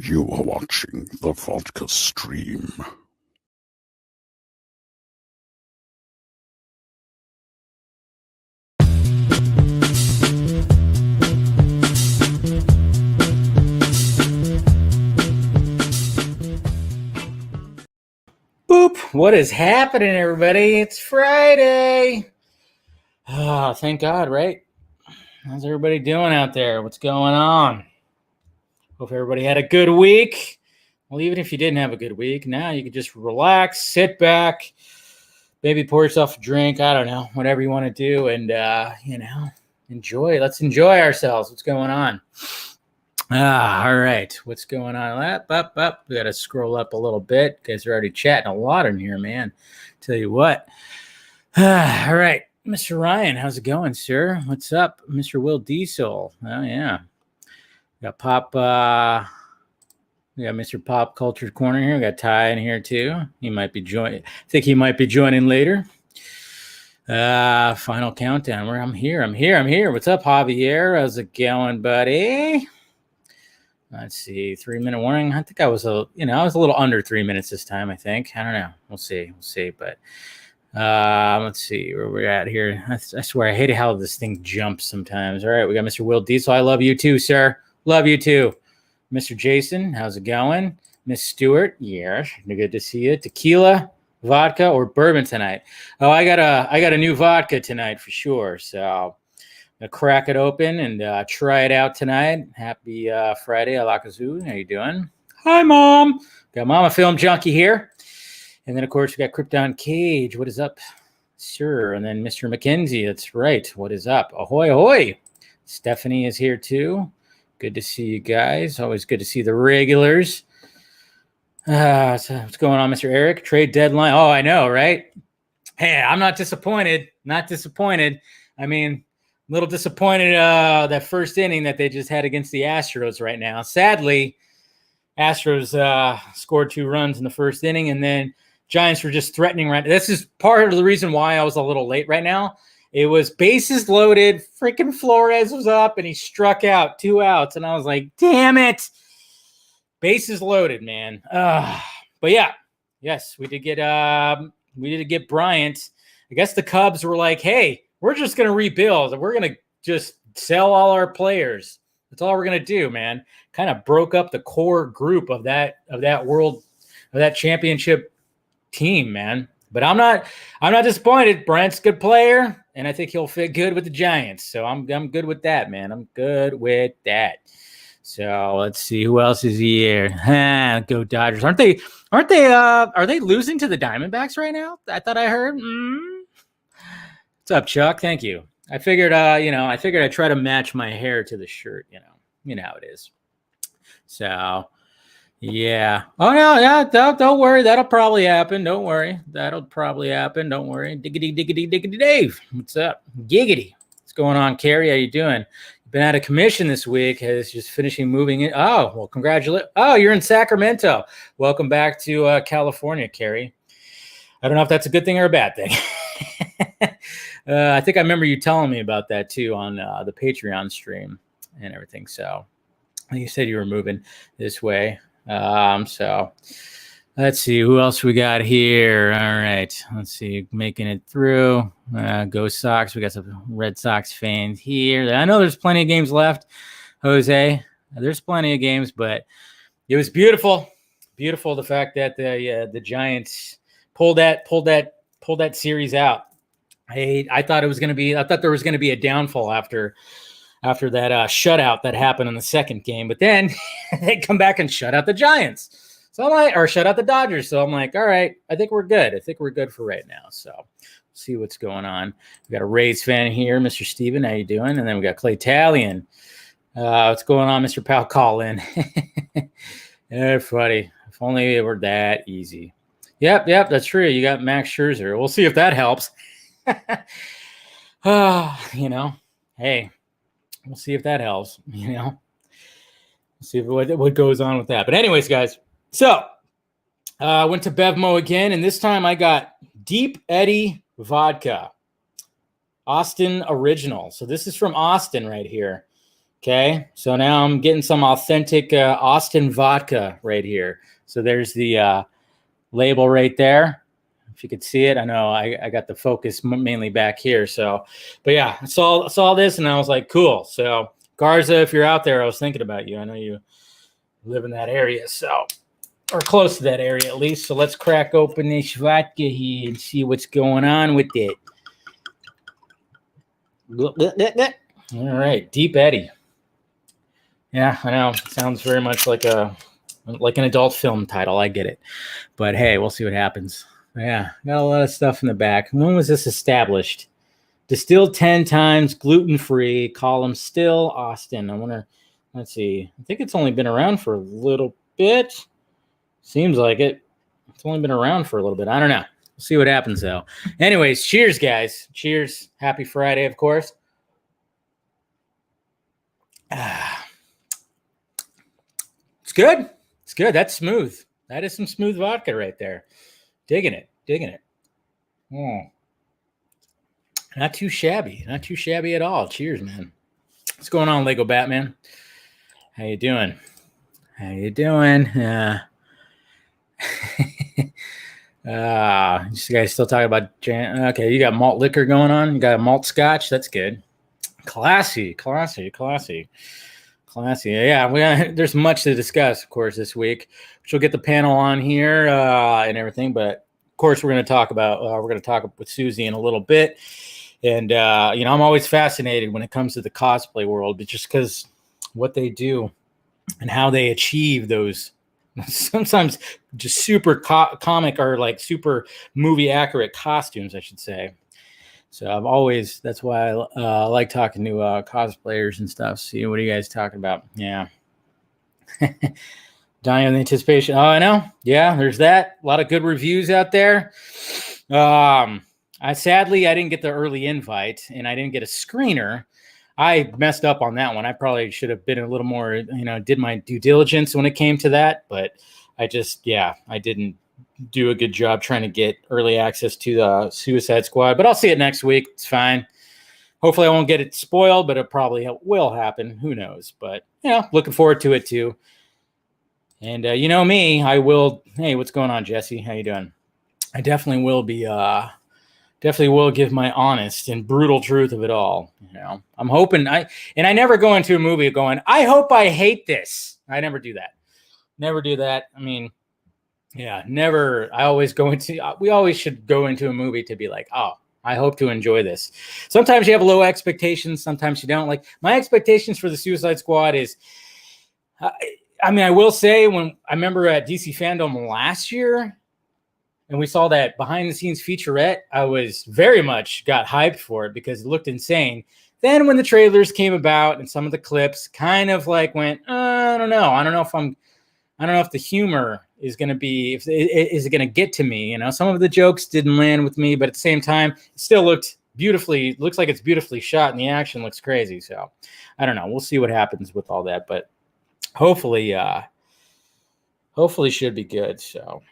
You are watching the Vodka stream. Boop! What is happening, everybody? It's Friday. Oh, thank God, right? How's everybody doing out there? What's going on? Hope everybody had a good week. Well, even if you didn't have a good week, now you can just relax, sit back, maybe pour yourself a drink. I don't know, whatever you want to do, and enjoy. Let's enjoy ourselves. What's going on? All right. What's going on? Up. We got to scroll up a little bit. You guys are already chatting a lot in here, man. Tell you what. All right. Mr. Ryan, how's it going, sir? What's up? Mr. Will Diesel. Oh, yeah. We got Pop. We got Mr. Pop Culture Corner here. We got Ty in here, too. He might be joining. I think he might be joining later. Final countdown. I'm here. What's up, Javier? How's it going, buddy? Let's see, 3-minute warning. I think I was a little under 3 minutes this time, I think. I don't know. We'll see. But let's see where we're at here. I swear I hate how this thing jumps sometimes. All right, we got Mr. Will Diesel. I love you too, sir. Love you too. Mr. Jason, how's it going? Miss Stewart, yes, good to see you. Tequila, vodka, or bourbon tonight? Oh, I got a new vodka tonight for sure. So gonna crack it open and try it out tonight. Happy Friday, Alakazoo. How you doing? Hi, Mom. Got Mama Film Junkie here. And then, of course, we got Krypton Cage. What is up, sir? And then Mr. McKenzie. That's right. What is up? Ahoy, ahoy. Stephanie is here, too. Good to see you guys. Always good to see the regulars. So what's going on, Mr. Eric? Trade deadline. Oh, I know, right? Hey, I'm not disappointed. I mean, a little disappointed that first inning that they just had against the Astros right now. Sadly, Astros scored 2 runs in the first inning, and then Giants were just threatening. Right, this is part of the reason why I was a little late right now. It was bases loaded. Freaking Flores was up, and he struck out 2 outs, and I was like, "Damn it!" Bases loaded, man. But yeah, yes, we did get Bryant. I guess the Cubs were like, "Hey, we're just going to rebuild. We're going to just sell all our players. That's all we're going to do, man." Kind of broke up the core group of that championship team, man. But I'm not disappointed. Bryant's a good player, and I think he'll fit good with the Giants. So I'm good with that, man. I'm good with that. So let's see who else is here. Go Dodgers. Are they losing to the Diamondbacks right now? I thought I heard. What's up, Chuck? Thank you. I figured I'd try to match my hair to the shirt, You know how it is. So, yeah. Oh, no, yeah, don't worry. That'll probably happen. Don't worry. Diggity Dave. What's up? Giggity. What's going on, Carrie? How you doing? You've been out of commission this week. Has just finishing moving in. Oh, well, congratulations. Oh, you're in Sacramento. Welcome back to California, Carrie. I don't know if that's a good thing or a bad thing. I think I remember you telling me about that too on the Patreon stream and everything. So you said you were moving this way. So let's see who else we got here. All right. Let's see. Making it through. Go Sox. We got some Red Sox fans here. I know there's plenty of games left, Jose. There's plenty of games, but it was beautiful. Beautiful the fact that the Giants pulled that series out. I thought there was going to be a downfall after that shutout that happened in the second game, but then they come back and shut out the Giants. So I'm like, or shut out the Dodgers. So I'm like, all right, I think we're good. I think we're good for right now. So see what's going on. We got a Rays fan here, Mr. Steven. How you doing? And then we got Clay Talion. What's going on, Mr. Pal Colin? Yeah, funny. If only it were that easy. Yep, that's true. You got Max Scherzer. We'll see if that helps. Hey, we'll see if that helps. We'll see what goes on with that. But anyways, guys, so I went to Bevmo again, and this time I got Deep Eddy Vodka, Austin Original. So this is from Austin right here. Okay, so now I'm getting some authentic Austin vodka right here. So there's the label right there. If you could see it, I know I got the focus mainly back here. So, but yeah, I saw this and I was like, cool. So Garza, if you're out there, I was thinking about you. I know you live in that area, so or close to that area at least. So let's crack open this vodka here and see what's going on with it. All right, Deep Eddy. Yeah, I know. It sounds very much like an adult film title. I get it, but hey, we'll see what happens. Yeah, got a lot of stuff in the back. When was this established? Distilled 10 times, gluten-free. Column still, Austin. I wonder. Let's see. I think it's only been around for a little bit. Seems like it. It's only been around for a little bit. I don't know. We'll see what happens though. Anyways, cheers, guys. Cheers. Happy Friday, of course. It's good. It's good. That's smooth. That is some smooth vodka right there. Digging it. Digging it. Not too shabby. Not too shabby at all. Cheers, man. What's going on, Lego Batman? How you doing? How you doing? You guys still talking about okay, you got malt liquor going on. You got a malt scotch. That's good. Classy. Yeah, there's much to discuss, of course, this week. Which we'll get the panel on here and everything. But of course, we're going to talk with Susie in a little bit. And I'm always fascinated when it comes to the cosplay world, but just because what they do and how they achieve those sometimes just super comic or like super movie accurate costumes, I should say. So that's why I like talking to cosplayers and stuff. See, what are you guys talking about? Yeah. Dying in anticipation. Oh, I know. Yeah, there's that. A lot of good reviews out there. Sadly, I didn't get the early invite and I didn't get a screener. I messed up on that one. I probably should have been a little more, did my due diligence when it came to that. But I didn't do a good job trying to get early access to the Suicide Squad. But I'll see it next week. It's fine. Hopefully I won't get it spoiled, but it probably will happen. Who knows? But, looking forward to it too. And me, I will. Hey, what's going on, Jesse? How you doing? I definitely will be definitely will give my honest and brutal truth of it all. I'm hoping I never go into a movie going, I hope I hate this. I never do that. I mean, yeah, never. We always should go into a movie to be like, oh, I hope to enjoy this. Sometimes you have low expectations. Sometimes you don't. Like my expectations for the Suicide Squad is, I will say when I remember at DC Fandom last year, and we saw that behind the scenes featurette, I was very much got hyped for it because it looked insane. Then when the trailers came about and some of the clips kind of like went, I don't know. I don't know if the humor is going to be, is it going to get to me? Some of the jokes didn't land with me, but at the same time, it still looks like it's beautifully shot and the action looks crazy. So I don't know. We'll see what happens with all that, but hopefully should be good. So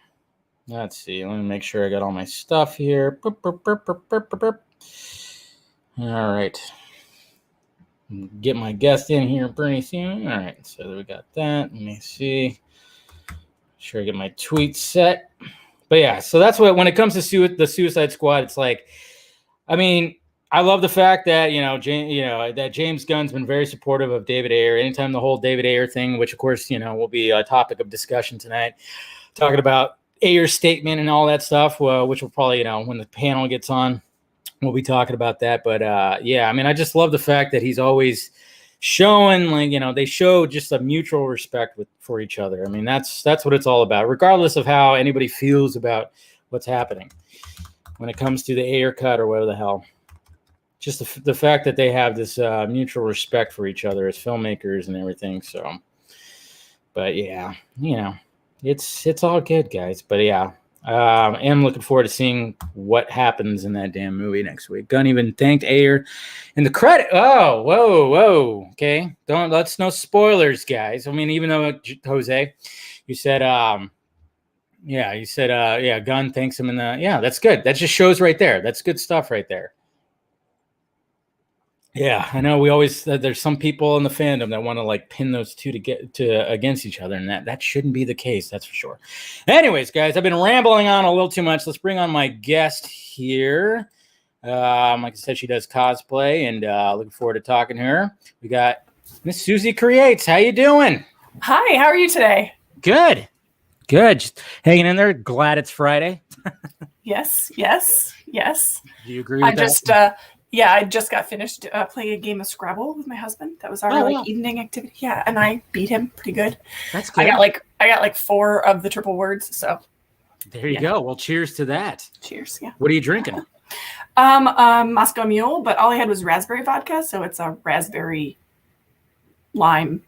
let's see. Let me make sure I got all my stuff here. All right. Get my guest in here pretty soon. All right. So we got that. Let me see. Sure, I get my tweet set. But yeah, so that's what, when it comes to the Suicide Squad, it's like, I love the fact that, that James Gunn's been very supportive of David Ayer. Anytime the whole David Ayer thing, which of course, will be a topic of discussion tonight, talking about Ayer's statement and all that stuff, which will probably, when the panel gets on, we'll be talking about that. But I just love the fact that he's always showing, they show just a mutual respect for each other. That's what it's all about, regardless of how anybody feels about what's happening when it comes to the Ayer Cut or whatever the hell. Just the fact that they have this mutual respect for each other as filmmakers and everything. So, but yeah, it's all good, guys. But yeah, I am looking forward to seeing what happens in that damn movie next week. Gunn even thanked Ayer in the credit. Oh, whoa. Okay. Let's no spoilers, guys. Even though Jose, you said, Gunn thanks him that's good. That just shows right there. That's good stuff right there. Yeah, I know. We always there's some people in the fandom that want to like pin those two to get to against each other, and that shouldn't be the case. That's for sure. Anyways, guys, I've been rambling on a little too much. Let's bring on my guest here. Like I said, she does cosplay, and looking forward to talking to her. We got Miss Susie Creates. How you doing? Hi, how are you today? Good. Just hanging in there. Glad it's Friday. Yes. Do you agree with that? I just got finished playing a game of Scrabble with my husband. That was our evening activity. Yeah, and I beat him pretty good. That's good. I got like 4 of the triple words. So there you go. Well, cheers to that. Cheers. Yeah. What are you drinking? Moscow Mule, but all I had was raspberry vodka, so it's a raspberry lime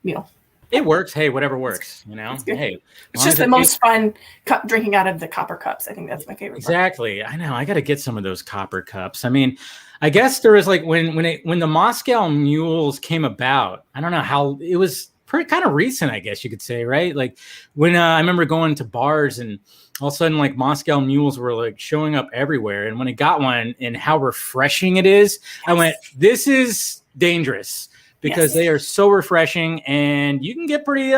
mule. It works. Hey, whatever works. Hey, it's just the most fun drinking out of the copper cups. I think that's my favorite. Exactly. I know. I got to get some of those copper cups. I mean, I guess there was like when the Moscow Mules came about. I don't know how it was. Pretty kind of recent, I guess you could say, right? Like when I remember going to bars and all of a sudden like Moscow Mules were like showing up everywhere. And when I got one and how refreshing it is, I went, this is dangerous. Because they are so refreshing, and you can get pretty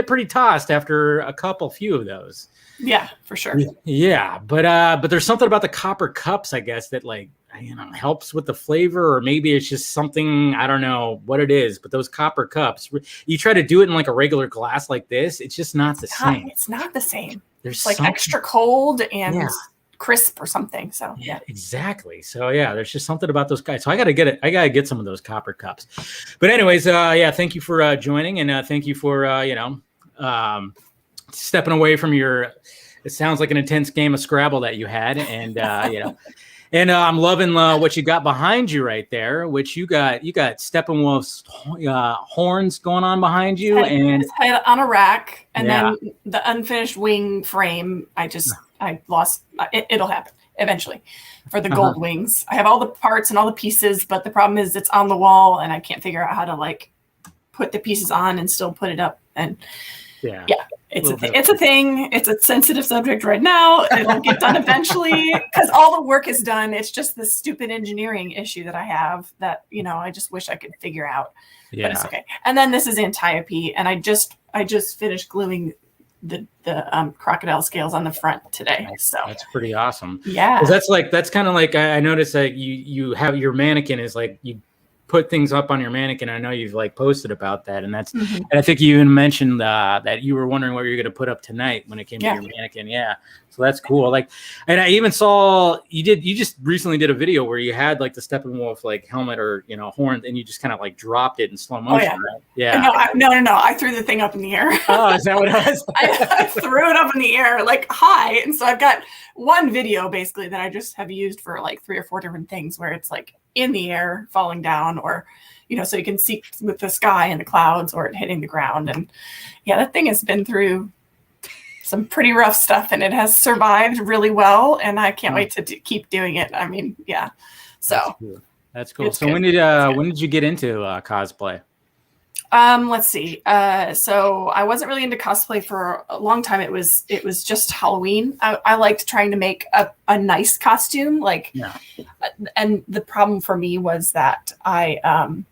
pretty tossed after a few of those. Yeah, for sure. Yeah, but there's something about the copper cups, I guess, that like helps with the flavor, or maybe it's just something, I don't know what it is. But those copper cups, you try to do it in like a regular glass like this, it's just not the same. It's not the same. There's like extra cold and crisp or something. So yeah, exactly. So yeah, there's just something about those guys. So I gotta get some of those copper cups. But anyways, thank you for joining, and thank you for stepping away from your. It sounds like an intense game of Scrabble that you had, and and I'm loving what you got behind you right there. Which you got Steppenwolf's horns going on behind you, his head on a rack, and then the unfinished wing frame. I lost. It'll happen eventually for the gold wings. I have all the parts and all the pieces, but the problem is it's on the wall, and I can't figure out how to like put the pieces on and still put it up. And it's a thing. It's a sensitive subject right now. It'll get done eventually because all the work is done. It's just this stupid engineering issue that I have that I just wish I could figure out. Yeah. But it's okay. And then this is Antiope, and I just finished gluing the crocodile scales on the front today. So that's pretty awesome. Yeah. That's kind of like I noticed that you have your mannequin is like you put things up on your mannequin. I know you've like posted about that, and that's and I think you even mentioned that you were wondering what you're going to put up tonight when it came to your mannequin. Yeah. So that's cool. Like, and I even saw you just recently did a video where you had like the Steppenwolf like helmet or horn, and you just kind of like dropped it in slow motion. Oh, yeah. Right? Yeah. No. I threw the thing up in the air. Oh, is that what it was? I threw it up in the air like high, and so I've got one video basically that I just have used for like 3 or 4 different things where it's like in the air falling down, or so you can see with the sky and the clouds, or it hitting the ground. And that thing has been through some pretty rough stuff, and it has survived really well, and I can't wait to keep doing it. I mean, so that's cool. So when did you get into cosplay? Let's see. So I wasn't really into cosplay for a long time. It was just Halloween. I liked trying to make a nice costume, and the problem for me was that I'm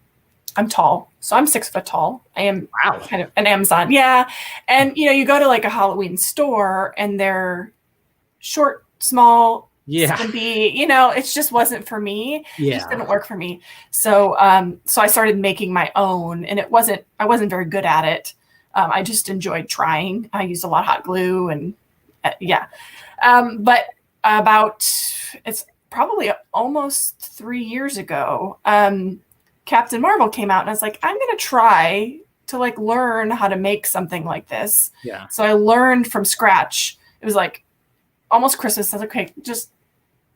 tall. So I'm 6 foot tall. I am kind of an Amazon. Yeah. And you go to like a Halloween store and they're short, small, skimpy, it just wasn't for me. It just didn't work for me. So so I started making my own, and I wasn't very good at it. I just enjoyed trying. I used a lot of hot glue and but it's probably almost 3 years ago, Captain Marvel came out, and I was like, I'm going to try to like learn how to make something like this. Yeah. So I learned from scratch. It was like almost Christmas. I was like, okay, just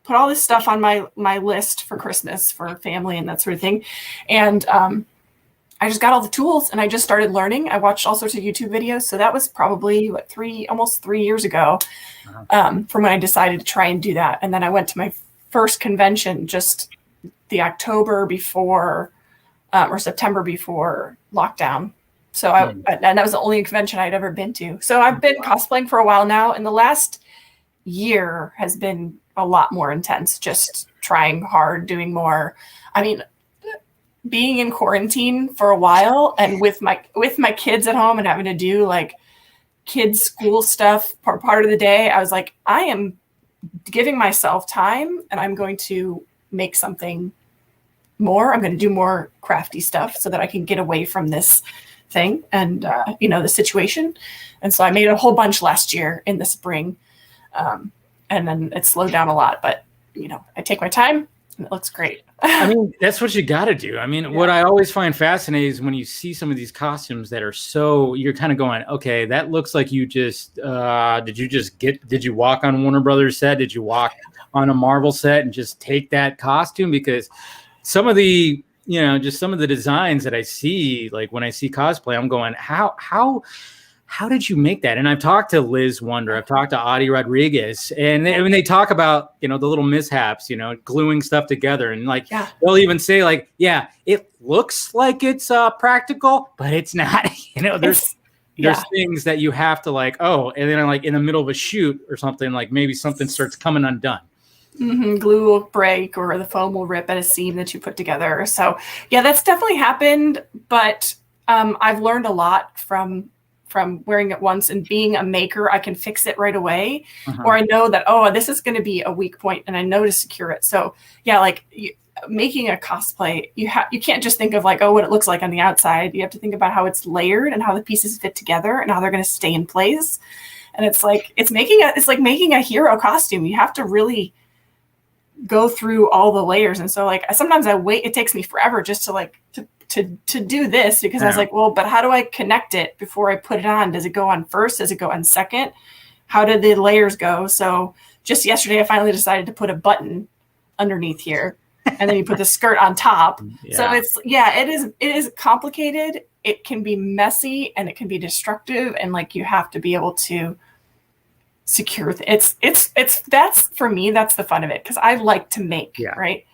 put all this stuff on my list for Christmas for family and that sort of thing. And I just got all the tools and I just started learning. I watched all sorts of YouTube videos. So that was probably almost 3 years ago from when I decided to try and do that. And then I went to my first convention just the October before or September before lockdown. So and that was the only convention I'd ever been to. So I've been cosplaying for a while now, and the last year has been a lot more intense, just trying hard, doing more. I mean, being in quarantine for a while and with my kids at home and having to do like kids school stuff part of the day, I was like, I am giving myself time and I'm going to make something more. I'm going to do more crafty stuff so that I can get away from this thing and, the situation. And so I made a whole bunch last year in the spring. And then it slowed down a lot, but I take my time and it looks great. I mean, that's what you got to do. I mean, what I always find fascinating is when you see some of these costumes that are you're kind of going, okay, that looks like you just, did you walk on Warner Brothers set? Did you walk on a Marvel set and just take that costume? Because some of the, just some of the designs that I see, like when I see cosplay, I'm going, how did you make that? And I've talked to Liz Wonder, I've talked to Adi Rodriguez, and they talk about, the little mishaps, gluing stuff together. And they'll even say like, yeah, it looks like it's practical, but it's not, there's things that you have to like, and then like in the middle of a shoot or something, like maybe something starts coming undone. Mm-hmm. Glue will break or the foam will rip at a seam that you put together. So yeah, that's definitely happened. But I've learned a lot from wearing it once, and being a maker, I can fix it right away. Or I know that, this is going to be a weak point and I know to secure it. So yeah, making a cosplay, you can't just think of like, what it looks like on the outside. You have to think about how it's layered and how the pieces fit together and how they're going to stay in place. And it's like making a hero costume. You have to really go through all the layers. And so like sometimes I wait, it takes me forever just to do this, because I was like, well, but how do I connect it before I put it on? Does it go on first? Does it go on second? How did the layers go? So just yesterday, I finally decided to put a button underneath here, and then you put the skirt on top. So it is complicated. It can be messy and it can be destructive. And like, you have to be able to secure that's for me, that's the fun of it. Cause I like to make, right.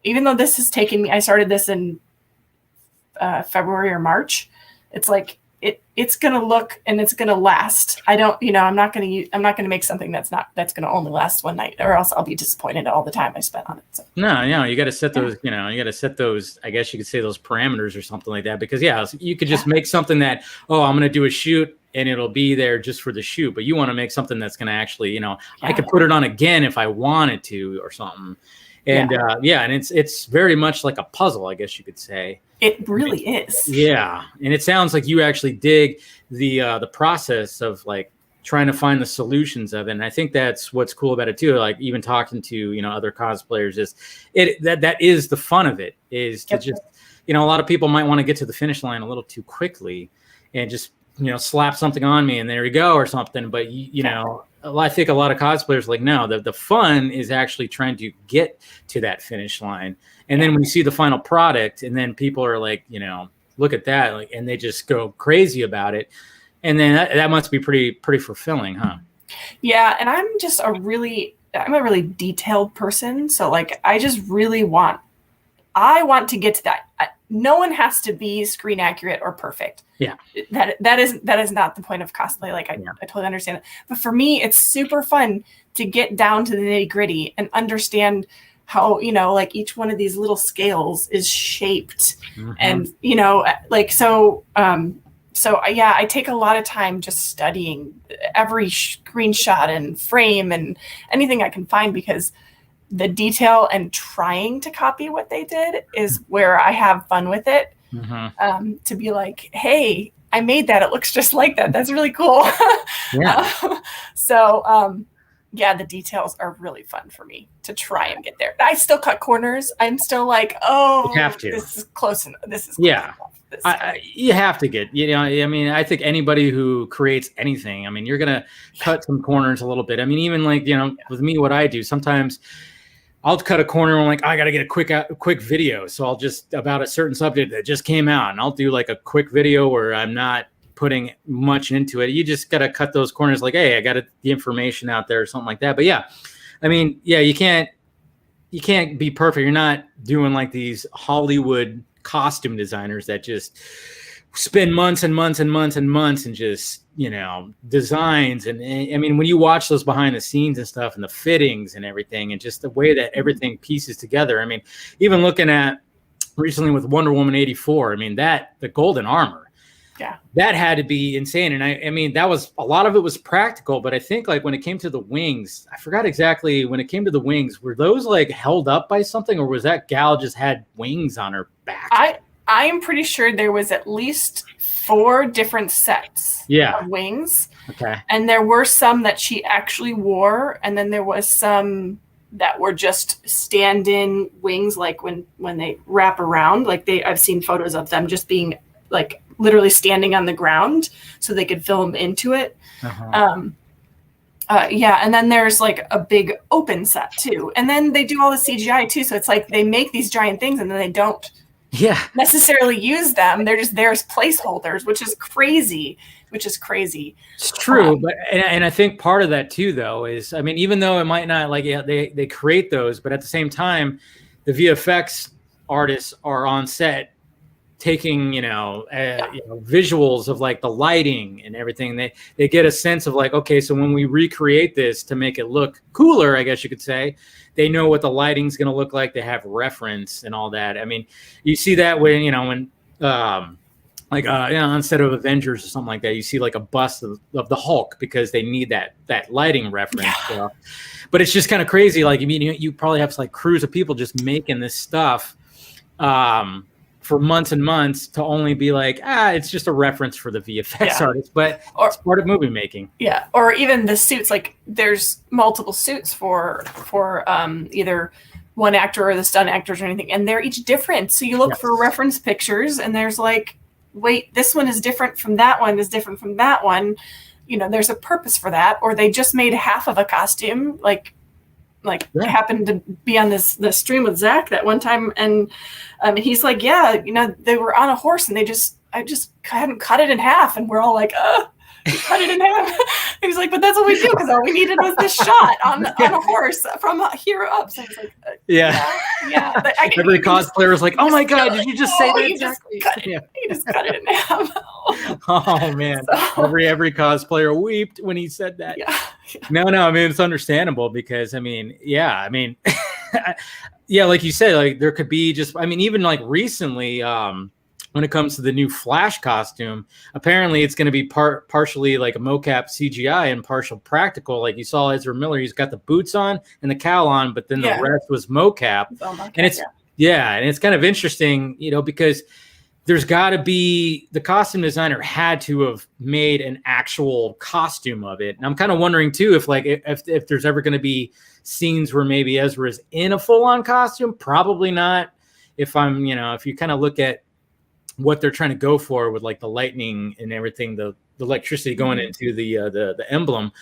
Even though this has taken me, I started this in February or March. It's like it's gonna look and it's gonna last. I'm not gonna make something that's gonna only last one night, or else I'll be disappointed all the time I spent on it. So. No, you got to set those. You got to set those. I guess you could say those parameters or something like that. Because you could just make something that I'm gonna do a shoot and it'll be there just for the shoot. But you want to make something that's gonna actually, I could put it on again if I wanted to or something. And and it's very much like a puzzle, I guess you could say. It really is. Yeah, and it sounds like you actually dig the process of like trying to find the solutions of it. And I think that's what's cool about it too. Like even talking to other cosplayers, is that is the fun of it, is to just a lot of people might want to get to the finish line a little too quickly and just slap something on me and there you go or something. But I think a lot of cosplayers like, no, the fun is actually trying to get to that finish line. And then when you see the final product and then people are like, look at that, like, and they just go crazy about it. And then that must be pretty fulfilling, huh? Yeah. And I'm a really detailed person. So like, I want to get to that. No one has to be screen accurate or perfect. Yeah. That is not the point of cosplay. Like I totally understand it. But for me, it's super fun to get down to the nitty gritty and understand how, like each one of these little scales is shaped. And, I take a lot of time just studying every screenshot and frame and anything I can find, because the detail and trying to copy what they did is where I have fun with it. To be like, hey, I made that. It looks just like that. That's really cool. The details are really fun for me to try and get there. I still cut corners. I'm still like, you have to. This is close enough. This is close enough. You have to get, I think anybody who creates anything, you're going to cut some corners a little bit. Even like, with me, what I do, sometimes I'll cut a corner and I'm like, I got to get a quick video. So I'll just, about a certain subject that just came out, and I'll do like a quick video where I'm not putting much into it. You just got to cut those corners like, hey, I got the information out there or something like that. But you can't be perfect. You're not doing like these Hollywood costume designers that just spend months and months and months and months and just, designs. And I mean, when you watch those behind the scenes and stuff and the fittings and everything and just the way that everything pieces together. I mean, even looking at recently with Wonder Woman 84, I mean, the golden armor, that had to be insane. And I mean, that was, a lot of it was practical, but I think like when it came to the wings, I forgot exactly when it came to the wings, were those like held up by something, or was that gal just had wings on her back? I am pretty sure there was at least 4 different sets of wings. Okay. And there were some that she actually wore, and then there was some that were just stand-in wings, like when they wrap around. Like I've seen photos of them just being like literally standing on the ground so they could film into it. And then there's like a big open set too. And then they do all the CGI too. So it's like they make these giant things and then they don't necessarily use them. They're just there as placeholders, which is crazy. It's true. But and I think part of that too, though, is, I mean, even though it might not like, they create those, but at the same time, the VFX artists are on set taking, visuals of like the lighting and everything. They get a sense of like, okay, so when we recreate this to make it look cooler, I guess you could say, they know what the lighting's going to look like. They have reference and all that. I mean, you see that when, instead of Avengers or something like that, you see like a bust of the Hulk because they need that lighting reference. But it's just kind of crazy. Like, I mean, you probably have like crews of people just making this stuff for months and months to only be like, it's just a reference for the VFX artist, but it's part of movie making. Yeah. Or even the suits, like there's multiple suits for either one actor or the stunt actors or anything, and they're each different. So you look for reference pictures and there's like, wait, this one is different from that one, is different from that one. There's a purpose for that. Or they just made half of a costume, like happened to be on the stream with Zach that one time, and he's like, they were on a horse and I just hadn't cut it in half, and we're all like, you cut it in half. He was like, but that's what we do, because all we needed was this shot on a horse from here up. So I was like, Every cosplayer was like, oh my god, did you just say that exactly? He just cut it in half. Oh man, every cosplayer wept when he said that. No, I mean, it's understandable because like you said, like there could be just, I mean, even like recently, when it comes to the new Flash costume, apparently it's going to be partially like a mocap CGI and partial practical. Like you saw Ezra Miller, he's got the boots on and the cowl on, but then the rest was mocap. And it's kind of interesting, because there's got to be, the costume designer had to have made an actual costume of it. And I'm kind of wondering too, if there's ever going to be scenes where maybe Ezra is in a full-on costume. Probably not. If you kind of look at what they're trying to go for with like the lightning and everything, the electricity going into the emblem.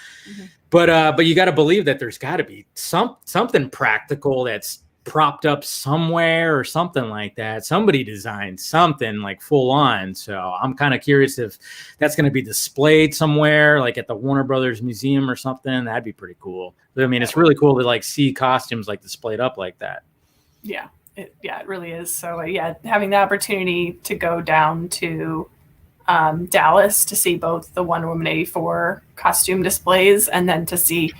But you got to believe that there's got to be something practical that's propped up somewhere or something like that. Somebody designed something like full on. So I'm kind of curious if that's going to be displayed somewhere, like at the Warner Brothers Museum or something. That'd be pretty cool. I mean, it's really cool to like see costumes like displayed up like that. Yeah. It really is. So having the opportunity to go down to Dallas to see both the Wonder Woman 84 costume displays and then to see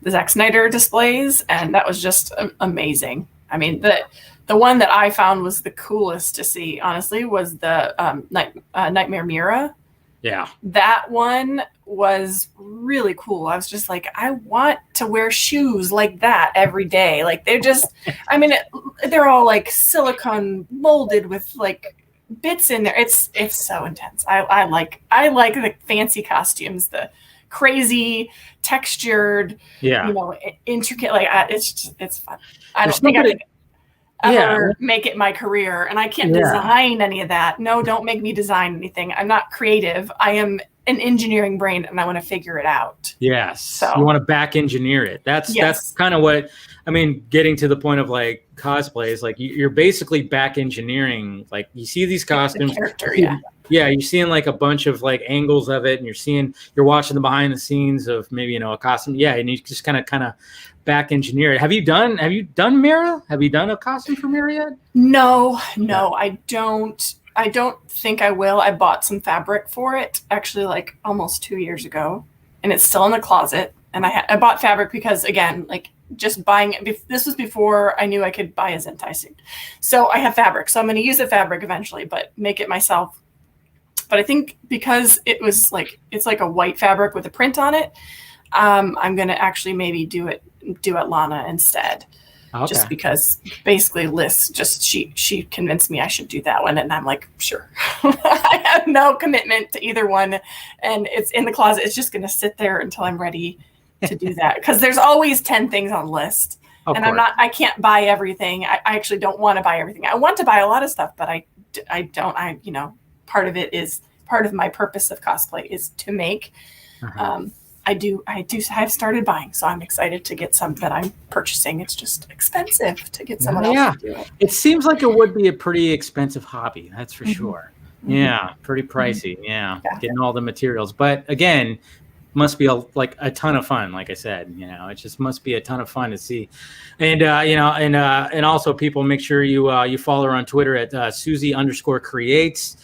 the Zack Snyder displays, and that was just amazing. I mean, the one that I found was the coolest to see, honestly, was the Nightmare Mira. Yeah. That one was really cool. I was just like, I want to wear shoes like that every day. Like they're just, I mean, they're all like silicone molded with like bits in there. It's so intense. I like the fancy costumes, the crazy textured, intricate, like it's fun. I don't think I could ever make it my career, and I can't design any of that. No, don't make me design anything. I'm not creative. I am an engineering brain, and I want to figure it out. Yes. So you want to back engineer it. That's kind of what, I mean, getting to the point of like cosplay is like you're basically back engineering. Like you see these costumes. The character, you're seeing like a bunch of like angles of it, and you're watching the behind the scenes of maybe, a costume. Yeah. And you just kind of back engineer it. Have you done Mira? Have you done a costume for Mira yet? No, I don't. I don't think I will. I bought some fabric for it actually like almost 2 years ago, and it's still in the closet. And I bought fabric because, again, like just buying it. This was before I knew I could buy a Zentai suit. So I have fabric. So I'm going to use the fabric eventually, but make it myself. But I think because it's like a white fabric with a print on it, I'm going to actually maybe do it Lana instead. Okay. Just because basically Liz she convinced me I should do that one, and I'm like, sure. I have no commitment to either one, and it's in the closet. It's just going to sit there until I'm ready to do that, because there's always 10 things on the list, and I can't buy everything. I actually don't want to buy everything. I want to buy a lot of stuff, but I don't. Part of my purpose of cosplay is to make. I've started buying, so I'm excited to get some that I'm purchasing. It's just expensive to get someone else to do it. It seems like it would be a pretty expensive hobby, that's for sure. Yeah, pretty pricey. Yeah, getting all the materials. But again, must be a ton of fun. Like I said, it just must be a ton of fun to see. And and also people, make sure you follow her on Twitter at Susie_Creates,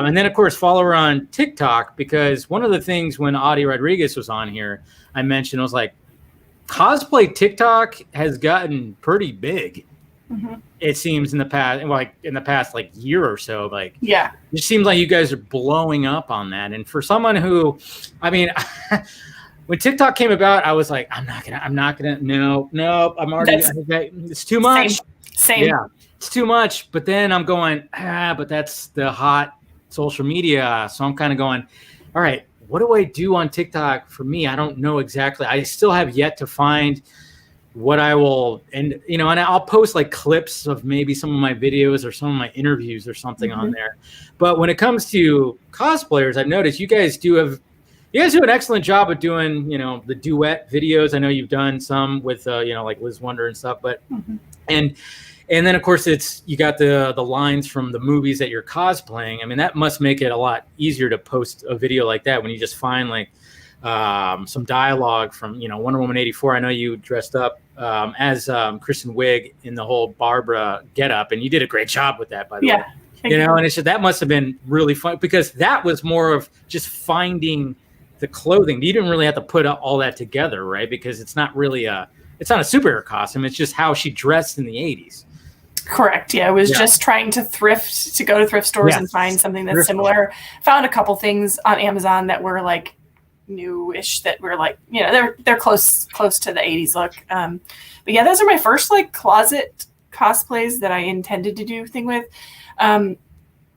and then of course follow her on TikTok, because one of the things when Audie Rodriguez was on here, I mentioned, I was like, cosplay TikTok has gotten pretty big. It seems in the past year or so, it seems like you guys are blowing up on that. And for someone who, I mean, when TikTok came about, I was like, I'm not gonna, no, I'm already, it's too much. Same. Yeah, it's too much. But then I'm going, but that's the hot social media. So I'm kind of going, all right, what do I do on TikTok for me? I don't know exactly. I still have yet to find what I will, and I'll post like clips of maybe some of my videos or some of my interviews or something on there. But when it comes to cosplayers, I've noticed you guys do an excellent job of doing, the duet videos. I know you've done some with, like Liz Wonder and stuff, but, and then of course you got the lines from the movies that you're cosplaying. I mean, that must make it a lot easier to post a video like that when you just find like, some dialogue from Wonder Woman 84. I know you dressed up as Kristen Wiig in the whole Barbara getup, and you did a great job with that, by the way. And it's just, that must have been really fun, because that was more of just finding the clothing. You didn't really have to put all that together, right? Because it's not really it's not a superhero costume. It's just how she dressed in the 80s. Correct. Yeah, I was just trying to go to thrift stores and find something that's similar. Found a couple things on Amazon that were like newish, that were like, they're close to the 80s look. But yeah, those are my first like closet cosplays that I intended to do thing with.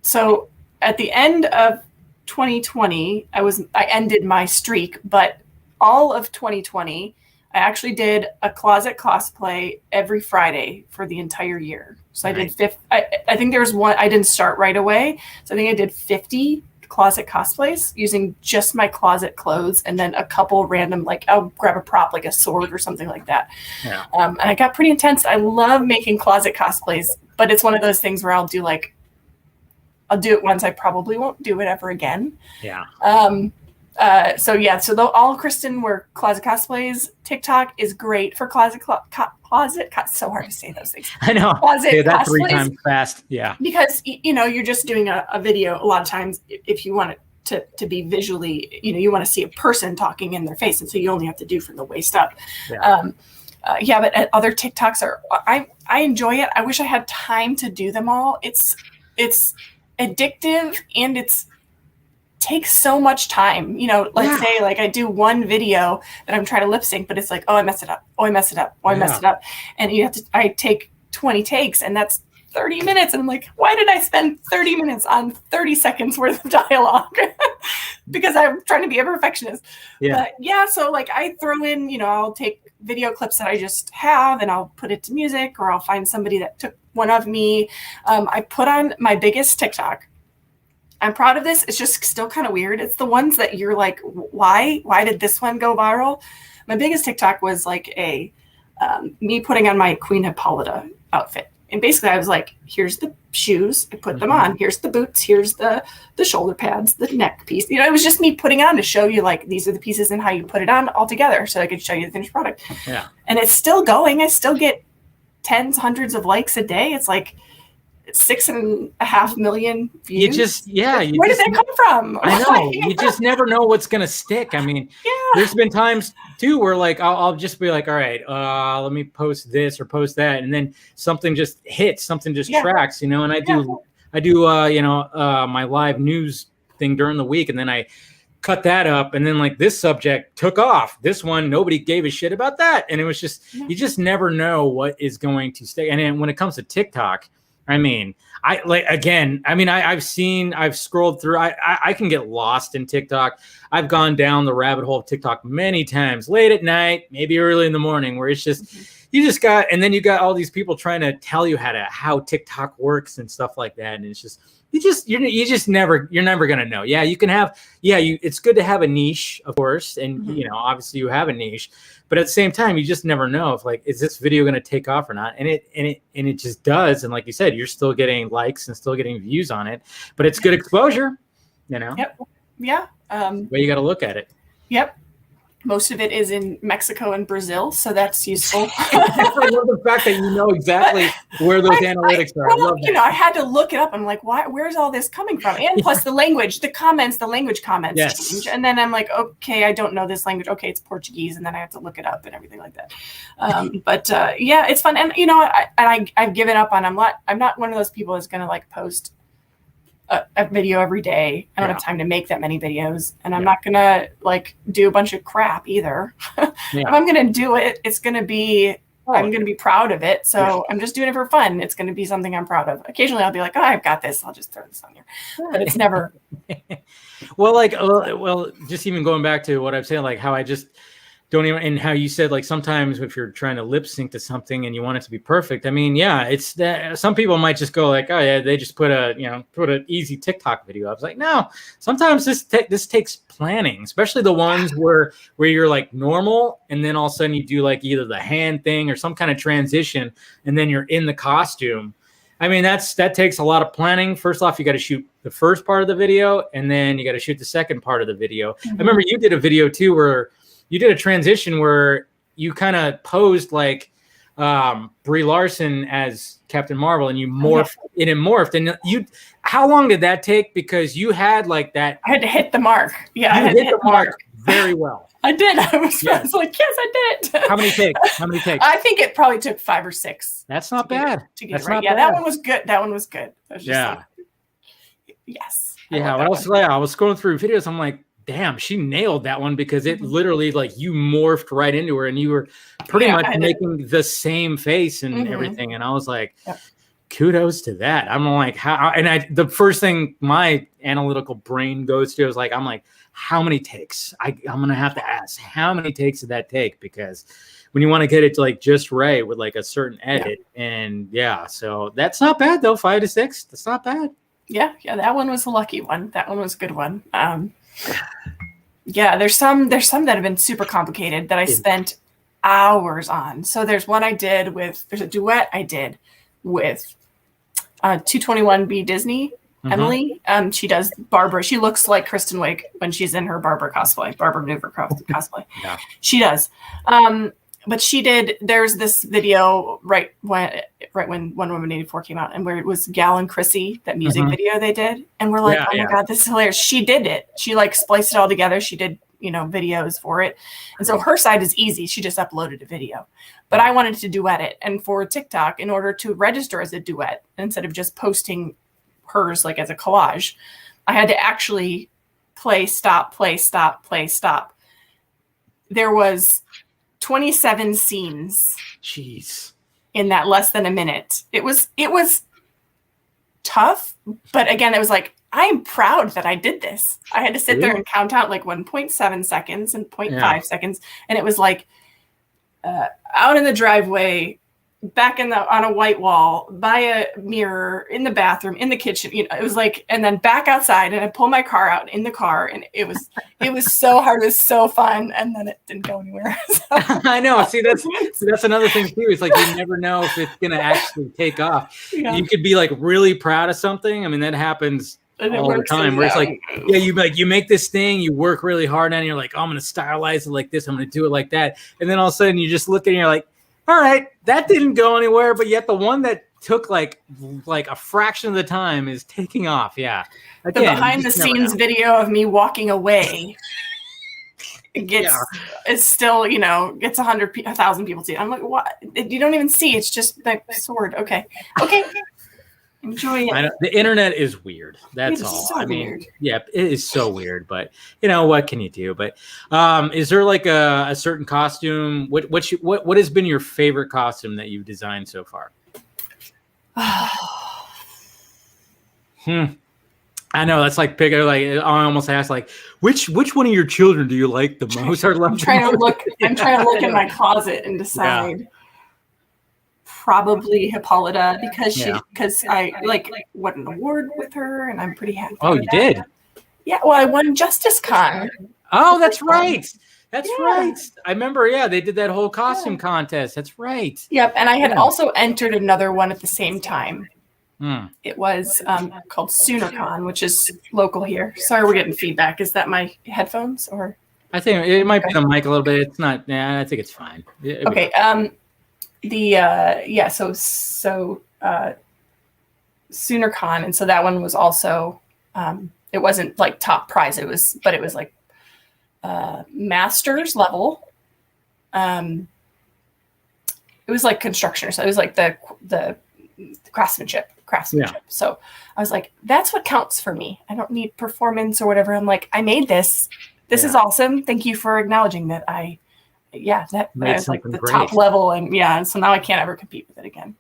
So at the end of 2020, I ended my streak, but all of 2020, I actually did a closet cosplay every Friday for the entire year. So I did I think there was one, I didn't start right away. So I think I did 50 closet cosplays using just my closet clothes, and then a couple random, like I'll grab a prop like a sword or something like that. And I got pretty intense. I love making closet cosplays, but it's one of those things where I'll do it once. I probably won't do it ever again. So all Kristen were closet cosplays. TikTok is great for closet. So hard to say those things. I know. Closet that cosplays, 3 times fast. Yeah. Because you're just doing a video. A lot of times, if you want it to be visually, you want to see a person talking in their face, and so you only have to do from the waist up. But other TikToks I enjoy it. I wish I had time to do them all. It's addictive, and takes so much time. Let's say like I do one video that I'm trying to lip sync, but it's like, oh, I messed it up. Oh, I messed it up. Oh, I messed it up. And I take 20 takes, and that's 30 minutes. And I'm like, why did I spend 30 minutes on 30 seconds worth of dialogue? Because I'm trying to be a perfectionist. So like I throw in, I'll take video clips that I just have, and I'll put it to music, or I'll find somebody that took one of me. I put on my biggest TikTok. I'm proud of this. It's just still kind of weird. It's the ones that you're like, why did this one go viral? My biggest TikTok was like me putting on my Queen Hippolyta outfit. And basically I was like, here's the shoes. I put them on. Here's the boots. Here's the shoulder pads, the neck piece. It was just me putting on to show you like, these are the pieces and how you put it on all together, so I could show you the finished product. And it's still going. I still get tens, hundreds of likes a day. It's like, 6.5 million views. You just, yeah. Where did that come from? I know. You just never know what's going to stick. I mean, there's been times too where like I'll just be like, all right, let me post this or post that, and then something just hits, something just tracks, you know. And I do my live news thing during the week, and then I cut that up, and then like this subject took off. This one, nobody gave a shit about that, and it was just you just never know what is going to stay. And then when it comes to TikTok, I mean, I've scrolled through. I can get lost in TikTok. I've gone down the rabbit hole of TikTok many times, late at night, maybe early in the morning, where it's just you got all these people trying to tell you how TikTok works and stuff like that, and it's just you're never gonna know. Yeah, you can have it's good to have a niche, of course, and you know, obviously you have a niche. But at the same time, you just never know if like, is this video going to take off or not? And it just does. And like you said, you're still getting likes and still getting views on it, but it's good exposure, you know? Yep. Yeah. But you got to look at it. Yep. Most of it is in Mexico and Brazil, so that's useful. I love the fact that you know exactly where those analytics are. Well, I had to look it up. I'm like, why? Where's all this coming from? And plus the language comments change. And then I'm like, okay, I don't know this language. Okay, it's Portuguese, and then I have to look it up and everything like that. But it's fun. And you know, I've given up on. I'm not one of those people that's gonna like post a video every day. I don't have time to make that many videos, and I'm not gonna like do a bunch of crap either. If I'm gonna do it, it's gonna be I'm gonna be proud of it. So I'm just doing it for fun. It's gonna be something I'm proud of. Occasionally I'll be like, oh, I've got this, I'll just throw this on here. But it's never well, just even going back to what I'm saying, like how I just don't even, and how you said like sometimes if you're trying to lip sync to something and you want it to be perfect, I mean, it's that some people might just go like, oh yeah, they just put an easy TikTok video. I was like, no, sometimes this takes planning, especially the ones where you're like normal and then all of a sudden you do like either the hand thing or some kind of transition and then you're in the costume. I mean, that takes a lot of planning. First off, you got to shoot the first part of the video and then you got to shoot the second part of the video. I remember you did a video too where you did a transition where you kind of posed like Brie Larson as Captain Marvel, and you morphed. And how long did that take? Because you had like that. I had to hit the mark. Yeah, I had to hit the mark very well. I did. I was like, yes, I did. How many takes? I think it probably took 5 or 6. That's not bad. To get it right. Yeah, that one was good. That one was good. I was just like, yes. Yeah. What else? I was scrolling through videos. I'm like, damn, she nailed that one because it literally like you morphed right into her and you were pretty much making the same face and everything. And I was like, kudos to that. I'm like, how? And the first thing my analytical brain goes to is like, I'm like, how many takes? I'm going to have to ask, how many takes did that take? Because when you want to get it to like just right with like a certain edit and so that's not bad though. 5 to 6. That's not bad. Yeah. That one was a lucky one. That one was a good one. There's some that have been super complicated that I spent hours on. So there's a duet I did with 221B Disney, Emily. She does Barbara. She looks like Kristen Wiig when she's in her Barbara Maneuver cosplay. She does. But there's this video right when One Woman 84 came out and where it was Gal and Chrissy, that music video they did. And we're like, oh my God, this is hilarious. She did it. She like spliced it all together. She did, videos for it. And so her side is easy. She just uploaded a video. But I wanted to duet it. And for TikTok, in order to register as a duet, instead of just posting hers like as a collage, I had to actually play, stop, play, stop, play, stop. There was 27 scenes. Jeez. In that less than a minute. It was tough, but again, it was like, I'm proud that I did this. I had to sit there and count out like 1.7 seconds and 0.5 seconds. And it was like out in the driveway, back on a white wall, by a mirror, in the bathroom, in the kitchen. It was like, and then back outside, and I pulled my car out in the car, and it was so hard. It was so fun, and then it didn't go anywhere. So. I know. See, that's another thing too. It's like you never know if it's gonna actually take off. Yeah. You could be like really proud of something. I mean, that happens all the time. Where it's like, you make this thing, you work really hard on it, and you're like, oh, I'm gonna stylize it like this, I'm gonna do it like that, and then all of a sudden you just look at it and you're like, all right, that didn't go anywhere, but yet the one that took like a fraction of the time is taking off. Yeah. Again, the behind the scenes video of me walking away it's still, gets 1,000 people see it. I'm like, what? You don't even see. It's just the sword. Okay. Enjoy it. I know, the internet is weird. That's all. So weird. Yeah, it is so weird. But what can you do? But is there like a certain costume? What has been your favorite costume that you've designed so far? I know that's like pick. Like I almost asked, like which one of your children do you like the most? I'm trying to look in my closet and decide. Yeah. Probably Hippolyta because I like won an award with her and I'm pretty happy. Oh, you did? Yeah. Well, I won Justice Con. Oh, that's right. That's right. I remember. Yeah, they did that whole costume contest. That's right. Yep. And I had also entered another one at the same time. It was called SoonerCon, which is local here. Sorry, we're getting feedback. Is that my headphones or? I think it might be the mic a little bit. It's not. Yeah, I think it's fine. Okay. So SoonerCon, and so that one was also it wasn't like top prize. It was like master's level. It was like construction, so it was like the craftsmanship. Yeah. So I was like, that's what counts for me. I don't need performance or whatever. I'm like, I made this. This is awesome. Thank you for acknowledging that I was like the great. Top level, and so now I can't ever compete with it again.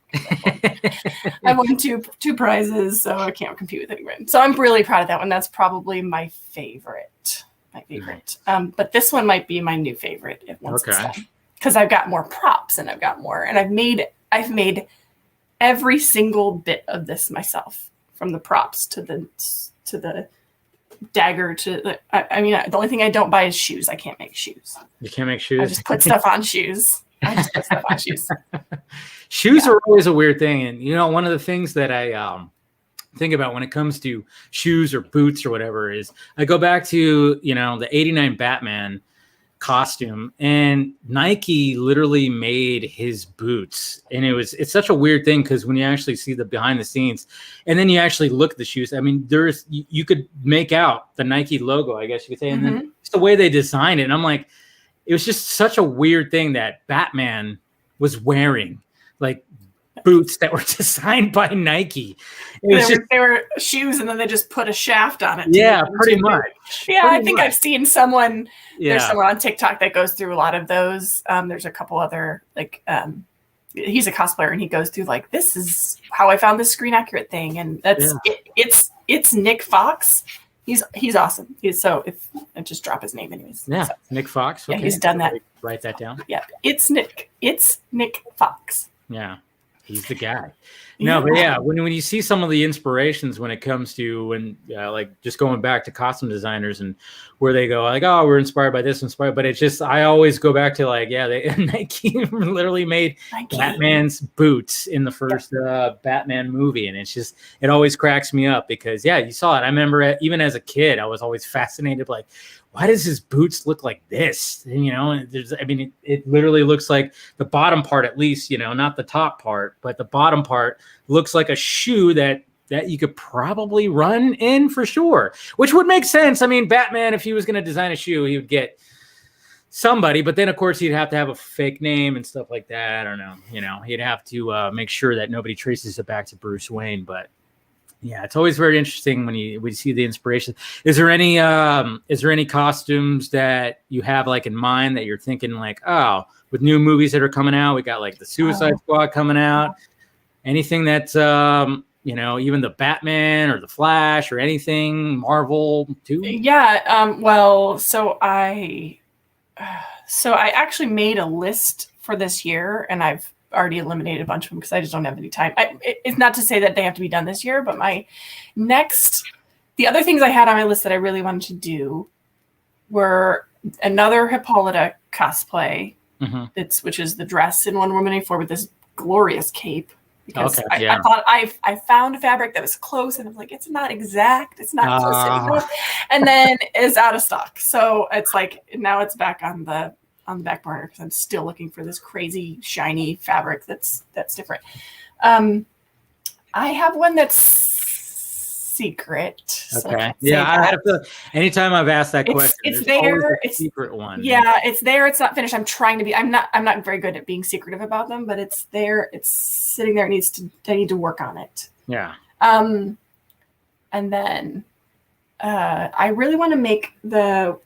I won two prizes, so I can't compete with it again. So I'm really proud of that one. That's probably my favorite. But this one might be my new favorite once it's done, because I've got more props and I've made every single bit of this myself, from the props to the dagger the only thing I don't buy is shoes. I can't make shoes. You can't make shoes? I just put stuff on shoes. Shoes are always a weird thing. And, one of the things that I think about when it comes to shoes or boots or whatever is I go back to, the 89 Batman costume, and Nike literally made his boots, and it's such a weird thing because when you actually see the behind the scenes and then you actually look at the shoes, I mean, you could make out the Nike logo, I guess you could say, and then it's the way they designed it, and I'm like, it was just such a weird thing that Batman was wearing like boots that were designed by Nike. They were shoes, and then they just put a shaft on it. Yeah, pretty much. Yeah, I think I've seen someone. Yeah. There's someone on TikTok that goes through a lot of those. There's a couple other he's a cosplayer, and he goes through like, this is how I found this screen accurate thing, and that's it's Nick Fox. He's awesome. So if I just drop his name anyways. Yeah, so, Nick Fox. Okay. Yeah, he's done that. Write that down. Yeah, it's Nick Fox. Yeah. He's the guy. No, but when you see some of the inspirations when it comes to like just going back to costume designers and where they go like, oh, we're inspired by this, but it's just, I always go back to like, Nike literally made Batman's boots in the first Batman movie. And it's just, it always cracks me up because you saw it. I remember even as a kid, I was always fascinated, like, why does his boots look like this? And, it literally looks like the bottom part, at least, not the top part, but the bottom part looks like a shoe that you could probably run in for sure, which would make sense. I mean, Batman, if he was going to design a shoe, he would get somebody, but then of course he'd have to have a fake name and stuff like that. I don't know, he'd have to make sure that nobody traces it back to Bruce Wayne, but yeah, it's always very interesting when you see the inspiration. Is there any costumes that you have like in mind that you're thinking like, oh, with new movies that are coming out, we got like the Suicide Squad coming out, anything that's even the Batman or the Flash or anything Marvel too? Yeah. So I actually made a list for this year, and I've already eliminated a bunch of them because I just don't have any time. It's not to say that they have to be done this year, but the other things I had on my list that I really wanted to do were another Hippolyta cosplay, which is the dress in Wonder Woman 84 with this glorious cape. Because I thought I found a fabric that was close, and I'm like, it's not exact, it's not close anymore, and then it's out of stock. So it's like now it's back on the back burner because I'm still looking for this crazy shiny fabric that's different. I have one that's secret. So Okay. Yeah, I had a feeling. Anytime I've asked that question, it's there's always there. a secret one. Yeah, it's there. It's not finished. I'm trying to be. I'm not very good at being secretive about them, but it's there. It's sitting there. I need to work on it. Yeah. And then I really want to make the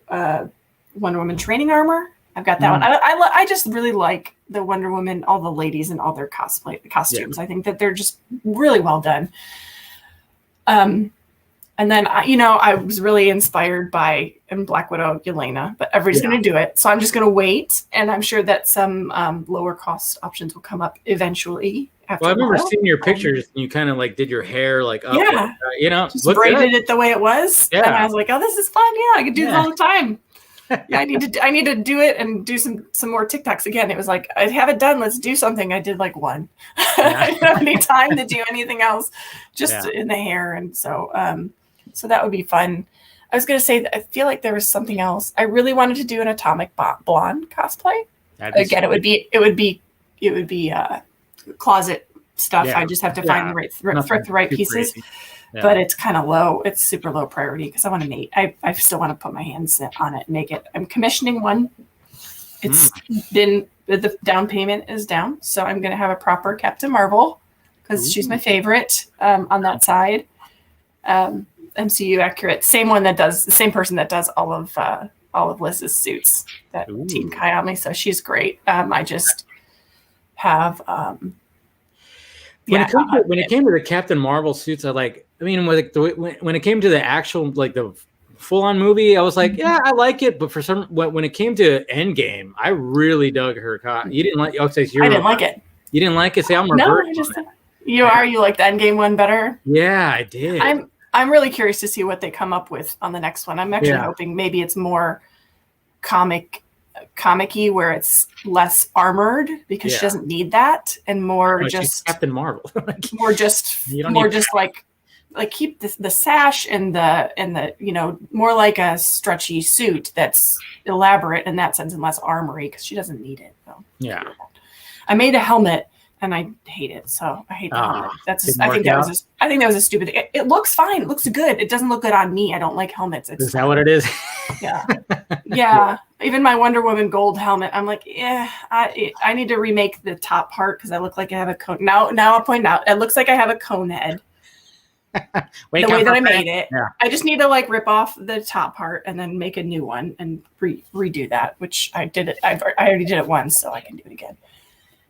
Wonder Woman training armor. I've got that one. I just really like the Wonder Woman, all the ladies and all their costumes. Yeah. I think that they're just really well done. And then I was really inspired by Black Widow Yelena, but everybody's going to do it. So I'm just going to wait, and I'm sure that some lower cost options will come up eventually. Well, I remember seeing your pictures, and you kind of like did your hair like up, just braided it the way it was. Yeah. And I was like, oh, this is fun. Yeah, I could do this all the time. Yeah, I need to do it and do some more TikToks again. It was like, I have it done. Let's do something. I did like one. I don't have any time to do anything else, just in the hair. And so that would be fun. I was going to say, I feel like there was something else. I really wanted to do an Atomic Blonde cosplay. Again, it would be closet stuff. I just have to find the right pieces. Yeah. But it's kind of low. It's super low priority because I want to make. I still want to put my hands on it and make it. I'm commissioning one. It's been the down payment is down, so I'm going to have a proper Captain Marvel because she's my favorite on that side. MCU accurate, same person that does all of Liz's suits. That Team Kayami, so she's great. I just have. When it came to the Captain Marvel suits, when it came to the actual the full-on movie, I was like, yeah, I like it. But when it came to Endgame, I really dug her. You didn't like? I didn't like it. You didn't like it? See, I'm You like the Endgame one better? Yeah, I did. I'm really curious to see what they come up with on the next one. I'm actually hoping maybe it's more comic-y where it's less armored because she doesn't need that, and more just Captain Marvel. more just like keep the sash and the more like a stretchy suit that's elaborate in that sense and less armory because she doesn't need it. So. Yeah. I made a helmet and I hate it. So I hate the helmet. I think that was a stupid thing. It looks fine. It looks good. It doesn't look good on me. I don't like helmets. Is that what it is? Yeah. Yeah. Even my Wonder Woman gold helmet, I'm like, I need to remake the top part because I look like I have a cone. Now I'll point out, it looks like I have a cone head. The way that I made it. Yeah. I just need to rip off the top part and then make a new one and redo that, which I did it. I already did it once, so I can do it again.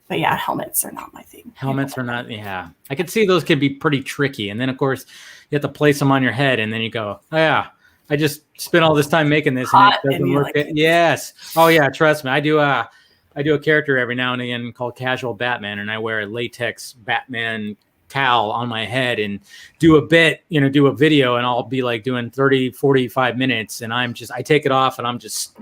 But yeah, helmets are not my thing. Helmets are not, I could see those could be pretty tricky. And then, of course, you have to place them on your head. And then you go, oh, yeah, I just spent all this time making this. And it doesn't work. Yes. Oh, yeah, trust me. I do a character every now and again called Casual Batman. And I wear a latex Batman towel on my head and do a video, and I'll be doing 30, 45 minutes. And I take it off and it's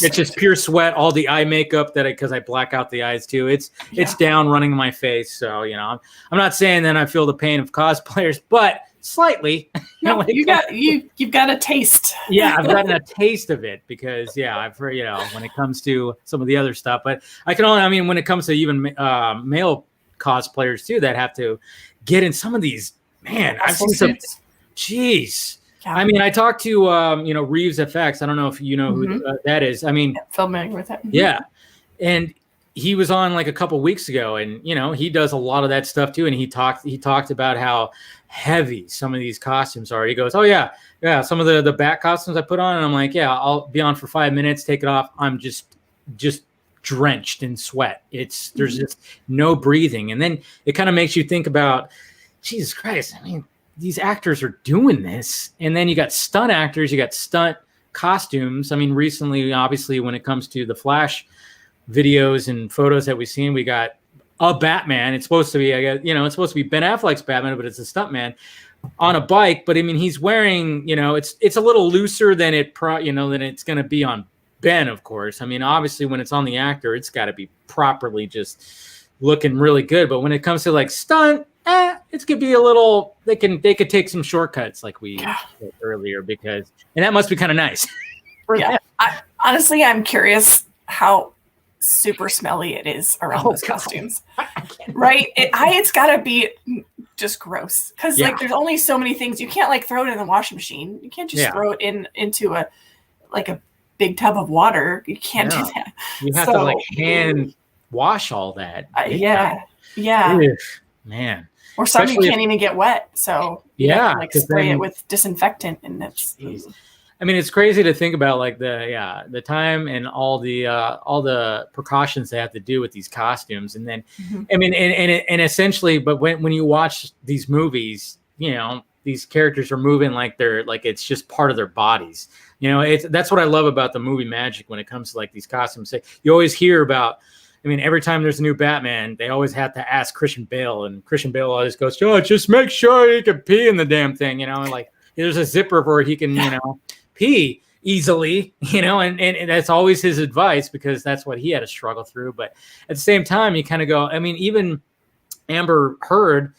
just pure sweat, all the eye makeup because I black out the eyes too. It's down running my face. So, I'm not saying that I feel the pain of cosplayers, but slightly. No, you've got a taste. Yeah, I've gotten a taste of it because I've heard, when it comes to some of the other stuff, but I can only, when it comes to even male cosplayers too that have to get in some of these, man, I've seen some, jeez. Yeah. I talked to Reeves FX. I don't know if you know who that is. Familiar with it. Yeah, and he was on a couple weeks ago, and he does a lot of that stuff too. And he talked about how heavy some of these costumes are. He goes, oh yeah, some of the bat costumes I put on, and I'm like, yeah, I'll be on for 5 minutes, take it off. I'm just drenched in sweat. There's just no breathing. And then it kind of makes you think about, Jesus Christ, these actors are doing this. And then you got stunt actors, you got stunt costumes. Recently, obviously, when it comes to the Flash videos and photos that we've seen, we got a Batman. It's supposed to be, it's supposed to be Ben Affleck's Batman, but it's a stuntman on a bike. But he's wearing, it's a little looser than than it's going to be on Ben, of course. Obviously, when it's on the actor, it's got to be properly just looking really good. But when it comes to stunt, it could be a little. They could take some shortcuts, like we said earlier, and that must be kind of nice. Honestly, I'm curious how super smelly it is around those costumes. Right? It's got to be just gross because like there's only so many things you can't like throw it in the washing machine. You can't just throw it into a big tub of water. You can't do that. You have to like hand wash all that. Yeah. Ugh, man. Or some you can't even get wet. So you have to, like spray it with disinfectant and it's. I mean, it's crazy to think about like the time and all the precautions they have to do with these costumes. And then, I mean, and essentially, but when you watch these movies, you know, these characters are moving like it's just part of their bodies. You know, that's what I love about the movie magic when it comes to like these costumes. You always hear about, I mean, every time there's a new Batman, they always have to ask Christian Bale, and Christian Bale always goes, "Oh, just make sure he can pee in the damn thing," you know, and like there's a zipper where he can, you know, pee easily, you know, and that's always his advice because that's what he had to struggle through. But at the same time, you kind of go, I mean, even Amber Heard,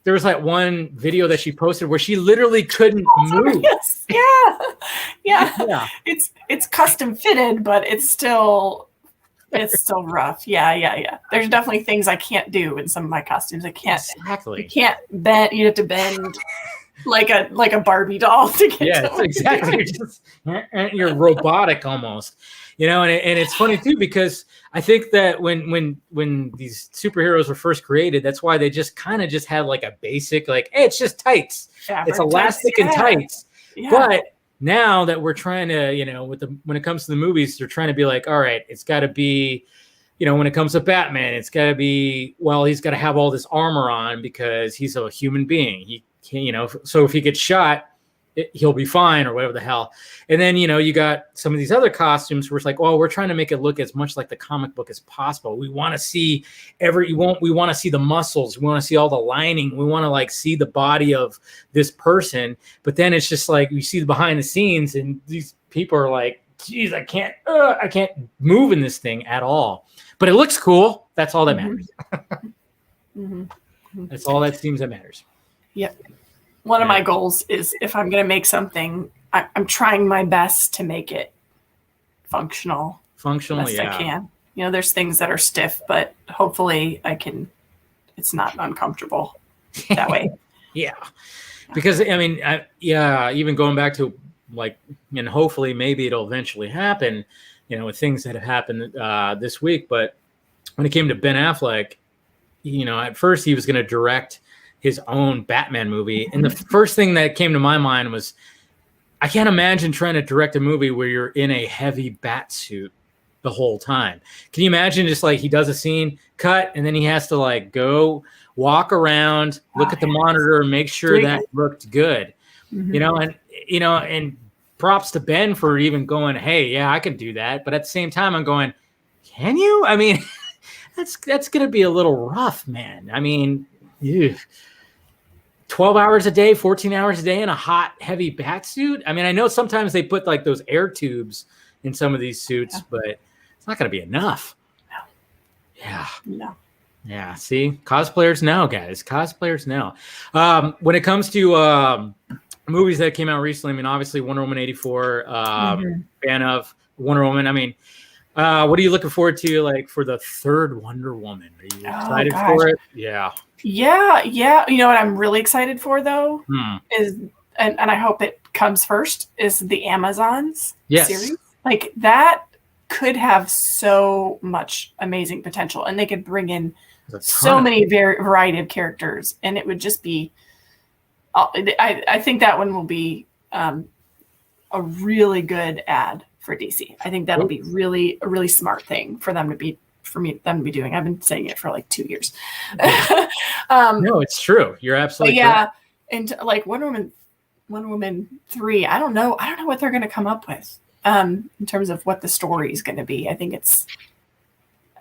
there was like one video that she posted where she literally couldn't move. Yes. Yeah. It's custom fitted, but it's still rough. Yeah. There's definitely things I can't do in some of my costumes. I can't. Exactly. You can't bend. You have to bend like a Barbie doll to get to exactly. You're robotic almost, you know. And it's funny too because I think that when these superheroes were first created, that's why they just kind of just had like a basic like, hey, it's just tights. It's elastic and tights. Yeah. But now that we're trying to, you know, when it comes to the movies, they're trying to be like, all right, it's got to be, you know, when it comes to Batman, it's got to be, well, he's got to have all this armor on because he's a human being. He can, you know, so if he gets shot, he'll be fine or whatever the hell. And then, you know, you got some of these other costumes where it's like, well, we're trying to make it look as much like the comic book as possible. We want to see we want to see the muscles. We want to see all the lining. We want to like see the body of this person. But then it's just like, you see the behind the scenes and these people are like, geez, I can't move in this thing at all. But it looks cool. That's all that matters. That's all that seems that matters. Yep. One of my goals is if I'm going to make something, I'm trying my best to make it functional. Best I can. You know, there's things that are stiff, but hopefully it's not uncomfortable that way. Yeah. Because, I mean, even going back to like, and hopefully maybe it'll eventually happen, you know, with things that have happened this week. But when it came to Ben Affleck, you know, at first he was going to direct his own Batman movie. And the first thing that came to my mind was, I can't imagine trying to direct a movie where you're in a heavy bat suit the whole time. Can you imagine just like he does a scene, cut, and then he has to like go walk around, look at the monitor and make sure that looked good, you know, and props to Ben for even going, hey, yeah, I can do that. But at the same time, I'm going, can you? I mean, that's going to be a little rough, man. I mean, 12 hours a day, 14 hours a day in a hot, heavy bat suit. I mean, I know sometimes they put like those air tubes in some of these suits, but it's not going to be enough. No. Yeah. No. Yeah. See, cosplayers know, guys. Cosplayers know. When it comes to movies that came out recently, I mean, obviously Wonder Woman 84, fan of Wonder Woman. I mean, what are you looking forward to, like, for the third Wonder Woman? Are you excited for it? Yeah. Yeah. You know what I'm really excited for, though, is, and I hope it comes first, is the Amazons series. Like, that could have so much amazing potential, and they could bring in so many variety of characters, and it would just be, I think that one will be a really good ad for DC. I think that'll be a really smart thing for them to be doing. I've been saying it for like 2 years. No, it's true. You're absolutely correct. And like Wonder Woman 3, I don't know what they're going to come up with in terms of what the story is going to be. I think it's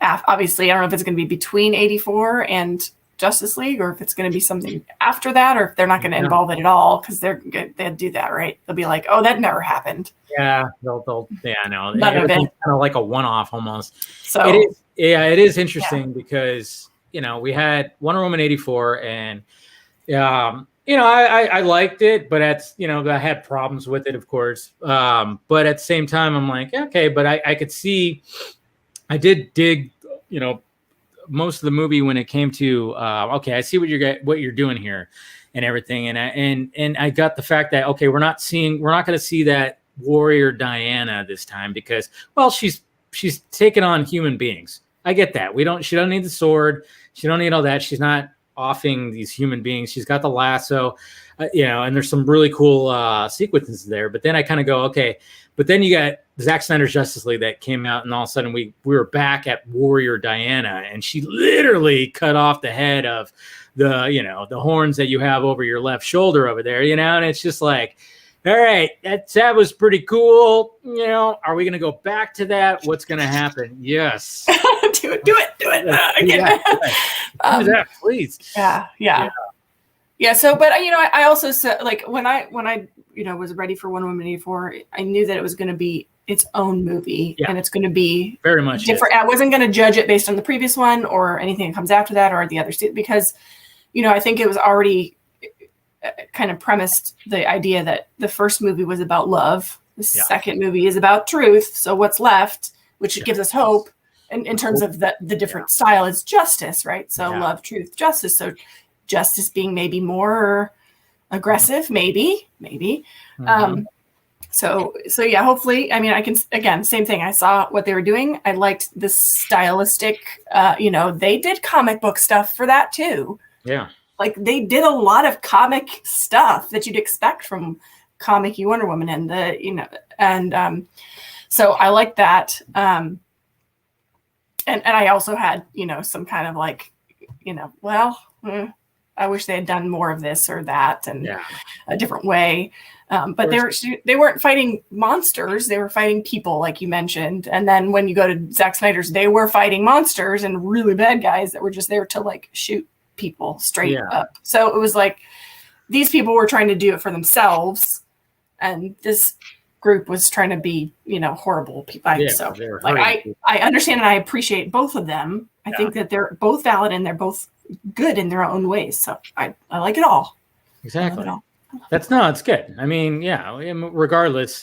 obviously, I don't know if it's going to be between 84 and Justice League, or if it's going to be something after that, or if they're not going to involve it at all, because they'll do that, right? They'll be like, "Oh, that never happened." Yeah, no, it's kind of like a one-off almost. So it is interesting because, you know, we had Wonder Woman 84, and you know, I liked it, but I had problems with it, of course. But at the same time, I'm like, okay, but I could see, I did dig, you know, most of the movie when it came to okay, I see what you're doing here and everything, and I got the fact that okay, we're not going to see that warrior Diana this time because well, she's taken on human beings. I get that. She don't need the sword. She don't need all that. She's not offing these human beings. She's got the lasso, and there's some really cool sequences there. But then I kind of go, okay. But then you got Zack Snyder's Justice League that came out, and all of a sudden we were back at Warrior Diana, and she literally cut off the head of the horns that you have over your left shoulder over there, and it's just like, all right, that was pretty cool. Are we going to go back to that? What's going to happen? Yes. do it. Again. Do that, please. Yeah. So, but I also said, like, when I was ready for Wonder Woman 84, I knew that it was going to be its own movie, and it's going to be very much different. I wasn't going to judge it based on the previous one or anything that comes after that or the other, because, I think it was already kind of premised the idea that the first movie was about love. The second movie is about truth. So what's left, which gives us hope in terms of the different style, is justice, right? So love, truth, justice. So justice being maybe more aggressive, maybe. Mm-hmm. So yeah, hopefully, I can, again, same thing. I saw what they were doing. I liked the stylistic, they did comic book stuff for that too. Yeah. Like they did a lot of comic stuff that you'd expect from comic-y Wonder Woman so I like that. And I also had, some kind of like, I wish they had done more of this or that and a different way. But they weren't fighting monsters. They were fighting people, like you mentioned. And then when you go to Zack Snyder's, they were fighting monsters and really bad guys that were just there to like shoot people straight up. So it was like these people were trying to do it for themselves, and this group was trying to be, horrible people. So like I understand and I appreciate both of them. I think that they're both valid and they're both good in their own ways. So I like it all. Exactly. It's good. Regardless,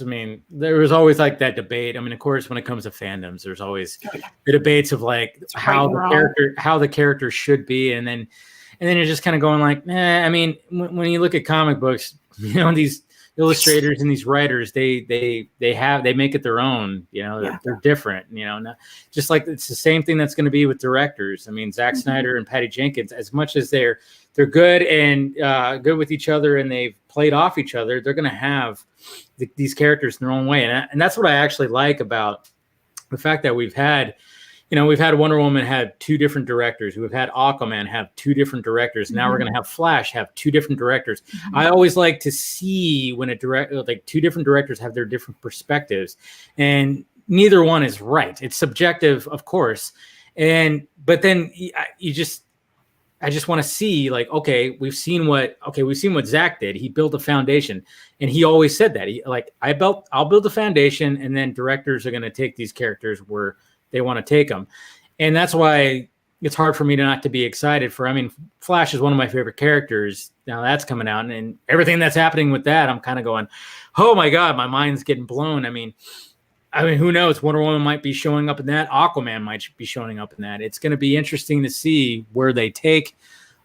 there was always like that debate. Of course, when it comes to fandoms, there's always the debates of like how the character should be, and then you're just kind of going like, when you look at comic books, these illustrators and these writers, they make it their own. They're different. Just like it's the same thing that's going to be with directors. Zack Snyder and Patty Jenkins, as much as they're good and good with each other, and they've played off each other, they're going to have these characters in their own way, and that's what I actually like about the fact that we've had Wonder Woman had two different directors. We've had Aquaman have two different directors. Now we're going to have Flash have two different directors. Mm-hmm. I always like to see when two different directors have their different perspectives, and neither one is right. It's subjective, of course, but then I just want to see, like, okay, we've seen what Zach did. He built a foundation, and he always said that. I'll build a foundation, and then directors are going to take these characters where they want to take them. And that's why it's hard for me not to be excited for, Flash is one of my favorite characters. Now that's coming out, and everything that's happening with that, I'm kind of going, oh my God, my mind's getting blown. Who knows? Wonder Woman might be showing up in that. Aquaman might be showing up in that. It's going to be interesting to see where they take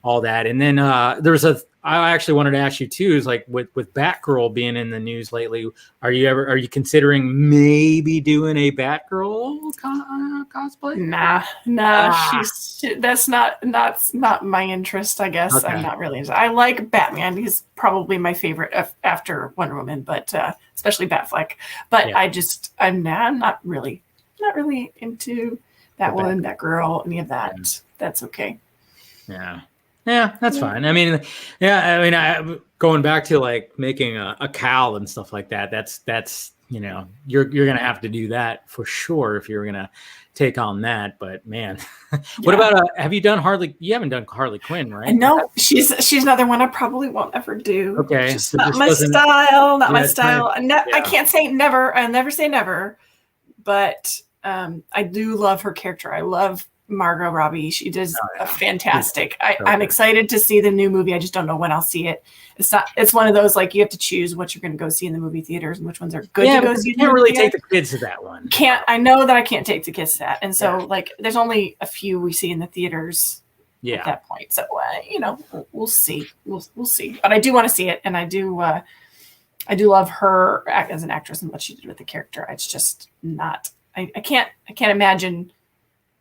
all that. And then I actually wanted to ask you too, is like with Batgirl being in the news lately, are you considering maybe doing a Batgirl cosplay? Nah, that's not my interest, I guess. Okay. I'm not really into. I like Batman. He's probably my favorite after Wonder Woman, but especially Batfleck. But I'm not really into Batwoman, Batgirl, any of that. Yeah. That's okay. Yeah, that's fine. Going back to like making a cowl and stuff like that. That's you're gonna have to do that for sure if you're gonna take on that. But man, what about have you done Harley? You haven't done Harley Quinn, right? No, she's another one I probably won't ever do. Okay, just not my style. Not my style. I can't say never. I'll never say never. But I do love her character. I love Margot Robbie. She does a fantastic. So I'm good. excited to see the new movie. I just don't know when I'll see it. It's one of those, like, you have to choose what you're going to go see in the movie theaters and which ones are good to go see. You can't really take the kids to that one. I know that I can't take the kids to that. And so like, there's only a few we see in the theaters at that point. So, we'll see. We'll see. But I do want to see it. And I do love her as an actress and what she did with the character. It's just not, I can't imagine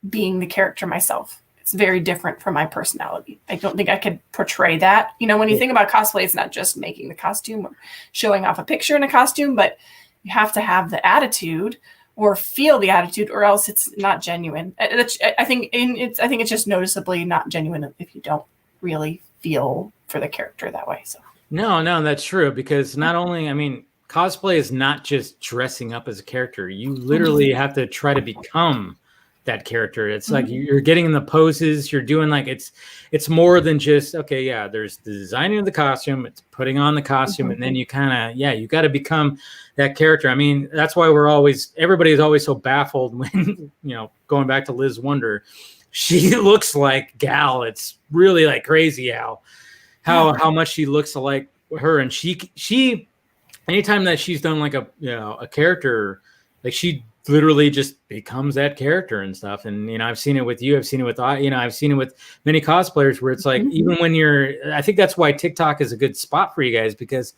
being the character myself. It's very different from my personality. I don't think I could portray that. When you think about cosplay, it's not just making the costume or showing off a picture in a costume, but you have to have the attitude or feel the attitude, or else it's not genuine. I think it's just noticeably not genuine if you don't really feel for the character that way. So no, that's true, because not only, cosplay is not just dressing up as a character. You literally have to try to become that character. It's like you're getting in the poses, you're doing like, it's more than just, there's the designing of the costume, it's putting on the costume, and then you kind of, you got to become that character. That's why everybody is always so baffled when, going back to Liz Wonder, she looks like Gal. It's really like crazy how much she looks like her. And she anytime that she's done like a character, like she literally just becomes that character and stuff. And I've seen it with you, I've seen it with I've seen it with many cosplayers, where it's like, even when I think that's why TikTok is a good spot for you guys, because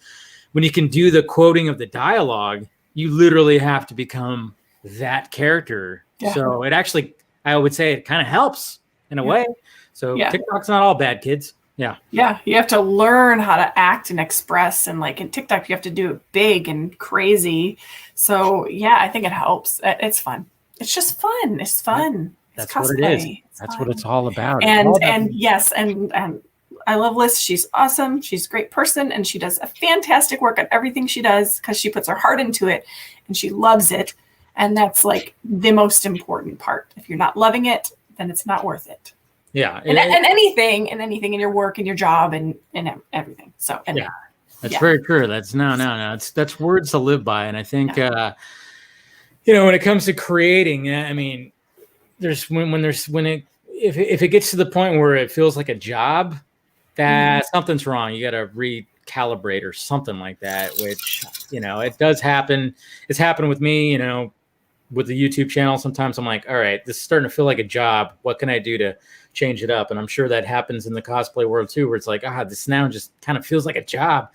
when you can do the quoting of the dialogue, you literally have to become that character. So it actually, I would say, it kind of helps in a way. So TikTok's not all bad, kids. Yeah, you have to learn how to act and express, and like in TikTok, you have to do it big and crazy. So I think it helps. It's fun. It's just fun. It's fun. That's it's what it is. That's what it's all about. And yes, and I love Liz. She's awesome. She's a great person, and she does a fantastic work on everything she does, because she puts her heart into it and she loves it. And that's like the most important part. If you're not loving it, then it's not worth it. Yeah. And anything in your work and your job and everything. So, that's very true. That's no. That's words to live by. And I think, when it comes to creating, if it gets to the point where it feels like a job, that something's wrong. You got to recalibrate or something like that, which, it does happen. It's happened with me, with the YouTube channel. Sometimes I'm like, all right, this is starting to feel like a job. What can I do to change it up? And I'm sure that happens in the cosplay world too, where it's like, this now just kind of feels like a job.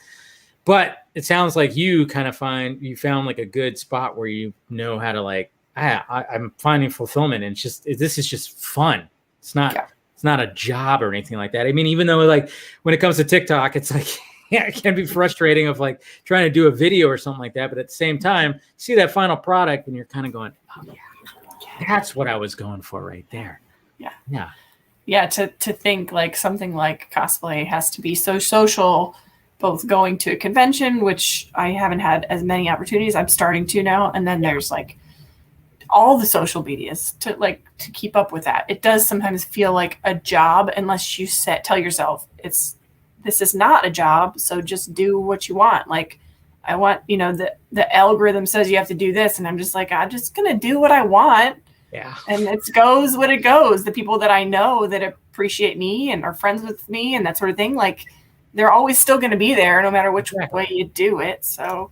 But it sounds like you kind of found like a good spot where you know how to like, I'm finding fulfillment, and this is just fun. It's not a job or anything like that. Even though like when it comes to TikTok, it's like, it can be frustrating of like trying to do a video or something like that. But at the same time, you see that final product and you're kind of going, that's what I was going for right there. To think like something like cosplay has to be so social, both going to a convention, which I haven't had as many opportunities. I'm starting to now. And then there's like all the social medias to keep up with that. It does sometimes feel like a job unless you tell yourself this is not a job. So just do what you want. Like I want, the algorithm says you have to do this. And I'm just like, I'm just going to do what I want. Yeah. And it goes what it goes. The people that I know that appreciate me and are friends with me and that sort of thing, like they're always still going to be there no matter which way you do it. So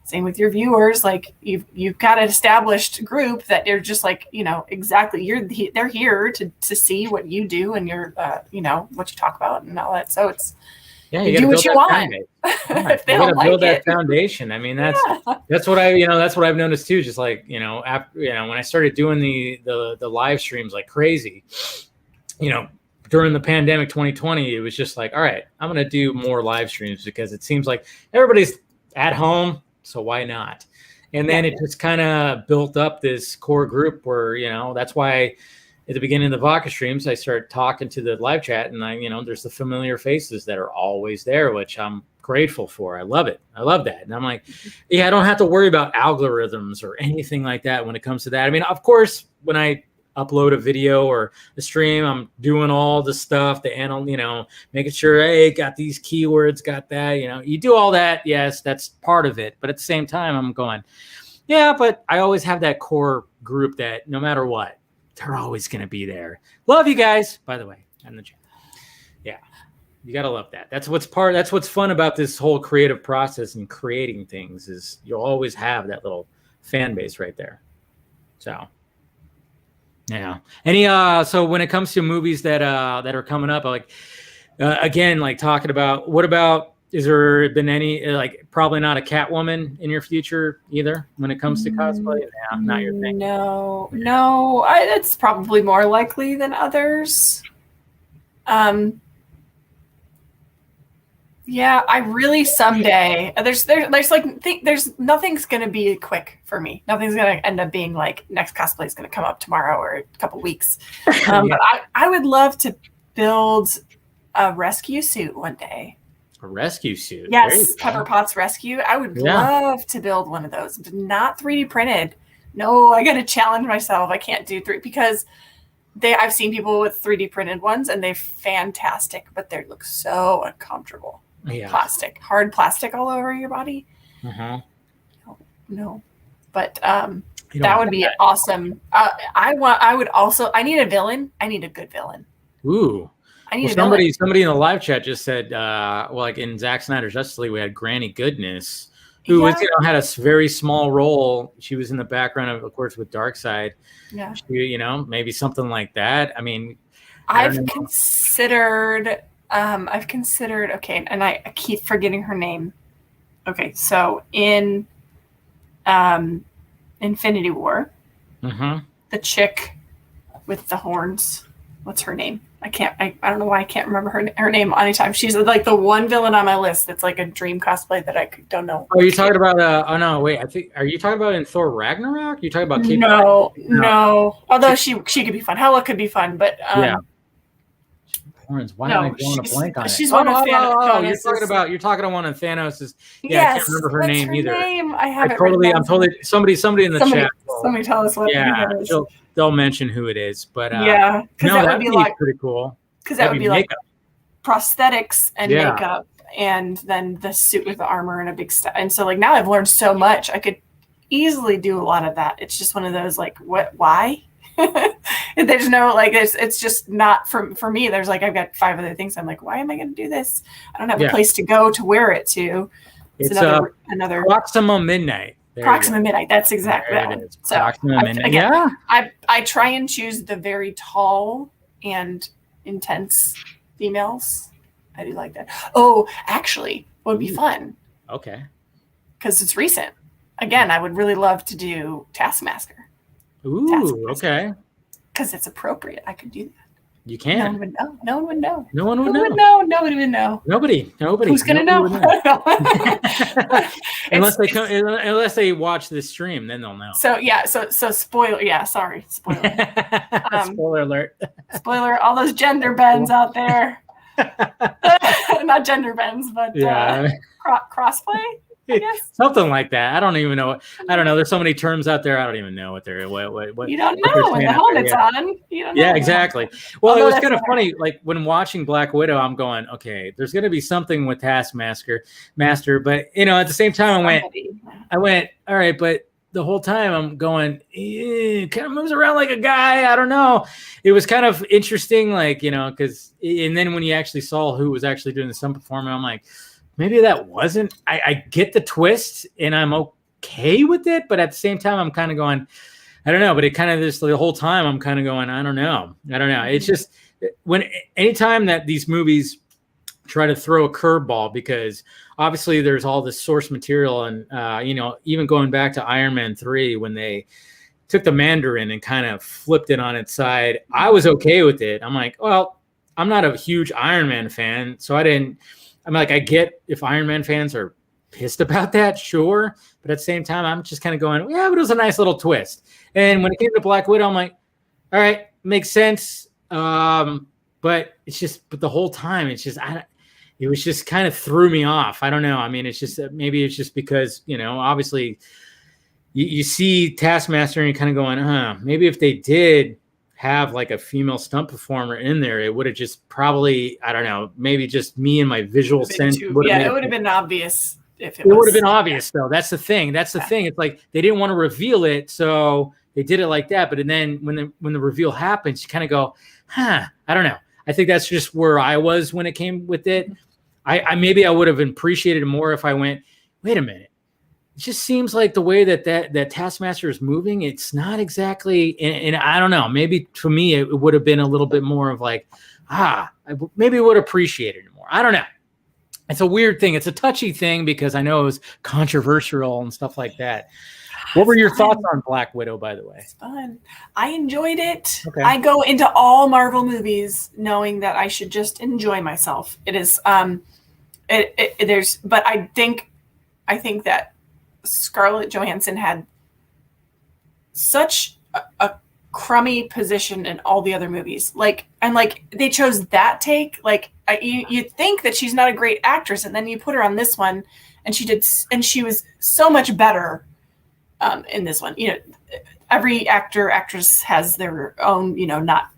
same with your viewers, like you've got an established group that they're just like, exactly. They're here to see what you do and your, what you talk about and all that. So it's, you do what you want. If they don't like build that foundation. That's what I've noticed too. Just like, after, when I started doing the live streams like crazy, during the pandemic 2020, it was just like, all right, I'm going to do more live streams because it seems like everybody's at home. So why not? And then it just kind of built up this core group where, that's why at the beginning of the Vodka streams, I started talking to the live chat, and there's the familiar faces that are always there, which I'm grateful for. I love it. I love that. And I'm like, I don't have to worry about algorithms or anything like that when it comes to that. Of course, when I upload a video or a stream, I'm doing all the stuff, making sure, hey, got these keywords, got that, you do all that. Yes, that's part of it. But at the same time, I'm going, but I always have that core group that no matter what, they're always going to be there. Love you guys, by the way, in the chat. Yeah, you got to love that. That's what's fun about this whole creative process and creating things is you'll always have that little fan base right there. So, yeah. So when it comes to movies that are coming up, like again, like talking about, what about, is there been any, like, probably not a Catwoman in your future either when it comes to cosplay? Yeah, not your thing. No, it's probably more likely than others. Yeah, I really someday there's nothing's gonna be quick for me. Nothing's gonna end up being like next cosplay is gonna come up tomorrow or a couple weeks. But I would love to build a rescue suit one day. A rescue suit? Yes, Pepper Potts Rescue. I would love to build one of those, but not 3D printed. No, I gotta challenge myself. I can't do 3 because I've seen people with 3D printed ones and they're fantastic, but they look so uncomfortable. Yeah. Hard plastic all over your body. No. But that would be awesome. I need a villain. I need a good villain. Ooh. Somebody in the live chat just said, like in Zack Snyder's Justice League, we had Granny Goodness, who was, had a very small role. She was in the background of course, with Darkseid. Yeah. She, maybe something like that. I mean, I've considered, okay, and I keep forgetting her name. Okay, so in Infinity War, the chick with the horns, what's her name? I don't know why I can't remember her name anytime. She's like the one villain on my list that's like a dream cosplay that I don't know. Oh, are you talking about oh no, wait, are you talking about in Thor Ragnarok? You talking about Kate? No. Although she could be fun. Hela could be fun, but yeah. Horns. Why am I going to blank on it? She's one of Thanos. You're talking to one of Thanos's. Yeah, I can't remember her name either. I have it. I'm totally. Somebody in the chat. Somebody tell us what. Yeah, they'll mention who it is, but yeah, because that would be like pretty cool. Because that would be like prosthetics and makeup, and then the suit with the armor and a big stuff. And so like now I've learned so much. I could easily do a lot of that. It's just one of those like, what? Why? There's no like it's just not for me. There's like I've got 5 other things. I'm like, why am I going to do this? I don't have a place to go to wear it to. It's another Proxima Midnight. Proxima Midnight. That's exactly that one. So Proxima Midnight. Again, I try and choose the very tall and intense females. I do like that. Oh, actually, what would be fun? Okay. Because it's recent. Again, I would really love to do Taskmaster. Ooh, okay. Because it's appropriate. I could do that. You can. No one would know. No one would know. No one would know. Nobody would know. Nobody. Who's gonna know? Unless they watch this stream, then they'll know. So yeah. So spoiler. Yeah. Sorry. Spoiler. Spoiler alert. Spoiler. All those gender bends out there. Not gender bends, but crossplay. I guess. Something like that. I don't even know. I don't know. There's so many terms out there. I don't even know what they're. What you don't know when the helmet's on. You don't know. Yeah, exactly. Well, it was kind of funny. Like when watching Black Widow, I'm going, okay, there's going to be something with Taskmaster, but at the same time, I went, all right, but the whole time I'm going, kind of moves around like a guy. I don't know. It was kind of interesting, like because and then when you actually saw who was actually doing the stunt performance, I'm like. Maybe that wasn't. I get the twist, and I'm okay with it, but at the same time, I'm kind of going, I don't know. But it kind of just the whole time, I'm kind of going, I don't know. It's just anytime that these movies try to throw a curveball, because obviously there's all this source material, and even going back to Iron Man 3 when they took the Mandarin and kind of flipped it on its side, I was okay with it. I'm like, well, I'm not a huge Iron Man fan, so I didn't. I'm like, I get if Iron Man fans are pissed about that, sure. But at the same time, I'm just kind of going, yeah, but it was a nice little twist. And when it came to Black Widow, I'm like, all right, makes sense. But it's just, the whole time, it's just, it was just kind of threw me off. I don't know. I mean, it's just, maybe it's just because, obviously you see Taskmaster and you're kind of going, maybe if they did have like a female stunt performer in there, it would have just probably, I don't know, maybe just me and my visual sense. It would have been obvious if it would have been obvious though. That's the thing. It's like they didn't want to reveal it, so they did it like that. But then when the reveal happens, you kind of go, I don't know. I think that's just where I was when it came with it. I maybe I would have appreciated it more if I went, wait a minute. It just seems like the way that Taskmaster is moving, it's not exactly, and I don't know, maybe to me it would have been a little bit more of like, I maybe would appreciate it more. I don't know. It's a weird thing. It's a touchy thing because I know it was controversial and stuff like that. What were your thoughts on Black Widow, by the way? It's fun. I enjoyed it. Okay. I go into all Marvel movies knowing that I should just enjoy myself. It is, but I think that Scarlett Johansson had such a crummy position in all the other movies. And they chose that take. You think that she's not a great actress, and then you put her on this one, and she was so much better in this one. Every actress has their own, not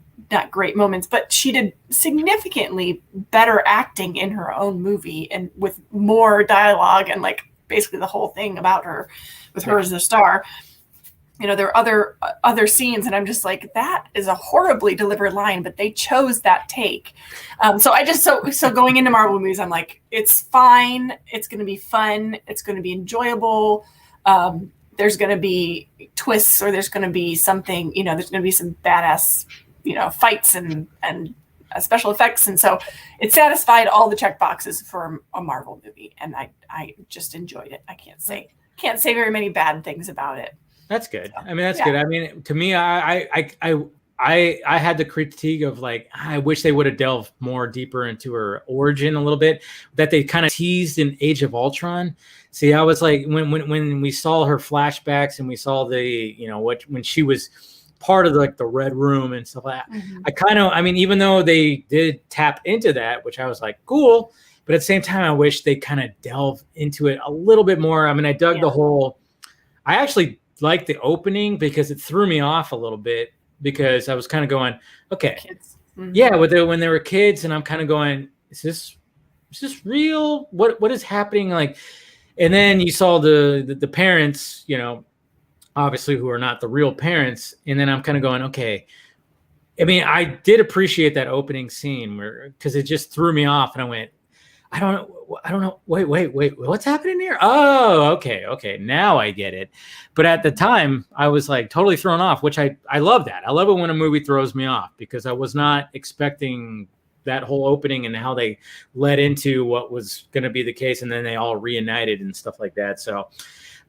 great moments, but she did significantly better acting in her own movie and with more dialogue and basically the whole thing about her with her as the star. There are other scenes, and I'm just like, that is a horribly delivered line, but they chose that take. So going into Marvel movies, I'm like, it's fine. It's going to be fun. It's going to be enjoyable. There's going to be twists, or there's going to be something, there's going to be some badass, fights and special effects. And so it satisfied all the check boxes for a Marvel movie. And I just enjoyed it. I can't say very many bad things about it. That's good. I mean, that's good. I mean, to me, I had the critique of I wish they would have delved more deeper into her origin a little bit, that they kind of teased in Age of Ultron. See, I was like, when we saw her flashbacks and we saw when she was part of the Red Room and stuff like that, I mean, even though they did tap into that, which I was like, cool, but at the same time, I wish they kind of delved into it a little bit more. I mean, I dug I actually liked the opening because it threw me off a little bit, because I was kind of going, okay, when they were kids, and I'm kind of going, is this real? What is happening? And then you saw the parents, obviously, who are not the real parents, and then I'm kind of going, okay. I mean, I did appreciate that opening scene because it just threw me off, and I went, I don't know. Wait. What's happening here? Oh, okay. Now I get it. But at the time, I was totally thrown off, which I love that. I love it when a movie throws me off, because I was not expecting that whole opening and how they led into what was going to be the case. And then they all reunited and stuff like that. So,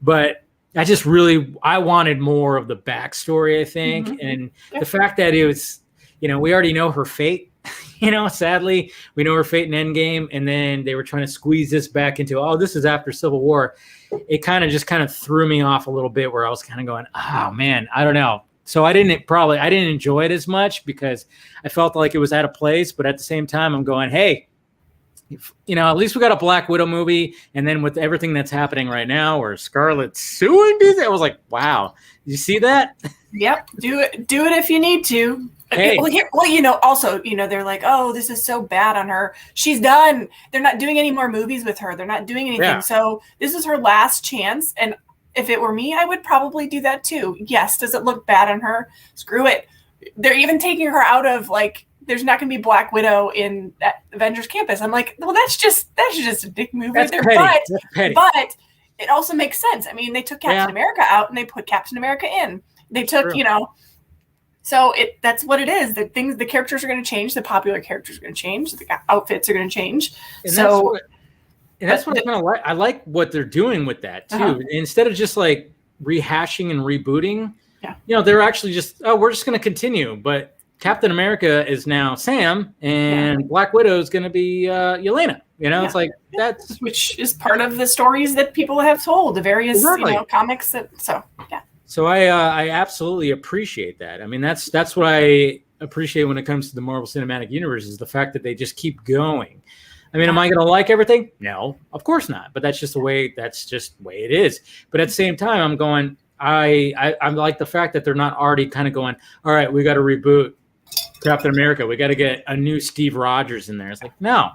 but I wanted more of the backstory, I think. And the fact that it was, we already know her fate. Sadly, we know her fate in Endgame, and then they were trying to squeeze this back into, this is after Civil War. It kind of threw me off a little bit, where I was kind of going, oh man, I don't know. So I didn't enjoy it as much, because I felt like it was out of place. But at the same time, I'm going, hey, at least we got a Black Widow movie. And then with everything that's happening right now, where Scarlett's suing Disney, I was like, wow, you see that? Yep. Do it if you need to. Hey. Also, they're like, oh, this is so bad on her. She's done. They're not doing any more movies with her. They're not doing anything. Yeah. So this is her last chance. And if it were me, I would probably do that too. Yes. Does it look bad on her? Screw it. They're even taking her out of there's not going to be Black Widow in that Avengers Campus. I'm like, well, that's just a dick movie. That's petty. But it also makes sense. I mean, they took Captain America out and they put Captain America in. They took, So that's what it is. The characters are going to change. The popular characters are going to change. The outfits are going to change. And that's what I kind of like. I like what they're doing with that too. Instead of just rehashing and rebooting, they're actually just, we're just going to continue. But Captain America is now Sam, and Black Widow is going to be Yelena. It's that's, which is part of the stories that people have told, the various comics. So I absolutely appreciate that. I mean, that's what I appreciate when it comes to the Marvel Cinematic Universe, is the fact that they just keep going. I mean, am I going to like everything? No, of course not. But that's just the way it is. But at the same time, I'm going, I like the fact that they're not already kind of going, all right, we got to reboot Captain America. We got to get a new Steve Rogers in there. It's no,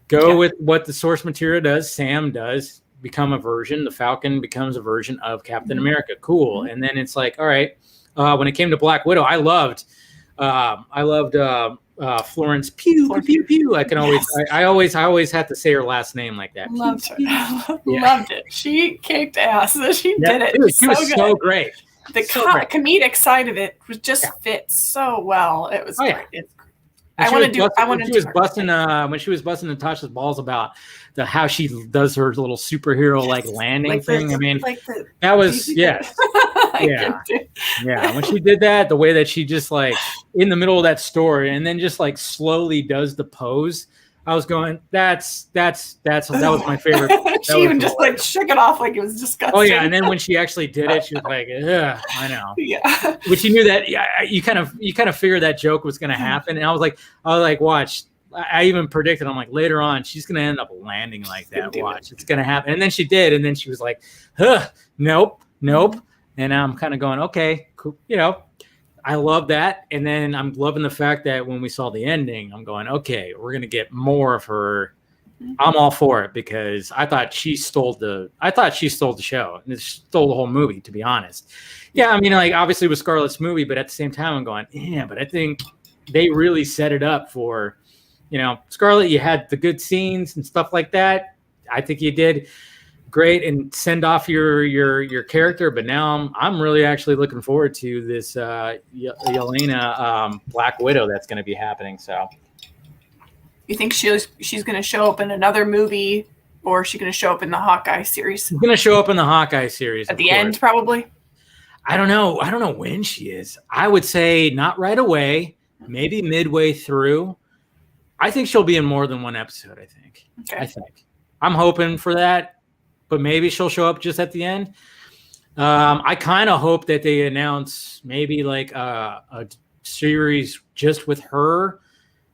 go with what the source material does. Sam does become a version. The Falcon becomes a version of Captain America. Cool. And then it's all right, when it came to Black Widow, I loved Florence Pugh. Pew Pew. I can always, I always have to say her last name like that. Loved her. Loved it. She kicked ass. She did it. She was so great. The comedic side of it was just fit so well. It was great. It's great. When she was busting Natasha's balls about how she does her little superhero landing thing. I mean, that was yeah. When she did that, the way that she just in the middle of that story and then just slowly does the pose. I was going, that was my favorite. She even just shook it off like it was disgusting. Oh yeah, and then when she actually did it, she was like, ugh, I know. Yeah. But you knew that you kind of figured that joke was gonna happen. And I was like, watch. I even predicted, I'm like, later on, she's gonna end up landing like that. Watch, it's gonna happen. And then she did, and then she was like, nope. And I'm kind of going, okay, cool. I love that. And then I'm loving the fact that when we saw the ending, I'm going, okay, we're going to get more of her. I'm all for it because I thought she stole the show and stole the whole movie, to be honest. Yeah. I mean, obviously it was Scarlett's movie, but at the same time I'm going, yeah, but I think they really set it up for, Scarlett, you had the good scenes and stuff like that. I think you did great and send off your character, but now I'm really actually looking forward to this Yelena Black Widow that's going to be happening. So, you think she's going to show up in another movie, or is she going to show up in the Hawkeye series? She's going to show up in the Hawkeye series at the end, probably. I don't know when she is. I would say not right away, maybe midway through. I think she'll be in more than one episode. I think I'm hoping for that. But maybe she'll show up just at the end. I kind of hope that they announce maybe a series just with her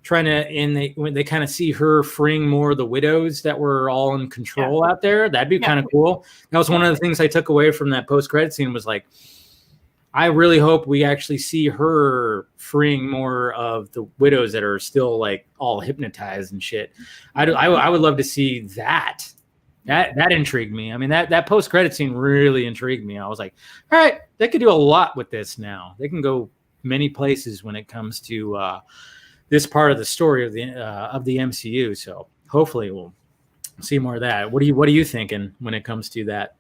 when they kind of see her freeing more of the widows that were all in control out there. That'd be kind of cool. That was one of the things I took away from that post-credit scene was I really hope we actually see her freeing more of the widows that are still all hypnotized and shit. I would love to see that. That intrigued me. I mean, that post-credit scene really intrigued me. I was like, all right, they could do a lot with this now. They can go many places when it comes to this part of the story of the MCU. So hopefully we'll see more of that. What are you thinking when it comes to that?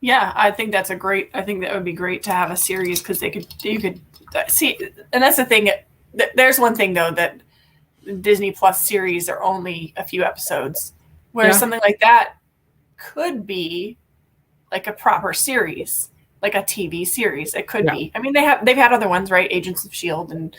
Yeah, I think I think that would be great to have a series because you could see, and that's the thing. There's one thing though, that Disney Plus series are only a few episodes. Whereas something like that could be a proper series, like a TV series. It could be. I mean, they've had other ones, right? Agents of S.H.I.E.L.D. and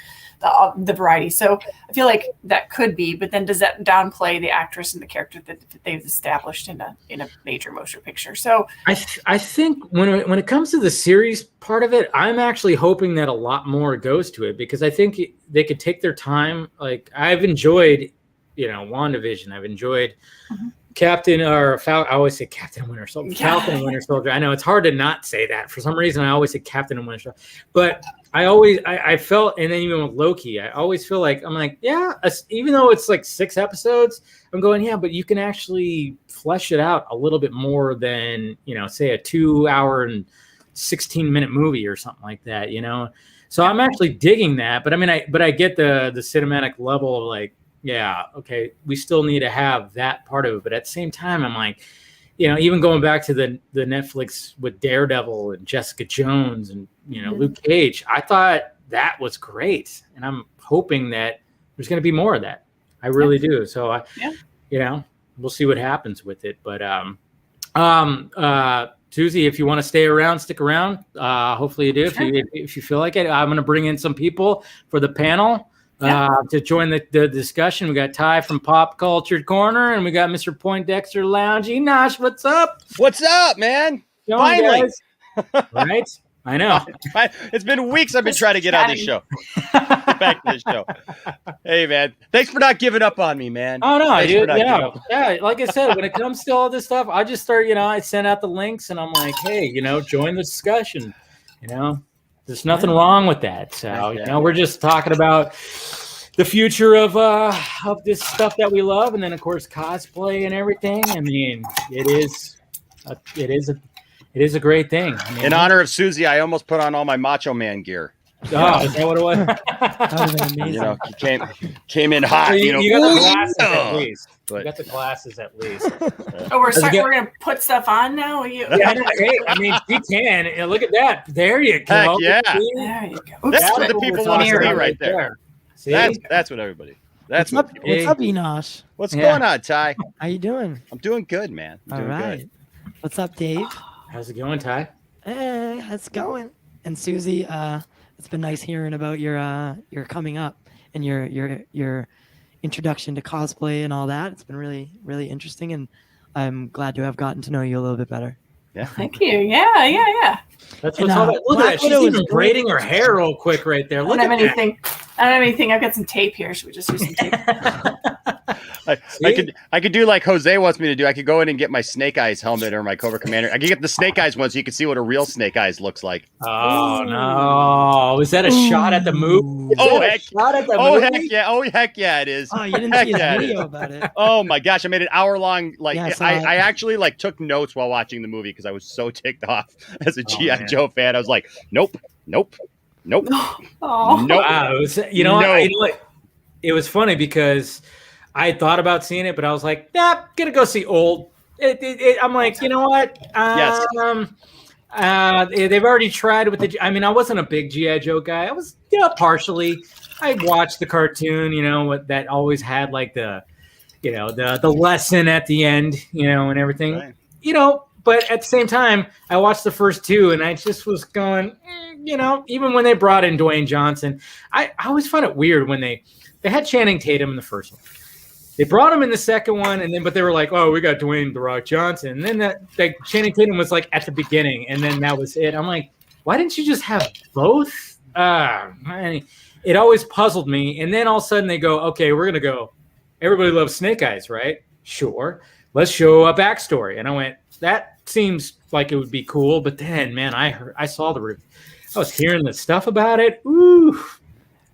the variety. So I feel like that could be. But then does that downplay the actress and the character that they've established in a major motion picture? So I think when it comes to the series part of it, I'm actually hoping that a lot more goes to it because I think they could take their time. I've enjoyed. WandaVision. I've enjoyed Captain or Falcon. I always say Captain Winter Soldier. Falcon and Winter Soldier. I know it's hard to not say that. For some reason, I always say Captain and Winter Soldier. But I felt, and then even with Loki, I always feel even though it's 6 episodes, I'm going, yeah, but you can actually flesh it out a little bit more than, say a 2-hour and 16-minute movie or something like that, So I'm actually digging that. But I get the cinematic level of yeah, okay, we still need to have that part of it. But at the same time, I'm even going back to the Netflix with Daredevil and Jessica Jones and, Luke Cage, I thought that was great. And I'm hoping that there's going to be more of that. I really do. So, we'll see what happens with it. But Susie, if you want to stay around, stick around. Hopefully you do. Sure. If you feel like it, I'm going to bring in some people for the panel. To join the discussion. We got Ty from Pop Culture Corner, and we got Mr. Poindexter Lounge. Enosh, what's up? What's up, man? Finally. Right? I know. It's been weeks I've been trying to get on this show. Get back to this show. Hey, man. Thanks for not giving up on me, man. Oh, no, dude. Yeah, like I said, when it comes to all this stuff, I just start, I send out the links, and I'm like, hey, join the discussion, There's nothing wrong with that. So, we're just talking about the future of this stuff that we love. And then, of course, cosplay and everything. I mean, it is It is a great thing. I mean, In honor of Susie, I almost put on all my Macho Man gear. Oh, is that what it was? That would have been amazing. You know, he came in hot. Well, you got the Ooh, glasses yeah. at least. But- You got the glasses at least. Oh, we're gonna put stuff on now. Yeah, hey, I mean, you can. Look at that. There you go. Heck yeah. See? There you go. That's Oops, what the wait, people it's want on to see here. right there. See? That's what everybody. That's What's what. up? What's up, Enosh? What's Yeah. going on, Ty? How you doing? I'm doing good, man. I'm All doing right. good. What's up, Dave? How's it going, Ty? Hey, how's it going? And Susie, it's been nice hearing about your coming up and your introduction to cosplay and all that. It's been really, really interesting, and I'm glad to have gotten to know you a little bit better. Yeah. Thank you. Yeah. That's And, what's all that. Look Black at that. She's Widow is even great. braiding her hair real quick right there. I Look don't at have anything. I don't have anything. I've got some tape here. Should we just use some tape? I could do like Jose wants me to do. I could go in and get my Snake Eyes helmet or my Cobra Commander. I could get the Snake Eyes one so you can see what a real Snake Eyes looks like. Oh no! Is that a shot at the movie? Is Oh, that a heck. shot at the Oh movie? heck yeah! Oh heck yeah! It is. Oh, you didn't Heck see his yeah, it video is. about it. Oh my gosh! I made an hour-long like Yeah, I saw I it. actually like took notes while watching the movie because I was so ticked off as a Oh, GI man. Joe fan. I was like, nope. Oh, Nope. Wow, it was, No. you know what? It was funny because I thought about seeing it, but I was like, nah, gonna go see old. I'm like, you know what? Yes. They've already tried with the. I mean, I wasn't a big GI Joe guy. I was, partially. I watched the cartoon, what that always had like the, the lesson at the end, and everything, Right. But at the same time, I watched the first two, and I just was going, even when they brought in Dwayne Johnson, I always found it weird when they had Channing Tatum in the first one. They brought him in the second one, but they were like, "Oh, we got Dwayne The Rock Johnson." And then that Channing Tatum was like at the beginning, and then that was it. I'm like, why didn't you just have both? It always puzzled me. And then all of a sudden they go, "Okay, we're gonna go. Everybody loves Snake Eyes, right? Sure. Let's show a backstory." And I went, that seems like it would be cool. But then, man, I saw I was hearing the stuff about it. Ooh.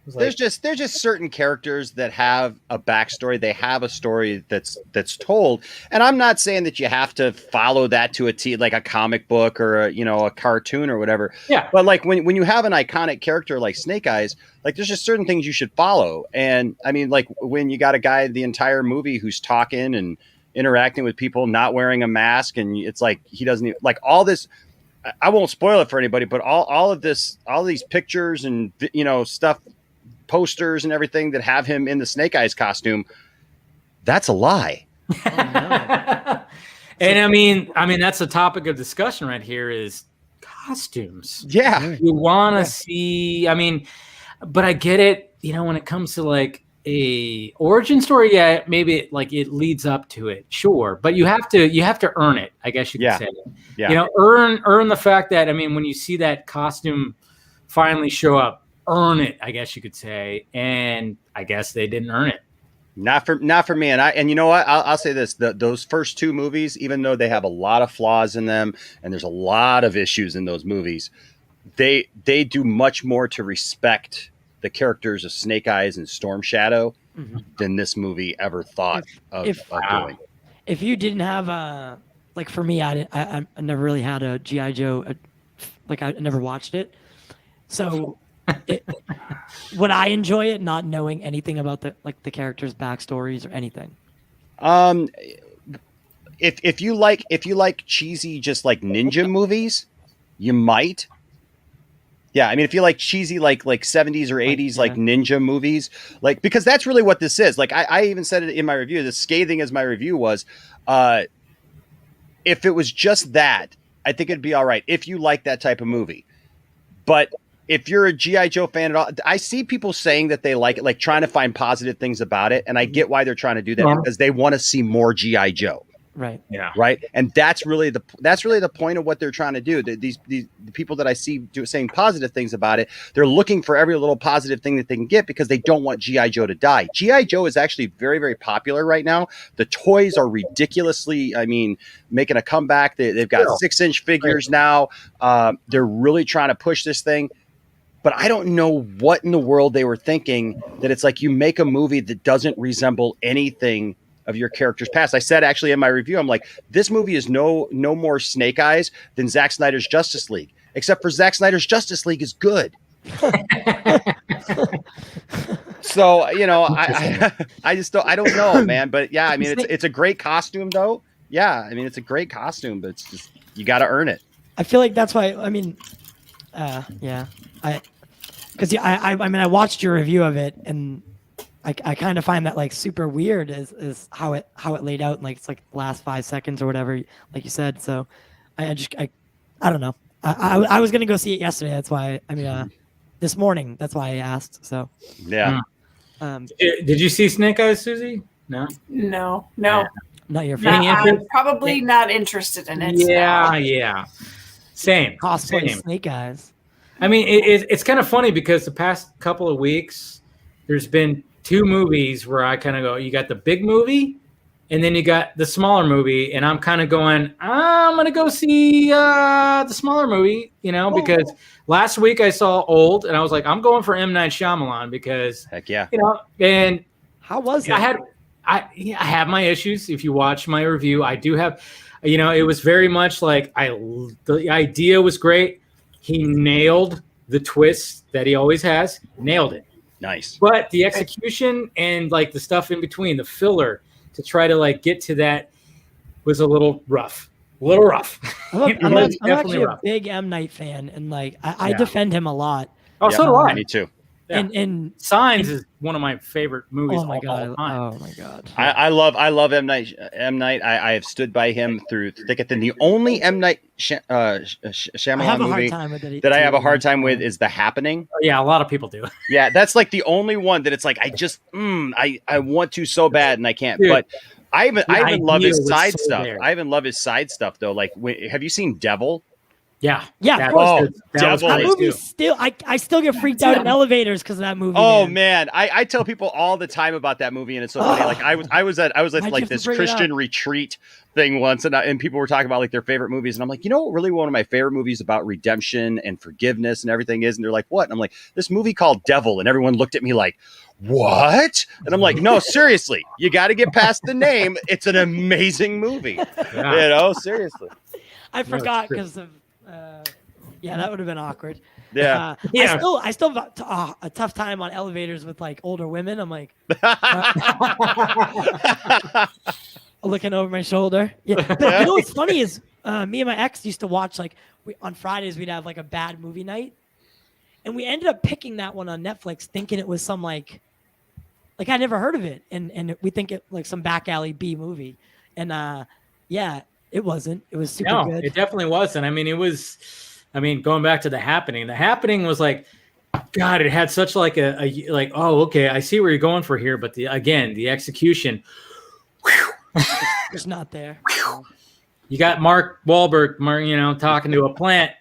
There's just certain characters that have a backstory. They have a story that's told, and I'm not saying that you have to follow that to a T, like a comic book or a cartoon or whatever. Yeah. But like when you have an iconic character like Snake Eyes, like there's just certain things you should follow. And I mean, like when you got a guy the entire movie who's talking and interacting with people, not wearing a mask, and it's like he doesn't even, like all this. I won't spoil it for anybody, but all of these pictures and stuff. Posters and everything that have him in the Snake Eyes costume, that's a lie. And I mean that's the topic of discussion right here is costumes. Yeah. You want to see, but I get it, when it comes to like a origin story, yeah, maybe it leads up to it, sure, but you have to earn it, I guess you could say. Yeah. Earn the fact that, when you see that costume finally show up, earn it, I guess you could say, and I guess they didn't earn it. Not for me. And you know what? I'll say this: those first two movies, even though they have a lot of flaws in them, and there's a lot of issues in those movies, they do much more to respect the characters of Snake Eyes and Storm Shadow than this movie ever thought of doing. If you didn't have like for me, I never really had a GI Joe. I never watched it, so. Would I enjoy it not knowing anything about the characters' backstories or anything? If you like cheesy just like ninja movies, you might. Yeah, if you like cheesy like 70s or 80s like ninja movies, like, because that's really what this is. Like I even said it in my review, as scathing as my review was, if it was just that, I think it'd be all right if you like that type of movie. But if you're a G.I. Joe fan at all, I see people saying that they like it, like trying to find positive things about it. And I get why they're trying to do that, because they want to see more G.I. Joe. Right. Yeah. Right. And that's really the point of what they're trying to do. The people that I see saying positive things about it, they're looking for every little positive thing that they can get because they don't want G.I. Joe to die. G.I. Joe is actually very, very popular right now. The toys are ridiculously, making a comeback. They've got 6-inch figures now. They're really trying to push this thing. But I don't know what in the world they were thinking, that it's like you make a movie that doesn't resemble anything of your character's past. I said actually in my review, I'm like, this movie is no more Snake Eyes than Zack Snyder's Justice League, except for Zack Snyder's Justice League is good. So, you know, I just don't know, man. But yeah, I mean, it's a great costume though. Yeah, I mean, it's a great costume, but it's just, you got to earn it. I feel like that's why, I mean, yeah, I mean, I watched your review of it, and I kind of find that like super weird is how it laid out, and like it's like the last 5 seconds or whatever, like you said. So I don't know. I was gonna go see it yesterday. That's why. I mean, this morning. That's why I asked. So yeah. Did you see Snake Eyes, Susie? No. No. Not your Not, favorite. I'm probably not interested in it. Yeah. Same. Cosplay Same. Snake Eyes. I mean, it's kind of funny because the past couple of weeks, there's been 2 movies where I kind of go, you got the big movie, and then you got the smaller movie, and I'm kind of going, I'm going to go see the smaller movie, you know, because last week I saw Old, and I was like, I'm going for M. Night Shyamalan because, Heck yeah. you know, and How was it? I have my issues. If you watch my review, I do have, you know, it was very much like the idea was great. He nailed the twist that he always has, nailed it. Nice. But the execution and like the stuff in between, the filler to try to like get to that was a little rough. I'm actually a big M. Night fan, and like I defend him a lot. Oh, so do I. Me too. Yeah. And Signs is one of my favorite movies oh my god! all time. Oh my god! I love M. Night. I have stood by him through thick and thin. The only M. Night Shyamalan movie that I have a hard time with is The Happening. Yeah, a lot of people do. Yeah, that's like the only one that it's like I just I want to so bad and I can't. Dude, but I even love his side so stuff. there. I even love his side stuff though. Like, have you seen Devil? Yeah. Of course. Devil That movie still, I still get freaked out in elevators because of that movie. Oh man, I tell people all the time about that movie, and it's so funny. Like I was at like this Christian retreat thing once, and people were talking about like their favorite movies, and I'm like, you know what, really one of my favorite movies about redemption and forgiveness and everything is, and they're like, what? And I'm like, this movie called Devil, and everyone looked at me like, what? And I'm like, no, seriously, you got to get past the name. It's an amazing movie. Yeah. You know, seriously. I forgot because of. Yeah, that would have been awkward. Yeah. I still have a tough time on elevators with like older women. I'm like looking over my shoulder. Yeah. But you know what's funny is me and my ex used to watch like on Fridays we'd have like a bad movie night, and we ended up picking that one on Netflix, thinking it was some like I never heard of it, and we think it like some back alley B movie, and yeah. It wasn't. It was super good. It definitely wasn't. I mean, it was. I mean, going back to The Happening. The Happening was like, God, it had such like a like. Oh, okay, I see where you're going for here, but the execution. It's not there. You got Mark Wahlberg, you know, talking to a plant,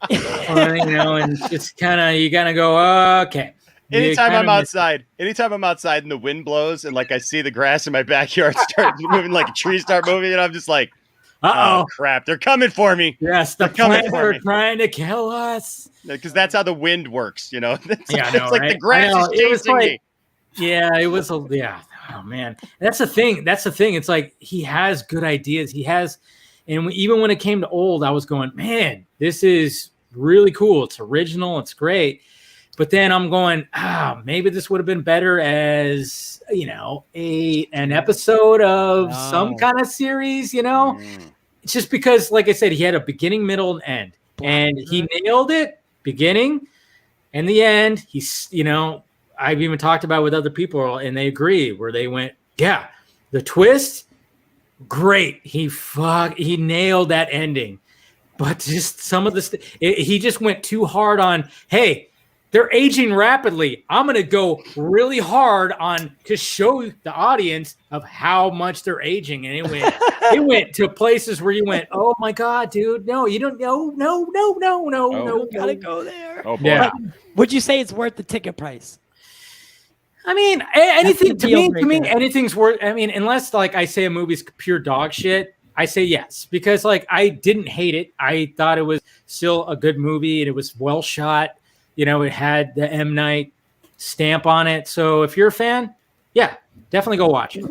you know, and it's kind of you gotta go. Okay. Anytime I'm outside and the wind blows and like I see the grass in my backyard start moving, like a tree start moving, and I'm just like. Oh crap! They're coming for me. Yes, the plants are trying to kill us. Because that's how the wind works, you know. It's like the grass is chasing me. Yeah, it was. Yeah. Oh man, that's the thing. It's like he has good ideas. He has, and even when it came to Old, I was going, man, this is really cool. It's original. It's great. But then I'm going, maybe this would have been better as, you know, an episode of some kind of series, you know? It's just because, like I said, he had a beginning, middle, and end. And he nailed it, beginning and the end. He's, you know, I've even talked about it with other people, and they agree, where they went, yeah, the twist, great. He nailed that ending. But just some of the he just went too hard on, hey, they're aging rapidly. I'm going to go really hard on to show the audience of how much they're aging. And it went to places where you went, oh my God, dude. No, you don't. No. Gotta go there. Oh boy. Yeah. Would you say it's worth the ticket price? I mean, anything to me, anything's worth. I mean, unless like I say a movie's pure dog shit, I say yes, because like I didn't hate it. I thought it was still a good movie, and it was well shot. You know, it had the M. Night stamp on it. So if you're a fan, yeah, definitely go watch it.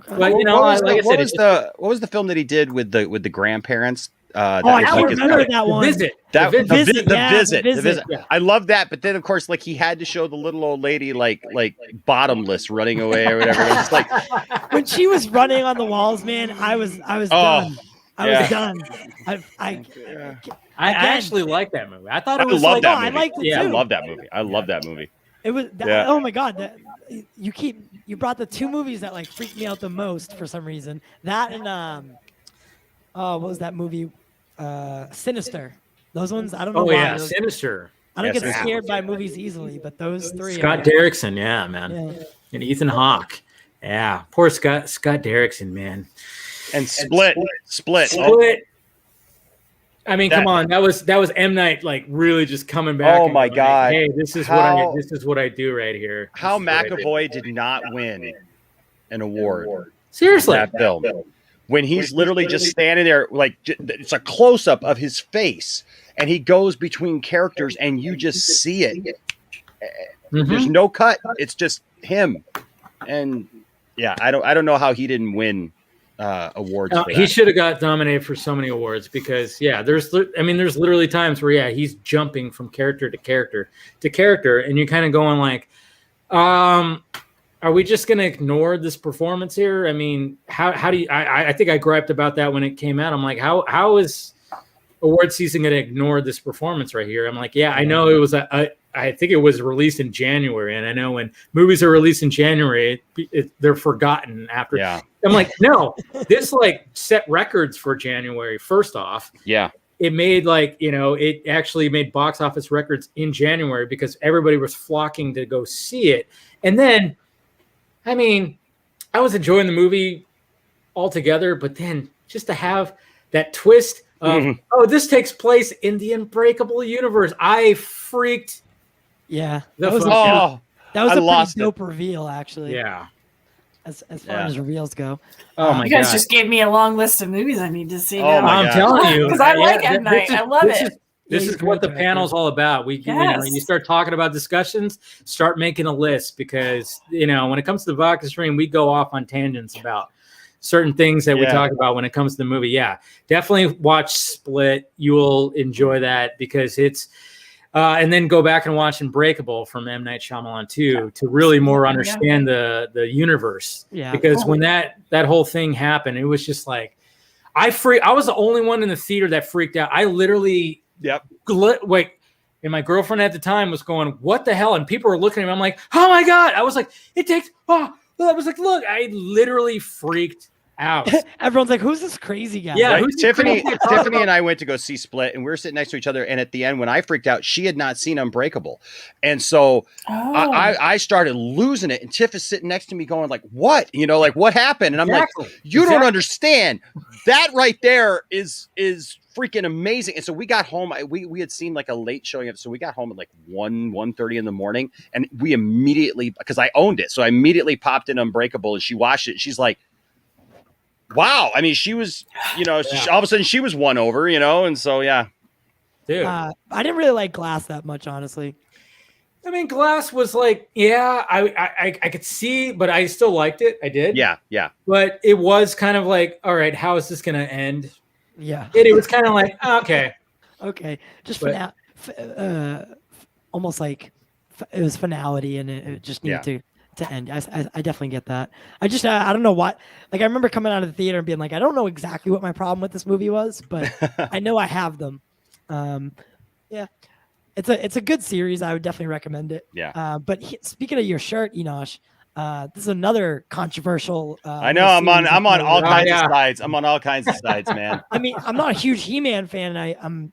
Okay. But you know, what like I said, what was the film that he did with the grandparents? I was don't like his- remember that one. Visit. The Visit, visit. The Visit. Yeah. I love that, but then of course, like he had to show the little old lady like bottomless running away or whatever. It was just like When she was running on the walls, man, I was done. I was done. I actually like that movie. I thought it I was love like, that I movie. liked it I too. love that movie. I love that movie. It was. Yeah. Oh my god! You brought the two movies that like freaked me out the most for some reason. That and what was that movie? Sinister. Those ones. I don't know oh why. yeah, Those- Sinister. I don't Yeah, get Sinister. scared by movies easily, but those three. Scott are, Derrickson, yeah, man, Yeah. and Ethan Hawke. Yeah, poor Scott Derrickson, man. And Split. Split. I mean, That- come on, that was M. Night like really just coming back. Oh and my going, God. Hey, this is How- what I do right here. How This is what I do. McAvoy did not win an award for Seriously, that film when he's literally just standing there, like it's a close up of his face, and he goes between characters, and you just see it. Mhm. There's no cut. It's just him, and yeah, I don't know how he didn't win awards. For he that. should have got nominated for so many awards because there's literally times where he's jumping from character to character, and you're kind of going like, are we just going to ignore this performance here? I mean, how do you? I think I griped about that when it came out. I'm like, how is award season going to ignore this performance right here? I'm like, yeah, I know it was I think it was released in January, and I know when movies are released in January, they're forgotten after. Yeah. I'm like, no, this like set records for January. First off, Yeah. it made it actually made box office records in January because everybody was flocking to go see it. And then, I mean, I was enjoying the movie altogether, but then just to have that twist of, oh, this takes place in the Unbreakable universe. I freaked. Yeah. The That was, fuck a, out. that was I a lost pretty dope reveal, actually. Yeah. As far as reveals go. Oh my You guys God. just gave me a long list of movies I need to see Oh now. my I'm God. telling you. Because I like Yeah, M. Night. I love it. This he's is a what the great director. panel's all about. Yes. You start talking about discussions, start making a list because, when it comes to the Vodka stream, we go off on tangents about certain things that we Yeah. talk about when it comes to the movie. Yeah, definitely watch Split. You will enjoy that because it's, and then go back and watch Unbreakable from M. Night Shyamalan too to really more understand the universe. Yeah. Because when that whole thing happened, it was just like, I was the only one in the theater that freaked out. I literally Yep. wait, and my girlfriend at the time was going, "What the hell?" And people were looking at me. I'm like, "Oh my God!" I was like, "It takes." Oh, I was like, "Look!" I literally freaked out. Everyone's like, "Who's this crazy guy?" Yeah. Right? who's the Tiffany crazy Tiffany and I went to go see Split, and we were sitting next to each other. And at the end, when I freaked out, she had not seen Unbreakable, and so Oh. I started losing it. And Tiff is sitting next to me, going like, "What? Like what happened?" And I'm like, "You don't understand. That right there is freaking amazing." And so we got home. We had seen like a late showing of, so we got home at like 1:30 in the morning, and we immediately, because I owned it, so I immediately popped in Unbreakable, and she watched it. She's like, wow. I mean, she was, all of a sudden she was won over, and so, yeah. Dude. I didn't really like Glass that much, honestly. I mean, Glass was like, yeah, I could see, but I still liked it. I did. Yeah. But it was kind of like, all right, how is this going to end? Yeah. It was kind of like, okay. Okay. Just But- almost like it was finality, and it just needed to end. I definitely get that. I just I don't know what. Like I remember coming out of the theater and being like, I don't know exactly what my problem with this movie was, but I know I have them. Yeah, it's a good series. I would definitely recommend it. Yeah. But speaking of your shirt, Enosh, this is another controversial. I know I'm on all kinds yeah. of sides. I'm on all kinds of sides, man. I mean, I'm not a huge He-Man fan. And I am.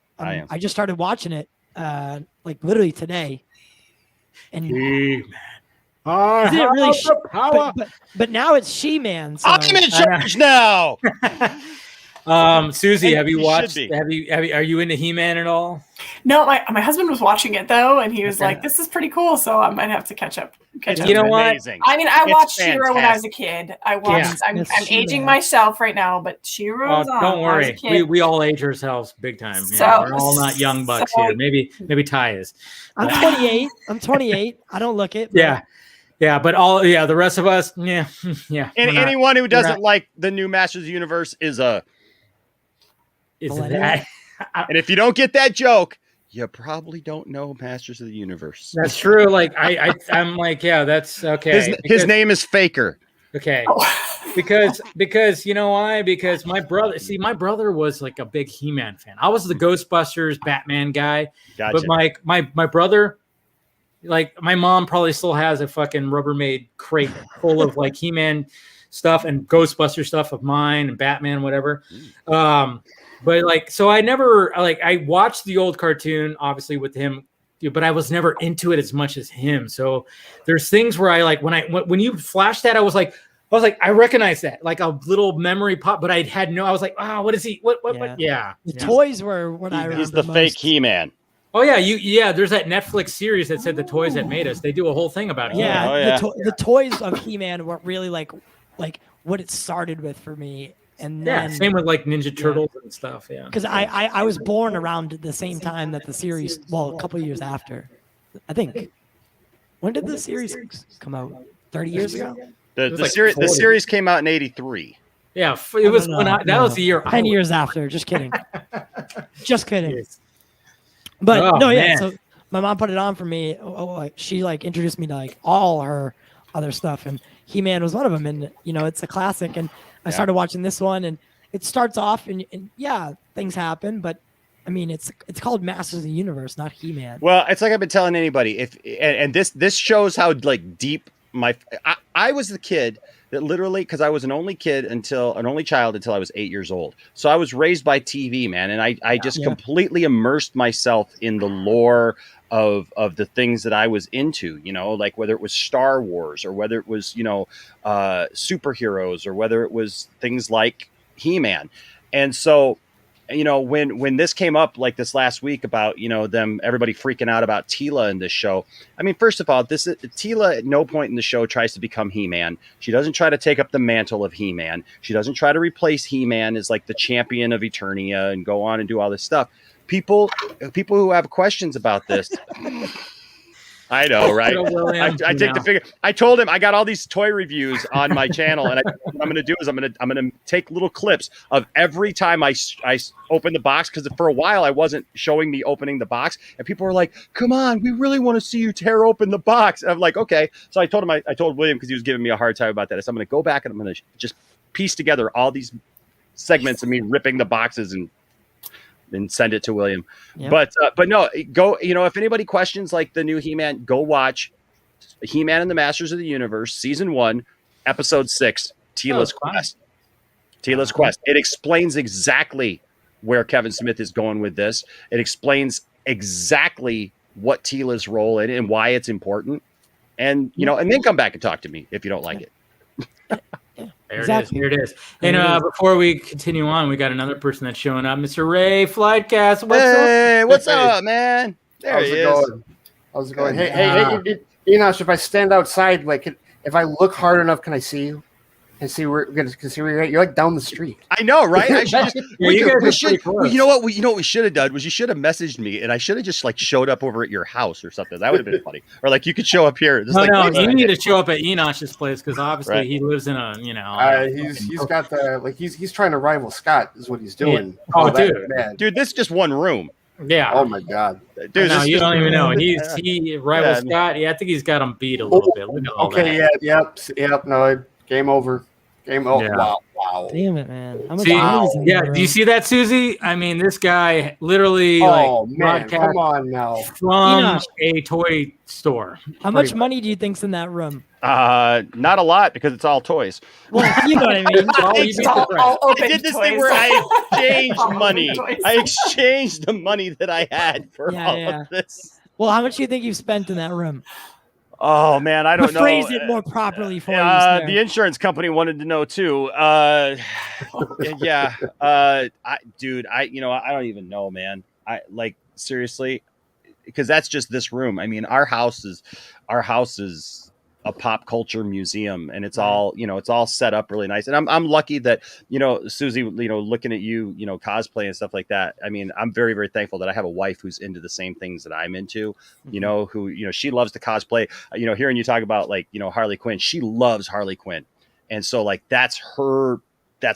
I just started watching it like literally today. And He-Man. is it really power. but now it's She-Man. So I'm in charge now. Susie, have you You watched? should be. Have you? Are you into He-Man at all? No, my husband was watching it though, and he was Okay. like, "This is pretty cool." So I might have to catch up. You know what? Amazing. I mean, I It's watched She-Ra when I was a fantastic. kid. I watched. Yeah. I'm Miss aging She-Ra. myself right now, but She-Ra Oh, was on. don't when I was a worry. kid. We all age ourselves big time. So- Yeah, we're all not young bucks so- here. Maybe Ty is. I'm 28. I'm 28. I don't look it. but Yeah. Yeah, but the rest of us, yeah. And we're not- anyone who we're doesn't not- like the new Masters of the Universe is a. is Millennial? that. And if you don't get that joke, you probably don't know Masters of the Universe. That's true. Like I'm like, yeah, that's okay. His name is Faker. Okay. Oh. Because you know why? Because my brother was like a big He-Man fan. I was the Ghostbusters Batman guy. Gotcha. But my brother, like my mom probably still has a fucking Rubbermaid crate full of like He-Man stuff and Ghostbuster stuff of mine and Batman, whatever. But like, so I never like, I watched the old cartoon obviously with him, but I was never into it as much as him. So there's things where I like, when you flashed that, I was like, I recognize that, like a little memory pop, but I was like, oh, what is he? What? Yeah. The toys were what I remember. He's the most. fake He-Man. Oh yeah, there's that Netflix series that said the toys that made us. They do a whole thing about it. Yeah, Oh, yeah. The toys of He-Man were really like what it started with for me. And then, same with like Ninja Turtles and stuff. Yeah, because I was born around the same time that the series. Well, a couple of years after, I think. When did the series come out? 30 years ago. The series came out in '83. Yeah, it was that was the year. 10 years after. Just kidding. Just kidding. But man. So my mom put it on for me. She like introduced me to like all her other stuff, and He-Man was one of them. And it's a classic. And I started watching this one, and it starts off, and things happen, but I mean, it's called Masters of the Universe, not He-Man. Well, it's like I've been telling anybody. This shows how like deep I was the kid that literally, because I was an only child until I was 8 years old. So I was raised by TV, man, and I just completely immersed myself in the lore of the things that I was into, like whether it was Star Wars or whether it was, superheroes or whether it was things like He-Man. And so, when this came up like this last week about, everybody freaking out about Teela in this show. I mean, first of all, Teela at no point in the show tries to become He-Man. She doesn't try to take up the mantle of He-Man. She doesn't try to replace He-Man as like the champion of Eternia and go on and do all this stuff. People who have questions about this. I know, right? I take the figure. I told him I got all these toy reviews on my channel, and what I'm going to do is I'm going to take little clips of every time I open the box, because for a while I wasn't showing me opening the box, and people were like, "Come on, we really want to see you tear open the box." And I'm like, "Okay." So I told William, because he was giving me a hard time about that. So I'm going to go back and I'm going to just piece together all these segments of me ripping the boxes and send it to William. Yep. But no, go, if anybody questions like the new He-Man, go watch He-Man and the Masters of the Universe, season 1, episode 6, Teela's Quest. Teela's Quest. It explains exactly where Kevin Smith is going with this. It explains exactly what Teela's role in and why it's important. And, and then come back and talk to me if you don't like it. There it is. And before we continue on, we got another person that's showing up, Mr. Ray Flightcast. What's up, man? There he is. How's it going? Hey, Enosh, if I stand outside, like, if I look hard enough, can I see you? Can see where you're at? You're like down the street. I know, right? I should just, you know what we should have done was you should have messaged me, and I should have just like showed up over at your house or something. That would have been funny. Or like you could show up here. You need to show up at Enosh's place, because obviously he lives in a he's got the he's trying to rival Scott is what he's doing. Yeah. Dude, this is just one room. Yeah. Oh my God. Dude, you don't even know. He rivals Scott. Yeah, I think he's got him beat a little bit. Look at all that. Yep. No, game over. Yeah. Wow. Damn it, man. Do you see that, Susie? I mean, this guy literally man, come on now. From a toy store. How much money do you think's in that room? Not a lot, because it's all toys. Well, you know what I mean. I did this thing where I exchanged money. I exchanged the money that I had for all of this. Well, how much do you think you've spent in that room? Oh man, I don't know. Phrase it more properly for you. The insurance company wanted to know too. I don't even know, man. I like seriously, because that's just this room. I mean, our house is a pop culture museum, and it's all, it's all set up really nice. And I'm lucky that, Susie, looking at you, cosplay and stuff like that. I mean, I'm very, very thankful that I have a wife who's into the same things that I'm into, who, she loves to cosplay, hearing you talk about like, Harley Quinn, she loves Harley Quinn. And so like, that's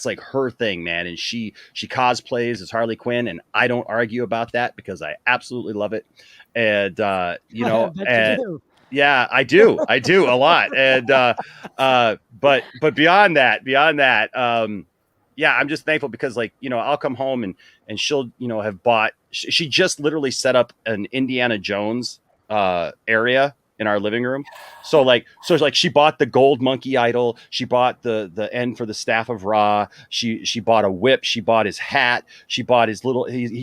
like her thing, man. And she cosplays as Harley Quinn, and I don't argue about that because I absolutely love it. And, yeah, I do a lot. And, but beyond that, yeah, I'm just thankful because like, I'll come home and she'll, have bought, she just literally set up an Indiana Jones, area in our living room. So she bought the gold monkey idol. She bought the end for the staff of Ra. She bought a whip. She bought his hat. She bought his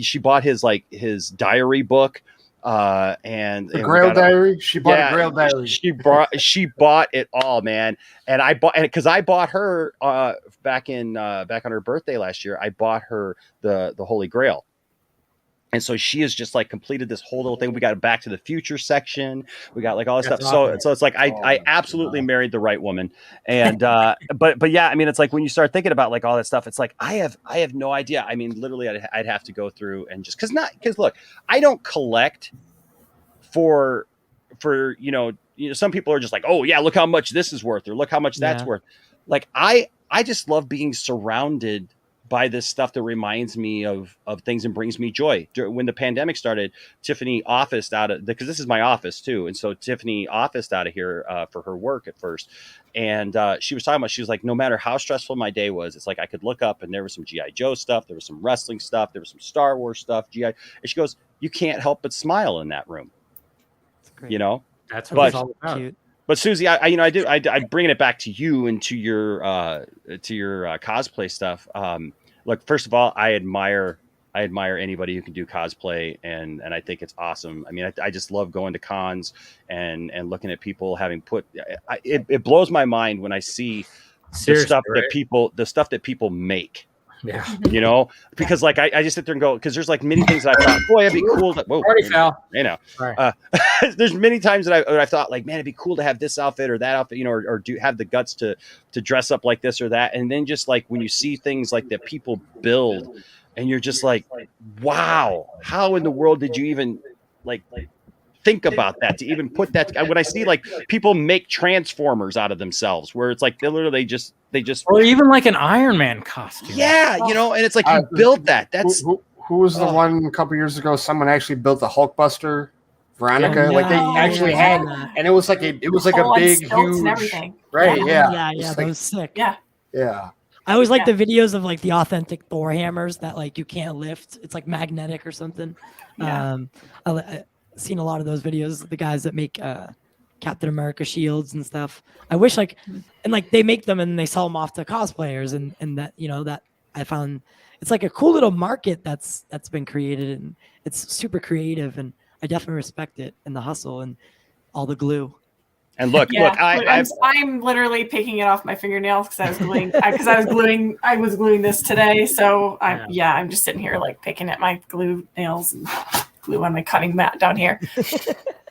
she bought his diary book. And the Grail Diary. She bought a Grail Diary. She bought it all, man. And because I bought her back on her birthday last year, I bought her the Holy Grail. And so she has just like completed this whole little thing. We got a Back to the Future section. We got like all this stuff. Awesome. So it's like I absolutely married the right woman. And but yeah, I mean, it's like when you start thinking about like all that stuff, it's like I have no idea. I mean, literally, I'd have to go through and just because look, I don't collect for some people are just like, oh yeah, look how much this is worth, or look how much that's worth. Like I just love being surrounded by this stuff that reminds me of things and brings me joy. When the pandemic started, Tiffany officed out of, because this is my office too. And so Tiffany officed out of here for her work at first. And she was talking about, she was like, no matter how stressful my day was, it's like I could look up and there was some G.I. Joe stuff. There was some wrestling stuff. There was some Star Wars stuff. And she goes, you can't help but smile in that room. That's great. That's what it's all about. Cute. But Susie, I bringing it back to you and to your cosplay stuff. Look, first of all, I admire anybody who can do cosplay, and I think it's awesome. I mean, I just love going to cons and looking at people having put. It blows my mind when I see the stuff that people make. Yeah, because like I just sit there and go, because there's like many things that I thought, boy, it'd be cool. Party foul. Right. There's many times that I thought like, man, it'd be cool to have this outfit or that outfit, or do have the guts to dress up like this or that. And then just like when you see things like that people build, and you're just like, wow, how in the world did you even like think about that, to even put that? When I see like people make Transformers out of themselves, where it's like they just or even like an Iron Man costume. Yeah, and it's like you built that. That's who was the one a couple years ago? Someone actually built the Hulkbuster Veronica. Like they actually had, and it was like a big, huge, and everything. Right? Yeah, that was sick. Yeah. I always like the videos of like the authentic Thor hammers that like you can't lift. It's like magnetic or something. Yeah. I've seen a lot of those videos. The guys that make Captain America shields and stuff. I wish and they make them and they sell them off to cosplayers, and that that I found it's like a cool little market that's been created, and it's super creative, and I definitely respect it and the hustle and all the glue. And look, I'm literally picking it off my fingernails because I was gluing this today. So I'm just sitting here like picking at my glue nails and glue on my cutting mat down here.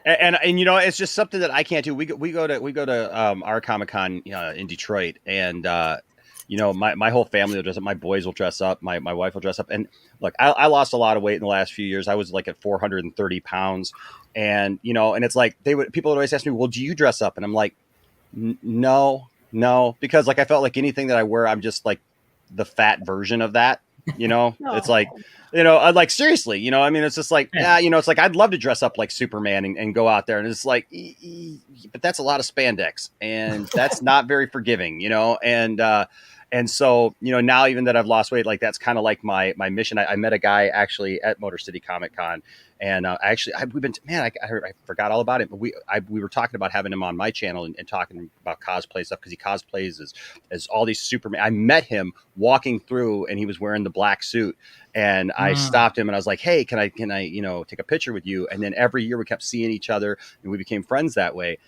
And it's just something that I can't do. We go to our Comic-Con in Detroit, and my whole family will dress up. My boys will dress up. My wife will dress up. And look, I lost a lot of weight in the last few years. I was like at 430 pounds, and and it's like people would always ask me, well, do you dress up? And I'm like, no, because like I felt like anything that I wear, I'm just like the fat version of that. It's like, I'd like, seriously, I mean, it's just like, it's like, I'd love to dress up like Superman and go out there, and it's like, but that's a lot of spandex, and that's not very forgiving, and so, now even that I've lost weight, like that's kind of like my mission. I met a guy actually at Motor City Comic Con, and I forgot all about it, but we were talking about having him on my channel and talking about cosplay stuff, because he cosplays as all these Superman. I met him walking through, and he was wearing the black suit, and I stopped him and I was like, hey, can I take a picture with you? And then every year we kept seeing each other, and we became friends that way.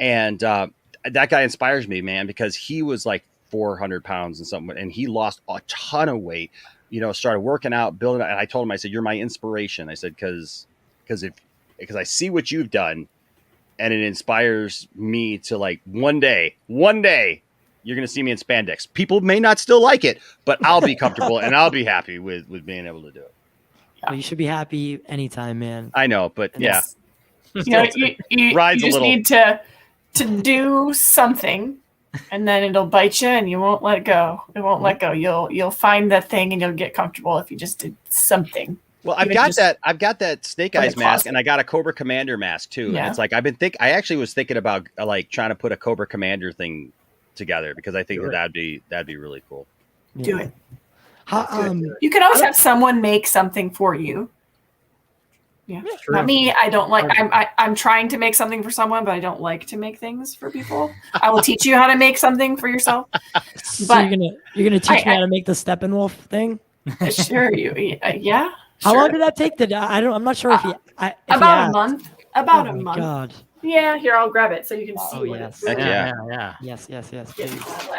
And that guy inspires me, man, because he was like 400 pounds and something, and he lost a ton of weight, started working out, building out. And I told him, I said, you're my inspiration. I said, because I see what you've done, and it inspires me to like one day you're going to see me in spandex. People may not still like it, but I'll be comfortable and I'll be happy with being able to do it. Well, you should be happy anytime, man. I know, but yeah. You know, you Rides a just little. need to do something, and then it'll bite you, and you won't let go. It won't let go. You'll find that thing, and you'll get comfortable if you just did something. Well, I've got that Snake Eyes mask, and I got a Cobra Commander mask too. Yeah. And it's like I actually was thinking about like trying to put a Cobra Commander thing together because I think that'd be really cool. Do it. You can always have someone make something for you. Yeah, not me. I don't like. I'm trying to make something for someone, but I don't like to make things for people. I will teach you how to make something for yourself. So But you're gonna teach me how to make the Steppenwolf thing? sure, yeah. How sure. long did that take? I'm not sure if you. About a month. About oh a my month. God. Yeah, here I'll grab it so you can see. Oh, what yes. it's Yeah. Yes. Please.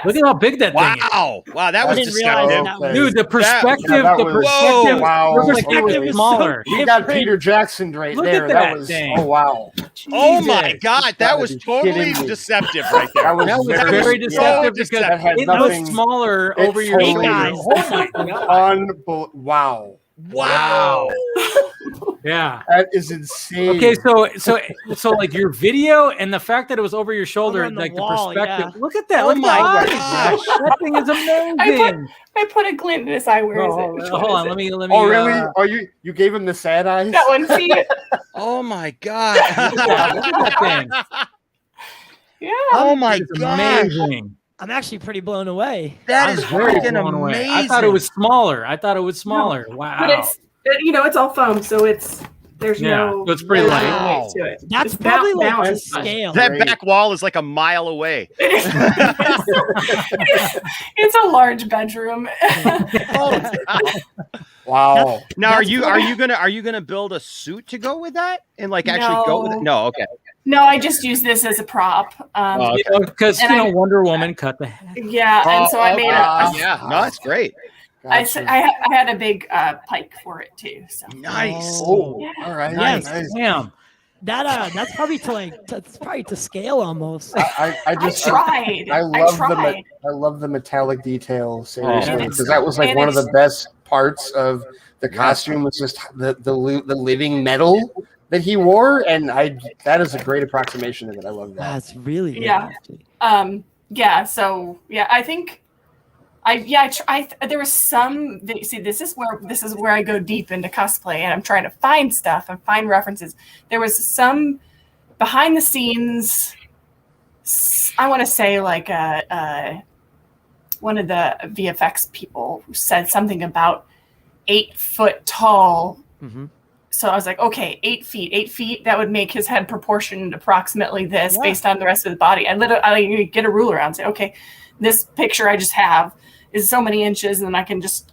Look at how big that thing is. Wow, that was didn't realize deceptive. that was- Dude, the perspective, that the was- perspective, Wow. the perspective Okay. is smaller. You got Peter Jackson right Look there. at that was thing. oh wow. Oh my Jesus. God, that Gotta was be totally kidding me. deceptive right there. That was That was That very was deceptive so because That had it nothing- was smaller it over your totally- shoulders. Guys. Oh my God. Wow. Wow. Yeah. That is insane. Okay, so like your video and the fact that it was over your shoulder, Over on the like wall, the perspective. yeah. Look at that. Oh Look at my the eyes. gosh. That thing is amazing. I put a glint in his eye. Where is Oh, it? Which hold one on, is let me. Oh really? Oh you gave him the sad eyes? That one. See it? Oh my God. Look at that thing. Yeah. Oh my It's God. amazing. I'm actually pretty blown away. That I'm is very freaking blown away. amazing. I thought it was smaller. Wow. But it's all foam, so there's Yeah, no. so it's pretty there's light. no weight Wow. to it. That's Just probably like to balance. scale. That Great. back wall is like a mile away. It's a large bedroom. Oh, Wow. now are you gonna build a suit to go with that and like actually go with it? No, okay. No, I just use this as a prop. Oh, Because And Wonder Woman cut the head. Yeah, and so I made yeah, no, that's great. Gotcha. I had a big pike for it too. So Nice. Oh, Yeah. all right. Yes. Nice. Damn. That's probably to scale almost. I just tried. I tried. love the metallic detail, seriously, And because that was like and one of the it's- best parts of the costume was just the living metal that he wore, and that is a great approximation of it. I love that. That's really good, Yeah. actually. So I think there was some. See, this is where I go deep into cosplay, and I'm trying to find stuff and find references. There was some behind the scenes. I want to say like one of the VFX people said something about 8 foot tall. Mm-hmm. So I was like, okay, 8 feet. 8 feet, that would make his head proportioned approximately this based on the rest of the body. I get a ruler out and say, okay, this picture I just have is so many inches, and then I can just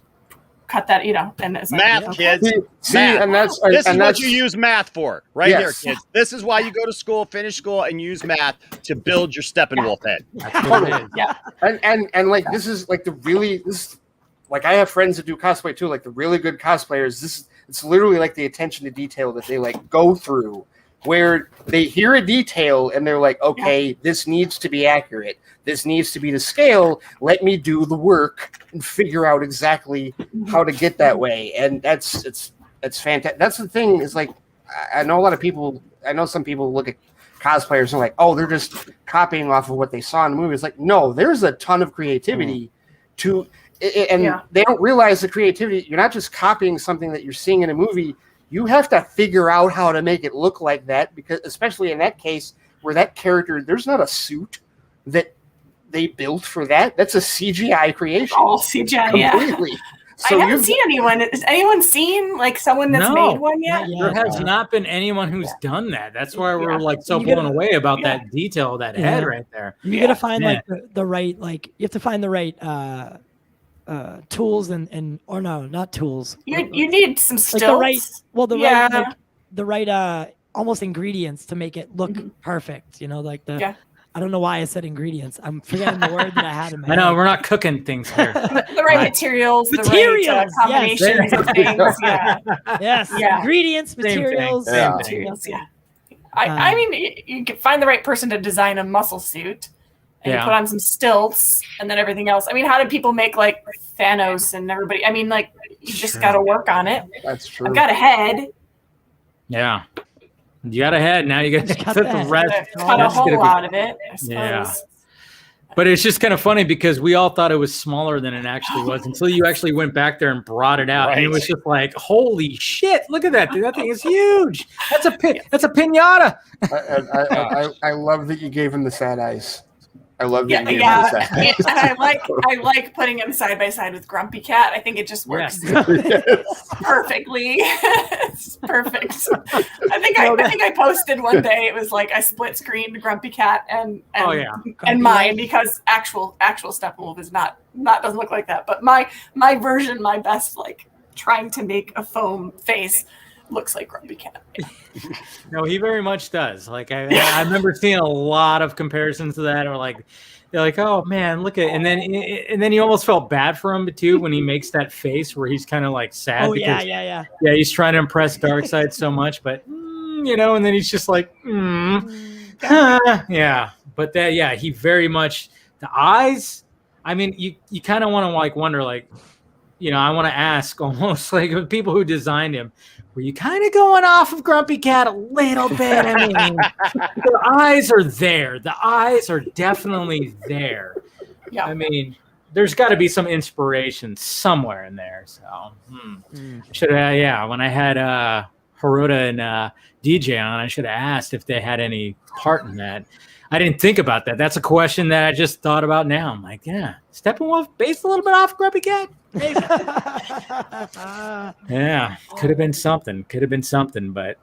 cut that, and it's like, Math, okay. kids. See, Math. and that's This and is what that's you use math for, right Yes. here, kids. This is why you go to school, finish school, and use math to build your Steppenwolf head. That's what it is. Yeah. and like this is like like I have friends that do cosplay too, like the really good cosplayers. It's literally like the attention to detail that they like go through, where they hear a detail and they're like, okay, this needs to be accurate. This needs to be to scale. Let me do the work and figure out exactly how to get that way. And it's fantastic. That's the thing is like, I know some people look at cosplayers and like, oh, they're just copying off of what they saw in the movie. It's like, no, there's a ton of creativity they don't realize the creativity. You're not just copying something that you're seeing in a movie. You have to figure out how to make it look like that, because especially in that case where that character, there's not a suit that they built for that. That's a CGI creation. All CGI, completely. yeah. So I haven't seen anyone. Has anyone seen like someone that's made one yet? There has not been anyone who's done that. That's why we're like so You blown gotta- away about that detail of that head right there. You got to find Yeah. like the right, like you have to find the right tools and or no, not tools. You need some Like stilts. the right, well, Yeah. the right almost ingredients to make it look perfect. Like I don't know why I said ingredients. I'm forgetting the word that I had in my I know head. we're not cooking things here. the right materials, the Materials, right combinations of things. Yeah. Yes, Yeah. ingredients, Same thing, materials. same Yeah. thing. Materials, yeah. I mean, you can find the right person to design a muscle suit, and you put on some stilts, and then everything else. I mean, how did people make like Thanos and everybody? I mean, like you just got to work on it. That's true. I've got a head. Yeah. You got a head. Now you got to cut the rest. Cut a hole out of it, I suppose. Yeah. But it's just kind of funny because we all thought it was smaller than it actually was until you actually went back there and brought it out. Right. And it was just like, holy shit, look at that, dude. That thing is huge. That's a pinata. I love that you gave him the sad eyes. I love that. Yeah. And I like putting him side by side with Grumpy Cat. I think it just works perfectly. It's perfect. I think I posted one day. It was like I split screened Grumpy Cat and mine because actual Steppenwolf is not doesn't look like that. But my version, my best, like trying to make a foam face, looks like Grumpy Cat. No, he very much does. Like I remember seeing a lot of comparisons to that, or like they're like, oh man, look at, and then you almost felt bad for him too when he makes that face where he's kind of like sad. Oh because, yeah. He's trying to impress Darkseid so much, but and then he's just like, yeah. But that, he very much the eyes. I mean, you kind of want to like wonder, like, I want to ask almost like the people who designed him. Were you kind of going off of Grumpy Cat a little bit? I mean, the eyes are there. The eyes are definitely there. Yeah. I mean, there's got to be some inspiration somewhere in there. So, should have, when I had Hirota and DJ on, I should have asked if they had any part in that. I didn't think about that. That's a question that I just thought about now. I'm like, Steppenwolf based a little bit off Grumpy Cat. Yeah, could have been something. But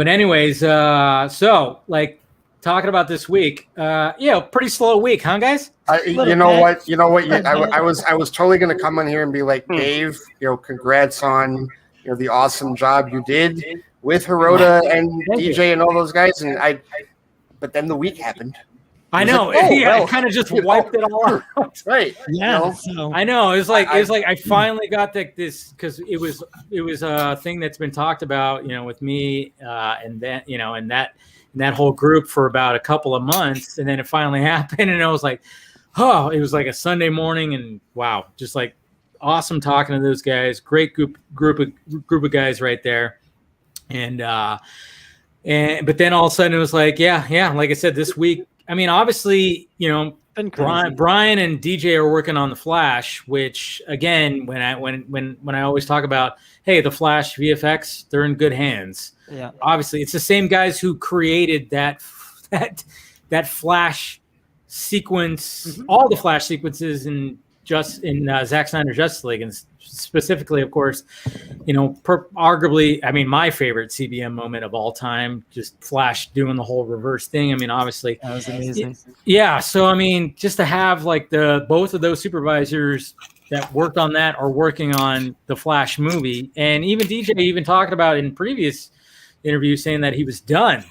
anyways, so like talking about this week, pretty slow week, huh, guys? You know what? I was totally gonna come on here and be like, Dave, congrats on the awesome job you did with Hirota and DJ and all those guys, but then the week happened. I know. It kind of just wiped it all out. Right. Yeah. I know. It was like I finally got this because it was a thing that's been talked about, with me and then and that whole group for about a couple of months, and then it finally happened, and I was like, oh, it was like a Sunday morning, and wow, just like awesome talking to those guys. Great group of guys right there, and but then all of a sudden it was like, like I said, this week. I mean, obviously, Brian and DJ are working on the Flash, which again, when I always talk about, hey, the Flash VFX, they're in good hands. Yeah. Obviously, it's the same guys who created that Flash sequence, all the Flash sequences in Zack Snyder's Justice League, and specifically, of course, arguably, I mean, my favorite CBM moment of all time, just Flash doing the whole reverse thing. I mean, obviously, that was amazing. Yeah. So, I mean, just to have like both of those supervisors that worked on that are working on the Flash movie, and even DJ even talked about in previous interviews saying that he was done.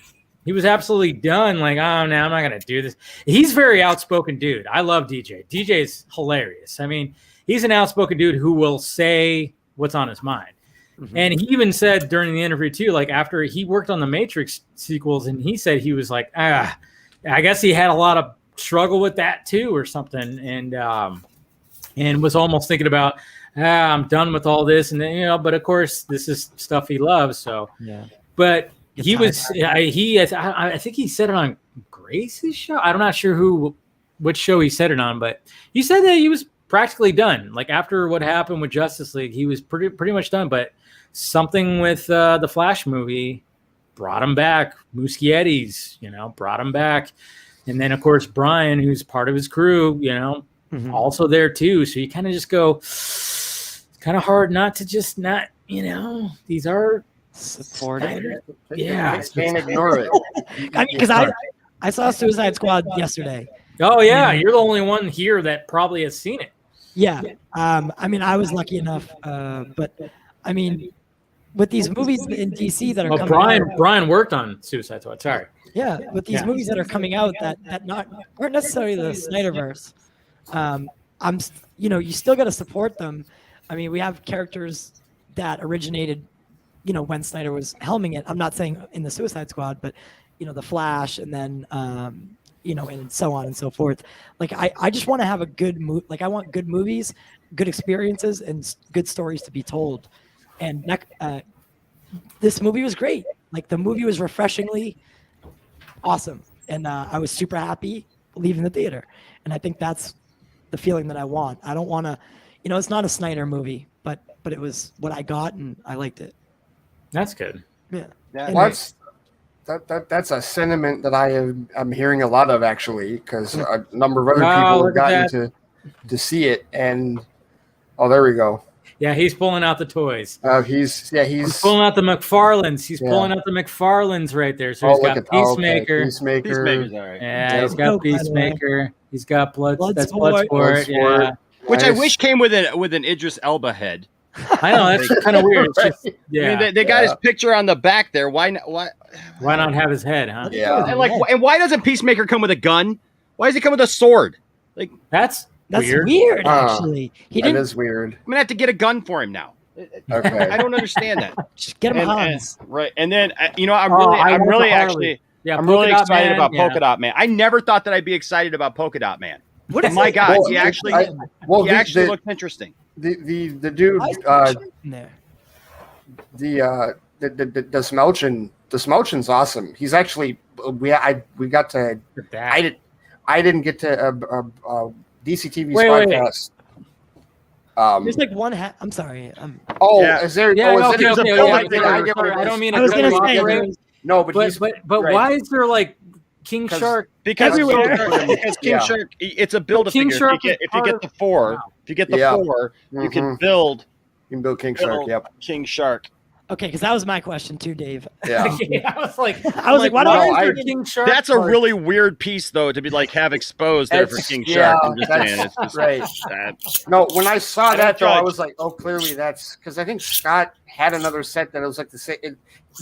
He was absolutely done. Like, oh, no, I'm not going to do this. He's a very outspoken dude. I love DJ. DJ is hilarious. I mean, he's an outspoken dude who will say what's on his mind. Mm-hmm. And he even said during the interview, too, like after he worked on the Matrix sequels, and he said he was like, I guess he had a lot of struggle with that, too, or something. And was almost thinking about, I'm done with all this. And then, but of course, this is stuff he loves. So, yeah. But I think he said it on Grace's show. I'm not sure which show he said it on, but he said that he was practically done. Like after what happened with Justice League, he was pretty much done. But something with the Flash movie brought him back. Muschietti's, brought him back. And then of course Brian, who's part of his crew, also there too. So you kind of just go, it's kind of hard not to just not, these are. Support it. Yeah, I can't ignore it. I mean, because I saw Suicide Squad yesterday. Oh yeah, you're the only one here that probably has seen it. Yeah. I mean, I was lucky enough, but I mean, with these movies in DC that are coming out, Brian worked on Suicide Squad. Sorry. Yeah, with these movies that are coming out that aren't necessarily the Snyderverse. You still got to support them. I mean, we have characters that originated when Snyder was helming it. I'm not saying in the Suicide Squad, but the Flash, and then and so on and so forth. Like I just want to have a good like I want good movies, good experiences, and good stories to be told. And this movie was great. Like the movie was refreshingly awesome, and I was super happy leaving the theater. And I think that's the feeling that I want. I don't want to, it's not a Snyder movie, but it was what I got, and I liked it. That's good. Yeah. Well, that's a sentiment that I'm hearing a lot of, actually, because a number of other people have gotten to see it, and there we go. Yeah, he's pulling out the toys. He's pulling out the McFarlanes. He's pulling out the McFarlanes right there. So he's got Peacemaker. Peacemaker's all right. Yeah, he's got Peacemaker. He's got Bloodsport. Yeah. Which I wish came with an Idris Elba head. I know, that's kind of weird. It's just, I mean, they got his picture on the back there. Why not have his head, huh? Yeah. And why doesn't Peacemaker come with a gun? Why does he come with a sword? Like that's weird actually. That is weird. I'm gonna have to get a gun for him now. Okay. I don't understand that. Just get him Hans. Right. And then I'm really excited about Polka Dot Man. I never thought that I'd be excited about Polka Dot Man. My God, he actually looked interesting. The dude, the Smolchin's awesome. He's actually we got to. I didn't get to DCTV's podcast. There's like one hat. I'm sorry. Is there? I don't mean. I was gonna say no, but why is there like King Shark? Because King Shark, it's a build a figure. If you get the four, you can build. You can build King Shark. Yep, King Shark. Okay, because that was my question too, Dave. Yeah, I was like, why don't King Shark? That's a really weird piece, though, to be have exposed there for King Shark. I'm just saying, it's just right. No, when I saw that though, I was like, clearly that's because I think Scott had another set that it was like the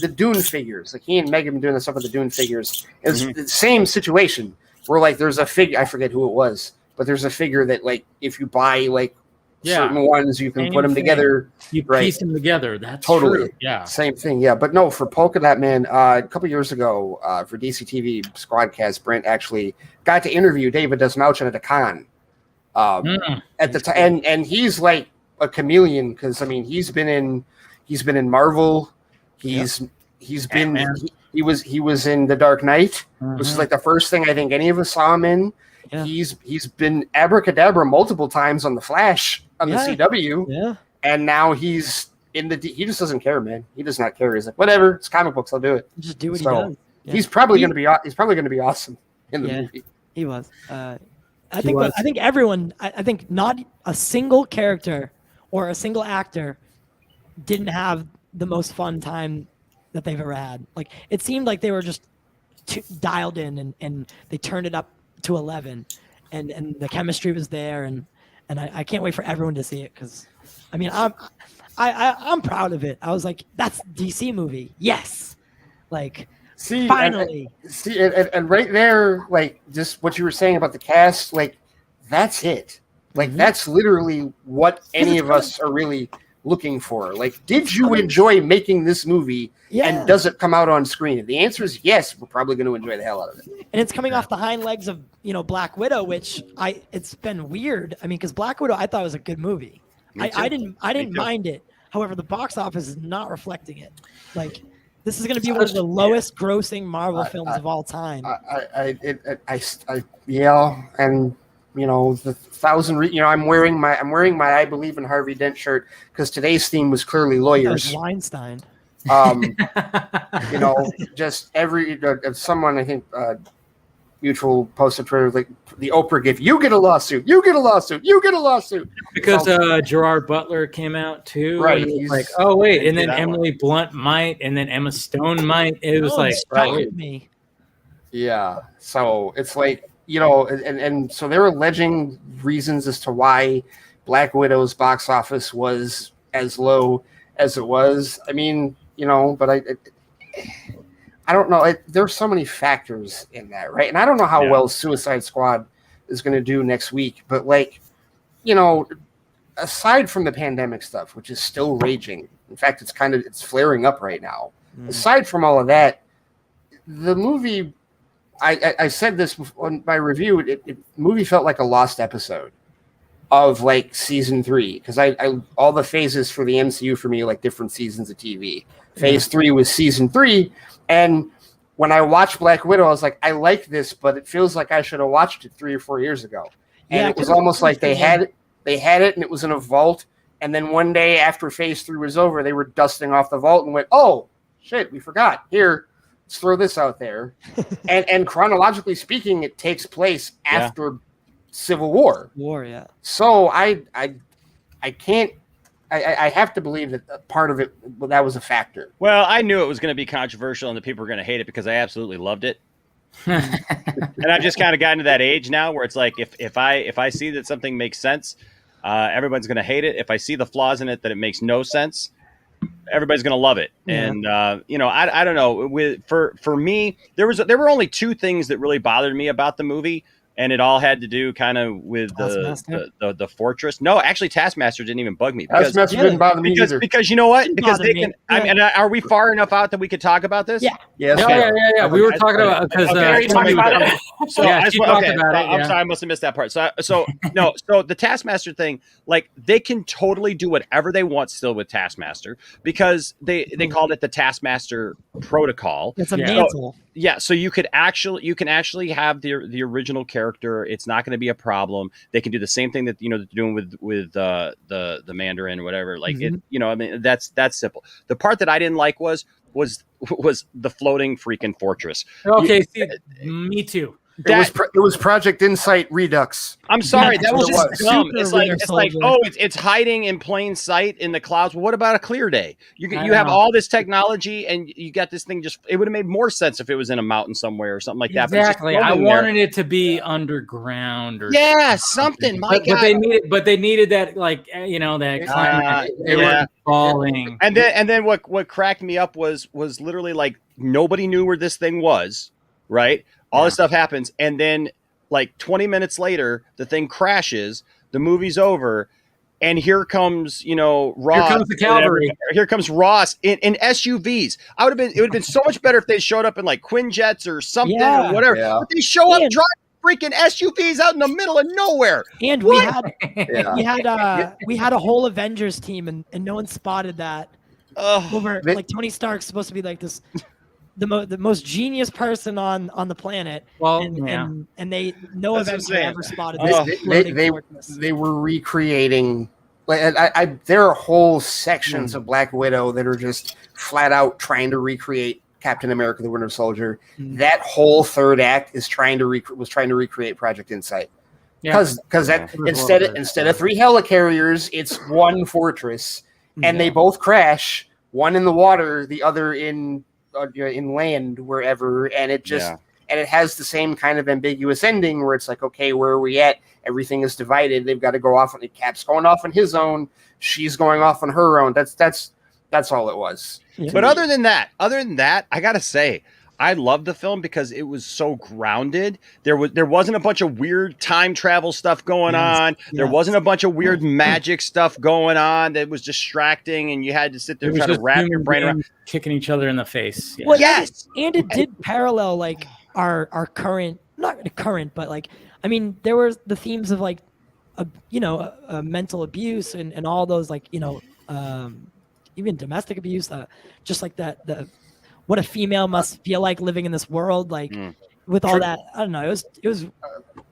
Dune figures. Like he and Megan doing the stuff with the Dune figures. It's the same situation where there's a figure. I forget who it was, but there's a figure that if you buy certain ones, you can put them together. You piece them together. That's totally true. Yeah, same thing. Yeah, but no, for Polka Dot Man, a couple years ago, for DCTV Squadcast, Brent actually got to interview David Desmauchin at the con. At the time, and he's like a chameleon because he's been in Marvel. He was in The Dark Knight, which is the first thing I think any of us saw him in. Yeah. He's been abracadabra multiple times on the Flash on the CW, and now he's in he just doesn't care, man. He does not care. He's like, whatever, it's comic books, I'll do it. Just do what he does. Yeah. He's probably going to be awesome in the movie. He was. I think everyone. I think not a single character or a single actor didn't have the most fun time that they've ever had. Like it seemed like they were just dialed in and they turned it up to 11, and the chemistry was there, and I can't wait for everyone to see it because I'm proud of it. I was like, that's DC movie, yes, finally. And right there, just what you were saying about the cast, that's it. That's literally what any of us are really looking for. Did you enjoy making this movie? Yeah. And does it come out on screen? If the answer is yes, we're probably going to enjoy the hell out of it. And it's coming off the hind legs of Black Widow, which it's been weird. Because Black Widow I thought was a good movie. I didn't mind it. However, the box office is not reflecting it. This is going to be one of the lowest grossing Marvel films of all time. And the 1,000. I'm wearing my I Believe in Harvey Dent shirt because today's theme was clearly lawyers. Weinstein. Just every someone I think mutual posted Twitter the Oprah gift. You get a lawsuit. You get a lawsuit. You get a lawsuit. Because Gerard Butler came out too. Right. And oh wait, and then Emily Blunt might, and then Emma Stone might. It was me. Yeah. So it's and so they're alleging reasons as to why Black Widow's box office was as low as it was. But I don't know. There's so many factors in that, right? And I don't know how well Suicide Squad is going to do next week. But aside from the pandemic stuff, which is still raging, In fact, it's flaring up right now. Aside from all of that, the movie, I said this on my review, the movie felt like a lost episode of like season 3, because I all the phases for the MCU for me are like different seasons of TV. Phase 3 was season 3, and when I watched Black Widow, I was like, I like this, but it feels like I should have watched it 3 or 4 years ago. And it was almost like they had it, and it was in a vault. And then one day after phase 3 was over, they were dusting off the vault and went, oh, shit, we forgot. Here, let's throw this out there. and chronologically speaking, it takes place after Civil War. Yeah. So I can't. I have to believe that part of it, that was a factor. Well, I knew it was going to be controversial and that people were going to hate it because I absolutely loved it. And I've just kind of gotten to that age now where it's like if I see that something makes sense, everybody's going to hate it. If I see the flaws in it that it makes no sense, everybody's going to love it. Yeah. And I don't know. For me, there were only 2 things that really bothered me about the movie. And it all had to do kind of with the fortress. No, actually, Taskmaster didn't even bug me. Taskmaster didn't bother me either. Because you know what? Because they can. I mean, are we far enough out that we could talk about this? Yeah. Yes. Yeah. We were talking about because she talked about it. So she talked about it. I'm sorry, I must have missed that part. So the Taskmaster thing, like they can totally do whatever they want still with Taskmaster because they called it the Taskmaster Protocol. It's a mantle. Yeah, so you can actually have the original character. It's not going to be a problem. They can do the same thing that they're doing with the Mandarin or whatever. Like I mean that's simple. The part that I didn't like was the floating freaking fortress. Okay, me too. It was Project Insight Redux. I'm sorry, that was just dumb. It's like it's hiding in plain sight in the clouds. Well, what about a clear day? You have all this technology and you got this thing. It would have made more sense if it was in a mountain somewhere or something like that. Exactly. I wanted it to be underground or something. But they needed that that climate. They were falling. And then what cracked me up was literally like nobody knew where this thing was, right? All this stuff happens, and then like 20 minutes later, the thing crashes. The movie's over, and here comes Ross. Here comes the cavalry. Here comes Ross in SUVs. It would have been so much better if they showed up in like Quinjets or something or whatever. Yeah. But they show up driving freaking SUVs out in the middle of nowhere. And we had a whole Avengers team, and no one spotted that. Like Tony Stark's supposed to be like this. The most genius person on the planet. Well, and they no Avengers ever spotted this. They were recreating. Like there are whole sections of Black Widow that are just flat out trying to recreate Captain America: The Winter Soldier. That whole third act is trying to recreate Project Insight. Because instead of 3 helicarriers, it's 1 fortress, and they both crash. One in the water, the other in land, wherever, and it just and it has the same kind of ambiguous ending where it's like, okay, where are we at? Everything is divided. They've got to go off on Cap's going off on his own. She's going off on her own. That's all it was. Yeah. But other than that, I gotta say, I love the film because it was so grounded. There wasn't a bunch of weird time travel stuff going on. There wasn't a bunch of weird magic stuff going on that was distracting, and you had to sit there and try to wrap your brain around. Kicking each other in the face. Yeah. Well, and it did parallel like our current, not current, but like I mean, there were the themes of like, mental abuse and all those like even domestic abuse, just like that what a female must feel like living in this world, like with all that. I don't know. It was.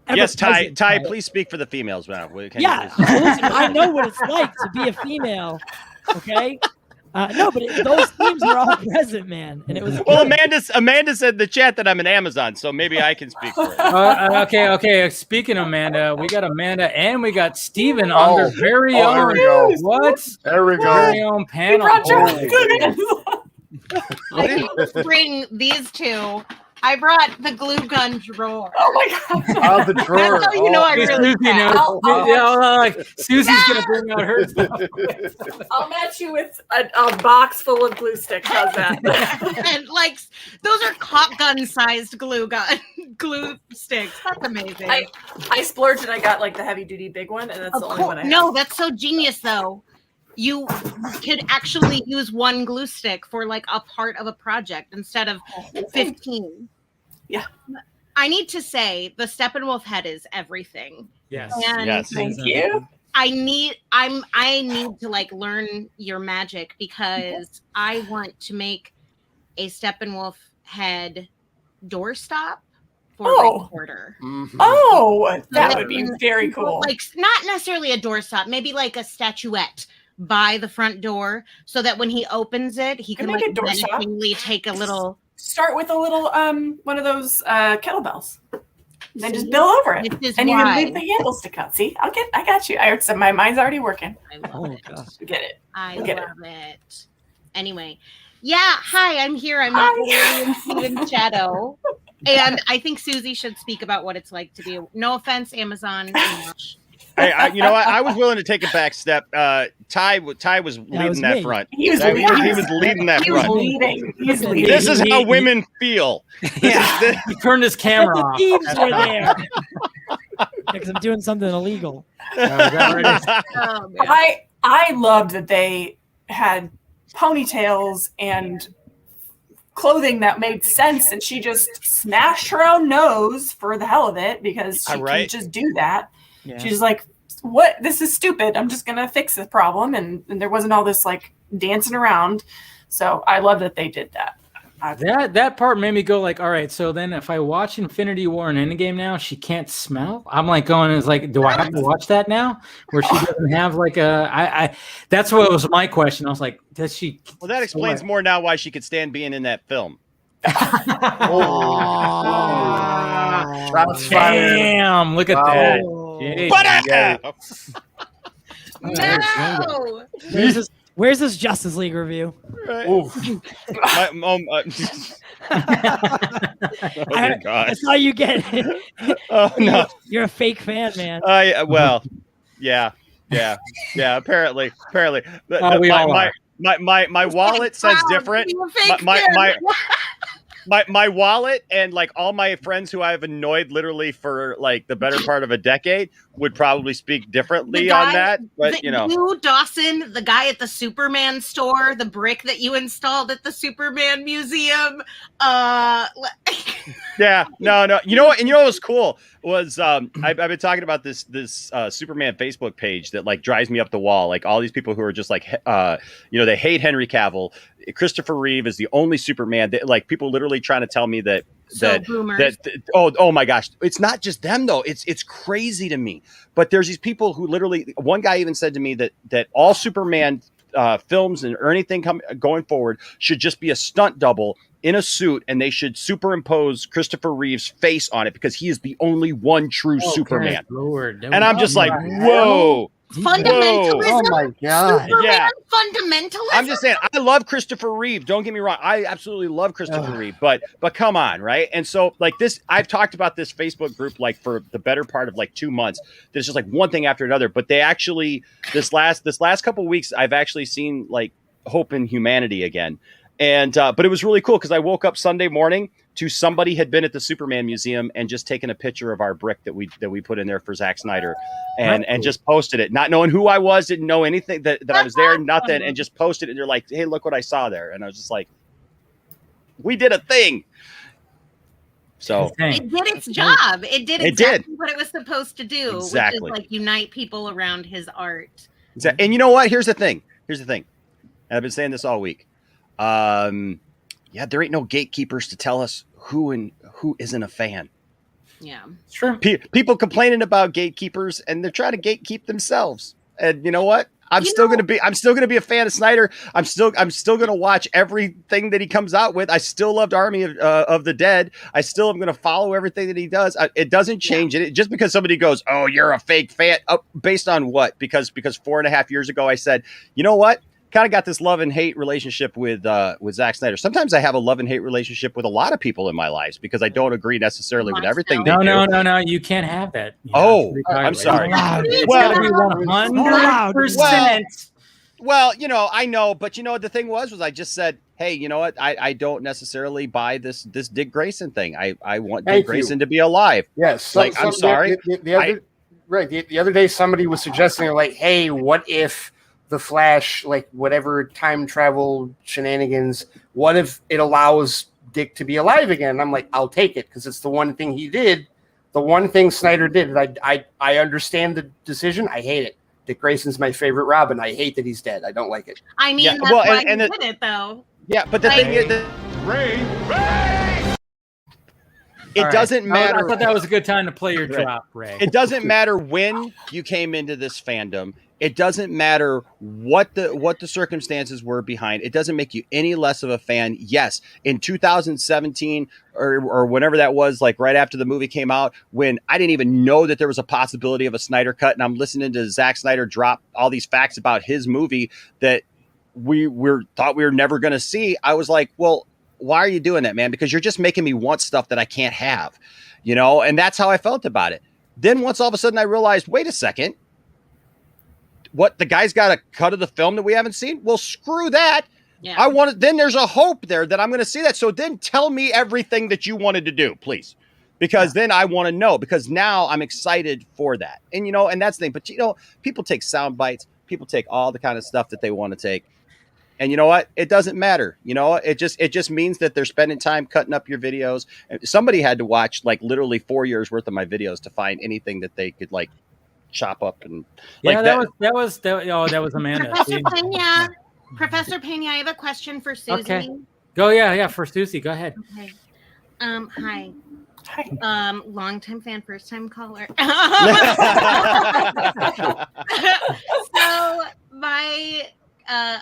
Yes, Ty, please speak for the females now. Listen, I know what it's like to be a female. Okay. No, but those themes were all present, man, and it was. Well, Amanda said in the chat that I'm an Amazon, so maybe I can speak for it. Okay. Speaking of Amanda, we got Amanda and we got Steven on their very own. What? There we go. Very own panel. I didn't bring these 2. I brought the glue gun drawer. Oh my god! Oh, the drawer. That's how you know I really Susie knows. Susie's gonna bring out her stuff. I'll match you with a box full of glue sticks. How's that? And like those are cop gun sized glue sticks. That's amazing. I splurged and I got like the heavy duty big one, and that's the only one I have. No, that's so genius though. you could actually use one glue stick for like a part of a project instead of 15. Yeah. I need to say the Steppenwolf head is everything. Yes. And Yes. Thank you. I need to like learn your magic because I want to make a Steppenwolf head doorstop for recorder. Mhm. Oh, that would be very cool. Like not necessarily a doorstop, maybe like a statuette by the front door, so that when he opens it, he can make like a doorstop. menacingly take a little. Start with a little one of those kettlebells. Then just build over it, This is and you why. can leave the handles to cut. See, I got you. My mind's already working. I love Oh it. gosh. Get it. I Look at love it. Anyway, yeah. Hi, I'm here. I'm not in Steven's shadow. And I think Susie should speak about what it's like to be. No offense, Amazon. Enosh. Hey, you know what? I was willing to take a back step. Ty was leading was that me. front. He was He leading. was leading that He was front. leading. He's leading. This is how women feel. Yeah. He turned his camera The off. thieves were there. Because I'm doing something illegal. Oh, is that what it is? Oh, man. I loved that they had ponytails and clothing that made sense, and she just smashed her own nose for the hell of it because she Right. can just do that. Yeah. She's like, "What? This is stupid. I'm just gonna fix the problem," and there wasn't all this like dancing around. So I love that they did that. That part made me go like, all right, so then if I watch Infinity War and Endgame now, she can't smell. I'm like going, is like, do I have to watch that now? Where she doesn't have like I that's what was my question. I was like, does she? Well, that explains more now why she could stand being in that film. Shots fired. Damn! Look at Wow. that. Oh. Jeez. But No. Where's this Justice League review? Oof. my mom. Oh my I god! saw you get Oh no! You're a fake fan, man. Well, yeah. Apparently. Oh, we all are. My wallet says different. You're a fake My wallet and like all my friends who I've annoyed literally for like the better part of a decade would probably speak differently on that. But you know, you, Dawson, the guy at the Superman store, the brick that you installed at the Superman museum. yeah, no. You know what? And you know what was cool was I've been talking about this Superman Facebook page that like drives me up the wall. Like all these people who are just like they hate Henry Cavill. Christopher Reeve is the only Superman that like people literally trying to tell me that oh my gosh, it's not just them though. It's crazy to me. But there's these people who literally, one guy even said to me that all Superman films or anything going forward should just be a stunt double in a suit, and they should superimpose Christopher Reeve's face on it because he is the only one true Superman. Lord, And I'm just like, whoa. Fundamentalism. Oh my god. Superman Yeah. fundamentalism. I'm just saying, I love Christopher Reeve. Don't get me wrong. I absolutely love Christopher Reeve, but come on, right? And so like this, I've talked about this Facebook group like for the better part of like 2 months. There's just like one thing after another, but they actually this last couple of weeks, I've actually seen like hope in humanity again. And but it was really cool because I woke up Sunday morning to somebody had been at the Superman Museum and just taken a picture of our brick that we put in there for Zack Snyder and just posted it, not knowing who I was, didn't know anything that I was there, nothing, and just posted it. And they're like, hey, look what I saw there. And I was just like, we did a thing. So it did its job. It did It exactly did. what it was supposed to do, Exactly. which is like unite people around his art. and you know what? Here's the thing. And I've been saying this all week. There ain't no gatekeepers to tell us who isn't a fan. Yeah. Sure. People complaining about gatekeepers, and they're trying to gatekeep themselves. And you know what? I'm still gonna be a fan of Snyder. I'm still gonna watch everything that he comes out with. I still loved Army of the Dead. I still am gonna follow everything that he does. It doesn't change it. Just because somebody goes, "Oh, you're a fake fan," based on what? Because 4.5 years ago I said, you know what? Kind of got this love and hate relationship with Zack Snyder. Sometimes I have a love and hate relationship with a lot of people in my lives because I don't agree necessarily with everything they do. No, you can't have that. I'm sorry. It's Well, gotta be 100%. Well, I know, but the thing was I just said, hey, you know what? I don't necessarily buy this Dick Grayson thing. I want Dick Grayson to be alive. Yes. I'm sorry. The other day, somebody was suggesting, like, hey, what if the Flash, like whatever time travel shenanigans, what if it allows Dick to be alive again? And I'm like, I'll take it because it's the one thing he did, the one thing Snyder did. I understand the decision. I hate it. Dick Grayson's my favorite Robin. I hate that he's dead. I don't like it. I mean, Yeah, that's well, why and he it- did it, though. Yeah, but the Like- thing is, it doesn't matter. I thought that was a good time to play your Right. drop, Ray. It doesn't matter when you came into this fandom. It doesn't matter what the circumstances were behind. It doesn't make you any less of a fan. Yes, in 2017 or whenever that was, like right after the movie came out, when I didn't even know that there was a possibility of a Snyder cut, and I'm listening to Zack Snyder drop all these facts about his movie that we thought we were never going to see. I was like, well, why are you doing that, man? Because you're just making me want stuff that I can't have, you know? And that's how I felt about it. Then once all of a sudden I realized, wait a second, what, the guy's got a cut of the film that we haven't seen? Well, screw that. Yeah. I want it. Then there's a hope there that I'm going to see that. So then tell me everything that you wanted to do, please. Because then I want to know, because now I'm excited for that. And, you know, and that's the thing. But, you know, people take sound bites. People take all the kind of stuff that they want to take. And you know what? It doesn't matter. You know, it just means that they're spending time cutting up your videos. And somebody had to watch like literally 4 years worth of my videos to find anything that they could like chop up and Yeah, like that was Amanda. Professor Pena. Professor Pena, I have a question for Susie. Okay. Go, yeah, for Susie. Go ahead. Okay. Hi. Hi. Long time fan, first time caller. So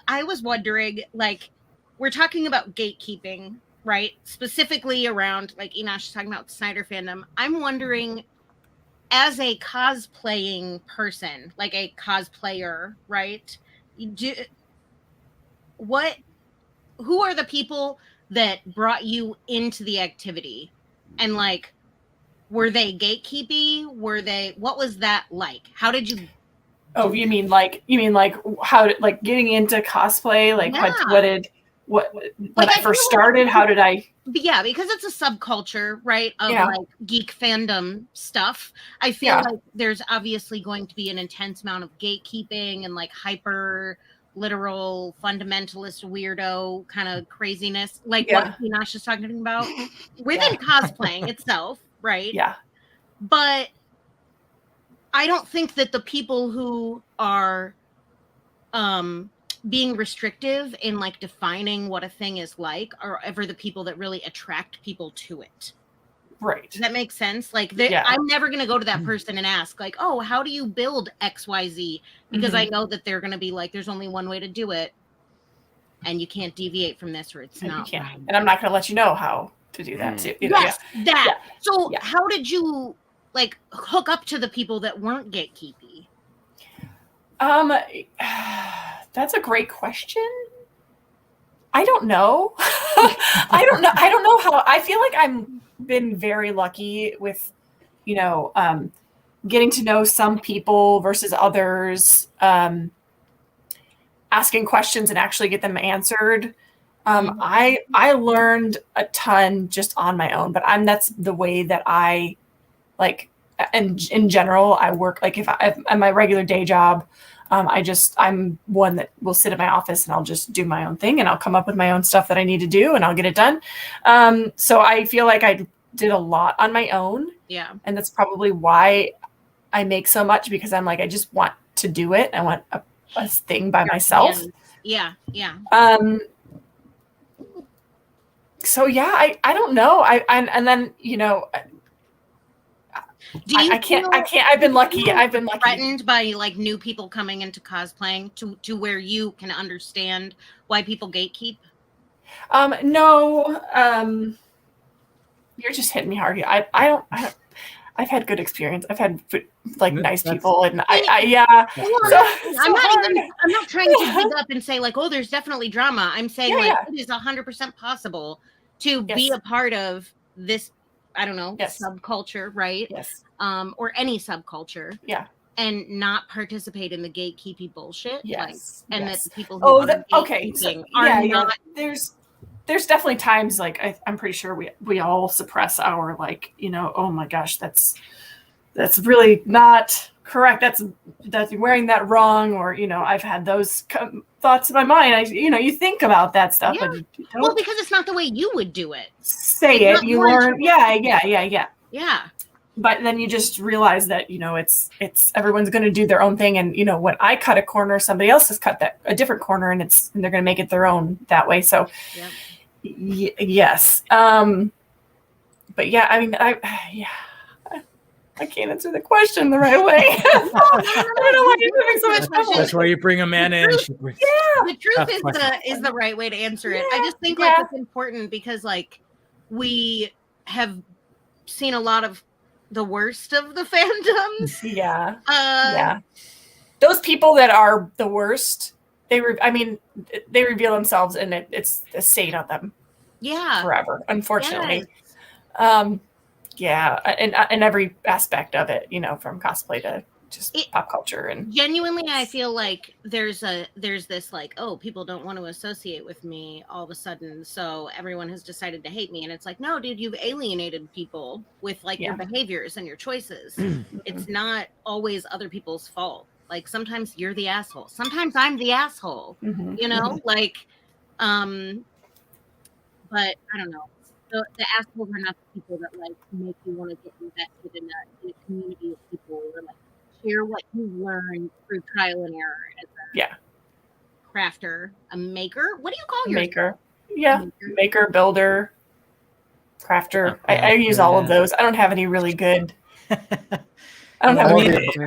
I was wondering, like, we're talking about gatekeeping, right? Specifically around, like, Enosh is talking about Snyder fandom. I'm wondering, as a cosplaying person, like a cosplayer, right? Who are the people that brought you into the activity? And like, were they gatekeepy? What was that like? How did you? Oh, you mean like how did, like, getting into cosplay? Like, Yeah. when Like, I first started, how did I? Yeah, because it's a subculture, right? Of Yeah. like geek fandom stuff. I feel Yeah. like there's obviously going to be an intense amount of gatekeeping and like hyper literal fundamentalist weirdo kind of craziness, like what Enosh is talking about within cosplaying itself, right? Yeah. But I don't think that the people who are being restrictive in like defining what a thing is like are ever the people that really attract people to it. Right. Does that make sense? Like, I'm never going to go to that person and ask, like, oh, how do you build XYZ? Because I know that they're going to be like, there's only one way to do it. And you can't deviate from this or it's not. And I'm not going to let you know how to do that too. Yes, that. Yeah. So how did you like hook up to the people that weren't gatekeepy? That's a great question. I don't know. I don't know how. I feel like I'm been very lucky with, you know, getting to know some people versus others, asking questions and actually get them answered. I learned a ton just on my own, but that's the way that I like. And in general, I work like if at my regular day job, I'm one that will sit at my office and I'll just do my own thing and I'll come up with my own stuff that I need to do and I'll get it done. So I feel like I did a lot on my own. Yeah. And that's probably why I make so much, because I'm like, I just want to do it. I want a thing by myself. Yeah. Yeah. So yeah, I don't know. And then, you know, I can't. I've been lucky. Threatened by like new people coming into cosplaying to where you can understand why people gatekeep. No. You're just hitting me hard. I don't. I've had good experience. I've had like nice people, and yeah. I'm not trying to dig up and say like, oh, there's definitely drama. I'm saying it is 100% possible to be a part of this. I don't know, subculture, right? Yes. Or any subculture. Yeah. And not participate in the gatekeepy bullshit. Yes. Like, and that the people who are not. There's definitely times like I'm pretty sure we all suppress our like, you know, oh my gosh, that's really not correct. That's wearing that wrong, or I've had those thoughts in my mind. You think about that stuff, Yeah. but you don't Well, because it's not the way you would do it. say It's it. You not learn. more Yeah. But then you just realize that it's everyone's going to do their own thing, and when I cut a corner, somebody else has cut a different corner, and they're going to make it their own that way. So, yes. But yeah, I mean, I can't answer the question the right way. I don't know why you're having so much trouble. That's why you bring Amanda in. The truth is the right way to answer it. I just think like it's important because like we have seen a lot of the worst of the fandoms. Yeah. Those people that are the worst, they reveal themselves, and it's a stain on them. Yeah. Forever, unfortunately. Yes. In every aspect of it, from cosplay to just pop culture, and genuinely, I feel like there's this like, oh, people don't want to associate with me all of a sudden, so everyone has decided to hate me, and it's like, no, dude, you've alienated people with like your behaviors and your choices. It's not always other people's fault. Like sometimes you're the asshole. Sometimes I'm the asshole. Like, but I don't know. The assholes are not the people that like make you want to get invested in a community of people or like share what you learn through trial and error as a crafter, a maker. What do you call yourself? Maker? Yeah, maker, builder, crafter. I use all of those. I don't have any really good. I don't have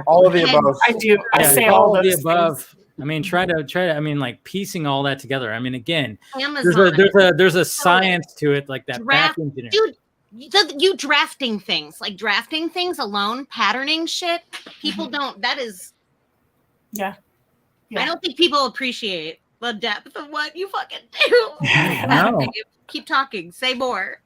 all of the above. I do. I say all of the above. Things. I mean, try to. I mean, like piecing all that together. I mean, again, Amazon. there's a science to it, like that back engineering. Dude, you drafting things alone, patterning shit. People don't. That is. Yeah. I don't think people appreciate the depth of what you fucking do. No. Keep talking. Say more.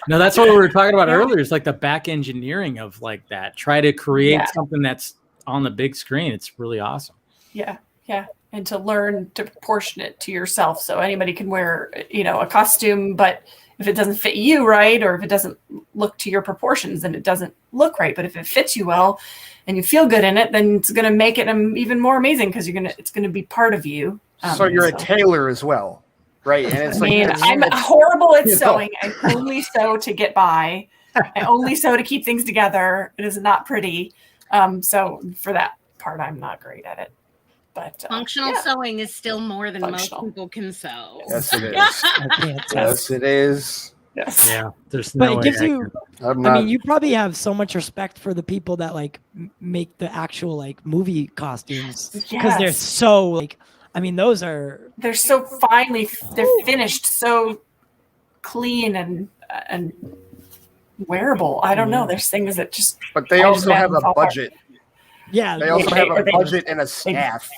No, that's what we were talking about earlier. It's like the back engineering of like that. Try to create something that's on the big screen. It's really awesome. Yeah. And to learn to proportion it to yourself, so anybody can wear a costume, but if it doesn't fit you right, or if it doesn't look to your proportions, then it doesn't look right. But if it fits you well and you feel good in it, then it's going to make it even more amazing because it's going to be part of you. So you're a tailor as well, right? And it's I'm horrible at sewing. I only sew to get by. I only sew to keep things together. It is not pretty. So for that part, I'm not great at it. But functional sewing is still more than most people can sew. Yes, it is. Yes, it is. Yes. Yeah. There's no. But it gives you. I mean, you probably have so much respect for the people that like make the actual like movie costumes because they're so like. I mean, they're so they're finished, so clean and wearable. I don't know. There's things that just. But they also have a budget. Yeah, they also have a budget and a staff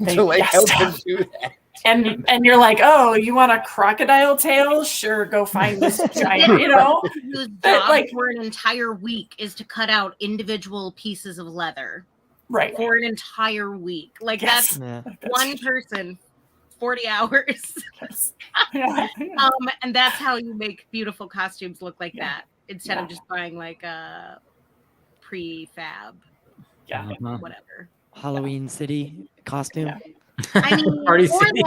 to like help them do that. And you're like, oh, you want a crocodile tail? Sure, go find this giant. Whose job for an entire week is to cut out individual pieces of leather. Right. For an entire week. Like that's one person, 40 hours. And that's how you make beautiful costumes look like that instead of just buying like a prefab. Whatever. Halloween City costume. I mean, Party City.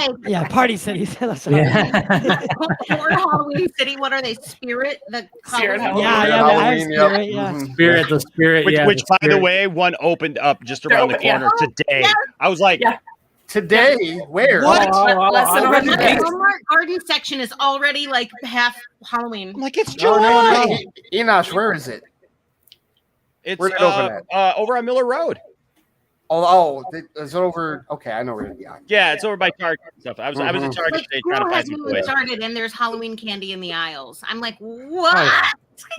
Party City. That's what or Halloween City. What are they? Spirit? The Spirit Halloween. Spirit, the Spirit. Which by the way, one opened up just around the corner today. I was like, today? Where? What? Walmart garden section is already like half Halloween. I'm like, it's July. Enosh, where is it? It's where did it open at? Over on Miller Road. Is it over? Okay, I know where it is. Yeah, it's over by Target and stuff. I was at Target today trying to find people. Started and there's Halloween candy in the aisles. I'm like, what?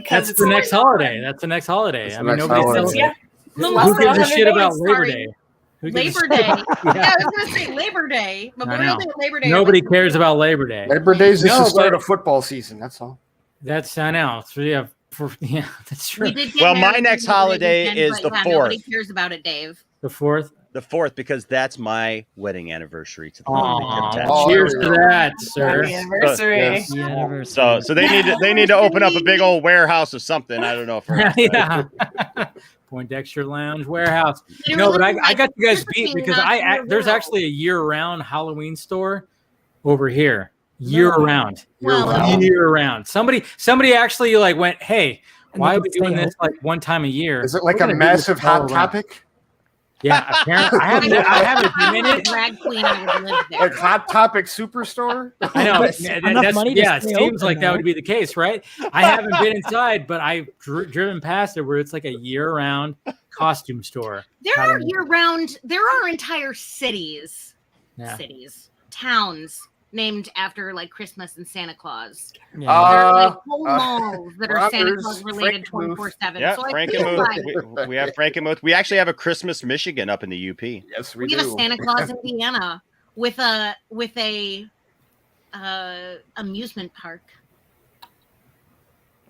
That's the next holiday. That's the next holiday. I mean, nobody sells it. Who gives a shit about Labor Day? Labor Day. I was gonna say Labor Day. Memorial Day, Labor Day. Nobody cares about Labor Day. Labor Day is just the start of football season. That's all. I know. So that's true. Well, my next holiday is the 4th. Nobody cares about it, Dave. The 4th. The 4th, because that's my wedding anniversary. To the Aw, cheers to that, sir. Happy anniversary. Yes. The anniversary. So they need to open up a big old warehouse or something. I don't know if Yeah. Poindexter Lounge Warehouse. No, but I got you guys beat because there's actually a year-round Halloween store over here. Year-round. Year-round. Somebody actually like went, hey, why are we doing this like one time a year? Is it like a massive hot topic? Yeah, apparently I haven't been in it. Drag queen, I would live there. Like Hot Topic Superstore? I know. Enough money to Yeah, it stay seems open, like that though. would be the case, right? I haven't been inside, but I've driven past it where it's like a year-round costume store. There are year-round. There are entire cities, towns named after like Christmas and Santa Claus. Yeah. There are like whole malls that are Santa Robbers, Claus related Frankenmuth. 24/7. Yeah, So I feel like Frankenmuth. We have Frankenmuth. We actually have a Christmas Michigan up in the UP. Yes, we do. have a Santa Claus Indiana with a amusement park.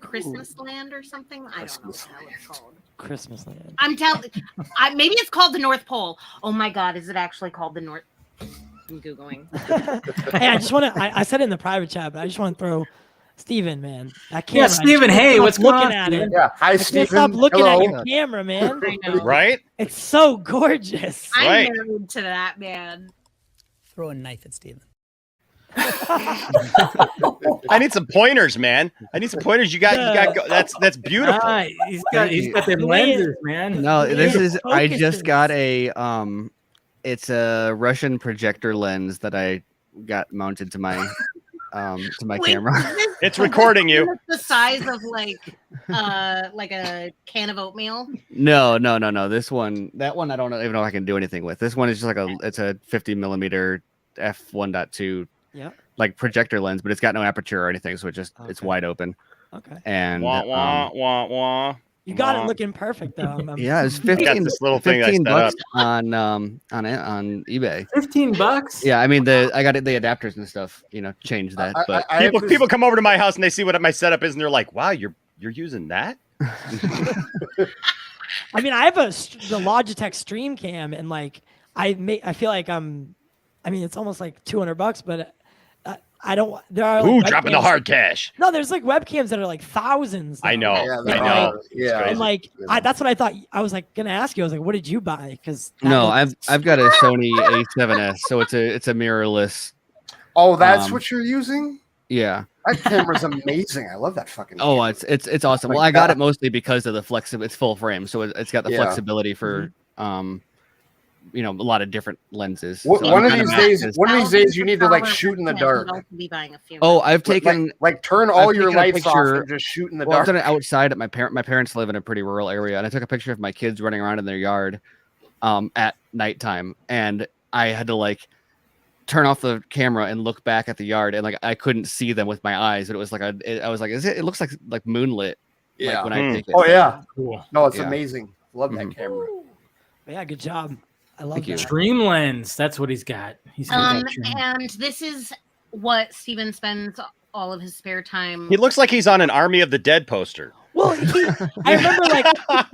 Christmas Land or something? I don't know how it's called. Christmas Land. I'm telling. Maybe it's called the North Pole. Oh my God, is it actually called the North? I'm googling. Hey, I just want to. I said it in the private chat, but I just want to throw Steven, man. That camera. Yeah, Steven. Hey, what's going looking on? at it? Yeah, hi, I can't Stephen. stop looking Hello. at your camera, man. I know. Right? It's so gorgeous. I'm Right. married to that man. Throw a knife at Steven. I need some pointers, man. I need some pointers. You got that's beautiful. Ah, he's got them lenses, man. No, this is. I Focuses. just got a. It's a Russian projector lens that I got mounted to my Wait, camera. is this- It's recording you. is this the size of like a can of oatmeal. No. This one, that one, I don't even know if I can do anything with. This one is just like it's a 50 millimeter f1.2 Yeah. like projector lens, but it's got no aperture or anything, so it's Okay. wide open. Okay. And Wah, wah, wah, wah. You got it Wah. looking perfect though. yeah, it's Got 15, this little thing I 15 set bucks up. on eBay. $15. Yeah, I mean I got the adapters and stuff, change that. But I have this- People come over to my house and they see what my setup is and they're like, "Wow, you're using that?" I mean, I have the Logitech Stream Cam, and like I feel like it's almost like $200, but I don't. There are Ooh, like dropping the webcams- hard cash. No, there's like webcams that are like thousands. I now. know. Yeah, I know. Yeah. And like that's what I thought. I was like gonna ask you. I was like, what did you buy? Because no, I've got a Sony A7S, so it's a mirrorless. Oh, that's Um, what you're using? Yeah. That camera's amazing. I love that fucking Oh, camera. it's awesome. Well, I got it mostly because of the flexibility. It's full frame, so it's got the Yeah. flexibility for a lot of different lenses. One So I'm of kinda these maxed days, as- one of these days, you need to like shoot in the dark. Be buying a few. Oh, I've taken. Like turn all I've your taken a lights off picture- and just shoot in the Well, I've dark. done it outside at my parents live in a pretty rural area, and I took a picture of my kids running around in their yard at nighttime, and I had to like turn off the camera and look back at the yard, and like I couldn't see them with my eyes, but it was like I was like, it looks like moonlit. Yeah. Like, when I take it. Oh yeah. Cool. No, it's Yeah. amazing. Love that Mhm. camera. yeah, good job. I love Thank you. that. Stream lens. That's what he's got. He's got that stream. And this is what Steven spends all of his spare time. He looks like he's on an Army of the Dead poster. Well, I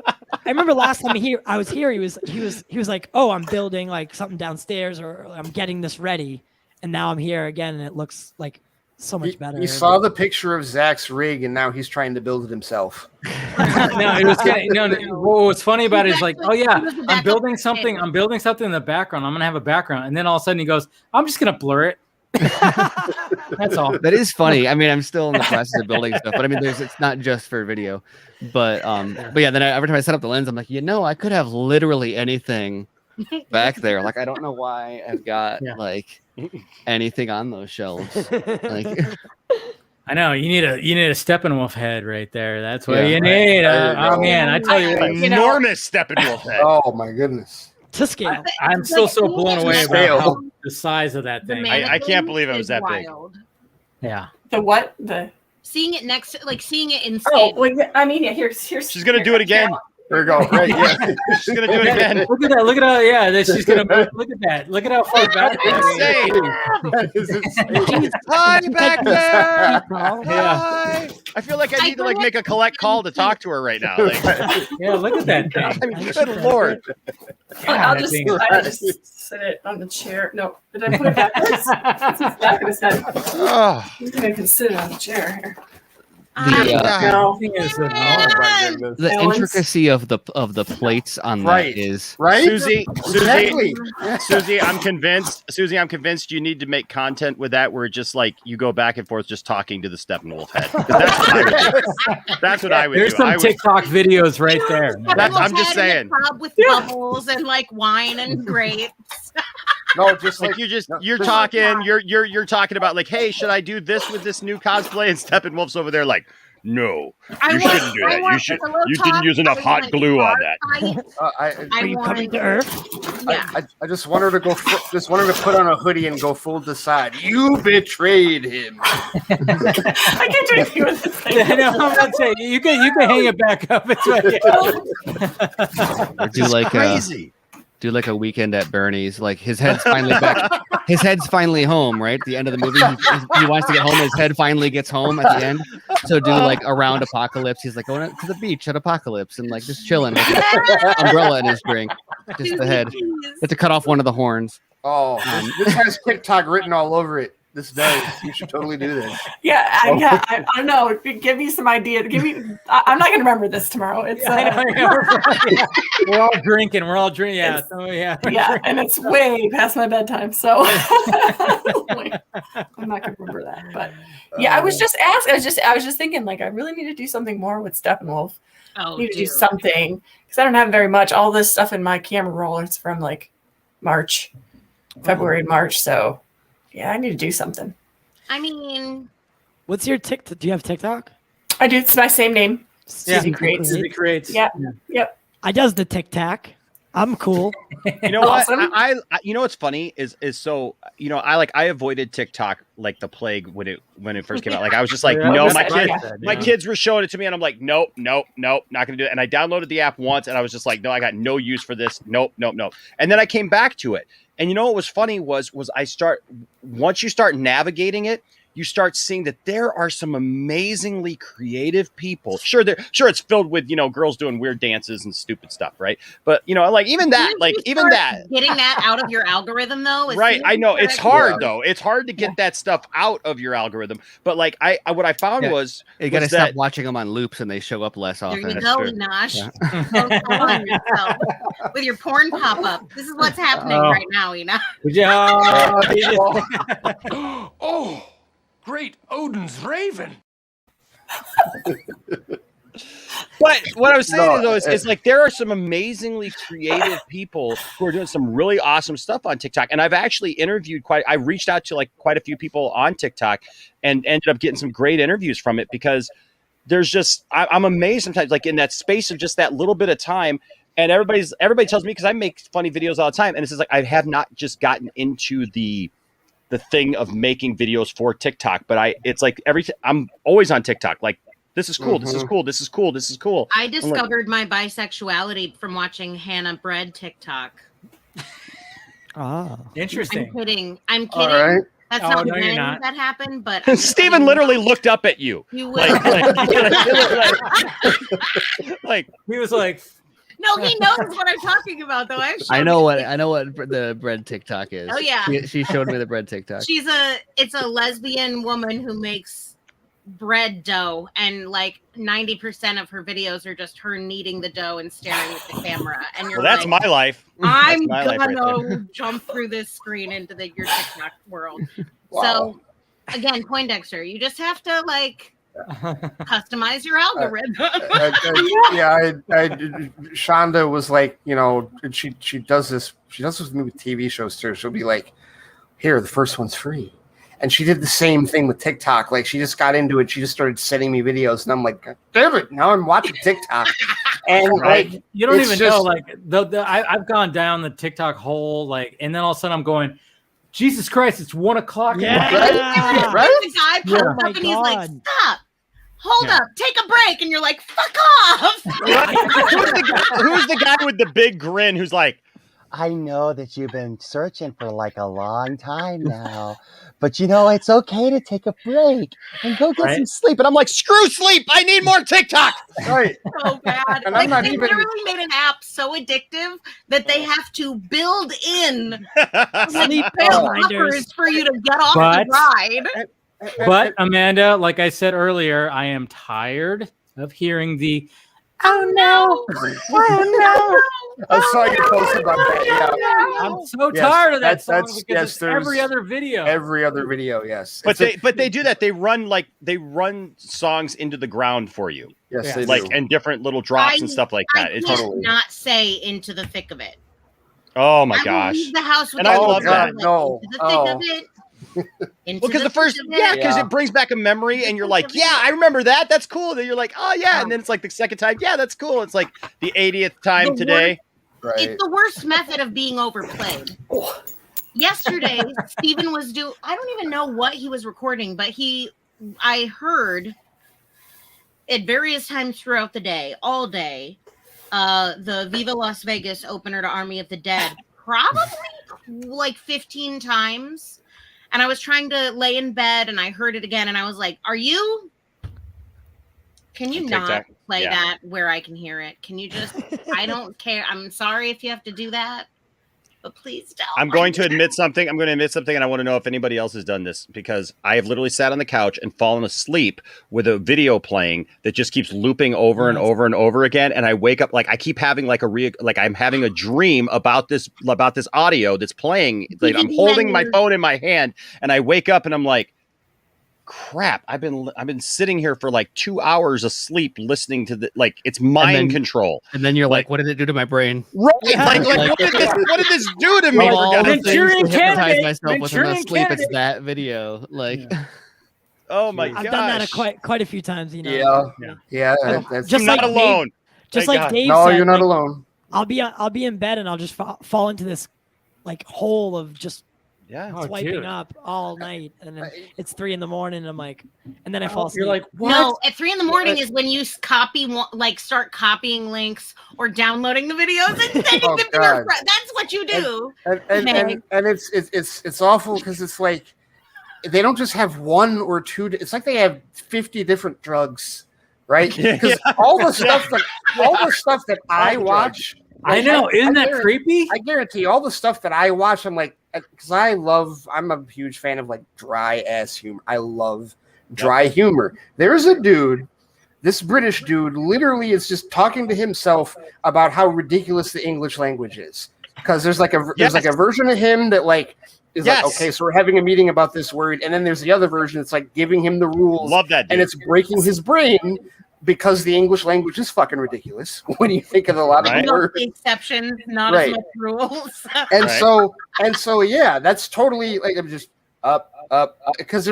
remember last time I was here. He was like, oh, I'm building like something downstairs, or I'm getting this ready, and now I'm here again, and it looks like so much better. He saw the picture of Zach's rig, and now he's trying to build it himself. No, it was what's funny about it is like, oh yeah, He was the I'm backup building for something. Taylor. I'm building something in the background. I'm gonna have a background, and then all of a sudden he goes, I'm just gonna blur it. That's all. That is funny. I mean, I'm still in the process of building stuff, but I mean, it's not just for video, but yeah. Then every time I set up the lens, I'm like, I could have literally anything back there. Like, I don't know why I've got like anything on those shelves. Like, I know you need a Steppenwolf head right there. That's what Yeah. you need. There you Oh go. man, I tell you, what, Enormous Steppenwolf head. Oh my goodness. to scale. I'm still so blown away Scale. about the size of that The thing. I can't believe it was that big. wild. Yeah. The what? The Seeing it seeing it in oh, scale. well, I mean, yeah. Here's. She's gonna do it again. There we go. Right. Yeah. She's gonna do it again. Look at that! Look at how she's gonna move. Look at that! Look at how far back. Insane. That is insane. Hi back there. Yeah, Hi. I feel like I need to like make a collect call to talk to her right now. Like, yeah. Look at that thing. I mean, good lord. I'll just sit it on the chair. No, did I put it backwards? It's back of his head. Oh. You can even sit it on the chair here. The Balance. intricacy of the plates on that is right. Susie, Exactly. Susie, I'm convinced you need to make content with that where just like you go back and forth just talking to the Steppenwolf head. 'Cause that's what I would do. That's what I would There's do. some TikTok videos right there. I'm just saying. With bubbles and like wine and grapes. No, just like you're talking, you're talking about like, hey, should I do this with this new cosplay? And Steppenwolf's over there like, no, you shouldn't do that. You didn't use enough hot glue on that. Are you coming to Earth? Yeah. I just want her to go. Just want her to put on a hoodie and go full decide. You betrayed him. I can't do anything with this thing. I know, I'm not saying you can hang it back up. It's right. or do like a weekend at Bernie's. Like his head's finally back. His head's finally home, right? At the end of the movie, he wants to get home. His head finally gets home at the end. So do like around Apocalypse. He's like going to the beach at Apocalypse and like just chilling with an umbrella in his drink. Just the head. You have to cut off one of the horns. Oh, this has TikTok written all over it. This does. You should totally do this. I don't know. Give me some idea. I'm not gonna remember this tomorrow. It's we're all drinking. Yeah. And it's way past my bedtime, so I'm not gonna remember that. But yeah, I was just asking. I was just thinking, like, I really need to do something more with Steppenwolf. I need to do something because I don't have very much. All this stuff in my camera roll is from like February and March. So. Yeah, I need to do something. I mean, what's your TikTok? Do you have TikTok? I do. It's my same name. Susie Creates. Susie Creates. Yeah. Yep. I does the TikTok. I'm cool. You know what? I you know what's funny is so I avoided TikTok like the plague when it first came out. Like I was just like, no, my kids were showing it to me, and I'm like, nope, not gonna do it. And I downloaded the app once, and I was just like, no, I got no use for this. Nope. And then I came back to it. And you know what was funny was once you start navigating it, you start seeing that there are some amazingly creative people. Sure, it's filled with girls doing weird dances and stupid stuff, right? But like even that, getting that out of your algorithm though, right? I know it's hard though. It's hard to get that stuff out of your algorithm. But like what I found was you got to stop watching them on loops and they show up less often. There you go, Enosh. On yourself with your porn pop up. This is what's happening right now, Enosh. Oh. Great Odin's Raven. But what I was saying is like there are some amazingly creative people who are doing some really awesome stuff on TikTok. And I've actually interviewed I reached out to like quite a few people on TikTok and ended up getting some great interviews from it because there's just I'm amazed sometimes like in that space of just that little bit of time. And everybody tells me because I make funny videos all the time. And it's just like I have not just gotten into the thing of making videos for TikTok, but it's like I'm always on TikTok. Like this is cool. This is cool. This is cool. This is cool. I discovered my bisexuality from watching Hannah Bread TikTok. Interesting. I'm kidding. Right. That's not when that happened, but Steven literally looked up at you. You will. Like he was like, no, he knows what I'm talking about, though. I know what the bread TikTok is. Oh yeah, she showed me the bread TikTok. It's a lesbian woman who makes bread dough, and like 90% of her videos are just her kneading the dough and staring at the camera. And you're that's my life. I'm gonna jump through this screen into your TikTok world. Wow. So again, Poindexter, you just have to like. Customize your algorithm. Shonda was like, she does this with me with TV shows too. She'll be like, here, the first one's free. And she did the same thing with TikTok. Like she just got into it. She just started sending me videos, and I'm like, God damn it! Now I'm watching TikTok, and like you don't even know. Like I've gone down the TikTok hole, like, and then all of a sudden I'm going, Jesus Christ! It's 1 o'clock. Yeah, right. The guy pops up and he's like, stop. Hold up, take a break, and you're like, fuck off. Who's the guy with the big grin who's like, I know that you've been searching for like a long time now, but you know, it's okay to take a break and go get some sleep. And I'm like, screw sleep. I need more TikTok. Right. So bad. And Like, I'm not they even. literally made an app so addictive that they have to build in Sleep buffers reminders. for you to get off But- the ride. But Amanda, like I said earlier, I am tired of hearing the "Oh no, oh I saw you post about that. Yeah. no." I'm so Yes, tired of that that's- song because yes, it's every there's other video. Every other video, yes. But they do that. They run songs into the ground for you. Yes, Yeah. they Like, do. and different little drops and stuff like I that. It's can't totally. not say into the thick of it. Oh my I will gosh. leave the house with And the I whole love that. like, No. Into the thick of it. Into Well, because the first, thick of it. because it brings back a memory, and you're like, yeah, I remember that. That's cool. Then you're like, oh yeah, and then it's like the second time, yeah, that's cool. It's like the 80th time The today. Right. It's the worst method of being overplayed. Yesterday, Steven was I don't even know what he was recording, but I heard at various times throughout the day, all day, the Viva Las Vegas opener to Army of the Dead, probably like 15 times. And I was trying to lay in bed and I heard it again and I was like, can you not play that where I can hear it? Can you just, I don't care. I'm sorry if you have to do that, but please don't. I'm going to admit something. I'm going to admit something, and I want to know if anybody else has done this, because I have literally sat on the couch and fallen asleep with a video playing that just keeps looping over and over and over again. And I wake up like I keep having like I'm having a dream about this audio that's playing. Like I'm holding my phone in my hand, and I wake up and I'm like, crap, I've been sitting here for like 2 hours asleep listening to the, like, it's mind control. And then you're like, what did it do to my brain? Right. Like what did this do to me? Of all the things to Manchurian hypnotize Candidate. myself with enough Manchurian sleep, it's Candidate. that video. Like, Oh my gosh. I've done that quite a few times, you know. Yeah. That's Just not like alone. Dave, just Thank like God. Dave No, said, you're not like, alone. I'll be in bed and I'll just fall into this like hole of just swiping dude. up all night, and then it's 3 a.m. and I'm like, and then I fall asleep. You're like, what? No, at 3 a.m. is when you start copying links or downloading the videos and sending them to your friend. That's what you do. And it's awful because it's like they don't just have one or two. It's like they have 50 different drugs, right? Because all the stuff that I watch. I know, isn't that creepy? I guarantee all the stuff that I watch, I'm like, because I'm a huge fan of like dry ass humor. I love dry humor. There's a dude, this British dude, literally is just talking to himself about how ridiculous the English language is. Because there's like a version of him that like is like, okay, so we're having a meeting about this word, and then there's the other version that's like giving him the rules. Love that dude. And it's breaking his brain. Because the English language is fucking ridiculous when you think of a lot of words. Exceptions, not as much rules. And so, yeah, that's totally like I'm just up, because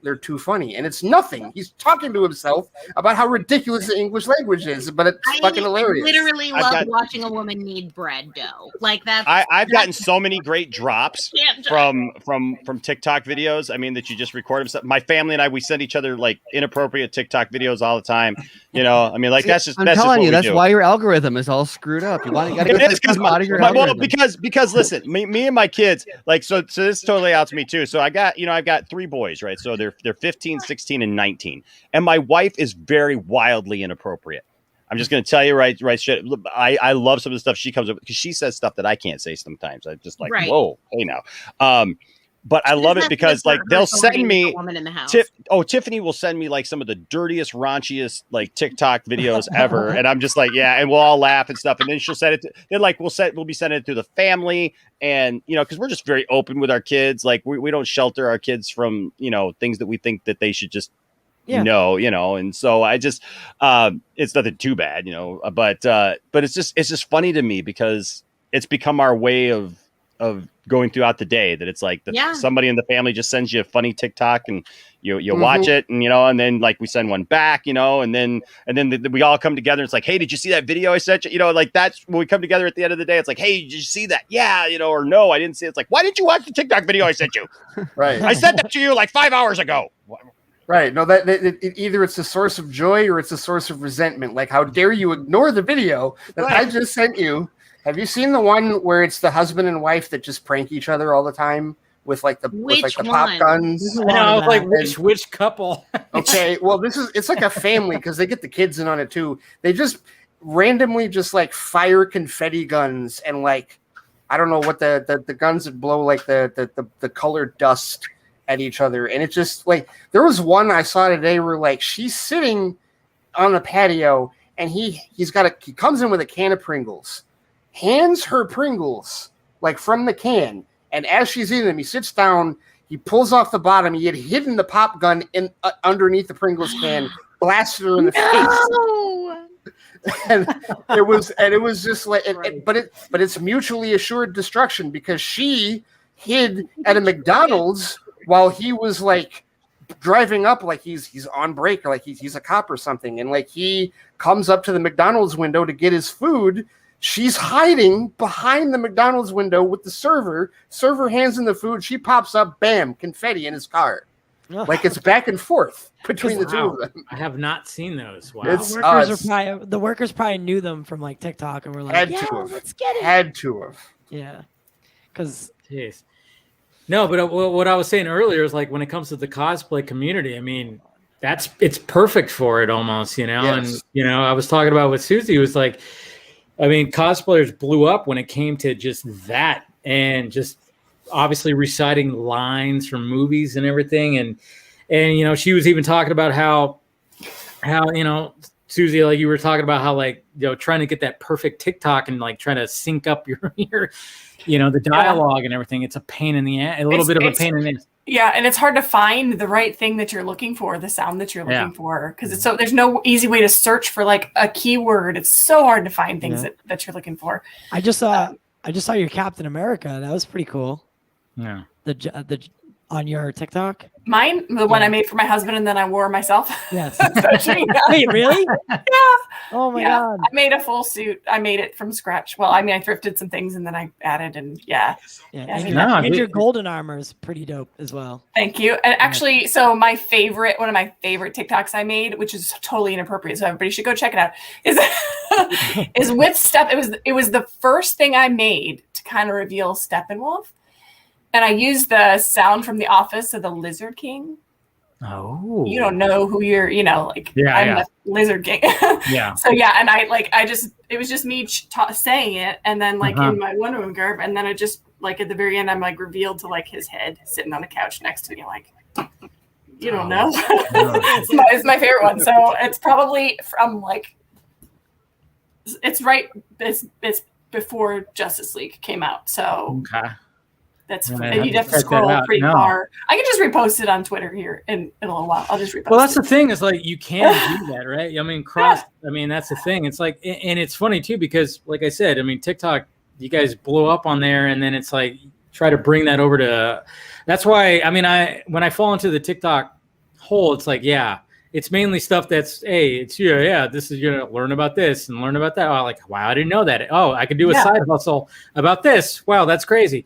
they're too funny, and it's nothing. He's talking to himself about how ridiculous the English language is, but it's fucking hilarious. Literally love watching a woman knead bread dough. Like that. I've gotten so many great drops from TikTok videos. I mean, that you just record them. My family and I, we send each other like inappropriate TikTok videos all the time. You know, I mean, like that's just. I'm that's telling just you, what we that's do. why your algorithm is all screwed up. You got to It get is because out of your algorithm. because listen, me and my kids, like, so this is totally out to me too. So I've got 3 boys, right? So they're 15, 16, and 19. And my wife is very wildly inappropriate. I'm just going to tell you right. I love some of the stuff she comes up with because she says stuff that I can't say sometimes. I'm just like, whoa, hey now. But I love it because like they'll send me Tiffany will send me like some of the dirtiest, raunchiest like TikTok videos ever, and I'm just like, yeah, and we'll all laugh and stuff, and then she'll send it. Then like we'll be sending it to the family, and because we're just very open with our kids. Like we don't shelter our kids from things that we think that they should just know, and so I just it's nothing too bad, but it's just funny to me because it's become our way of going throughout the day, that it's like somebody in the family just sends you a funny TikTok and you watch it, and and then like we send one back, and then we all come together and it's like, hey, did you see that video I sent you? Like that's when we come together at the end of the day. It's like, hey, did you see that? Yeah, or no, I didn't see it. It's like, why didn't you watch the TikTok video I sent you? Right. I sent that to you like 5 hours ago. Right. No, that either it's a source of joy or it's a source of resentment. Like, how dare you ignore the video that I just sent you? Have you seen the one where it's the husband and wife that just prank each other all the time with like the pop guns? I know, I was like, which couple? Okay, well, it's like a family because they get the kids in on it too. They just randomly just like fire confetti guns and like I don't know what the guns that blow like the colored dust at each other, and it's just like there was one I saw today where like she's sitting on the patio and he comes in with a can of Pringles, hands her Pringles like from the can, and as she's eating them, he sits down, he pulls off the bottom, he had hidden the pop gun in underneath the Pringles can, blasted her in the face. And it was just like, but it's mutually assured destruction because she hid at a McDonald's while he was like driving up, like he's on break or like he's a cop or something, and like he comes up to the McDonald's window to get his food. She's hiding behind the McDonald's window with the server. Server hands in the food. She pops up, bam, confetti in his car. Like it's back and forth between the two of them. I have not seen those. Wow. The workers probably knew them from like TikTok and were like, let's get it. Had to have. Yeah. Because. Jeez. No, but what I was saying earlier is like when it comes to the cosplay community, I mean, it's perfect for it almost, you know? Yes. And, you know, I was talking about with Susie, it was like, I mean, cosplayers blew up when it came to just that and just obviously reciting lines from movies and everything. And, you know, she was even talking about how, you know, Susie, like you were talking about how like, you know, trying to get that perfect TikTok and like trying to sync up your you know, the dialogue and everything. It's a pain in the ass, a little bit of a pain in the ass. Yeah, and it's hard to find the right thing that you're looking for, the sound that you're looking for, because there's no easy way to search for like a keyword. It's so hard to find things that you're looking for. I just saw your Captain America. That was pretty cool. Yeah. The on your TikTok. Mine, the one I made for my husband and then I wore myself. Yes. Wait, really? Yeah. Oh my God. I made a full suit. I made it from scratch. Well, I mean, I thrifted some things and then I added and and your golden armor is pretty dope as well. Thank you. And actually, so one of my favorite TikToks I made, which is totally inappropriate, so everybody should go check it out, is with It was the first thing I made to kind of reveal Steppenwolf. And I used the sound from The Office of the Lizard King. Oh. You don't know who you're, you know, like I'm the Lizard King. Yeah. So yeah, and it was just me saying it, and then like in my Wonder Woman garb, and then it just like at the very end, I'm like revealed to like his head sitting on the couch next to me, like you don't know. It's my favorite one. So it's probably from like it's before Justice League came out. So. Okay. That's you'd have to scroll pretty far. I can just repost it on Twitter here in a little while. I'll just repost it. Well, that's the thing is like you can do that, right? I mean, I mean, that's the thing. It's like, and it's funny too because, like I said, I mean, TikTok, you guys blow up on there, and then it's like try to bring that over to. That's why I mean, when I fall into the TikTok hole, it's like it's mainly stuff that's this is you're gonna learn about this and learn about that. Oh, like wow, I didn't know that. Oh, I could do a side hustle about this. Wow, that's crazy.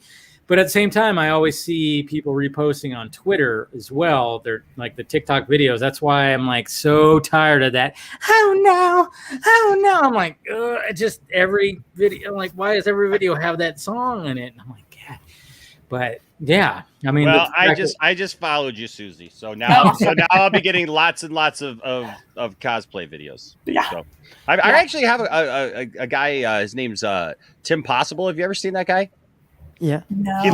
But at the same time, I always see people reposting on Twitter as well. They're like the TikTok videos. That's why I'm like so tired of that. Oh no. I'm like, just every video. I'm like, why does every video have that song in it? And I'm like, God. But yeah, I mean, well, I just followed you, Susie. So now I'll be getting lots and lots of cosplay videos. Yeah. So I actually have a guy. His name's Tim Possible. Have you ever seen that guy? Yeah. No. He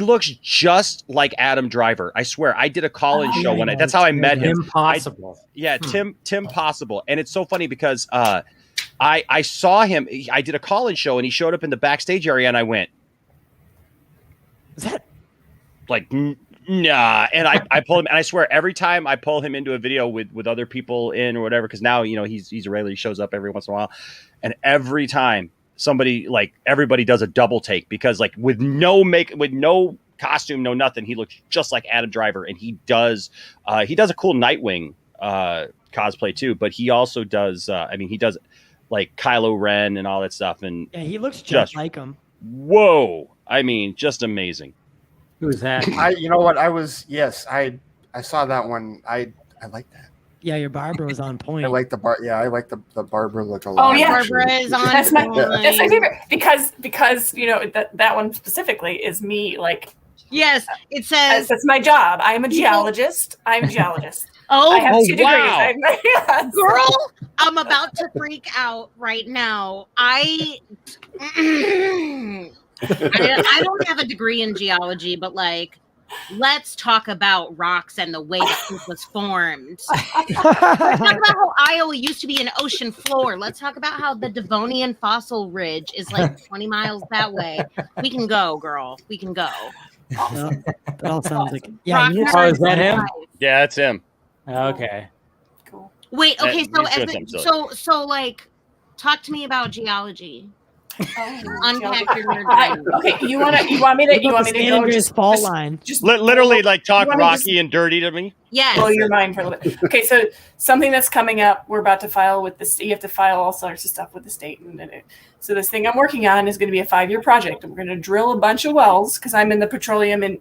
looks just like Adam Driver. I swear. I did a call-in show when that's how I met him. Impossible. Tim Possible. And it's so funny because I saw him. I did a call-in show and he showed up in the backstage area and I went, is that like nah? And I pull him and I swear every time I pull him into a video with other people in or whatever, because now you know he's a regular, he shows up every once in a while, and every time everybody does a double take because like with no costume, no nothing, he looks just like Adam Driver, and he does a cool Nightwing cosplay too, but he also does he does like Kylo Ren and all that stuff, and he looks just like him. Whoa, I mean, just amazing. Who's that? You know what? I saw that one. I like that. Yeah, your barber was on point. I like the I like the barber look a Oh, lot. yeah. Barbara is on That's my point. favorite because you know that one specifically is me. Like, Yes, it says. that's my job. I'm a geologist. I'm a geologist. Oh, I have 2 degrees. wow. Yes. girl, I'm about to freak out right now. I don't have a degree in geology, but like, let's talk about rocks and the way that it was formed. Let's talk about how Iowa used to be an ocean floor. Let's talk about how the Devonian fossil ridge is like 20 miles that way. We can go, girl. We can go. Well, that all sounds like Rock you Oh, is that him? Yeah, that's him. Okay. Cool. Wait, okay, He's good at them, so like, talk to me about geology. Unpack your nerd I- brain. okay, you want me to go Andrea's fault line. just Literally, like talk You wanna rocky and dirty to me. Yes. blow your mind for a little bit. Okay, so something that's coming up, we're about to file with the state. You have to file all sorts of stuff with the state. So this thing I'm working on is going to be a 5-year project. And we're going to drill a bunch of wells because I'm in the petroleum and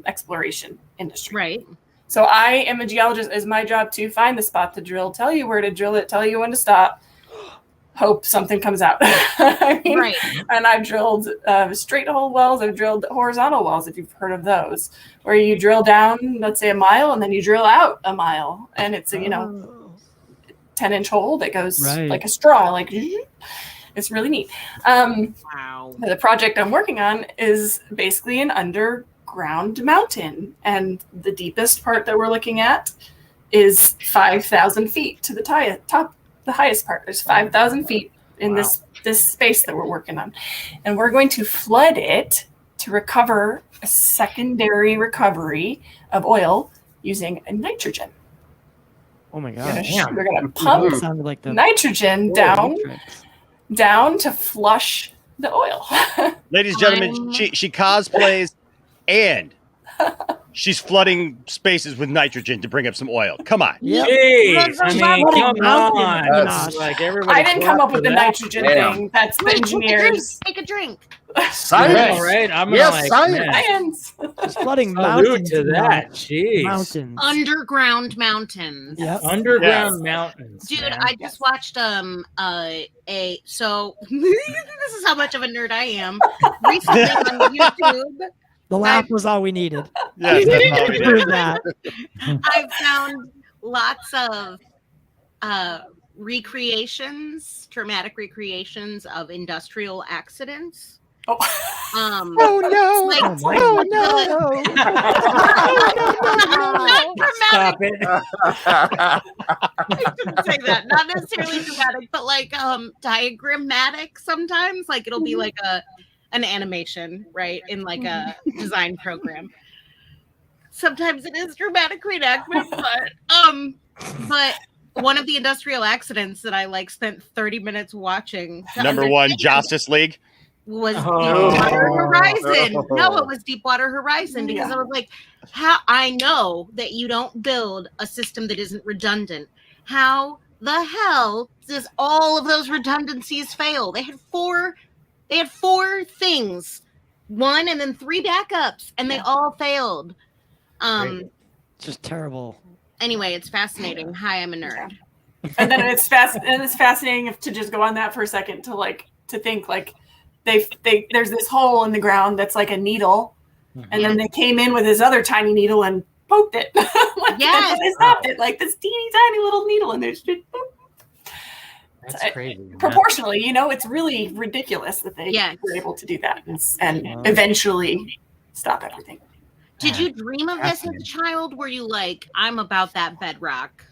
exploration industry. Right. So I am a geologist. It's my job to find the spot to drill, tell you where to drill it, tell you when to stop, hope something comes out. I mean, Right. And I've drilled straight hole wells. I've drilled horizontal wells, if you've heard of those, where you drill down, let's say, a mile, and then you drill out a mile. And it's a, 10-inch hole that goes like a straw. Like, it's really neat. Wow. The project I'm working on is basically an underground mountain. And the deepest part that we're looking at is 5,000 feet to the top. The highest part. There's 5,000 feet in this space that we're working on. And we're going to flood it to recover a secondary recovery of oil using a nitrogen. Oh my We're gosh. going to pump That sounded like the nitrogen down to flush the oil. Ladies and gentlemen, she cosplays and she's flooding spaces with nitrogen to bring up some oil. Come on. Yep. Jeez, I mean, come Mountain, on. Enosh. It's like everybody I didn't come up with the clap nitrogen Damn. thing. That's the Wait, engineers. take a drink. for that. Science. All right, I'm gonna Yes, like, science. man, Science. Just flooding salute mountains. to that. Jeez. Mountains. Underground mountains. Yep. Underground mountains. Dude, man. I just watched so this is how much of a nerd I am. Recently on YouTube, The laugh was all we needed. Yes, that's all we Prove did. that. I've found lots of recreations, traumatic recreations of industrial accidents. Oh. Oh no! Like, Oh, not Stop dramatic. I shouldn't say that. Not necessarily dramatic, but like diagrammatic sometimes. Like it'll be like an animation, right? In like a design program. Sometimes it is dramatic reenactment, but one of the industrial accidents that I like spent 30 minutes watching. to Number one, understand Justice League. was Oh. Deepwater Horizon. No. No, it was Deepwater Horizon because I was like, how I know that you don't build a system that isn't redundant. How the hell does all of those redundancies fail? They had four things, one and then 3 backups, and they all failed. Just terrible. Anyway, it's fascinating. Hi, I'm a nerd. And then it's fascinating to just go on that for a second to think like there's this hole in the ground that's like a needle, and then they came in with this other tiny needle and poked it. Like, Yes. they stopped it like this teeny tiny little needle, and there's just That's crazy. man. proportionally, it's really ridiculous that they were able to do that and eventually stop everything. Did you dream of this as a child? Were you like, I'm about that bedrock?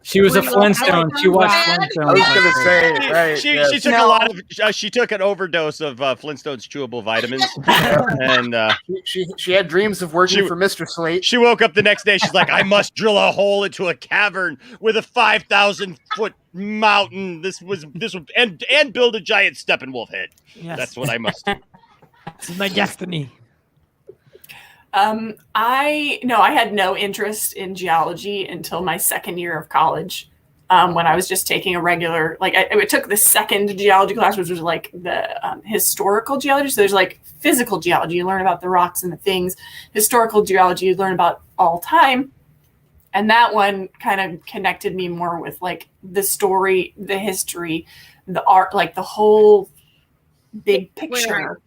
She was a Were you Flintstone. She watched I Flintstones. I was gonna say, right? She yes. took a lot of. She took an overdose of Flintstone's chewable vitamins, and She had dreams of working She- for Mr. Slate. she woke up the next day. She's like, "I must drill a hole into a cavern with a 5,000-foot mountain. This was and build a giant Steppenwolf head. Yes. That's what I must do." This is my destiny. I had no interest in geology until my second year of college. when I was just taking a regular, like I took the second geology class, which was like the historical geology. So there's like physical geology, you learn about the rocks and the things. Historical geology, you learn about all time. And that one kind of connected me more with like the story, the history, the art, like the whole big picture.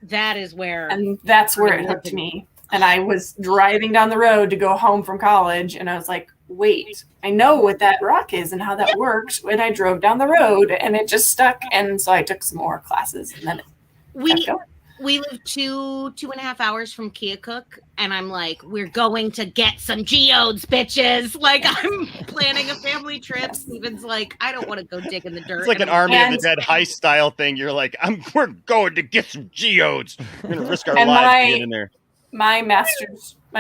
That is where. And that's where it hooked me. And I was driving down the road to go home from college, and I was like, wait, I know what that rock is and how that works. When I drove down the road, and it just stuck. And so I took some more classes, and then we live 2.5 hours from Keokuk, and I'm like, we're going to get some geodes, bitches. Like, I'm planning a family trip. Steven's like, I don't want to go dig in the dirt. It's like an Army of the Dead heist style thing. You're like, we're going to get some geodes. We're going to risk our lives to get in there. My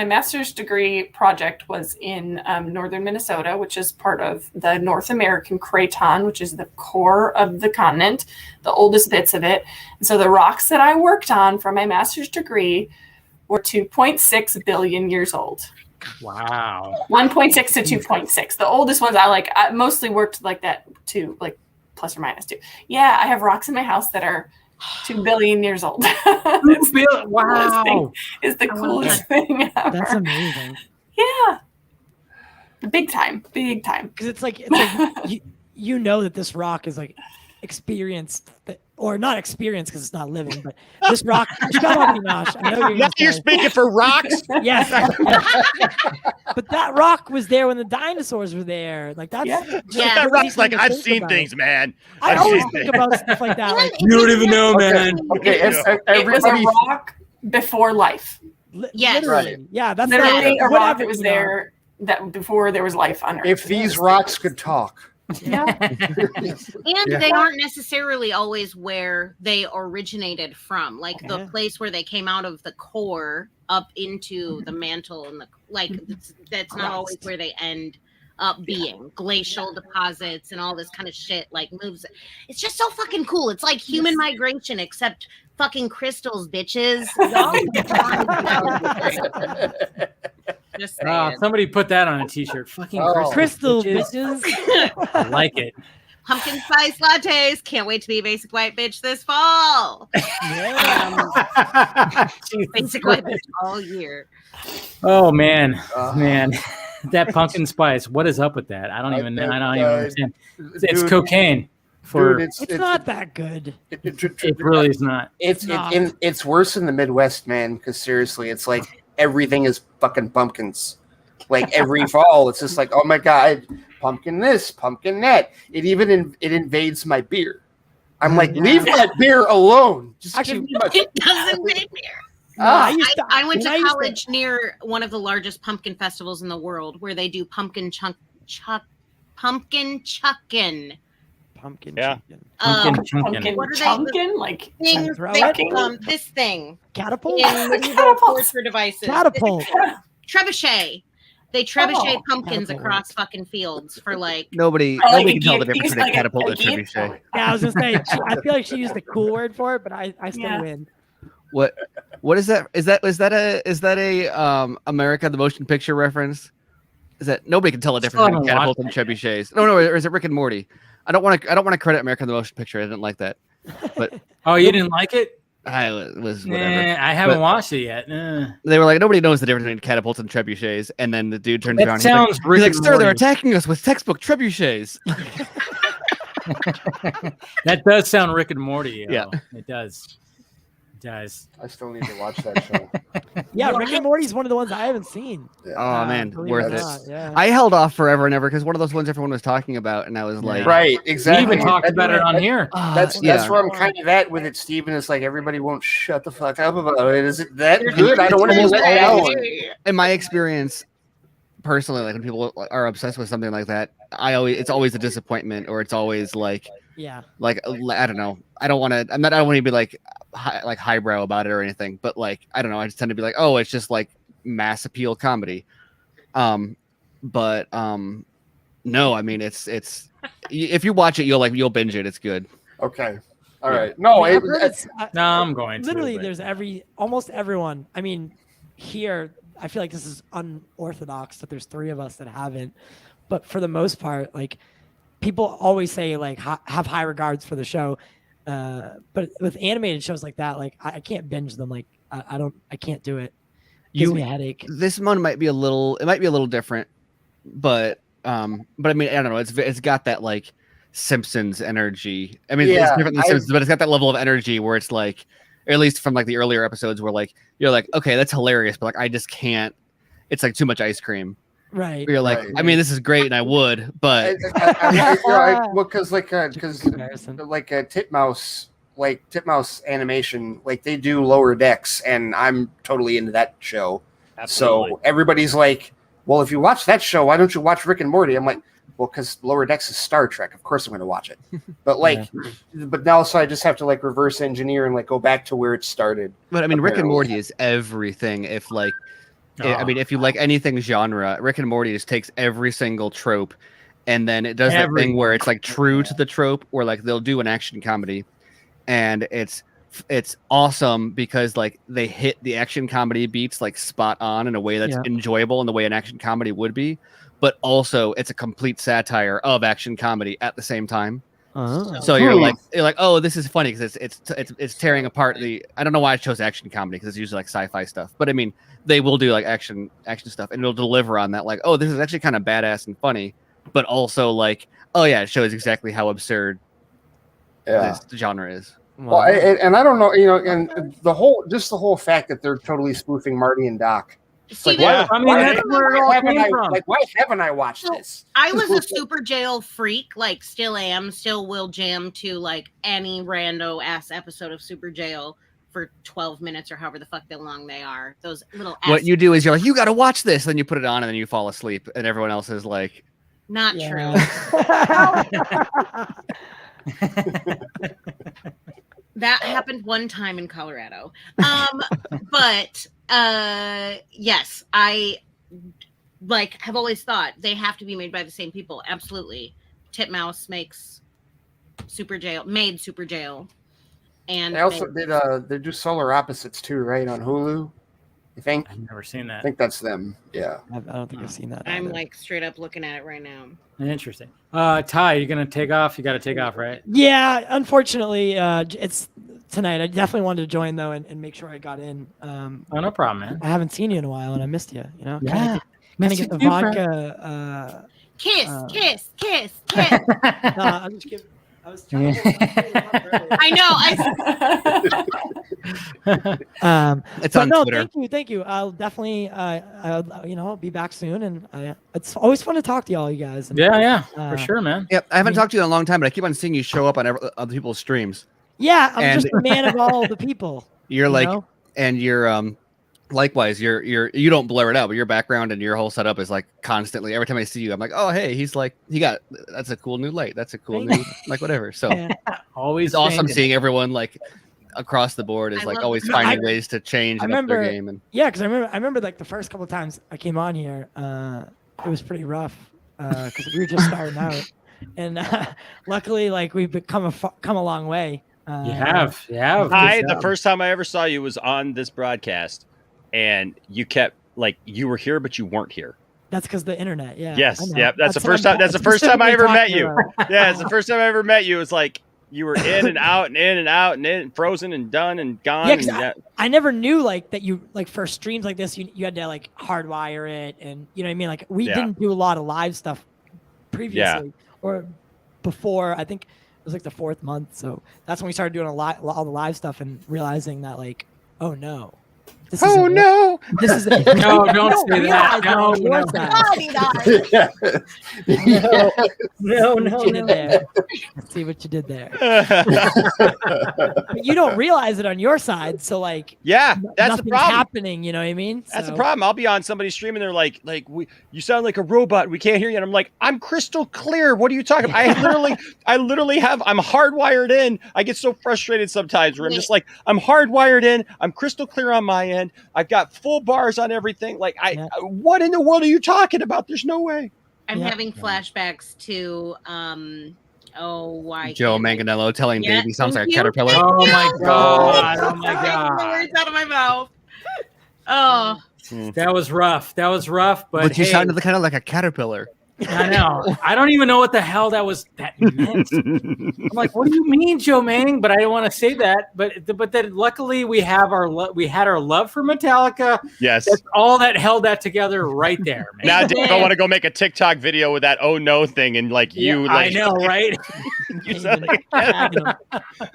master's degree project was in northern Minnesota, which is part of the North American craton, which is the core of the continent, the oldest bits of it. And so the rocks that I worked on for my master's degree were 2.6 billion years old. Wow. 1.6 to 2.6. The oldest ones I mostly worked like that too, like plus or minus 2. Yeah, I have rocks in my house that are 2 billion years old. Wow. Is the coolest thing ever. That's amazing. Yeah. Big time. Because it's like you know that this rock is like experienced, or not experienced because it's not living, but this rock. Shut up, Enosh. I know you're speaking for rocks. Yes. But that rock was there when the dinosaurs were there. Like that's that rock's like I've seen things, man. I always think about stuff like that. Like, you don't even know, man. Okay, it was a rock before life. Yes. Literally. Yeah, that's literally a rock that was there that before there was life on Earth. If these rocks could talk. Yeah. And they aren't necessarily always where they originated from. Like the place where they came out of the core up into the mantle and that's not always where they end up being. Glacial deposits and all this kind of shit like moves. It's just so fucking cool. It's like human migration except fucking crystals, bitches. Just saying. Somebody put that on a t-shirt. Fucking crystal bitches. I like it. Pumpkin spice lattes. Can't wait to be a basic white bitch this fall. Basic white bitch all year. Oh man, that pumpkin spice. What is up with that? I don't even understand. It's cocaine. It's not that good. It really is not. It's worse in the Midwest, man. Because seriously, it's like everything is fucking pumpkins. Like every fall, it's just like, oh my god, pumpkin this, pumpkin that. It invades my beer. I'm like, leave my beer alone. Just actually, it doesn't invade beer. I went to college near one of the largest pumpkin festivals in the world, where they do pumpkin chuckin. Pumpkin Pumpkin chunkin, like things. This thing. Catapult. In medieval torture devices. Catapult. Trebuchet. They trebuchet pumpkins across fucking fields for like nobody can tell the difference between a catapult and a trebuchet. Yeah, I was gonna say. I feel like she used the cool word for it, but I still win. What is that? Is that a America the Motion Picture reference? Is that nobody can tell the difference between catapult and trebuchets? No, or is it Rick and Morty? I don't want to credit America the Motion Picture. I didn't like that. But you didn't like it? I was whatever. I haven't watched it yet. They were like, nobody knows the difference between catapults and trebuchets. And then the dude turns around. Sounds he's like, sir, they're attacking us with textbook trebuchets. That does sound Rick and Morty. Yeah, it does. I still need to watch that show. Yeah, Rick and Morty is one of the ones I haven't seen. Oh man, worth it. Yeah. I held off forever and ever because one of those ones everyone was talking about, and I was like, right, exactly. We even talked about it on here. That's where I'm kind of at with it, Steven. It's like everybody won't shut the fuck up about it. Is it that good? I don't want to be let down. In my experience, personally, like when people are obsessed with something like that, it's always a disappointment, or it's always like. Yeah. Like I don't know. I don't want to be like highbrow about it or anything, but like I don't know. I just tend to be like, oh, it's just like mass appeal comedy. But no, I mean it's if you watch it, you'll binge it. It's good. Okay. All right. No, I'm going to. Literally, there's almost everyone. I mean, here I feel like this is unorthodox that there's 3 of us that haven't, but for the most part, like. people always say like have high regards for the show, but with animated shows like that, like I can't binge them. Like I can't do it. It gives me a headache. This one might be a little different, but I mean, I don't know. It's got that like Simpsons energy. I mean, it's different than Simpsons, but it's got that level of energy where it's like, or at least from like the earlier episodes where like you're like, okay, that's hilarious, but like I just can't. It's like too much ice cream. Right. You're like, I mean, this is great, and I would, but because Titmouse animation, like they do Lower Decks, and I'm totally into that show. Absolutely. So everybody's like, well, if you watch that show, why don't you watch Rick and Morty? I'm like, well, because Lower Decks is Star Trek. Of course I'm going to watch it. But like, but now so I just have to like reverse engineer and like go back to where it started. But I mean, Rick and Morty is everything. If like, I mean, if you like anything genre, Rick and Morty just takes every single trope, and then it does that thing where it's like true to the trope, where like they'll do an action comedy, and it's awesome because like they hit the action comedy beats like spot on in a way that's enjoyable in the way an action comedy would be, but also it's a complete satire of action comedy at the same time. So you're like, oh, this is funny because it's tearing apart the. I don't know why I chose action comedy because it's usually like sci-fi stuff, but I mean they will do like action stuff and it'll deliver on that. Like, oh, this is actually kind of badass and funny, but also like, oh yeah, it shows exactly how absurd this genre is. Well, and I don't know, you know, and the whole fact that they're totally spoofing Marty and Doc. See, like, why haven't I watched this? I was a super jail freak, like still am, still will jam to like any rando ass episode of Super Jail for 12 minutes or however the fuck long they are. Those little what you do is you're like, you got to watch this, then you put it on and then you fall asleep and everyone else is like, not true. That happened one time in Colorado. But yes, I like have always thought they have to be made by the same people. Absolutely. Titmouse makes Super Jail, and they also they do Solar Opposites too, right, on Hulu. I think I've never seen that. I think that's them. Yeah, I don't think I've seen that. I'm like straight up looking at it right now. Interesting. Ty, you're gonna take off? You got to take off, right? Yeah, unfortunately, it's tonight. I definitely wanted to join though and make sure I got in. No problem, man. I haven't seen you in a while, and I missed you. You know, Yeah. kind of get the vodka. Kiss. I'm just kidding. I was trying I know. it's on Twitter. Thank you. I'll definitely, I'll be back soon, and it's always fun to talk to y'all, you guys. And, for sure, man. Yep, I haven't talked to you in a long time, but I keep on seeing you show up on other people's streams. Yeah, I'm just a man of all the people. You're like, and you're likewise, you don't blur it out, but your background and your whole setup is like constantly. Every time I see you, I'm like, oh hey, that's a cool new light. That's a cool new like whatever. So always it's awesome seeing everyone like across the board is like always finding ways to change and up their game. And because I remember like the first couple of times I came on here, it was pretty rough because we were just starting out, and luckily like we've come a long way. You have. The first time I ever saw you was on this broadcast. And you kept like you were here, but you weren't here. That's because the internet. Yeah. Yes. Yeah. That's the first time. That's the first time I ever met you. Yeah. It's the first time I ever met you. It's like you were in and out and in and out and in, frozen and done and gone. Yeah, I never knew like that you like for streams like this, you had to like hardwire it, and you know what I mean. Like we didn't do a lot of live stuff previously or before. I think it was like the 4th month, so that's when we started doing all the live stuff and realizing that like, oh no. This is no! No, don't say that. No. Let's see what you did there. But you don't realize it on your side, so like, that's the problem. Happening, you know what I mean? That's the problem. I'll be on somebody's stream and they're like, you sound like a robot. We can't hear you. And I'm like, I'm crystal clear. What are you talking about? I literally I'm hardwired in. I get so frustrated sometimes where I'm just like, I'm hardwired in. I'm crystal clear on my end. I've got full bars on everything. Like what in the world are you talking about? There's no way. I'm having flashbacks to Joe Manganiello telling baby sounds like a caterpillar. Oh my god. The words out of my mouth. Oh. That was rough. But you sounded kind of like a caterpillar. I know. I don't even know what the hell that meant. I'm like, what do you mean, Joe Mang? But I don't want to say that. But then luckily we had our love for Metallica. Yes. That's all that held that together right there, man. Now Dave, I want to go make a TikTok video with that "oh no" thing and like you. I Like, know, right?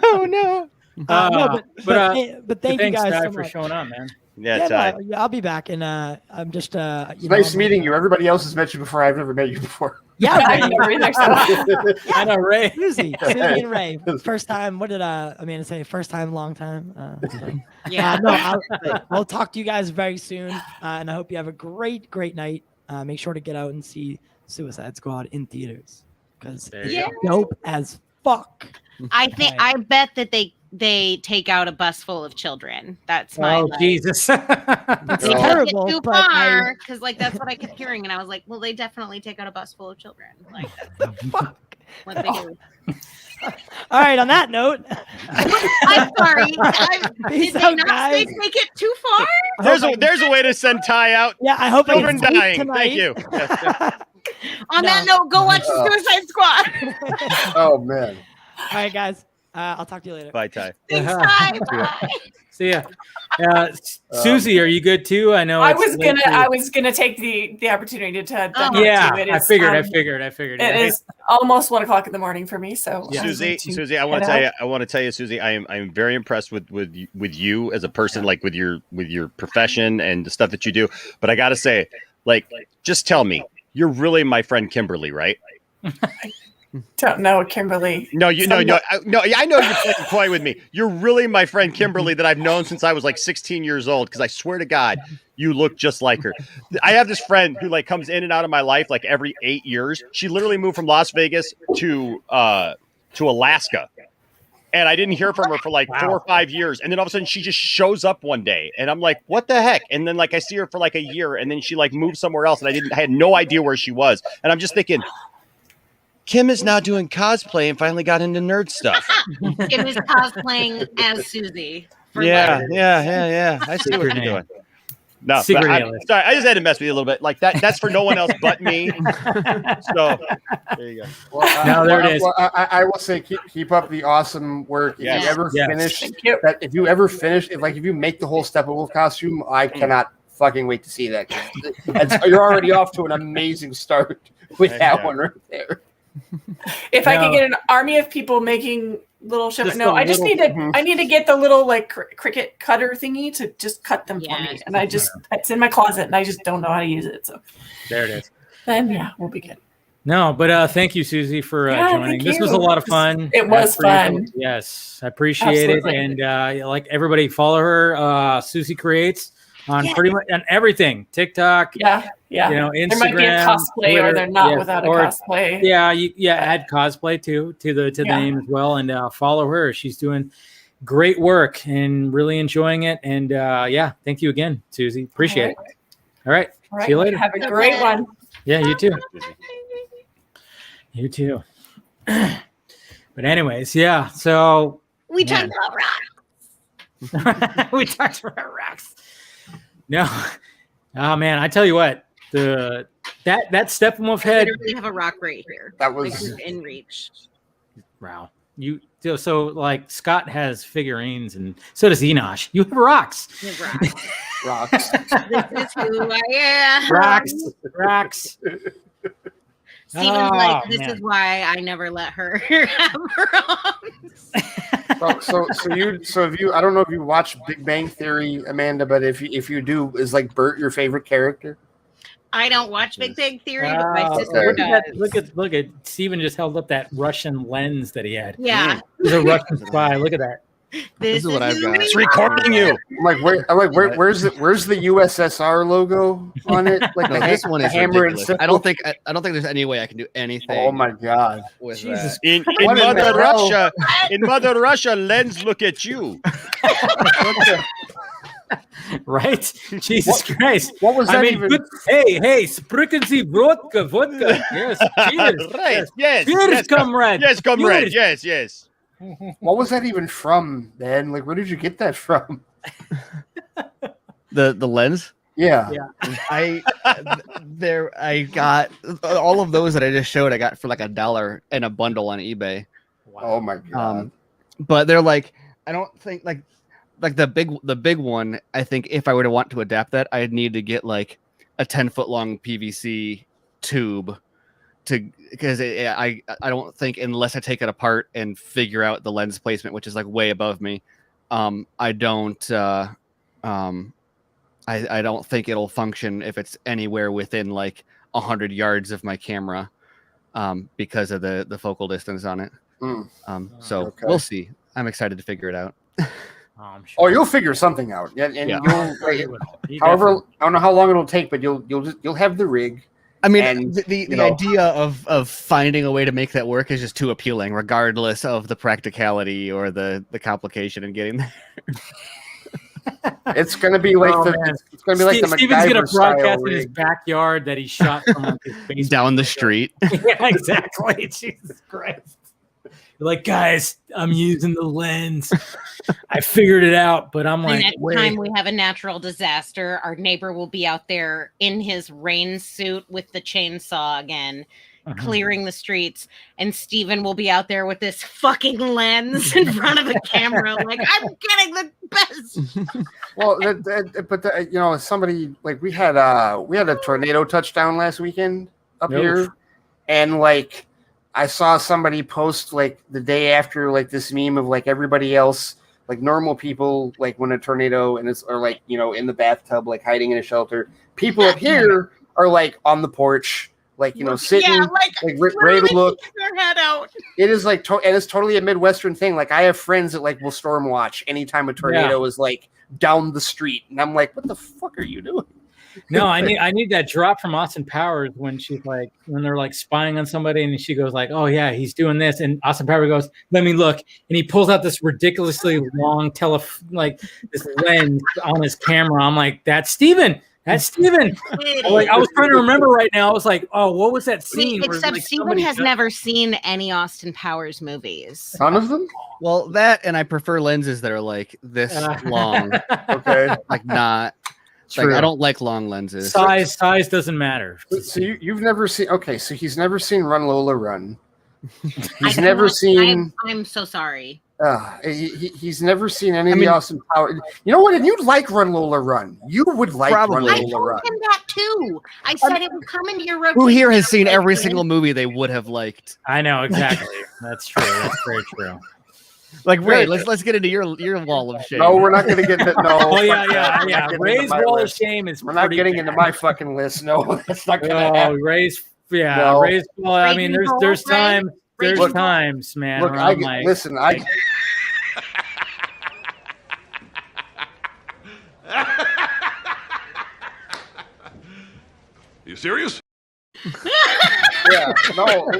oh no. But thank you guys Ty, so for much. showing up, man. Yeah, Ty. No, I'll be back, and I'm just It's nice meeting you. Everybody else has met you before. I've never met you before. Yeah, I've never either. So. I know, Ray. Susie and Ray. First time. What did Amanda say? First time, long time. Yeah. No, I'll talk to you guys very soon, and I hope you have a great night. Make sure to get out and see Suicide Squad in theaters because it's dope as fuck. I bet that they take out a bus full of children. That's my Jesus. It's they terrible. Take it too but far because like that's what I kept hearing, and I was like, well, they definitely take out a bus full of children. Like that's fuck. what they do. All right. On that note, I'm sorry. Did they not say take it too far? There's a way to send Ty out. Yeah, I hope Children I dying. tonight. Thank you. On that note, go watch Suicide Squad. Oh man. All right, guys. I'll talk to you later. Bye, Ty. Thanks, Ty. Bye. See ya. Susie, are you good too? I know. I was gonna take the opportunity to. Yeah, to it. I figured. It is almost 1 o'clock in the morning for me. So Susie, I want to tell you, Susie, I'm very impressed with you as a person, like with your profession and the stuff that you do. But I got to say, like, just tell me, you're really my friend Kimberly, right? Don't know Kimberly. No, I know you're playing coy with me. You're really my friend Kimberly that I've known since I was like 16 years old. Because I swear to God, you look just like her. I have this friend who like comes in and out of my life like every 8 years. She literally moved from Las Vegas to Alaska, and I didn't hear from her for like 4 or 5 years. And then all of a sudden, she just shows up one day, and I'm like, "What the heck?" And then like I see her for like a year, and then she like moved somewhere else, and I had no idea where she was. And I'm just thinking, Kim is now doing cosplay and finally got into nerd stuff. Kim is cosplaying as Susie. Yeah. I see what you're doing. No, sorry, I just had to mess with you a little bit. Like that's for no one else but me. So there you go. Well, there it is. I will say keep up the awesome work. If you ever finish, if you make the whole Steppenwolf costume, I cannot fucking wait to see that. You're already off to an amazing start with that one right there. If I could get an army of people making little shit. No, I just need to. I need to get the little like cricket cutter thingy to just cut them for me. And it's in my closet, and I just don't know how to use it. So there it is. Then we'll be good. No, but thank you, Susie, for joining. This was a lot of fun. It was fun. Yes, I appreciate it. And like everybody, follow her, Susie Creates on pretty much on everything. TikTok. Yeah. You know, Instagram. There might be a cosplay, Twitter, or they're not without a cosplay. Yeah, add cosplay to the name as well, and follow her. She's doing great work and really enjoying it. And thank you again, Susie. Appreciate it. All right. See you later. Have a great one. Yeah, you too. You too. But anyways, yeah. So we talked about rocks. We talked about rocks. No. Oh man, I tell you what, that Steppenwolf head. I literally have a rock right here. That was in reach. Wow. So like Scott has figurines, and so does Enosh. You have rocks. Rocks. This is who I am. Rocks. Steven's like, this is why I never let her have her arms. So if you, I don't know if you watch Big Bang Theory, Amanda, but if you do, is like Bert your favorite character? I don't watch Big Bang Theory, but my sister does. Look at Steven just held up that Russian lens that he had. Yeah. He's a Russian spy. Look at that. This is what I've got. It's recording you. Where's the USSR logo on it? Like this one is hammer ridiculous. and I don't think there's any way I can do anything. Oh my God! With Jesus. In Mother Russia, lens look at you. Right? Jesus Christ. What was that even? Hey, spritzen Sie vodka. Yes, cheers. Right. Yes. Cheers, comrade. Yes, comrade. Yes. What was that even from, man? Like, where did you get that from? The lens? Yeah. I got all of those that I just showed. I got for like $1 in a bundle on eBay. Wow. Oh my god. But they're like, I don't think like the big one. I think if I were to want to adapt that, I'd need to get like a 10-foot long PVC tube because I don't think unless I take it apart and figure out the lens placement, which is like way above me, I don't think it'll function if it's anywhere within like 100 yards of my camera, because of the focal distance on it. So Okay. we'll see. I'm excited to figure it out. I'm sure. Oh, you'll figure something out. Yeah, and Yeah. you'll He however, definitely- I don't know how long it'll take, but you'll have the rig. I mean, And, the you know- idea of finding a way to make that work is just too appealing, regardless of the practicality or the complication in getting there. It's gonna be like Oh, the man. it's gonna be like the Steven's gonna MacGyver style broadcast in his rig. backyard that he shot from like his basement. Down the street. Yeah, exactly. Jesus Christ. You're like, guys, I'm using the lens. I figured it out, but I'm The like, next wait. time we have a natural disaster, our neighbor will be out there in his rain suit with the chainsaw again, clearing the streets, and Steven will be out there with this fucking lens in front of the camera, like, I'm getting the best. Well, you know, somebody like we had a tornado touchdown last weekend up Oof. here, and like I saw somebody post like the day after like this meme of like everybody else, like normal people, like when a tornado and it's or like, you know, in the bathtub, like hiding in a shelter. People up here are like on the porch, like, you know, sitting, Yeah, like ready to look. keep their head out. It is like, and it's totally a Midwestern thing. Like I have friends that like will storm watch anytime a tornado is like down the street, and I'm like, what the fuck are you doing? No, I need that drop from Austin Powers when she's like, when they're like spying on somebody, and she goes like, oh yeah, he's doing this, and Austin Powers goes, let me look, and he pulls out this ridiculously long like this lens on his camera. I'm like, that's Steven. That's Steven. Like, I was trying to remember right now. I was like, oh, what was that scene? where, Except like, Steven somebody has just- never seen any Austin Powers movies. None of them? Well, that and I prefer lenses that are like this long. Okay. Like not. Like True. I don't like long lenses. Size doesn't matter. So you've never seen? Okay, so he's never seen Run Lola Run. I He's never cannot- seen. I'm so sorry. He's never seen any of the Austin Powers. You know what? And you'd like Run Lola Run. You would like Probably. I Run Lola told Run. him that too. I said it would come into your rotation. Who here has seen every Like, single movie they would have liked? I know exactly. That's true. That's very true. Like Ray, let's get into your wall of shame. No, we're not going to get into no. Oh yeah, fuck that. yeah, We're not yeah. getting Ray's into my wall of list. shame is. We're not pretty getting bad. into my fucking list. No, that's not going to Oh, happen. Ray's. Yeah, No. Ray's. Well, I mean, there's times. There's Look, times, man. Look, where I'm like, listen. You serious? Yeah, no.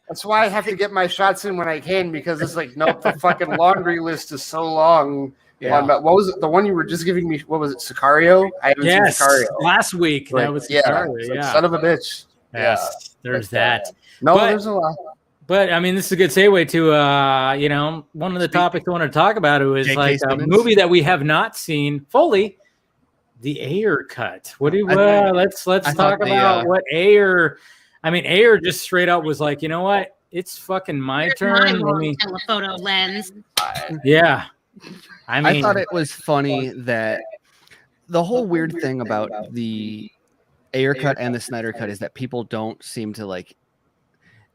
That's why I have to get my shots in when I can, because it's like, nope, the fucking laundry list is so long. Yeah. What was it? The one you were just giving me? What was it? Sicario? I haven't yes, seen Sicario. last week Like, that was yeah, Sicario, it's like, yeah. son of a bitch. Yes, there's that. No, But- there's a lot. But I mean, this is a good segue to you know, one of the topics I want to talk about is J.K. like a Simmons. movie that we have not seen fully, the Ayer Cut. What do you? Let's I talk thought about what Ayer. I mean, Ayer just straight up was like, you know what? It's fucking my Here's turn. my Let long me, telephoto lens. yeah. I mean, I thought it was funny that the whole weird thing about the Ayer Cut and the Snyder Cut is that people don't seem to like.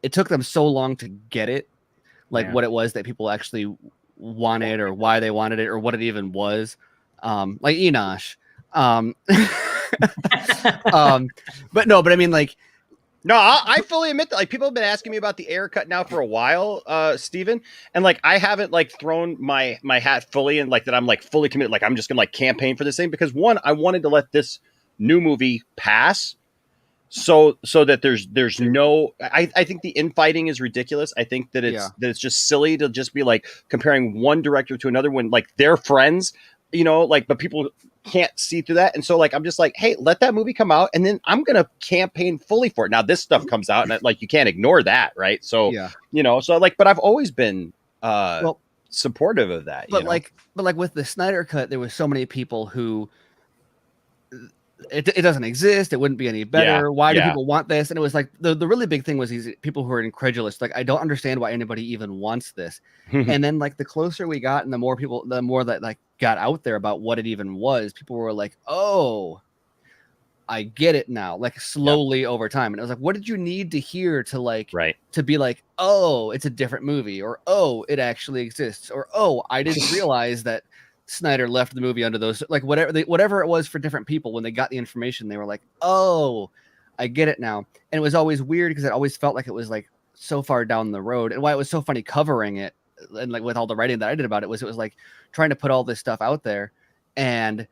It took them so long to get it, like Yeah. what it was that people actually wanted, or why they wanted it, or what it even was. Like Enosh. But I mean, like, No, I fully admit that. Like, people have been asking me about the Ayer Cut now for a while, Steven. And like, I haven't like thrown my hat fully and like that I'm like fully committed. Like, I'm just gonna like campaign for this thing because one, I wanted to let this new movie pass, so that there's no. I think the infighting is ridiculous. I think that it's just silly to just be like comparing one director to another when like they're friends, you know, like, but people can't see through that. And so like, I'm just like, hey, let that movie come out and then I'm going to campaign fully for it. Now this stuff comes out and like, you can't ignore that. Right. So, you know, so like, but I've always been supportive of that. But like with the Snyder Cut, there was so many people who it doesn't exist. It wouldn't be any better. Yeah, Why do yeah. people want this? And it was like the really big thing was these people who are incredulous. Like, I don't understand why anybody even wants this. And then like the closer we got and the more that like got out there about what it even was, people were like, oh, I get it now, like slowly over time. And it was like, what did you need to hear to like, to be like, oh, it's a different movie, or, oh, it actually exists, or, oh, I didn't realize that Snyder left the movie under those, like whatever it was for different people. When they got the information, they were like, oh, I get it now. And it was always weird because it always felt like it was like so far down the road. And why it was so funny covering it, and like with all the writing that I did about it, was like trying to put all this stuff out there, and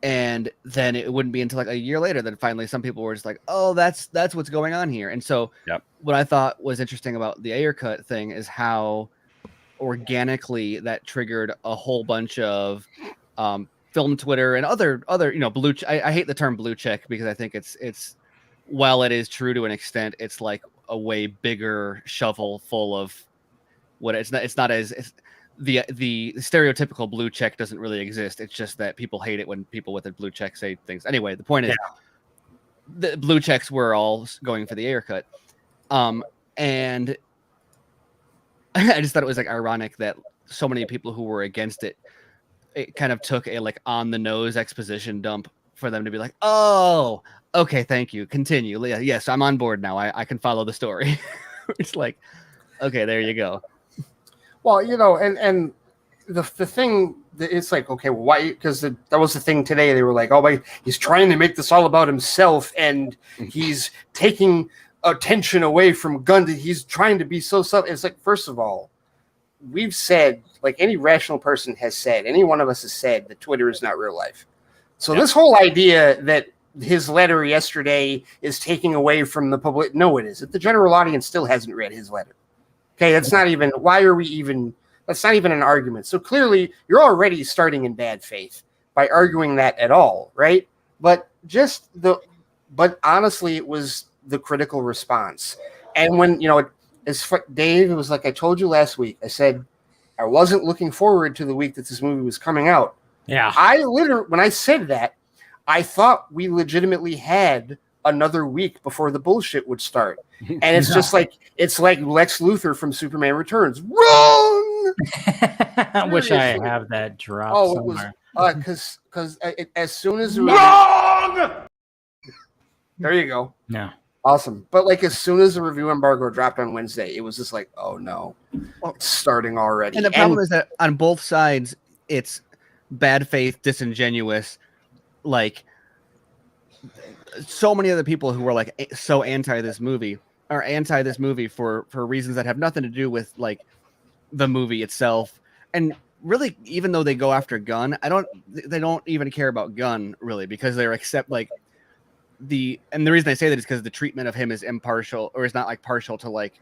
then it wouldn't be until like a year later that finally some people were just like, oh, that's what's going on here. And so what I thought was interesting about the Ayer Cut thing is how organically that triggered a whole bunch of film Twitter and other blue. I hate the term blue check because I think it's while it is true to an extent, it's like a way bigger shovel full of what it's not as the stereotypical blue check doesn't really exist. It's just that people hate it when people with a blue check say things. Anyway, the point is the blue checks were all going for the Ayer Cut, and I just thought it was like ironic that so many people who were against it kind of took a like on the nose exposition dump for them to be like, oh, okay, thank you, continue. Yes, I'm on board now. I can follow the story. It's like, okay, there you go. Well, and the thing, it's like, okay, well, why? Because that was the thing today. They were like, oh, he's trying to make this all about himself, and he's taking attention away from Gunn. He's trying to be so self. It's like, first of all, we've said, like any rational person has said, any one of us has said that Twitter is not real life. So this whole idea that his letter yesterday is taking away from the public, no, it isn't. The general audience still hasn't read his letter. Okay, that's not even, that's not even an argument. So clearly you're already starting in bad faith by arguing that at all, right? But honestly, it was the critical response. And when, Dave, it was like I told you last week, I said, I wasn't looking forward to the week that this movie was coming out. Yeah. When I said that, I thought we legitimately had another week before the bullshit would start. And it's just like, it's like Lex Luthor from Superman Returns. Wrong! I wish I have that drop somewhere. It was, because as soon as... Wrong! There you go. Yeah. Awesome. But like as soon as the review embargo dropped on Wednesday, it was just like, oh no, it's starting already. And the problem is that on both sides, it's bad faith, disingenuous. Like so many other people who were like so anti this movie are anti this movie for reasons that have nothing to do with like the movie itself. And really, even though they go after Gunn, they don't even care about Gunn really, because they're the reason I say that is because the treatment of him is impartial, or is not like partial to like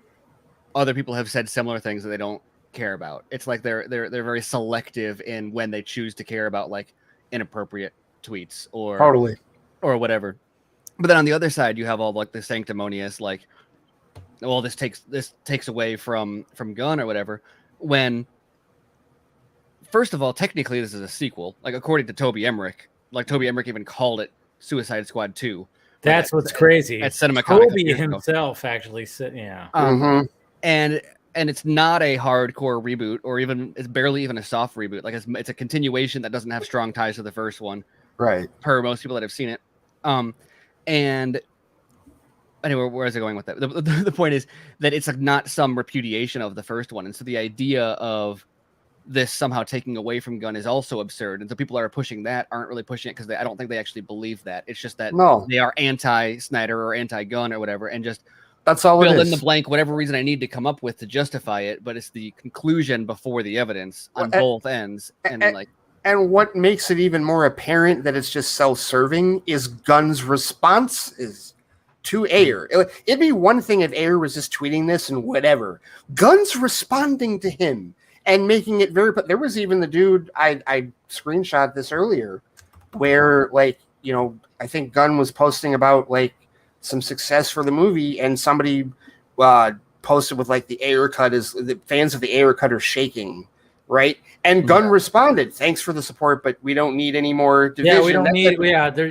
other people have said similar things that they don't care about. It's like they're very selective in when they choose to care about like inappropriate tweets or whatever. But then on the other side, you have all like the sanctimonious, like, well, this takes away from Gunn or whatever. When first of all, technically this is a sequel. Like according to Toby Emmerich, like Toby Emmerich even called it Suicide Squad 2. That's what's crazy. At CinemaCon. Toby himself actually said, yeah. And it's not a hardcore reboot, or even it's barely even a soft reboot. Like it's a continuation that doesn't have strong ties to the first one, right? Per most people that have seen it. And anyway, where is I going with that? The point is that it's like not some repudiation of the first one, and so the idea of this somehow taking away from Gunn is also absurd. And so people that are pushing that aren't really pushing it because I don't think they actually believe that. It's just that they are anti-Snyder or anti-Gunn or whatever, and just that's all fill in the blank whatever reason I need to come up with to justify it. But it's the conclusion before the evidence on both ends. And what makes it even more apparent that it's just self-serving is Gunn's response is to Ayer. It'd be one thing if Ayer was just tweeting this and whatever. Gunn's responding to him and making it very. But there was even the dude I screenshot this earlier, where like I think Gunn was posting about like some success for the movie, and somebody posted with like the Ayer Cut is the fans of the Ayer Cut are shaking right? And Gunn responded, "Thanks for the support, but we don't need any more division." Yeah, we don't need.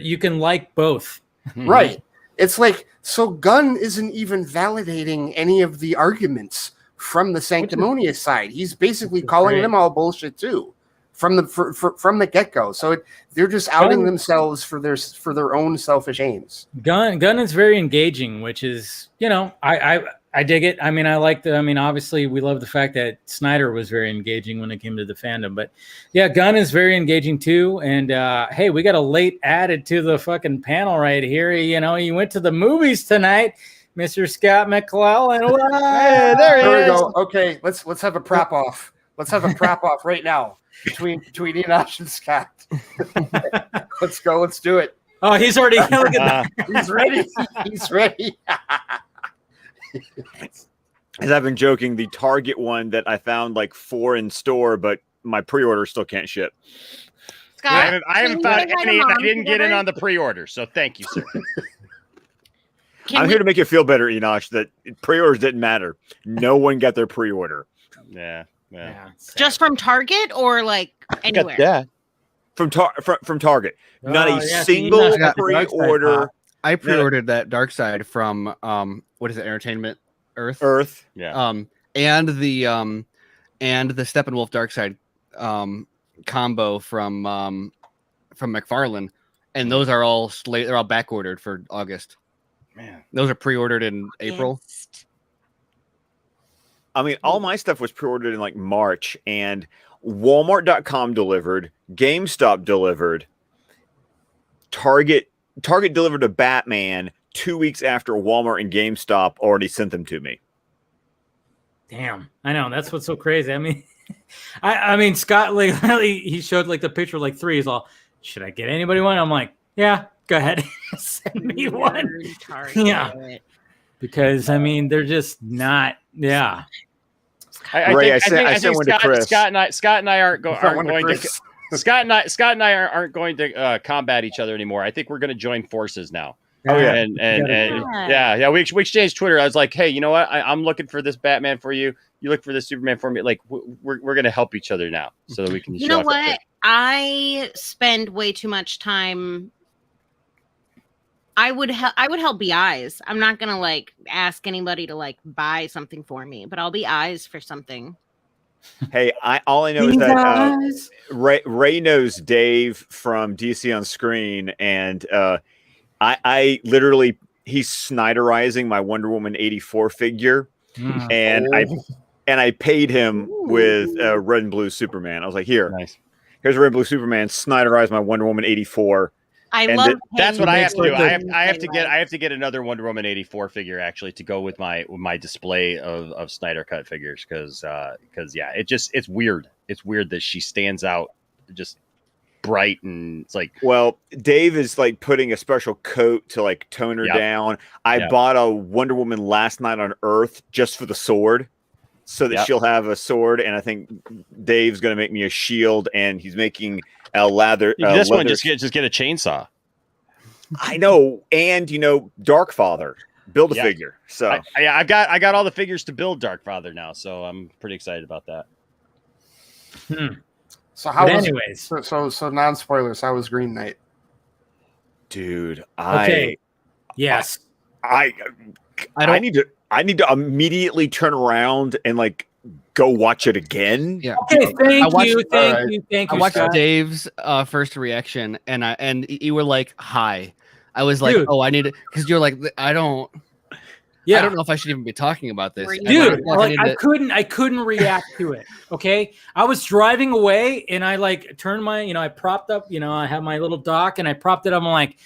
You can like both. Right. It's like, so Gunn isn't even validating any of the arguments from the sanctimonious side. He's basically calling them all bullshit too, from the get go. So they're just outing themselves for their own selfish aims. Gunn is very engaging, which is, I dig it. I mean, obviously we love the fact that Snyder was very engaging when it came to the fandom, but yeah, Gunn is very engaging too. And hey, we got a late added to the fucking panel right here. He went to the movies tonight, Mr. Scott McClellan. Hey, there we go. Okay, let's have a prop off. Let's have a prop off right now between Enosh and Scott. Let's go. Let's do it. Oh, he's already look at that. He's ready. He's ready. As I've been joking, the Target one that I found like 4 in store, but my pre-order still can't ship. Scott, I haven't found any. I didn't get in on the pre-order, so thank you, sir. I'm here to make you feel better, Enosh, that pre-orders didn't matter. No one got their pre-order. Yeah. Just from Target or like anywhere? Yeah. From Target. Not a single pre-order. I pre-ordered that Dark Side from what is it, Entertainment Earth? Yeah. And the Steppenwolf Dark Side combo from McFarlane, and those are all they're all back ordered for August. Man, those are pre-ordered in April. I mean, all my stuff was pre-ordered in like March, and Walmart.com delivered, GameStop delivered, Target delivered a Batman 2 weeks after Walmart and GameStop already sent them to me. Damn, I know, that's what's so crazy. I mean, I mean, Scott literally he showed like the picture of like 3. He's all, should I get anybody one? I'm like, yeah, go ahead, send me one. Yeah, because I mean, they're just not. Yeah. I sent one to Chris. Scott and I aren't going to. Scott and I aren't going to combat each other anymore. I think we're going to join forces now. Oh yeah, and yeah. We exchanged Twitter. I was like, hey, you know what? I'm looking for this Batman for you. You look for this Superman for me. Like we're going to help each other now, so that we can. You know what? I spend way too much time. I would help be eyes. I'm not gonna like ask anybody to like buy something for me, but I'll be eyes for something. Hey, all I know is that Ray knows Dave from DC on Screen, and I literally he's Snyderizing my Wonder Woman 84 figure, and I paid him with red and blue Superman. I was like, here's red and blue Superman. Snyderize my Wonder Woman 84. That's what I have to do. I have to get another Wonder Woman 84 figure actually to go with my display of Snyder Cut figures because yeah, it's weird. It's weird that she stands out just bright, and it's like, well, Dave is like putting a special coat to like tone her down. I bought a Wonder Woman Last Night on Earth just for the sword, so that she'll have a sword, and I think Dave's going to make me a shield, and he's making a leather. This one just get a chainsaw. I know, and Darkfather, build a figure. So I got all the figures to build Darkfather now, so I'm pretty excited about that. So so non-spoilers, how was Green Knight? Dude, yes. I need to immediately turn around and like go watch it again. Yeah. Okay, thank you. I watched Dave's first reaction, and you were like, "Hi." I was like, "Oh, I need it," because you're like, "I don't know if I should even be talking about this." Dude, I couldn't react to it. Okay. I was driving away and I like turned my, I propped up, I have my little dock and I propped it up. I'm like,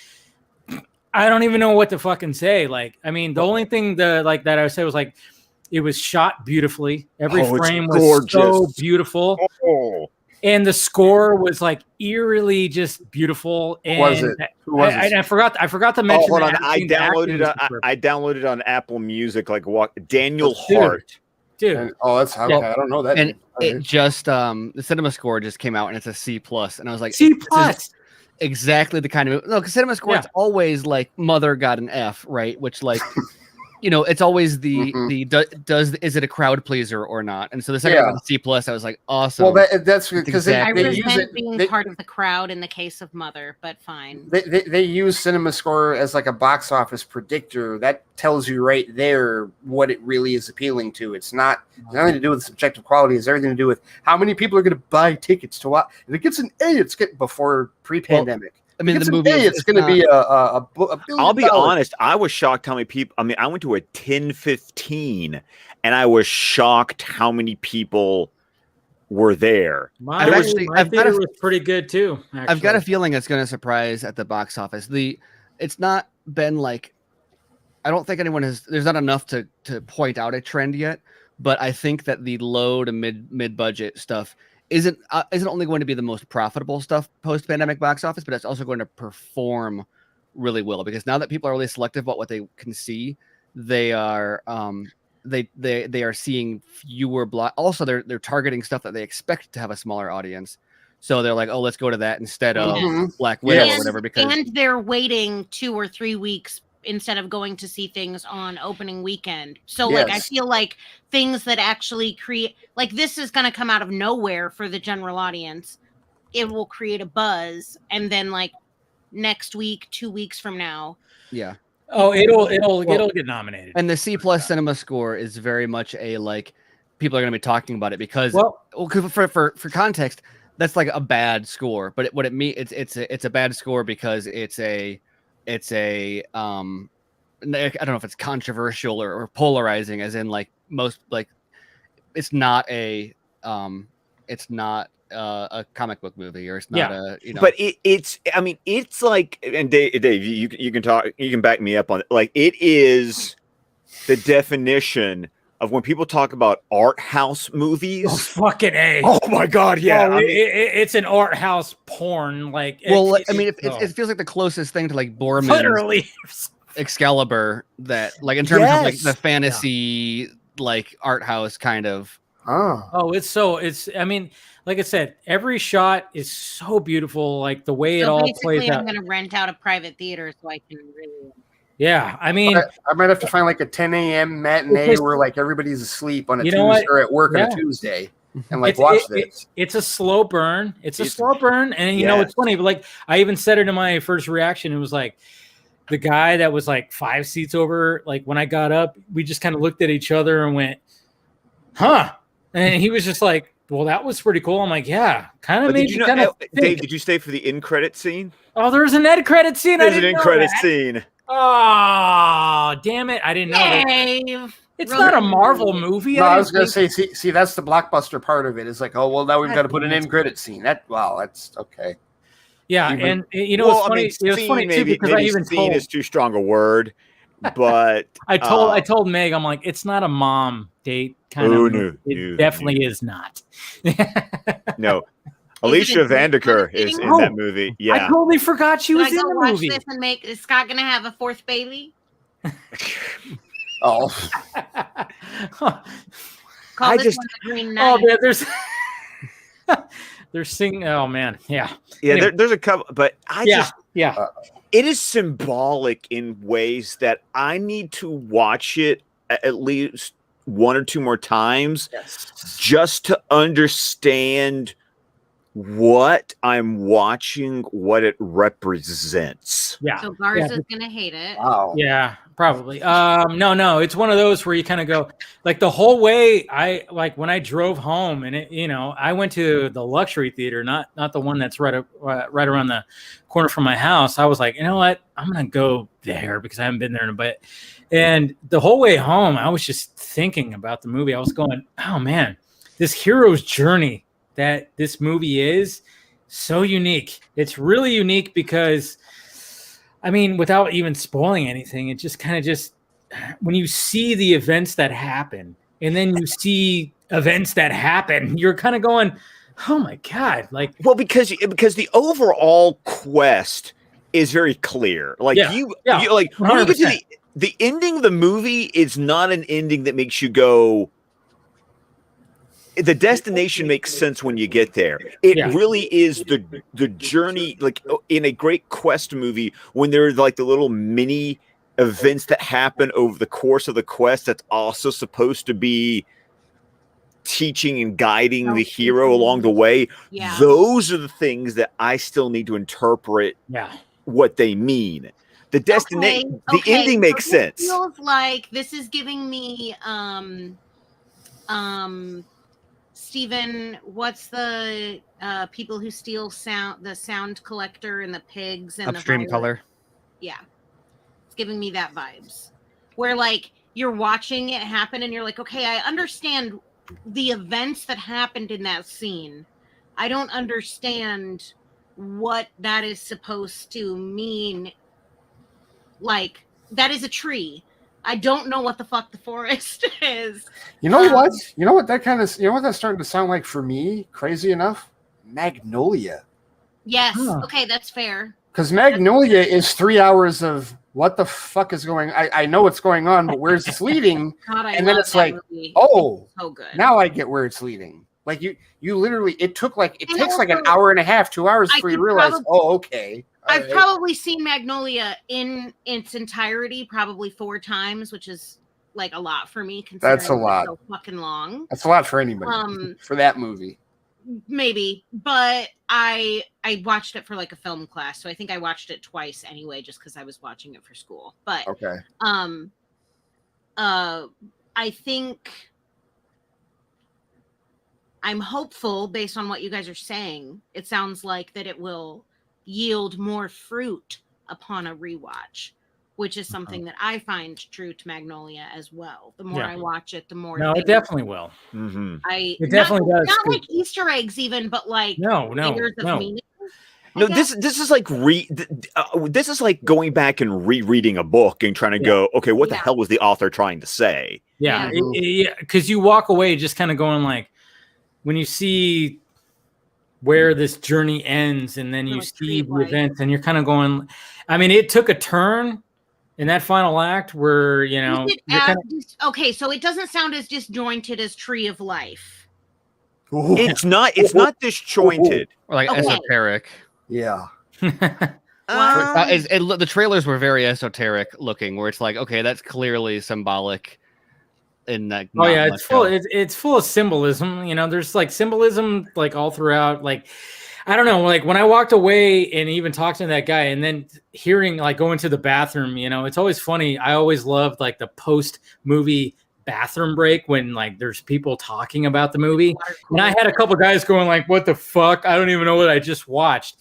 I don't even know what to fucking say. Like, I mean, the only thing that I would say was like, it was shot beautifully. Every frame was so beautiful. And the score was like eerily just beautiful. And was it? Who was it? I forgot to mention. Hold on, I downloaded on Apple Music like Daniel Hart. Dude. And, that's how I don't know that. And it just the cinema score just came out and it's a C+, and I was like, C+. Exactly the kind of because cinema score it's always like Mother got an F, right? Which like it's always the Mhm. is it a crowd pleaser or not? And so the second I got the C+, I was like, awesome. Well, that's because exactly. they I use resent it. being part of the crowd in the case of Mother, but fine. They use Cinema Score as like a box office predictor. That tells you right there what it really is appealing to. It's nothing to do with subjective quality. It's everything to do with how many people are going to buy tickets to watch. If it gets an A, it's get before pre-pandemic. I mean, the movie it's going to be a billion I'll be dollars. honest. I was shocked how many people. I mean, I went to a 10:15, and I was shocked how many people were there. My I've theater was pretty good too. Actually. I've got a feeling it's going to surprise at the box office. It's not been like, I don't think anyone has. There's not enough to point out a trend yet, but I think that the low to mid budget stuff isn't only going to be the most profitable stuff post pandemic box office, but it's also going to perform really well because now that people are really selective about what they can see, they are they are seeing fewer also they're targeting stuff that they expect to have a smaller audience. So they're like, oh, let's go to that instead of Black Widow or whatever. And they're waiting 2 or 3 weeks instead of going to see things on opening weekend. So like I feel like things that actually create like this is going to come out of nowhere for the general audience. It will create a buzz, and then like next week, 2 weeks from now, it'll get nominated. And the C+ Cinema Score is very much a like people are going to be talking about it because for context, that's like a bad score. But what it means it's a bad score because it's a I don't know if it's controversial or polarizing, as in like most like it's not a comic book movie, or it's not But it's I mean it's like, and Dave, you can talk, you can back me up on it. Like it is the definition of when people talk about art house movies. Oh, fucking A. Oh my God, yeah. Oh, it's an art house porn. Like, it feels like the closest thing to like Borman, literally Excalibur, that like in terms of like the fantasy like art house kind of. I mean, like I said, every shot is so beautiful. Like the way it all plays out. I'm going to rent out a private theater so I can really. Yeah, I mean, I might have to find like a 10 a.m. matinee where like everybody's asleep on a Tuesday or at work on a Tuesday and like watch this. It's a slow burn. It's a slow burn, and you know it's funny. But like I even said it in my first reaction. It was like the guy that was like 5 seats over. Like when I got up, we just kind of looked at each other and went, "Huh?" And he was just like, "Well, that was pretty cool." I'm like, "Yeah, kind of made you kind of." Dave, did you stay for the end credit scene? Oh, there was an end credit scene. There's an end credit scene. Oh, damn it. I didn't know that. It's not a Marvel movie. No, I was going to say, see, that's the blockbuster part of it. It's like, oh, well, now we've got to put an end credit scene. That's okay. Yeah, and you know what's funny? It was funny too because I even scene is too strong a word, but I told Meg, I'm like, it's not a mom date kind of movie. It definitely is not. No. Alicia Vandiker is in that movie. Yeah, I totally forgot she was in the movie. This and is Scott going to have a fourth Bailey? Oh, Call this one the Green Knight. Oh, they're singing. Oh man, yeah. Anyway. There's a couple, but it is symbolic in ways that I need to watch it at least 1 or 2 more times just to understand what I'm watching, what it represents. Yeah. So Garza's gonna hate it. Wow. Yeah, probably. No, it's one of those where you kind of go like the whole way. I like when I drove home, and I went to the luxury theater, not the one that's right around the corner from my house. I was like, you know what, I'm gonna go there because I haven't been there in a bit. And the whole way home, I was just thinking about the movie. I was going, oh man, this hero's journey that this movie is so unique. It's really unique because, I mean, without even spoiling anything, it just kind of when you see the events that happen and then you see events that happen, you're kind of going, oh my God. Like, well, because the overall quest is very clear. Like you like when you get to the ending of the movie is not an ending that makes you go, the destination makes sense when you get there. It really is the journey, like in a great quest movie when there's like the little mini events that happen over the course of the quest that's also supposed to be teaching and guiding the hero along the way. Yeah. Those are the things that I still need to interpret what they mean. The destination, the ending makes sense. Feels like this is giving me Steven, what's the people who steal sound, the sound collector and the pigs and Upstream the Color. Yeah. It's giving me that vibes. Where like you're watching it happen and you're like, okay, I understand the events that happened in that scene. I don't understand what that is supposed to mean. Like, that is a tree. I don't know what the fuck the forest is. You know what? You know what that's starting to sound like for me, crazy enough? Magnolia. Yes. Okay, that's fair. Because Magnolia is 3 hours of what the fuck is going on? I know what's going on, but where's this leading? God, and then it's like, movie. oh, it's so good. Now I get where it's leading. Like you literally, it takes like an hour and a half, 2 hours before you realize, okay. I've probably seen Magnolia in its entirety probably 4 times, which is like a lot for me. That's a lot. It's so fucking long. That's a lot for anybody. For that movie. Maybe, but I watched it for like a film class, so I think I watched it twice anyway, just because I was watching it for school. But okay. I think I'm hopeful based on what you guys are saying. It sounds like that it will yield more fruit upon a rewatch, which is something that I find true to Magnolia as well. The more I watch it, the more. No, it definitely will. Mm-hmm. It definitely does. Not like Easter eggs, even, but like layers of meaning. No, this is like this is like going back and rereading a book and trying to go, okay, what the hell was the author trying to say? Yeah, because you walk away just kind of going like, when you see where this journey ends, and then you see the events, and you're kind of going, I mean, it took a turn in that final act where, you know, okay, so it doesn't sound as disjointed as Tree of Life. It's not disjointed or like esoteric. Yeah. The trailers were very esoteric looking, where it's like, okay, that's clearly symbolic. In that, it's full of symbolism. You know, there's like symbolism like all throughout. Like, I don't know, like when I walked away and even talked to that guy, and then hearing like going to the bathroom, you know, it's always funny. I always loved like the post movie bathroom break when like there's people talking about the movie, and I had a couple guys going like, "What the fuck? I don't even know what I just watched."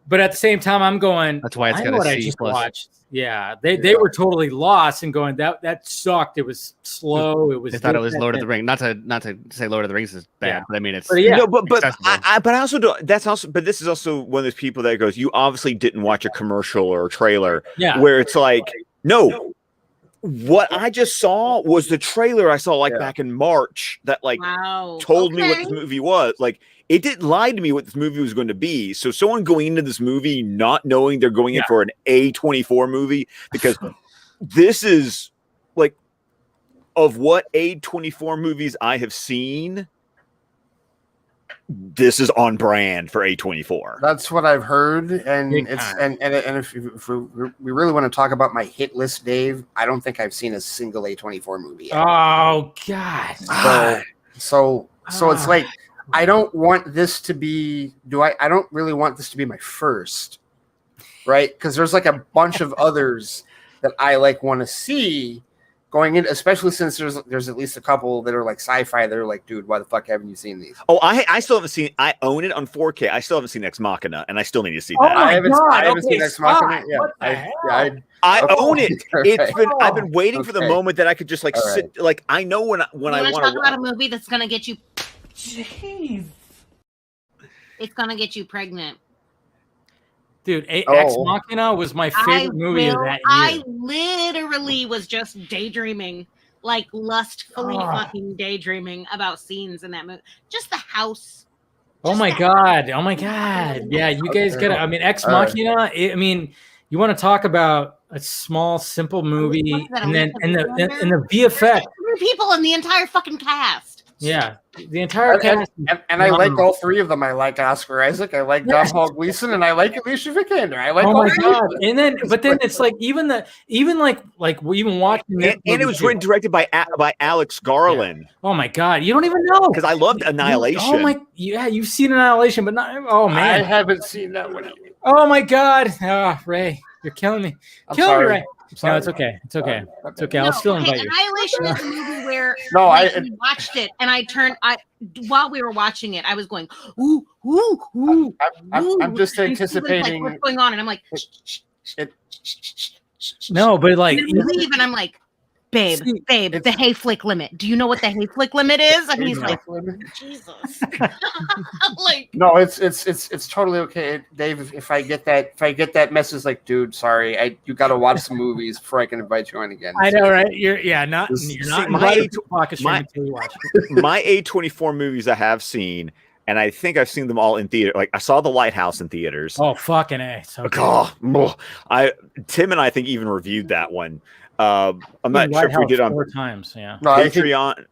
But at the same time, I'm going, that's why it's got a C+. Watched. Yeah, they were totally lost and going, that sucked. It was slow. It was. They thought it was Lord of the Rings. Not to say Lord of the Rings is bad, but I mean it's. But I also do. But this is also one of those people that goes, you obviously didn't watch a commercial or a trailer. Yeah. Where it's like, no, what I just saw was the trailer I saw like back in March that like told me what this movie was. Like, it didn't lie to me what this movie was going to be. So someone going into this movie not knowing they're going in for an A24 movie, because this is like, of what A24 movies I have seen, this is on brand for A24. That's what I've heard, and if we really want to talk about my hit list, Dave, I don't think I've seen a single A24 movie yet. Oh God! So it's like, I don't want this to be. I don't really want this to be my first, right? Because there's like a bunch of others that I like want to see going in, especially since there's at least a couple that are like sci-fi that are like, dude, why the fuck haven't you seen these? Oh, I still haven't seen. I own it on 4K. I still haven't seen Ex Machina, and I still need to see that. I haven't seen Ex Machina. Yeah, I own it. It's been. I've been waiting for the moment that I could just like sit. Like, I know when I want to talk about a movie that's gonna get you. Jeez. It's gonna get you pregnant. Dude, Ex Machina was my favorite movie of that year. I literally was just daydreaming, like lustfully fucking daydreaming about scenes in that movie. Just the house. Oh my god. Yeah, you guys gotta, I mean, Ex Machina, I mean, you want to talk about a small, simple movie, and then the VFX. 3 people in the entire fucking cast. Yeah, the entire cast. And I like all three of them. I like Oscar Isaac. I like John Paul Gleason, and I like Alicia Vikander. I like. Oh all my three of god! them. And then, but then it's like even watching and it was written directed by Alex Garland. Oh my god! You don't even know because I loved Annihilation. Oh my, yeah, you've seen Annihilation, but not. Oh man, I haven't seen that one. Oh my god! Oh, Ray, you're killing me. Killing me, Ray. No, it's okay. It's okay. It's okay. I'll still invite you. Annihilation is a movie where we watched it, and while we were watching it, I was going, ooh, ooh, ooh. I'm just anticipating what's going on, and I'm like, no, but like and then we leave, and I'm like, babe, the hay flick limit. Do you know what the hay flick limit is? And he's like, Jesus. Like, no, it's totally okay, Dave. If I get that message, like, dude, sorry, you got to watch some movies before I can invite you on again. I know, right? You're not invited to my A24 movies I have seen, and I think I've seen them all in theater. Like I saw The Lighthouse in theaters. Oh, fucking A. So Tim and I think even reviewed that one. I'm not sure if we did on 4 times. Yeah. No, Patreon.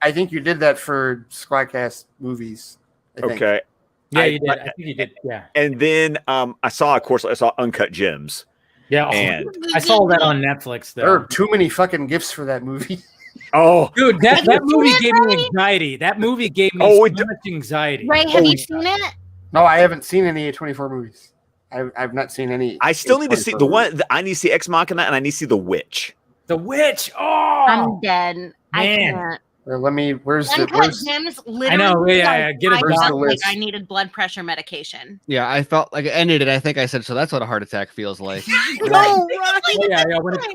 I think you did that for Squadcast movies. Okay. Yeah, you did. I think you did. Yeah. And then I saw Uncut Gems. Yeah. And I saw that on Netflix. Though. There are too many fucking gifts for that movie. Oh, dude, that movie gave me anxiety. That movie gave me so much anxiety. Ray, have you seen it? No, I haven't seen any A24 movies. I've not seen any. I still need to see the one. I need to see Ex Machina, and I need to see The Witch. The Witch. Oh, I'm dead. I can't. Let me. Where's Gems? Literally, I know. Yeah. Get it. Like I needed blood pressure medication. Yeah, I felt like it ended. I think I said so. That's what a heart attack feels like. No, yeah.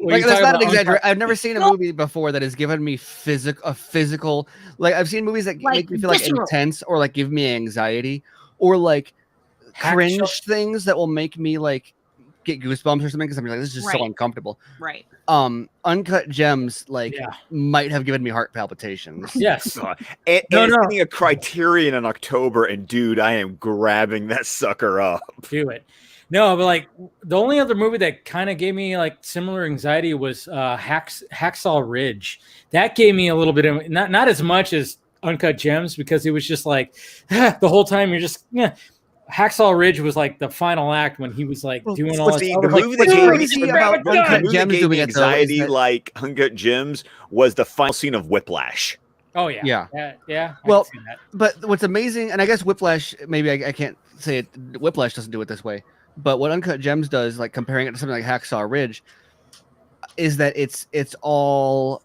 Like that's not an exaggeration. I've never seen a movie before that has given me physical. Like I've seen movies that make me feel like intense or like give me anxiety or like cringe things that will make me like get goosebumps or something because I'm like, this is just so uncomfortable. Right. Uncut Gems might have given me heart palpitations. Yes. It's getting a Criterion in October, and dude, I am grabbing that sucker up. Do it. No, but like the only other movie that kind of gave me like similar anxiety was Hacksaw Ridge. That gave me a little bit of not as much as Uncut Gems because it was just like the whole time you're just Hacksaw Ridge was like the final act when he was like doing all this. The movie that gave me anxiety, like Uncut Gems, was the final scene of Whiplash. Oh yeah. Well, but what's amazing, and I guess Whiplash, maybe I can't say it. Whiplash doesn't do it this way, but what Uncut Gems does, like comparing it to something like Hacksaw Ridge, is that it's all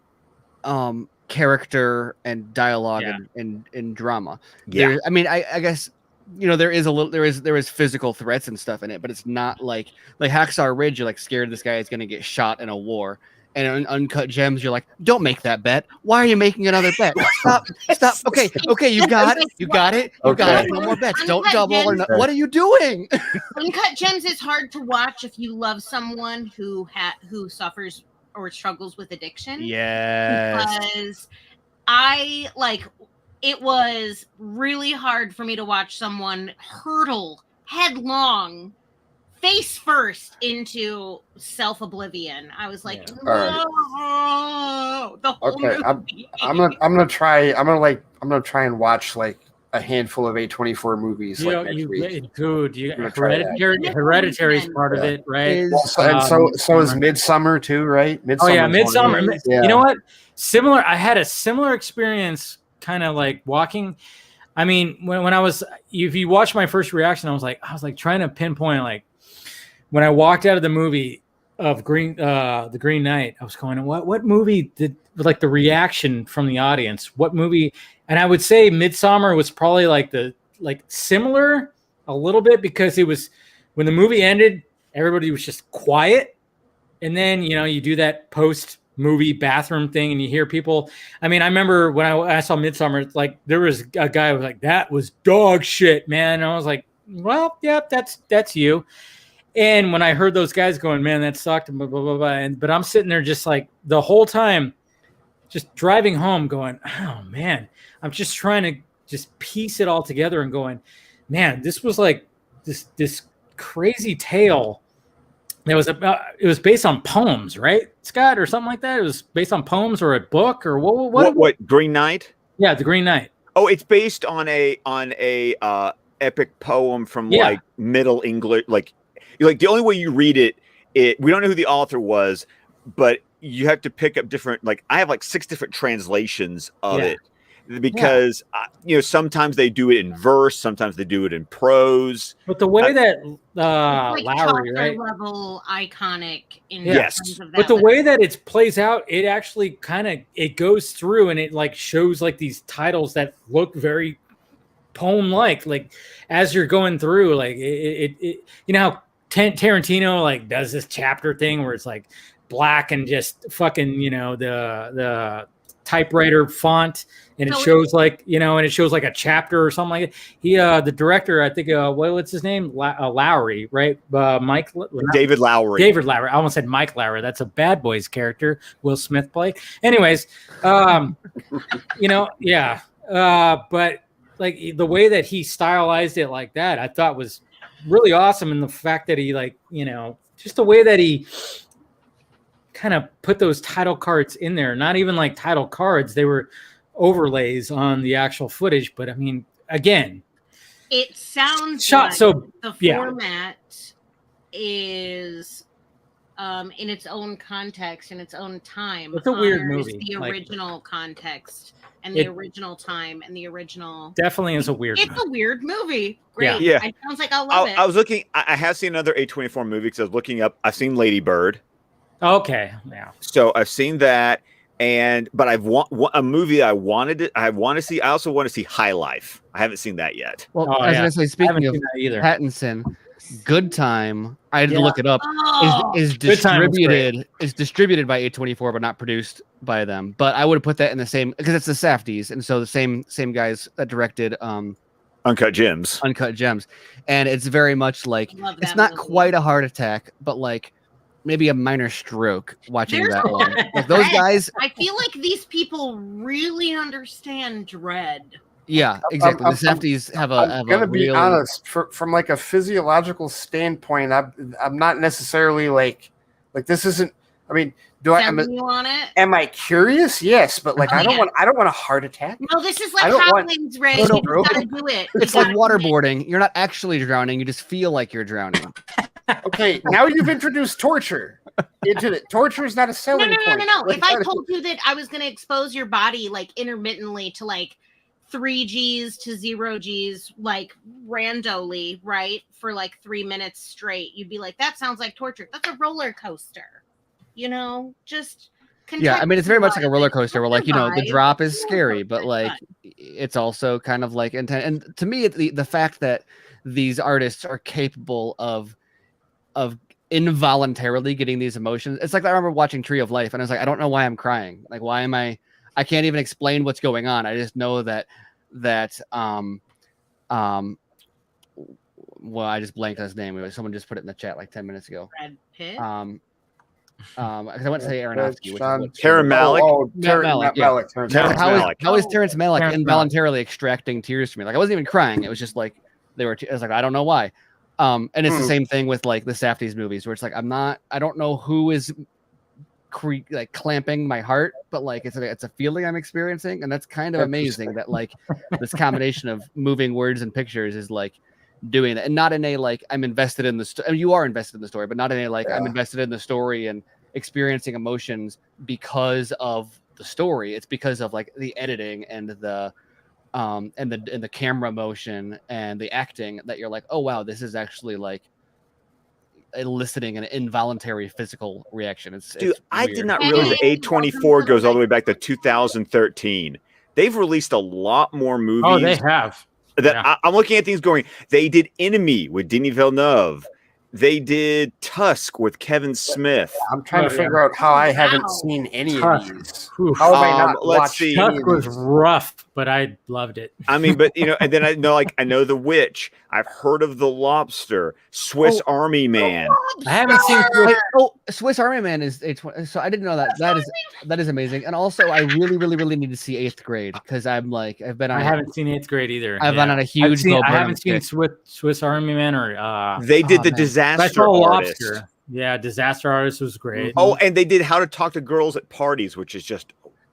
character and dialogue and drama. Yeah, I mean, I guess. There is physical threats and stuff in it, but it's not like Hacksaw Ridge. You're like scared this guy is going to get shot in a war, and in Uncut Gems, you're like, don't make that bet. Why are you making another bet? Stop. Okay, you got it. You got it. No more bets. Don't double or no. What are you doing? Uncut Gems is hard to watch if you love someone who suffers or struggles with addiction. Yes. Because it was really hard for me to watch someone hurtle headlong, face first into self-oblivion. I was like, no, the whole movie. I'm gonna try and watch like a handful of A24 movies next week. Dude, Hereditary is part of it, right? So is Midsummer too, right? Midsummer. You know what? I had a similar experience. Kind of like walking. I mean, when I was, if you watch my first reaction, I was like trying to pinpoint, like when I walked out of the movie of the Green Knight, I was going, what movie did like the reaction from the audience? What movie? And I would say Midsummer was probably like similar a little bit because it was when the movie ended, everybody was just quiet, and then you do that post movie bathroom thing and you hear people. I mean, I remember when I saw Midsummer, like there was a guy who was like, that was dog shit, man. And I was like, well, yeah, that's you. And when I heard those guys going, man, that sucked, blah, blah, blah, blah. But I'm sitting there just like the whole time, just driving home going, oh man, I'm just trying to just piece it all together and going, man, this was like this crazy tale. It was based on poems, right, Scott, or something like that. It was based on poems or a book or what? What Green Knight? Yeah, the Green Knight. Oh, it's based on a epic poem from like Middle English. Like the only way you read it, we don't know who the author was, but you have to pick up different. Like I have like 6 different translations of it. Because sometimes they do it in verse, sometimes they do it in prose. But the way that like Lowry, right? Level iconic. In yes, of that, but the way that it plays out, it actually it goes through and it like shows like these titles that look very poem-like. Like as you're going through, like it you know how Tarantino like does this chapter thing where it's like black and just fucking the typewriter font, and it shows like and it shows like a chapter or something like that. The director, I think what's his name, Lowry, right? David Lowry. I almost said Mike Lowry. That's a Bad Boys character Will Smith played. Anyways, but like the way that he stylized it like that, I thought was really awesome. And the fact that he just the way that he kind of put those title cards in there, not even like title cards, they were overlays on the actual footage. But I mean, again, it sounds shot like so the format is in its own context, in its own time. It's a weird movie. The original context and the original time and the original. Definitely is a weird. It's a weird movie. Great. Yeah. It sounds like I'll love it. I was looking. I have seen another A24 movie because I was looking up. I've seen Lady Bird. Okay, yeah. So I've seen that, but I've a movie I want to see. I also want to see High Life. I haven't seen that yet. Well, I was going to say, speaking of Pattinson, Good Time, I had to look it up. Is distributed by A24, but not produced by them. But I would have put that in the same because it's the Safdies, and so the same guys that directed Uncut Gems, and it's very much like it's not quite a heart attack, but like maybe a minor stroke watching that one. Like those guys. I feel like these people really understand dread. Yeah, exactly. The Safdies have a. I'm gonna be honest. From like a physiological standpoint, I'm not necessarily like this isn't. I mean, am I curious? Yes, but like I don't want a heart attack. No, this is like Howling's Ray. You gotta do it. It's like waterboarding. You're not actually drowning. You just feel like you're drowning. Okay, now you've introduced torture into it. Torture is not a selling point. No. If I told you that I was going to expose your body like intermittently to like 3 Gs to 0 Gs, like randomly, right, for like 3 minutes straight, you'd be like, that sounds like torture. That's a roller coaster, just. Yeah, I mean, it's very much like a roller coaster where, like, the drop is scary, but like it's also kind of like intense. And to me, the fact that these artists are capable of involuntarily getting these emotions. It's like I remember watching Tree of Life and I was like, I don't know why I'm crying. Like, why am I can't even explain what's going on. I just know that well, I just blanked on his name. Someone just put it in the chat like 10 minutes ago. Brad Pitt? Because I went to say Aronofsky, which is Terrence Malick. Terrence Malick. How is Terrence Malick involuntarily extracting tears from me? Like I wasn't even crying. It was just like I was like, I don't know why. And it's the same thing with like the Safdies movies where it's like I don't know who is like clamping my heart, but like it's a feeling I'm experiencing, and that's kind of amazing that like this combination of moving words and pictures is like doing that, and not in a like I'm invested in the story. I mean, you are invested in the story, but not in a like I'm invested in the story and experiencing emotions because of the story. It's because of like the editing and the camera motion and the acting that you're like, oh wow, this is actually like eliciting an involuntary physical reaction. It's I did not realize that A24 goes all the way back to 2013. They've released a lot more movies. Oh, they have. I'm looking at things going. They did Enemy with Denis Villeneuve. They did Tusk with Kevin Smith. I'm trying to figure out how I haven't seen any of these. How am I not watching? Tusk was rough, but I loved it. I mean, but and then I know The Witch. I've heard of The Lobster, Swiss Army Man. I haven't seen. Swiss Army Man is so I didn't know that. That is amazing. And also, I really need to see 8th Grade because I haven't seen 8th Grade either. I've been on a huge. I haven't seen Swiss Army Man or. They did the Disaster Artist. Yeah, Disaster Artist was great. Oh, and they did How to Talk to Girls at Parties, which is just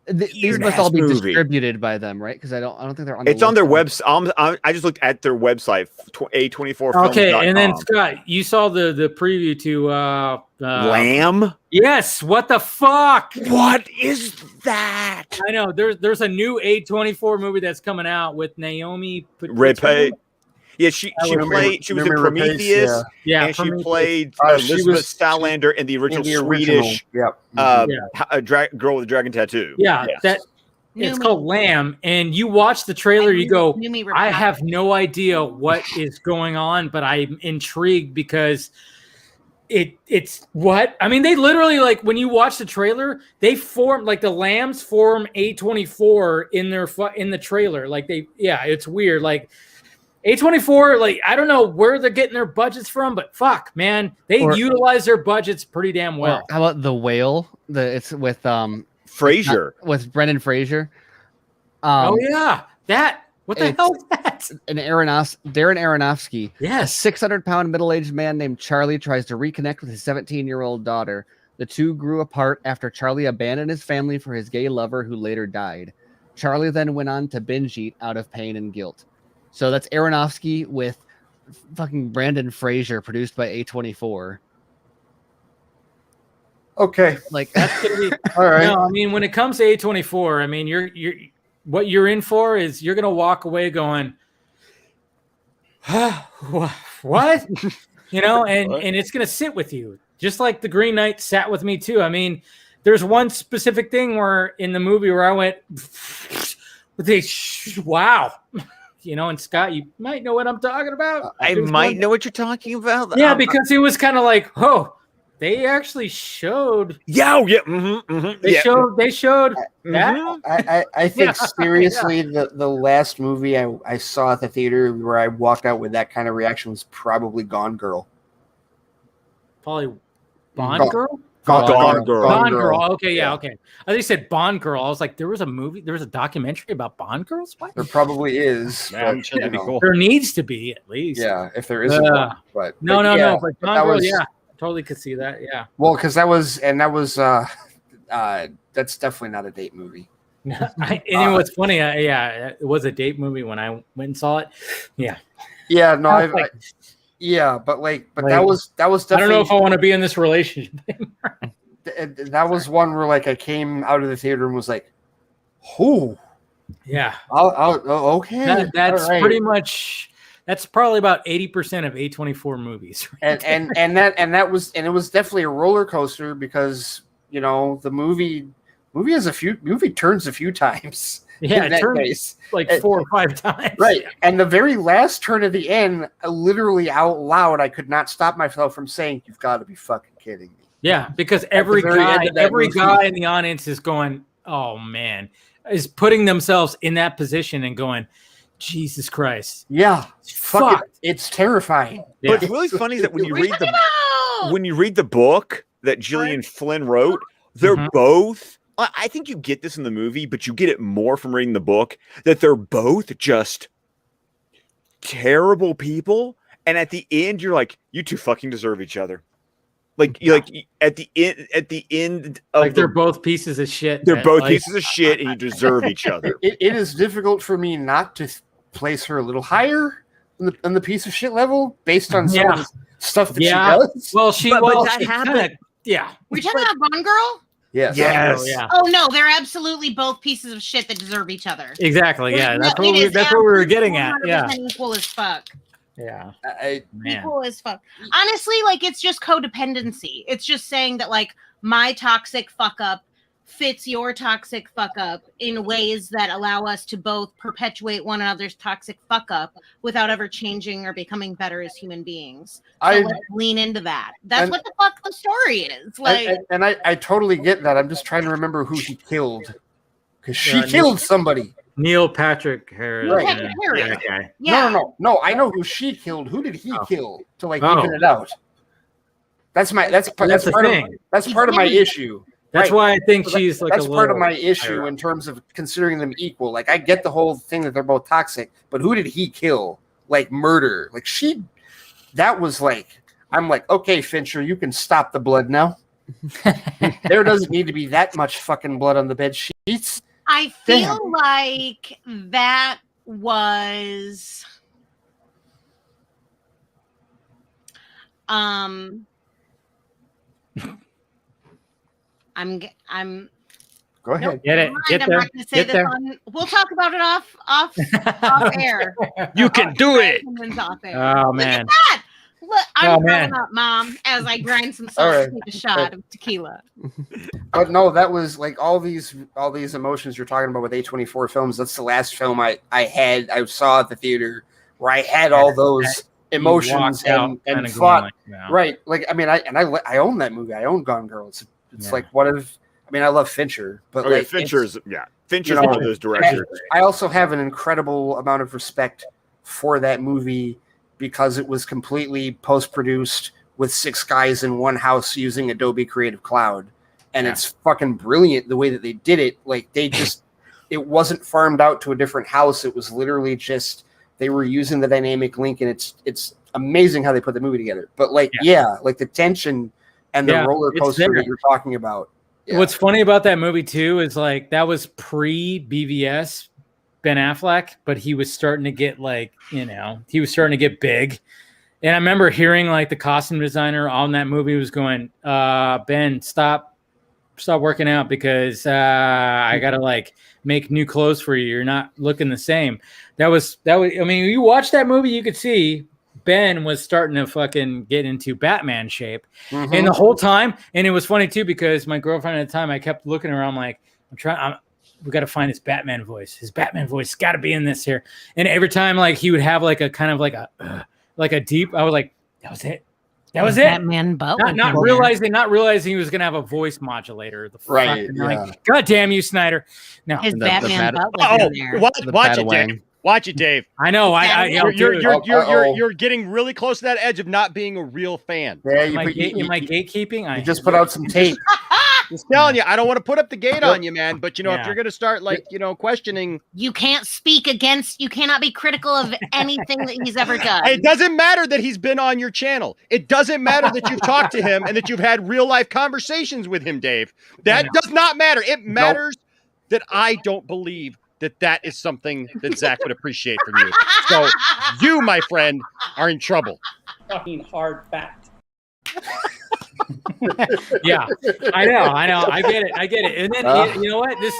These must all be distributed by them, right? Because I don't think they're on. It's on their website. I just looked at their website, A24. Okay, and then Scott, you saw the preview to Lamb. Yes. What the fuck? What is that? I know. There's a new A24 movie that's coming out with Naomi Rapace. Yeah, she played. She was in Prometheus. Yeah, and she played Elizabeth Salander in the original Swedish girl with a dragon tattoo. Yeah, it's called Lamb. And you watch the trailer, you go, I have no idea what is going on, but I'm intrigued because it's what? I mean, they literally, like, when you watch the trailer, they form, like, the lambs form A24 in the trailer. Like, it's weird. Like, A24, like, I don't know where they're getting their budgets from, but fuck, man, they utilize their budgets pretty damn well. How about The Whale? It's with Fraser, with Brendan Fraser. Oh yeah, what the hell is that? Darren Aronofsky. Yes, a 600-pound middle-aged man named Charlie tries to reconnect with his 17-year-old daughter. The two grew apart after Charlie abandoned his family for his gay lover who later died. Charlie then went on to binge eat out of pain and guilt. So that's Aronofsky with fucking Brendan Fraser, produced by A24. Okay, like that's gonna be all right. No, I mean, when it comes to A24, I mean, you're what you're in for is you're gonna walk away going, what? You know, and it's gonna sit with you, just like The Green Knight sat with me too. I mean, there's one specific thing where in the movie where I went, wow. You know, and Scott, you might know what I'm talking about. I might know what you're talking about. Yeah, because it was kind of like, they actually showed. Yeah. They showed that. I think seriously, the last movie I saw at the theater where I walked out with that kind of reaction was probably Gone Girl. Probably Bond Girl? Gone Girl. Okay, yeah, okay. I think you said Bond Girl. I was like, there was a documentary about Bond Girls? What? There probably is. Man, that'd be cool. There needs to be, at least. Yeah, if there isn't one. But no. But Bond Girl, yeah. Totally could see that, yeah. Well, because that was that's definitely not a date movie. And you know what's funny? It was a date movie when I went and saw it. Yeah. Yeah, no, but that was definitely. I don't know if I want to be in this relationship anymore. That was one where, like, I came out of the theater and was like, "Oh, yeah, okay." That's pretty much. That's probably about 80% of A24 movies. Right? And it was definitely a roller coaster because, you know, the movie turns a few times. Yeah, it turns like 4 or 5 times. Right. And the very last turn at the end, literally out loud, I could not stop myself from saying, "You've got to be fucking kidding me." Yeah, because every guy in the audience is going, "Oh man," is putting themselves in that position and going, Jesus Christ. Yeah. Fuck it. It's terrifying. Yeah. But it's really funny that when you read the book that Gillian Flynn wrote, they're both, I think you get this in the movie, but you get it more from reading the book, that they're both just terrible people. And at the end, you're like, you two fucking deserve each other. Like at the end of like they're both pieces of shit. They're both pieces of shit, and you deserve each other. It is difficult for me not to place her a little higher on the piece of shit level based on some of the stuff that she does. Well, that happened. We're talking about Bond Girl. Yes. Yeah. Oh no, they're absolutely both pieces of shit that deserve each other. Exactly. Yeah, that's what we were getting at. Yeah. Equal as fuck. Yeah. Equal as fuck. Honestly, like, it's just codependency. It's just saying that, like, my toxic fuck up fits your toxic fuck up in ways that allow us to both perpetuate one another's toxic fuck up without ever changing or becoming better as human beings. So let's lean into that. That's what the fuck the story is. Like, I totally get that. I'm just trying to remember who he killed, because she killed somebody. Neil Patrick Harris. Right. Okay. Yeah. No. I know who she killed. Who did he kill to even it out? That's part of my issue. That's why I think she's like that's part of my issue in terms of considering them equal. Like, I get the whole thing that they're both toxic, but who did he kill? Like, murder. Like, that was like, I'm like, okay, Fincher, you can stop the blood now. There doesn't need to be that much fucking blood on the bed sheet. I feel like that was I'm Go ahead. Nope, Get it. Get I'm there. not gonna say Get this there. on. We'll talk about it off air. You can do it. Off air. Oh Look man. at that. Look, I'm man. growing up, Mom, as I grind some salt and take a shot of tequila. But no, that was like all these emotions you're talking about with A24 films. That's the last film I saw at the theater where I had all those emotions and thought. Like, no. Right. Like, I mean, I own that movie. I own Gone Girl. It's like one of, I mean, I love Fincher, but Okay, like Fincher's one of those directors. I also have an incredible amount of respect for that movie because it was completely post-produced with 6 guys in one house using Adobe Creative Cloud. And it's fucking brilliant the way that they did it. Like they just, it wasn't farmed out to a different house. It was literally just, they were using the dynamic link, and it's amazing how they put the movie together. But like, like the tension and the roller coaster that you're talking about. Yeah. What's funny about that movie too is like that was pre-BVS Ben Affleck, but he was starting to get like, he was starting to get big. And I remember hearing like the costume designer on that movie was going, Ben, stop working out because I gotta like make new clothes for you. You're not looking the same. That was I mean, you watch that movie, you could see Ben was starting to fucking get into Batman shape. Mm-hmm. And the whole time, and it was funny too, because my girlfriend at the time, I kept looking around like, we got to find his Batman voice. His Batman voice got to be in this here. And every time like he would have like a kind of like a deep, I was like, that was it. That was it. Batman butt. Not realizing he was gonna have a know modulator. Right. Like, God damn you, Snyder. No. His Batman butt was in there. Watch it, Dave. Watch it, Dave. I know. You're getting really close to that edge of not being a real fan. Yeah, am I gatekeeping? You just put out some tape. Just telling you, I don't want to put up the gate on you, man. But if you're gonna start like questioning, you can't speak against. You cannot be critical of anything that he's ever done. It doesn't matter that he's been on your channel. It doesn't matter that you've talked to him and that you've had real life conversations with him, Dave. That does not matter. It matters that I don't believe that is something that Zach would appreciate from you. So you, my friend, are in trouble. Fucking hard fact. Yeah, I know. I get it. And then you know what? This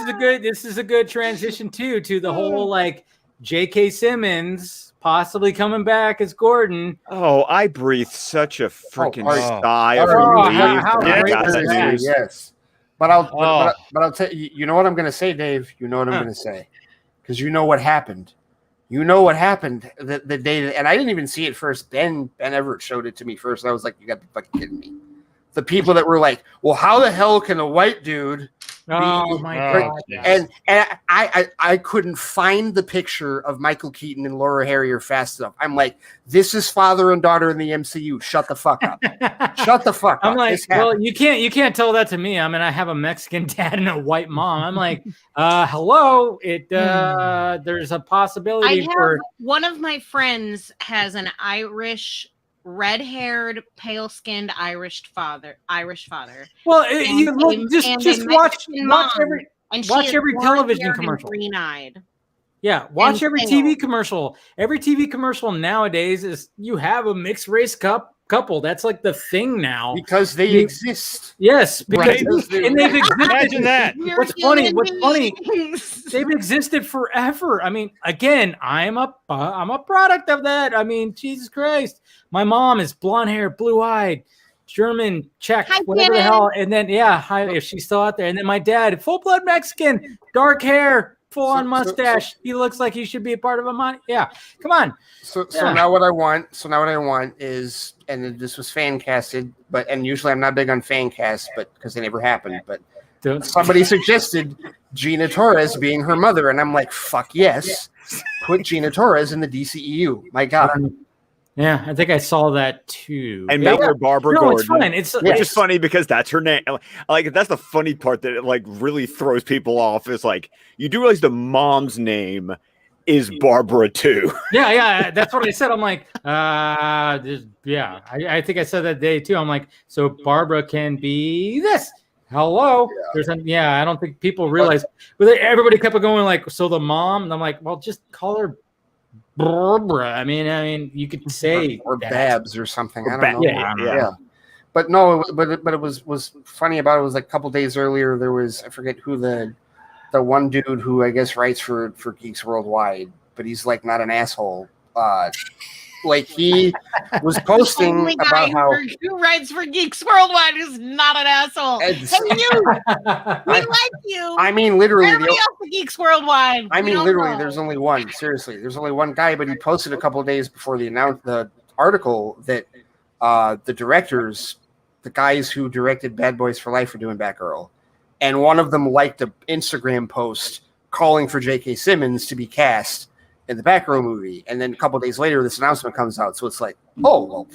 is a good transition too to the whole like J.K. Simmons possibly coming back as Gordon. Oh, I breathe such a freaking sigh of relief. Yes. But I'll tell you. You know what I'm going to say, Dave. You know what I'm going to say, because you know what happened. You know what happened the day, and I didn't even see it first. Ben Everett showed it to me first. I was like, "You got to be fucking kidding me!" The people that were like, "Well, how the hell can a white dude?" Oh my God! And I couldn't find the picture of Michael Keaton and Laura Harrier fast enough. I'm like, this is father and daughter in the MCU. Shut the fuck up. Shut the fuck up. I'm like, well, you can't tell that to me. I mean, I have a Mexican dad and a white mom. I'm like, hello. There's a possibility for one of my friends has an Irish. Red-haired, pale-skinned Irish father. Well, just watch every television commercial. Green-eyed. Yeah, watch every TV commercial. Every TV commercial nowadays is you have a mixed race couple. That's like the thing now because they exist. Yes, because and they've existed. Imagine that. What's funny? They've existed forever. I mean, again, I'm a product of that. I mean, Jesus Christ. My mom is blonde hair, blue eyed, German, Czech, whatever the hell. And then if she's still out there. And then my dad, full blood Mexican, dark hair. Full on mustache. He looks like he should be a part of a money. Yeah, come on. So now what I want is, and this was fan casted, and usually I'm not big on fan cast, but because they never happen. But somebody suggested Gina Torres being her mother, and I'm like, fuck yes, put Gina Torres in the DCEU. My God. Yeah, I think I saw that too. And make her Barbara Gordon. It's fine. Which is funny because that's her name. Like that's the funny part that like really throws people off. Is like you do realize the mom's name is Barbara too. Yeah, that's what I said. I'm like, I think I said that day too. I'm like, so Barbara can be this. Hello. I don't think people realize. But everybody kept going like, so the mom, and I'm like, well, just call her Barbara. I mean, you could say or that. Babs or something. I don't know. Yeah. But no, but it was funny about it was like a couple days earlier. There was, I forget who the one dude who I guess writes for Geeks Worldwide, but he's like not an asshole. Like he was posting Only about guy how who writes for Geeks Worldwide is not an asshole. Hey, you, we like you. I mean, literally, everybody else at Geeks Worldwide. I mean, literally, there's only one. Seriously, there's only one guy, but he posted a couple of days before the article that the directors, the guys who directed Bad Boys for Life, are doing Batgirl, and one of them liked an Instagram post calling for J.K. Simmons to be cast in the Batgirl movie, and then a couple of days later, this announcement comes out. So it's like, oh, well,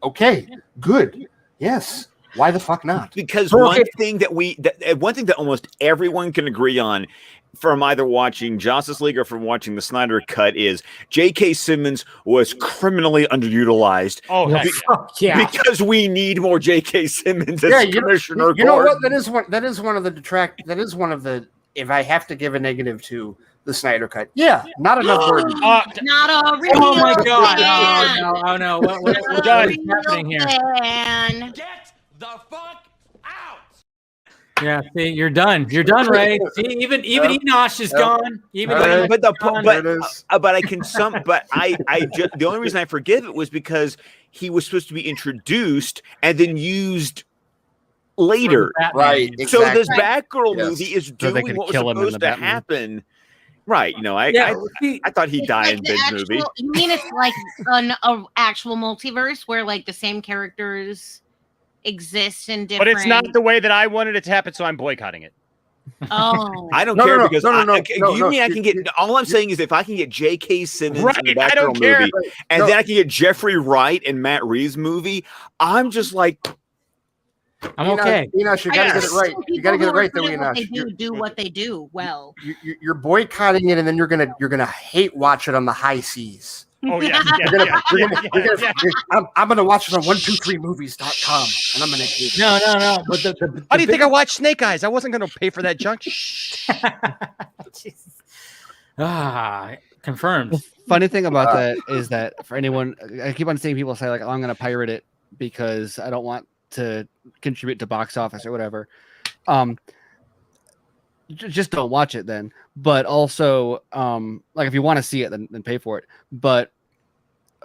okay, good, yes. Why the fuck not? Because one thing that almost everyone can agree on, from either watching Justice League or from watching the Snyder Cut, is J.K. Simmons was criminally underutilized. Oh, because we need more J.K. Simmons as Commissioner. You know what? That is one of the. If I have to give a negative to the Snyder Cut, not enough words. Not a real Oh my God! No! What is happening here? Get the fuck out! Yeah, see, you're done. You're done, Ray. See, even Enosh is gone. But I can But the only reason I forgive it was because he was supposed to be introduced and then used later, right? Exactly. So this Batgirl movie is doing what was supposed to happen. Right, I thought he died in mid movie. You mean it's like an actual multiverse where like the same characters exist in different? But it's not the way that I wanted it to happen, so I'm boycotting it. Oh, I don't care because I can get. All I'm saying is if I can get J.K. Simmons in the Batgirl movie, and then I can get Jeffrey Wright in Matt Reeves' movie, I'm just like. I'm okay. Enosh, you gotta get it right. You gotta get it right, though, Enosh. They do what they do well. You're boycotting it, and then you're gonna hate watch it on the high seas. Oh yeah. I'm gonna watch it on 123movies.com, and I'm gonna hate it. No. But how do you think I watched Snake Eyes? I wasn't gonna pay for that junk. Confirmed. The funny thing about that is that for anyone, I keep on seeing people say like, "Oh, I'm gonna pirate it because I don't want to contribute to box office or whatever." Just don't watch it then. But also, like if you want to see it, then pay for it. But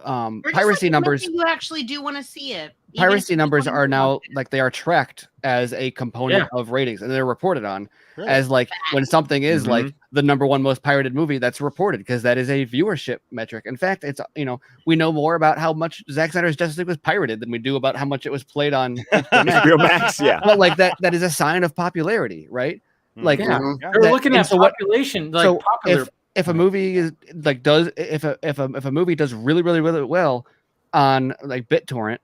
piracy numbers. You actually do want to see it. Piracy numbers are now like they are tracked as a component of ratings, and they're reported on as like when something is like the #1 most pirated movie, that's reported because that is a viewership metric. In fact, it's we know more about how much Zack Snyder's Justice League was pirated than we do about how much it was played on HBO Max. Yeah, but like that is a sign of popularity, right? Like they're looking at population. Like so popular. If a movie is like if a movie does really well on like BitTorrent,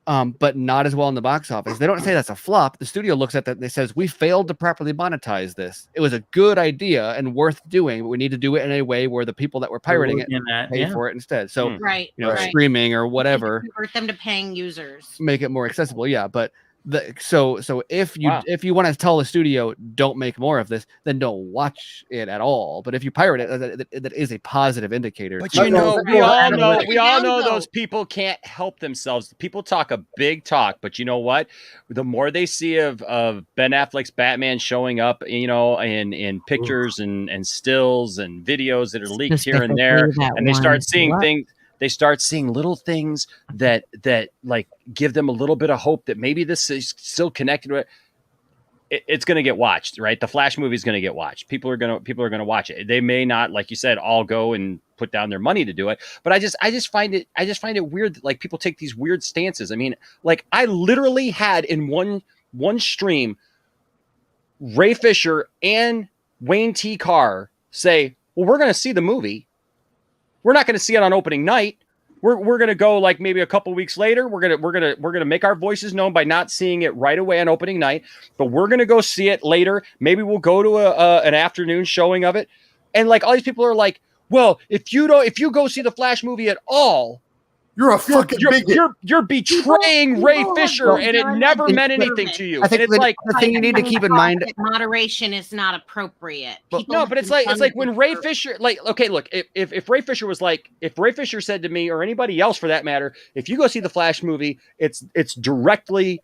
but not as well in the box office, they don't say that's a flop. The studio looks at that. They says we failed to properly monetize this. It was a good idea and worth doing, but we need to do it in a way where the people that were pirating it pay for it instead. So streaming or whatever, convert them to paying users, make it more accessible. Yeah, but. So if you want to tell the studio don't make more of this, then don't watch it at all. But if you pirate it, that is a positive indicator. But we all know those people can't help themselves. People talk a big talk, but you know what? The more they see of Ben Affleck's Batman showing up, in pictures and stills and videos that are leaked here and there, and they start seeing things. They start seeing little things that like give them a little bit of hope that maybe this is still connected with it. It's going to get watched, right? The Flash movie is going to get watched. People are going to watch it. They may not, like you said, all go and put down their money to do it. But I just find it weird that like people take these weird stances. I mean, like I literally had in one stream, Ray Fisher and Wayne T. Carr say, "Well, we're going to see the movie. We're not going to see it on opening night. We're going to go like maybe a couple weeks later. We're going to make our voices known by not seeing it right away on opening night, but we're going to go see it later. Maybe we'll go to an afternoon showing of it." And like all these people are like, "Well, if you go see the Flash movie at all, You're a fucking bigot. You're betraying Ray Fisher, and it never meant anything to you. I think and it's like the thing you need to keep in mind. Moderation is not appropriate. But it's like when Ray Fisher, like, okay, look, if Ray Fisher was like, if Ray Fisher said to me, or anybody else for that matter, if you go see the Flash movie, it's directly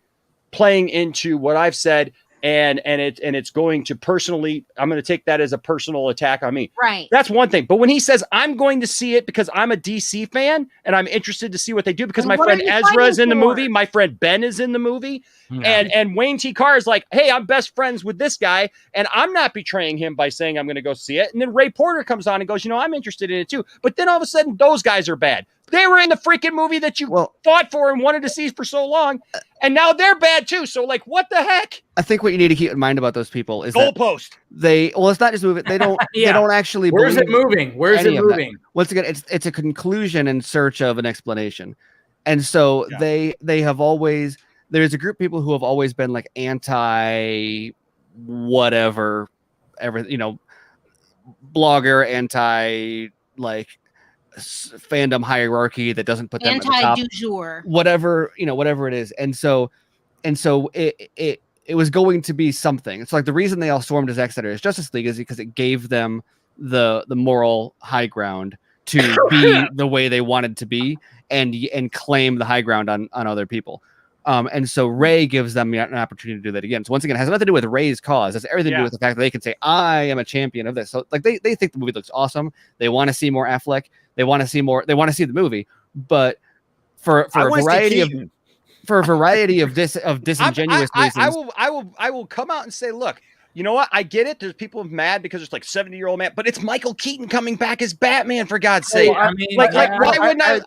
playing into what I've said, and it's going to personally, I'm going to take that as a personal attack on me. Right. That's one thing. But when he says I'm going to see it because I'm a DC fan and I'm interested to see what they do because my friend Ezra is in the movie, my friend Ben is in the movie, and Wayne T. Carr is like, hey, I'm best friends with this guy, and I'm not betraying him by saying I'm going to go see it. And then Ray Porter comes on and goes, I'm interested in it too. But then all of a sudden, those guys are bad. They were in the freaking movie that you fought for and wanted to see for so long, and now they're bad too. So, like, what the heck? I think what you need to keep in mind about those people is goalpost. It's not just moving. They don't. They don't actually. Where's it moving? Where's it moving? Once again, it's a conclusion in search of an explanation, and so they have always. There's a group of people who have always been like anti whatever, blogger, anti like fandom hierarchy that doesn't put them at the top. Du jour. Whatever it is, and so it was going to be something. It's like the reason they all stormed as Exeter Justice League is because it gave them the moral high ground to be the way they wanted to be and claim the high ground on other people. And so Ray gives them an opportunity to do that again. So once again, it has nothing to do with Ray's cause. It's everything to do with the fact that they can say, I am a champion of this. So like they think the movie looks awesome. They want to see more Affleck. They want to see more. They want to see the movie. But for a variety of disingenuous reasons, I will come out and say, look, you know what? I get it. There's people mad because there's like 70-year-old man, but it's Michael Keaton coming back as Batman, for God's sake. I mean, why wouldn't I?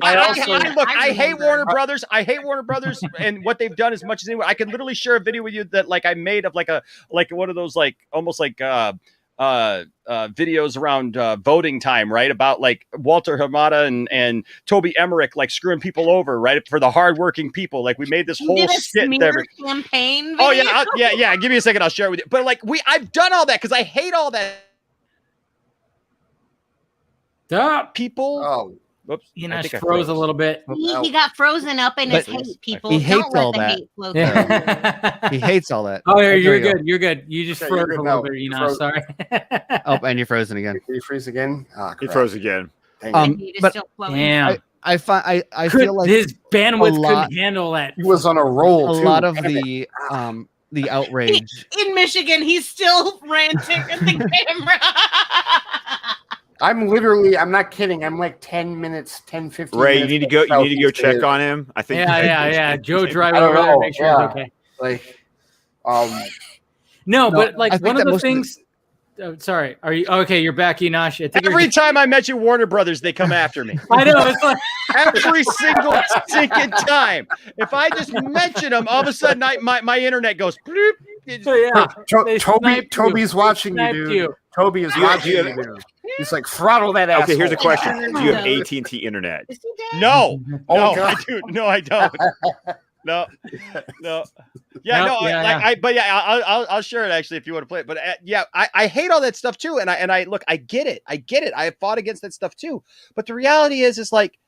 I hate Warner Brothers. I hate Warner Brothers and what they've done as much as anyone. I can literally share a video with you that like I made of like one of those like almost like videos around voting time, right? About like Walter Hamada and Toby Emmerich like screwing people over, right? For the hardworking people. Like we made this whole skit there. Campaign video? Oh yeah, give me a second, I'll share it with you. But like I've done all that because I hate all that. People. Oh. Whoops. Enosh froze a little bit. He got frozen up in his hate, people. He hates all that. He hates all that. Oh, you're good. You're good. You just froze a little bit, Enosh. Sorry. Oh, and you're frozen again. Did you freeze again? Oh, he froze again. But damn. I feel like his bandwidth couldn't handle that. He was on a roll. A lot of the outrage in Michigan. He's still ranting at the camera. I'm not kidding. I'm like 10 minutes, 10, 15 Ray, minutes. you need to go check on him. I think. Yeah. Joe, drive over there, make sure it's okay. Like, no, but like one of the things. Sorry, are you okay? You're back, Enosh. Every time I mention Warner Brothers, they come after me. I know. It's like every single stinking time. If I just mention them, all of a sudden my internet goes. Bloop. Toby's watching you, dude. Toby is watching you, dude. He's like, throttle that ass. Okay, here's a question. Do you have AT&T internet? No. I do. No, I don't. No. I'll share it actually if you want to play it. But I hate all that stuff too. And I look, I get it. I have fought against that stuff too. But the reality is like,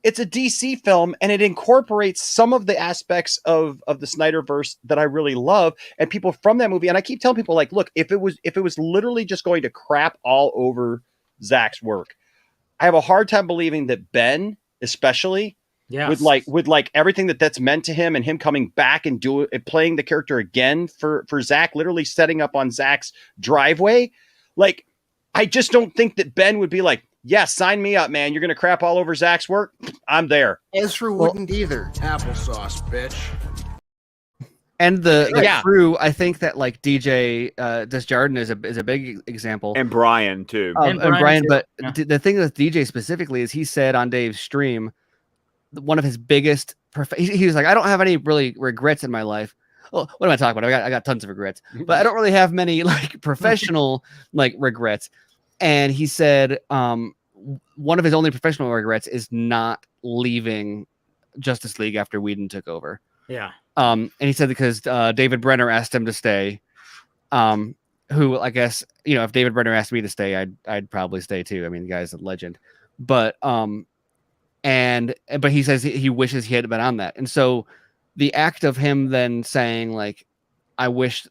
it's a DC film and it incorporates some of the aspects of the Snyderverse that I really love and people from that movie. And I keep telling people like, look, if it was literally just going to crap all over Zach's work, I have a hard time believing that Ben, especially with like everything that's meant to him and him coming back and playing the character again for Zach, literally setting up on Zach's driveway. Like, I just don't think that Ben would be like, yeah, sign me up, man. You're going to crap all over Zach's work? I'm there. Ezra wouldn't either. Applesauce, bitch. And the crew, I think that like DJ Desjardins is a big example. And Brian, too. And Brian, but the thing with DJ specifically is he said on Dave's stream, one of his biggest, he was like, I don't have any really regrets in my life. Well, what am I talking about? I got tons of regrets, but I don't really have many like professional like regrets. And he said one of his only professional regrets is not leaving Justice League after Whedon took over. Yeah. And he said because David Brenner asked him to stay. Who I guess, if David Brenner asked me to stay, I'd probably stay too. I mean, the guy's a legend. But but he says he wishes he had been on that. And so the act of him then saying like, I wish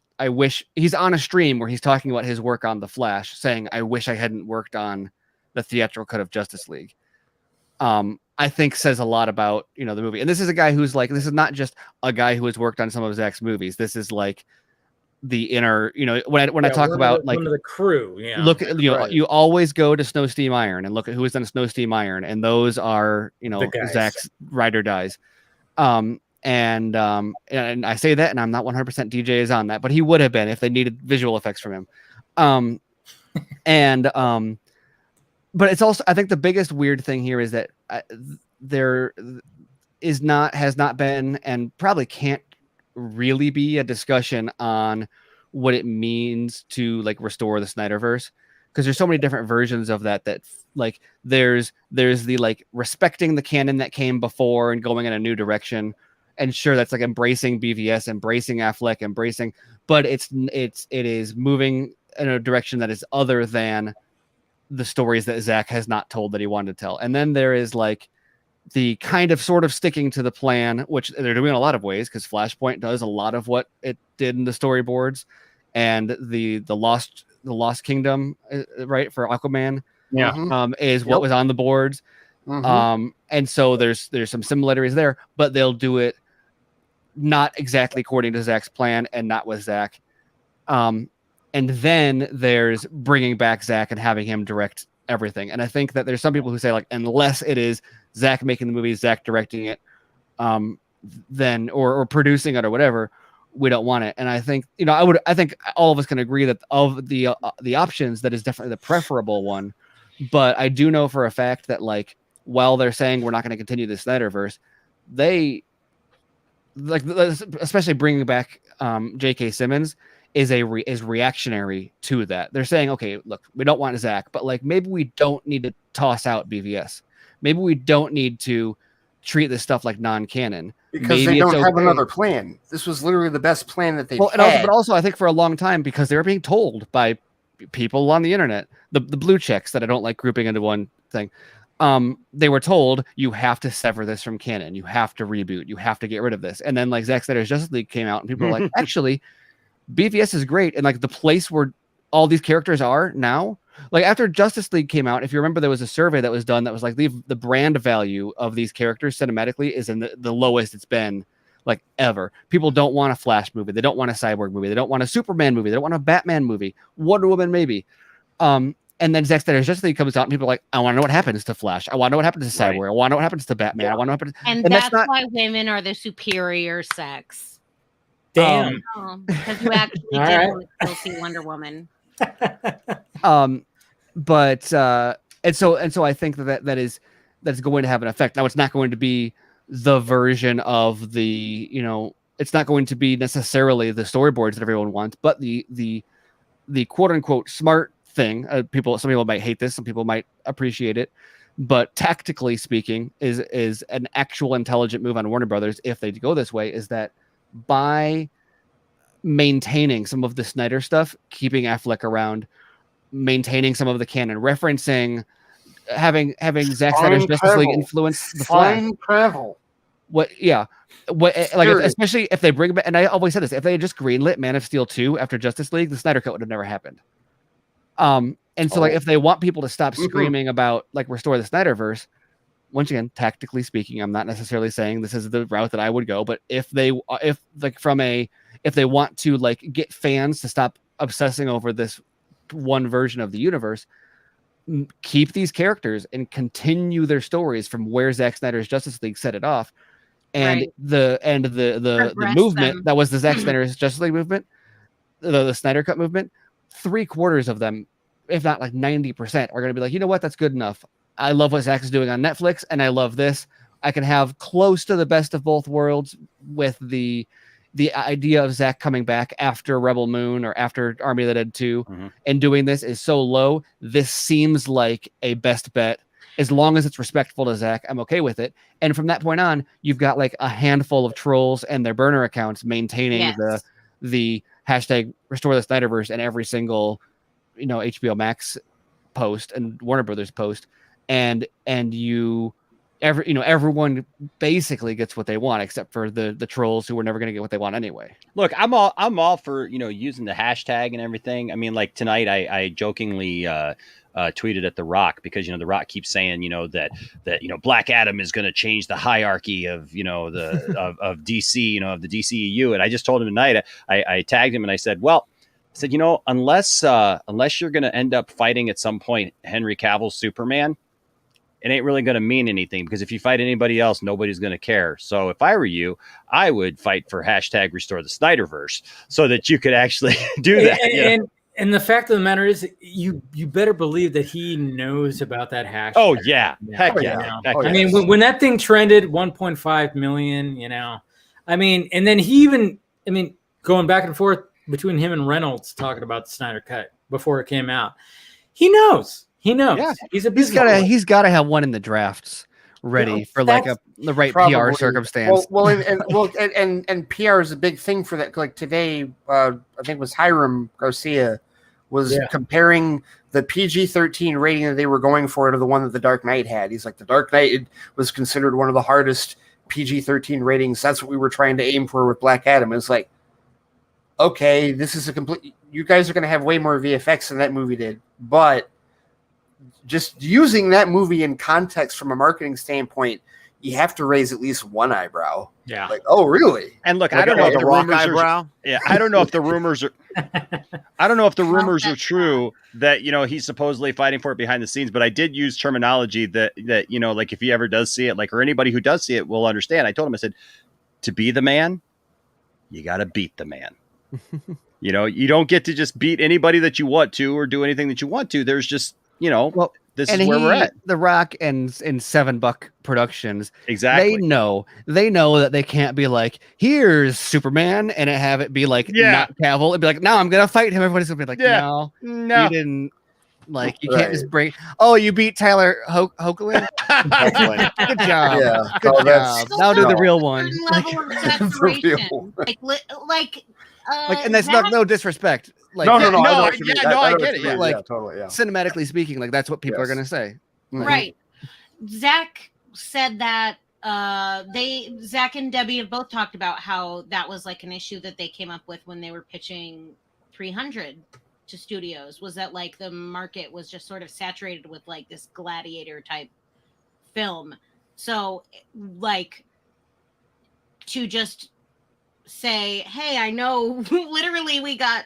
he's on a stream where he's talking about his work on The Flash, saying, I wish I hadn't worked on the theatrical cut of Justice League. I think says a lot about, the movie. And this is a guy who's like, this is not just a guy who has worked on some of Zach's movies. This is like the inner, when I talk about like one of the crew, look at, you always go to Snow Steam Iron and look at who has done Snow Steam Iron. And those are, Zach's ride or dies. And I say that, and I'm not 100% DJ is on that, but he would have been if they needed visual effects from him. But it's also, I think the biggest weird thing here is that there has not been, and probably can't really be, a discussion on what it means to like restore the Snyderverse, because there's so many different versions of that like there's the like respecting the canon that came before and going in a new direction. And sure, that's like embracing BVS, embracing Affleck, but it is moving in a direction that is other than the stories that Zach has not told that he wanted to tell. And then there is like the kind of sort of sticking to the plan, which they're doing in a lot of ways, because Flashpoint does a lot of what it did in the storyboards, and the Lost Kingdom, right, for Aquaman, is what was on the boards. And so there's some similarities there, but they'll do it not exactly according to Zach's plan and not with Zach. And then there's bringing back Zach and having him direct everything. And I think that there's some people who say like, unless it is Zach making the movie, Zach directing it, then or producing it or whatever, we don't want it. And I think, I think all of us can agree that of the options, that is definitely the preferable one. But I do know for a fact that like, while they're saying we're not going to continue the Snyderverse, they like, especially bringing back J.K. Simmons is reactionary to that. They're saying, okay, look, we don't want Zach, but like maybe we don't need to toss out BVS. Maybe we don't need to treat this stuff like non-canon because maybe they don't have another plan. This was literally the best plan that they had. But also I think for a long time, because they were being told by people on the internet, the blue checks that I don't like grouping into one thing. They were told, you have to sever this from canon. You have to reboot. You have to get rid of this. And then like Zack Snyder's Justice League came out and people were like, actually, BVS is great. And like the place where all these characters are now, like after Justice League came out, if you remember, there was a survey that was done that was like the brand value of these characters cinematically is in the lowest it's been like ever. People don't want a Flash movie. They don't want a Cyborg movie. They don't want a Superman movie. They don't want a Batman movie. Wonder Woman maybe. And then Zack Snyder's Justice League comes out and people are like, I want to know what happens to Flash. I want to know what happens to Cyborg. Right. I want to know what happens to Batman. I want to know what happens. And that's why women are the superior sex. Damn. Because you actually did still see Wonder Woman. But and so I think that's going to have an effect. Now it's not going to be the version of the, it's not going to be necessarily the storyboards that everyone wants, but the quote unquote smart thing. Some people might hate this, some people might appreciate it, but tactically speaking is an actual intelligent move on Warner Brothers if they go this way, is that by maintaining some of the Snyder stuff, keeping Affleck around, maintaining some of the canon, referencing, having Zack Snyder's Justice League influence the Flash. Travel. Especially if they bring back, and I always said this, if they had just greenlit Man of Steel 2 after Justice League, the Snyder Cut would have never happened. Like if they want people to stop screaming about like restore the Snyderverse, once again, tactically speaking, I'm not necessarily saying this is the route that I would go, but if they want to like get fans to stop obsessing over this one version of the universe, keep these characters and continue their stories from where Zack Snyder's Justice League set it off, and the movement that was the Zack Snyder's Justice League movement, the Snyder Cut movement, 3/4 of them, if not like 90%, are going to be like, you know what, that's good enough. I love what Zack is doing on Netflix, and I love this. I can have close to the best of both worlds with the idea of Zack coming back after Rebel Moon or after Army of the Dead 2 and doing this is so low. This seems like a best bet. As long as it's respectful to Zack, I'm okay with it. And from that point on, you've got like a handful of trolls and their burner accounts maintaining the hashtag restore the Snyderverse in every single, HBO Max post and Warner Brothers post. And you everyone basically gets what they want, except for the trolls who were never going to get what they want anyway. Look, I'm all for using the hashtag and everything. I mean, like tonight, I jokingly tweeted at The Rock because The Rock keeps saying that Black Adam is going to change the hierarchy of of DC, of the DCEU, and I just told him tonight. I tagged him and I said, unless you're going to end up fighting at some point Henry Cavill's Superman, it ain't really going to mean anything, because if you fight anybody else, nobody's going to care. So if I were you, I would fight for hashtag restore the Snyderverse so that you could actually do that. And the fact of the matter is, you better believe that he knows about that hashtag. Oh yeah, heck yeah. I mean, when that thing trended 1.5 million, I mean, and then going back and forth between him and Reynolds talking about the Snyder Cut before it came out, he knows. Yeah. He's got to have one in the drafts ready for the right probably. PR circumstance. And PR is a big thing for that. Like today, I think it was Hiram Garcia was comparing the PG-13 rating that they were going for to the one that The Dark Knight had. He's like, The Dark Knight was considered one of the hardest PG-13 ratings. That's what we were trying to aim for with Black Adam. It's like, okay, this is you guys are going to have way more VFX than that movie did, but just using that movie in context from a marketing standpoint, you have to raise at least one eyebrow. Yeah. Like, oh, really? And look, I don't know if the rumors eyebrow. I don't know if the rumors are. I don't know if the rumors are true that he's supposedly fighting for it behind the scenes. But I did use terminology that like if he ever does see it, or anybody who does see it will understand. I told him, I said, to be the man, you got to beat the man. You don't get to just beat anybody that you want to or do anything that you want to. There's just this is where we're at. The Rock and $7 Productions. Exactly. They know that they can't be like, here's Superman, and have it be like not Cavill. It'd be like, no, I'm gonna fight him. Everybody's gonna be like, no, you didn't. Like, you can't just break. Oh, you beat Tyler Hoechlin. Good job. Yeah. Good job. Now do the real one. And that's no disrespect. Like, no, I get it. Like, totally, cinematically speaking, like that's what people are gonna say. Right. Zach said that Zach and Debbie have both talked about how that was like an issue that they came up with when they were pitching 300 to studios, was that like the market was just sort of saturated with like this gladiator type film. So like to just say, hey, I know literally we got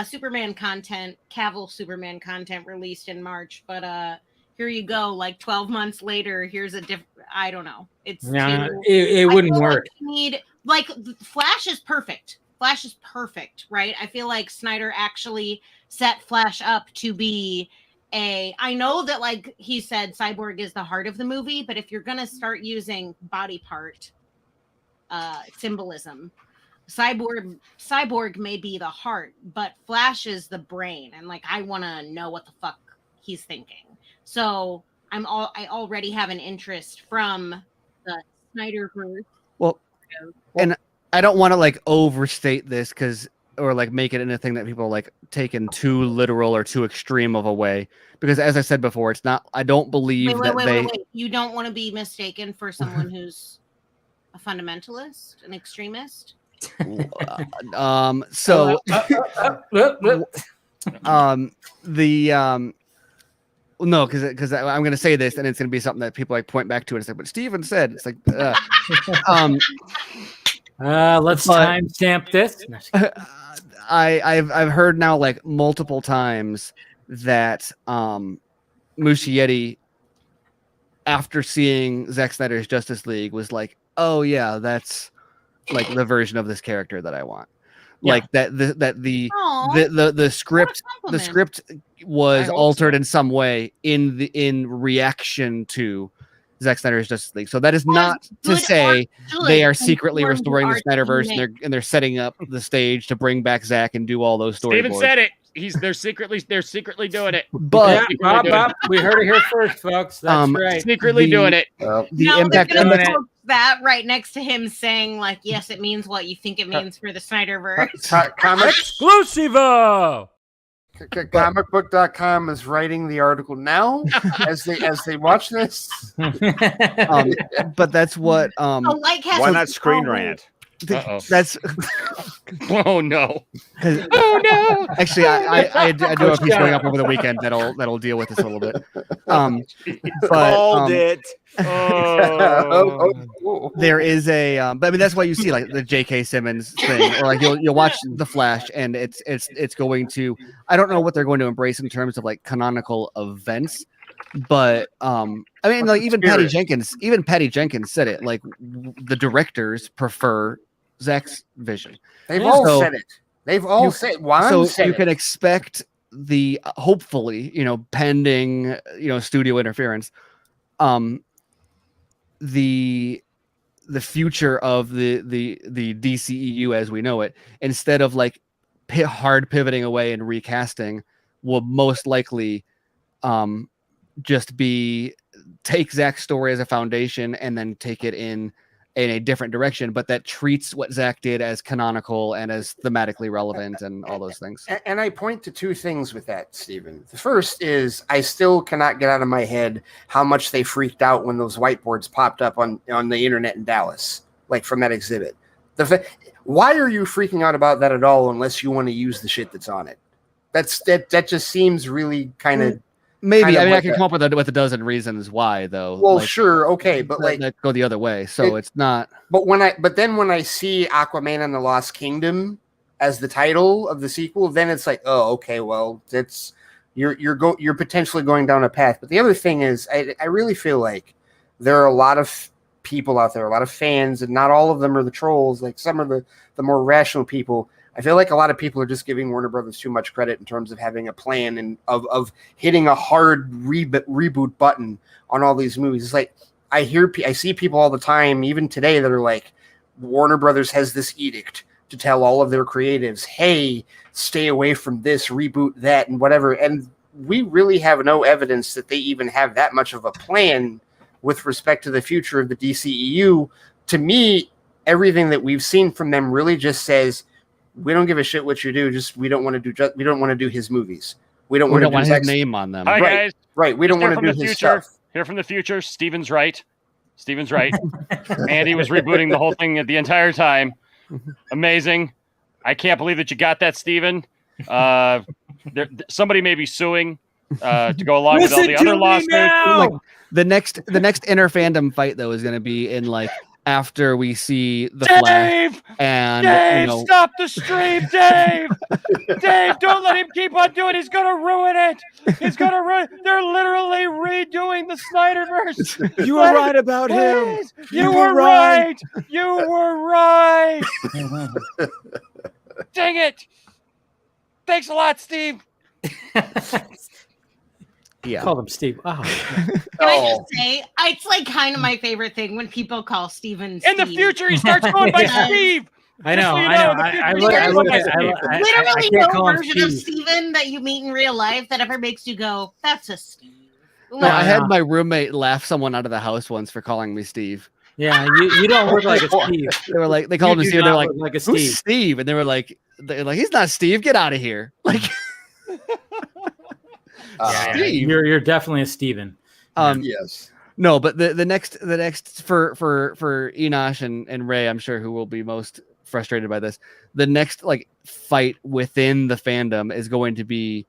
Superman content, Cavill Superman content released in March, but here you go, like 12 months later, here's a different, I don't know. It's it wouldn't work. Like Flash is perfect. Flash is perfect, right? I feel like Snyder actually set Flash up to be I know that like he said Cyborg is the heart of the movie, but if you're going to start using body part symbolism, Cyborg may be the heart, but Flash is the brain, and like I want to know what the fuck he's thinking. So I already have an interest from the Snyderverse. Well, and I don't want to like overstate this or like make it anything that people like taken too literal or too extreme of a way, because as I said before, it's not. I don't believe wait. You don't want to be mistaken for someone who's a fundamentalist, an extremist. No, because I'm going to say this, and it's going to be something that people like point back to and say, but Steven said, it's like, let's timestamp this. I've heard now like multiple times that Muschietti, after seeing Zack Snyder's Justice League, was like, oh yeah, that's like the version of this character that I want. Yeah. Like the script was altered in some way in reaction to Zack Snyder's Justice League. So that is not to say they are secretly restoring the Snyderverse and they're setting up the stage to bring back Zack and do all those storyboards. Steven said it. They're secretly doing it. But we heard it here first, folks. That's right. Secretly doing it. The impact that right next to him saying like, yes, it means what you think it means for the Snyderverse. Comic Exclusivo. Comicbook.com is writing the article now as they watch this. But that's what. Why not Screen Rant? That's. Oh no! Oh no! Actually, I do have a piece going up over the weekend that'll deal with this a little bit. Called it. There is a, but I mean that's why you see like the J.K. Simmons thing, or like you'll watch The Flash, and it's going to. I don't know what they're going to embrace in terms of like canonical events, but I mean like even Patty Jenkins said it. Like the directors prefer Zach's vision. They've all said it. They've all said. So you can expect the hopefully pending studio interference, the future of the DCEU as we know it, instead of like hard pivoting away and recasting, will most likely just be take Zach's story as a foundation and then take it in a different direction, but that treats what Zach did as canonical and as thematically relevant and all those things. And I point to two things with that, Stephen. The first is I still cannot get out of my head how much they freaked out when those whiteboards popped up on the internet in Dallas, like from that exhibit. Why are you freaking out about that at all unless you want to use the shit that's on it? That just seems really kind of. Maybe I can come up with a dozen reasons why, though. Well, sure, okay, but like that go the other way, so it's not. But then when I see Aquaman and the Lost Kingdom as the title of the sequel, then it's like, oh, okay, well, that's you're potentially going down a path. But the other thing is, I really feel like there are a lot of people out there, a lot of fans, and not all of them are the trolls. Like some of the more rational people. I feel like a lot of people are just giving Warner Brothers too much credit in terms of having a plan and of hitting a hard reboot button on all these movies. It's like I see people all the time, even today, that are like, Warner Brothers has this edict to tell all of their creatives, hey, stay away from this, reboot that, and whatever. And we really have no evidence that they even have that much of a plan with respect to the future of the DCEU. To me, everything that we've seen from them really just says, we don't give a shit what you do. We don't want to do his movies. We don't want to do his name on them. Hi guys. Right. We don't want to do his stuff. Here from the future. Steven's right. Andy was rebooting the whole thing the entire time. Amazing. I can't believe that you got that, Steven. Somebody may be suing to go along with all the other lawsuits. Like, the next inner fandom fight though is going to be in like after we see the Flash and Dave, stop the stream, Dave. Dave, don't let him keep on doing it. He's gonna ruin it. They're literally redoing the Snyderverse. You were right about him. You were right. You were right. Dang it. Thanks a lot, Steve. Yeah. Call him Steve. Oh. Can I just say, it's like kind of my favorite thing when people call Steven Steve. In the future, he starts going by Steve. I know. Literally no version of Steven that you meet in real life that ever makes you go, that's a Steve. No, I had my roommate laugh someone out of the house once for calling me Steve. Yeah, you don't look like a Steve. They were like, they called him Steve. They're like a Steve. Who's Steve? And they were like, he's not Steve. Get out of here. Like, Steve. You're definitely a Steven. Yes. No, but the next for Enosh and Ray, I'm sure, who will be most frustrated by this, the next like fight within the fandom is going to be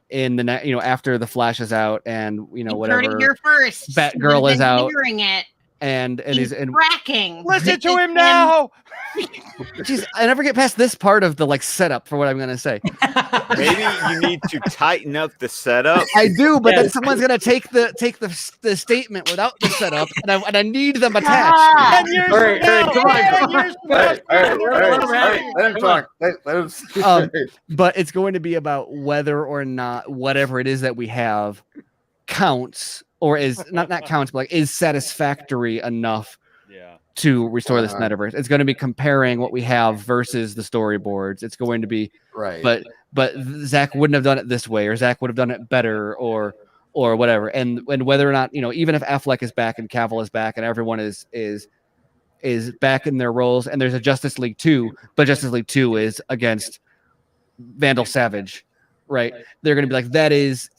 in the after the Flash is out and whatever. Heard it here first. Batgirl is out. It. And he's cracking. Listen to him now. Jeez, I never get past this part of the like setup for what I'm gonna say. Maybe you need to tighten up the setup. I do, but then someone's gonna take the statement without the setup, and I need them attached. 10 years Come on. Let him talk. Let him. But it's going to be about whether or not whatever it is that we have counts, or is not counts, but like is satisfactory enough to restore the Snyderverse. It's going to be comparing what we have versus the storyboards. It's going to be right. But Zach wouldn't have done it this way, or Zach would have done it better, or whatever. And whether or not, even if Affleck is back and Cavill is back and everyone is back in their roles, and there's a Justice League 2, but Justice League 2 is against Vandal Savage, right? They're going to be like, that is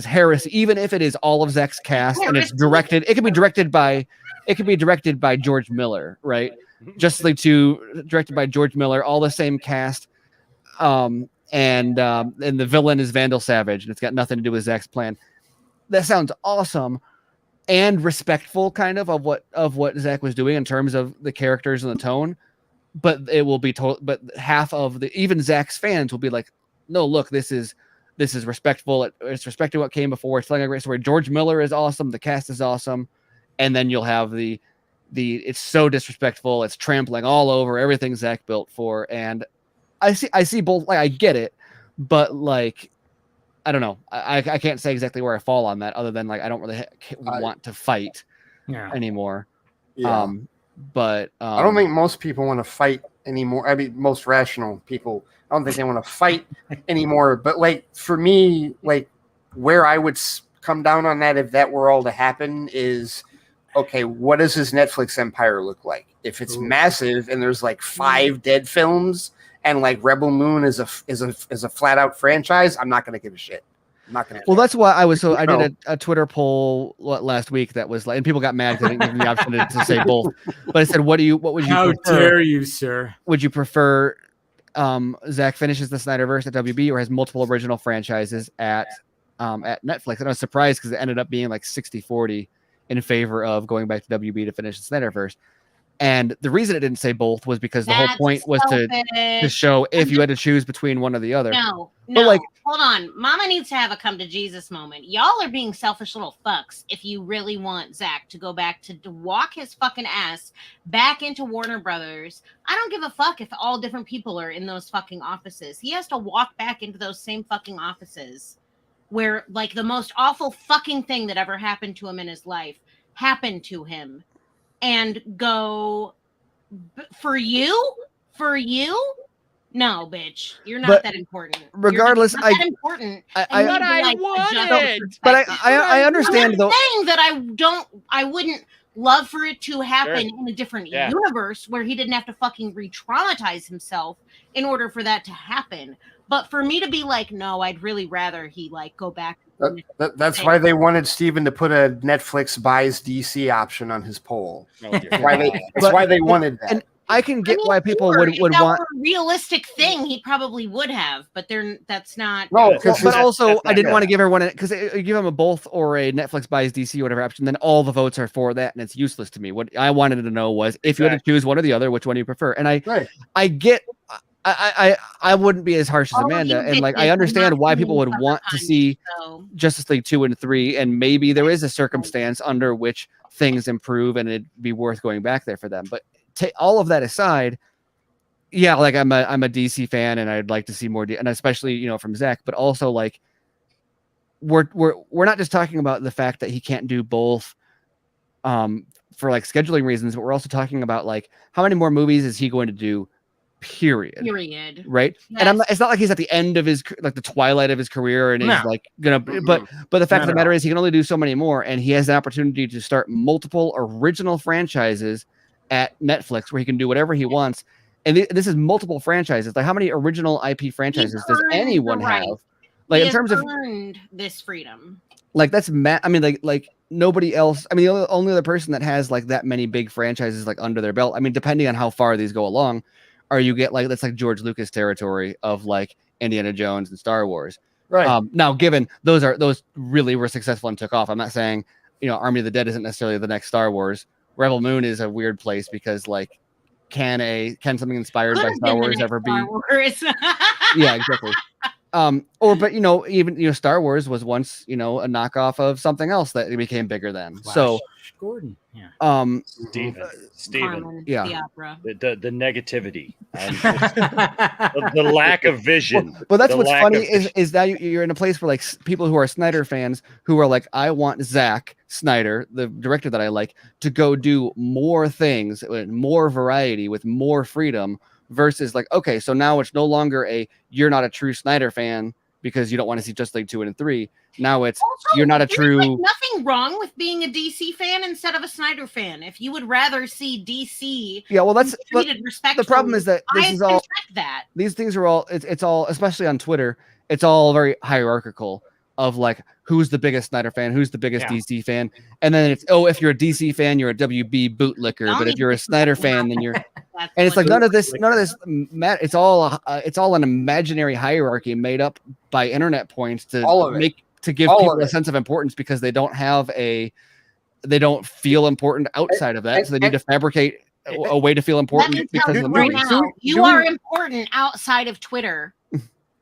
heresy, even if it is all of Zach's cast and it's directed. It could be directed by George Miller, right? Justice League 2 directed by George Miller, all the same cast. And the villain is Vandal Savage, and it's got nothing to do with Zach's plan. That sounds awesome and respectful, kind of what Zach was doing in terms of the characters and the tone. But it will be told. But half of even Zach's fans will be like, "No, look, this is respectful. It's respecting what came before. It's telling a great story. George Miller is awesome. The cast is awesome." And then you'll have the it's so disrespectful. It's trampling all over everything Zach built for. And I see both. Like, I get it, but like, I don't know. I can't say exactly where I fall on that, other than like I don't really want to fight anymore. Yeah. But I don't think most people want to fight anymore. I mean, most rational people, I don't think they want to fight anymore. But like for me, like where I would come down on that if that were all to happen is, okay, what does his Netflix empire look like? If it's massive and there's like 5 dead films and like Rebel Moon is a flat out franchise, I'm not going to give a shit. I'm not going to. Well, that's why I did a Twitter poll last week that was like, and people got mad because I didn't give them the option to say both. But I said, what would you How prefer? dare you, sir? Would you prefer Zach finishes the Snyderverse at WB or has multiple original franchises at Netflix? And I was surprised because it ended up being like 60-40 in favor of going back to WB to finish the Snyderverse. And the reason it didn't say both was because the whole point was to show if you had to choose between one or the other. No, but like, hold on. Mama needs to have a come to Jesus moment. Y'all are being selfish little fucks if you really want Zach to go back to walk his fucking ass back into Warner Brothers. I don't give a fuck if all different people are in those fucking offices. He has to walk back into those same fucking offices where like the most awful fucking thing that ever happened to him in his life happened to him. And go, for you? No, bitch. You're not that important. Regardless, you're not that important. I wanted. But I understand though. I'm saying that I wouldn't love for it to happen in a different universe where he didn't have to fucking re-traumatize himself in order for that to happen. But for me to be like, no, I'd really rather he like go back. That's why they wanted Steven to put a Netflix buys DC option on his poll. That's why they wanted that. And I can get why people would if that want were a realistic thing. He probably would have, but that's not. No, but also I didn't want to give everyone because you give them a both or a Netflix buys DC or whatever option, then all the votes are for that, and it's useless to me. What I wanted to know was if you had to choose one or the other, which one do you prefer? And I get. I wouldn't be as harsh as Amanda, and like I understand why people would want to see Justice League 2 and 3, and maybe there is a circumstance under which things improve and it'd be worth going back there for them. But all of that aside, yeah, like I'm a DC fan, and I'd like to see more, and especially from Zach, but also like we're not just talking about the fact that he can't do both, for like scheduling reasons, but we're also talking about like how many more movies is he going to do. Period. Right. Yes. And it's not like he's at the end of his like the twilight of his career and he's like gonna. But the fact of the matter is he can only do so many more, and he has an opportunity to start multiple original franchises at Netflix where he can do whatever he wants. And this is multiple franchises. Like how many original IP franchises does anyone have? Like in terms of earned this freedom. Like that's I mean like nobody else. I mean the only other person that has like that many big franchises like under their belt. I mean depending on how far these go along. Or you get like that's like George Lucas territory of like Indiana Jones and Star Wars. Right. Now, given those really were successful and took off. I'm not saying Army of the Dead isn't necessarily the next Star Wars. Rebel Moon is a weird place because like can something inspired by Star Wars ever be? Yeah, exactly. But even Star Wars was once a knockoff of something else that became bigger than. Flash So Gordon, Steven, yeah, the opera, the negativity, the lack of vision. But that's what's funny is that you're in a place where like people who are Snyder fans who are like, I want Zack Snyder, the director that I like, to go do more things, more variety with more freedom. Versus like, okay, so now it's no longer you're not a true Snyder fan because you don't want to see Justice League 2 and 3. Now it's also, you're not a true. Like nothing wrong with being a DC fan instead of a Snyder fan. If you would rather see DC, that's treated respectfully. The problem is that this is all that these things are all it's all, especially on Twitter. it's all very hierarchical of like who's the biggest Snyder fan, who's the biggest DC fan, and then it's if you're a DC fan, you're a WB bootlicker, but if you're a Snyder fan, then you're and it's like none of this it's all an imaginary hierarchy made up by internet points to give people a sense of importance because they don't feel important outside of that, so they need to fabricate a way to feel important because of the movie. You are important outside of Twitter.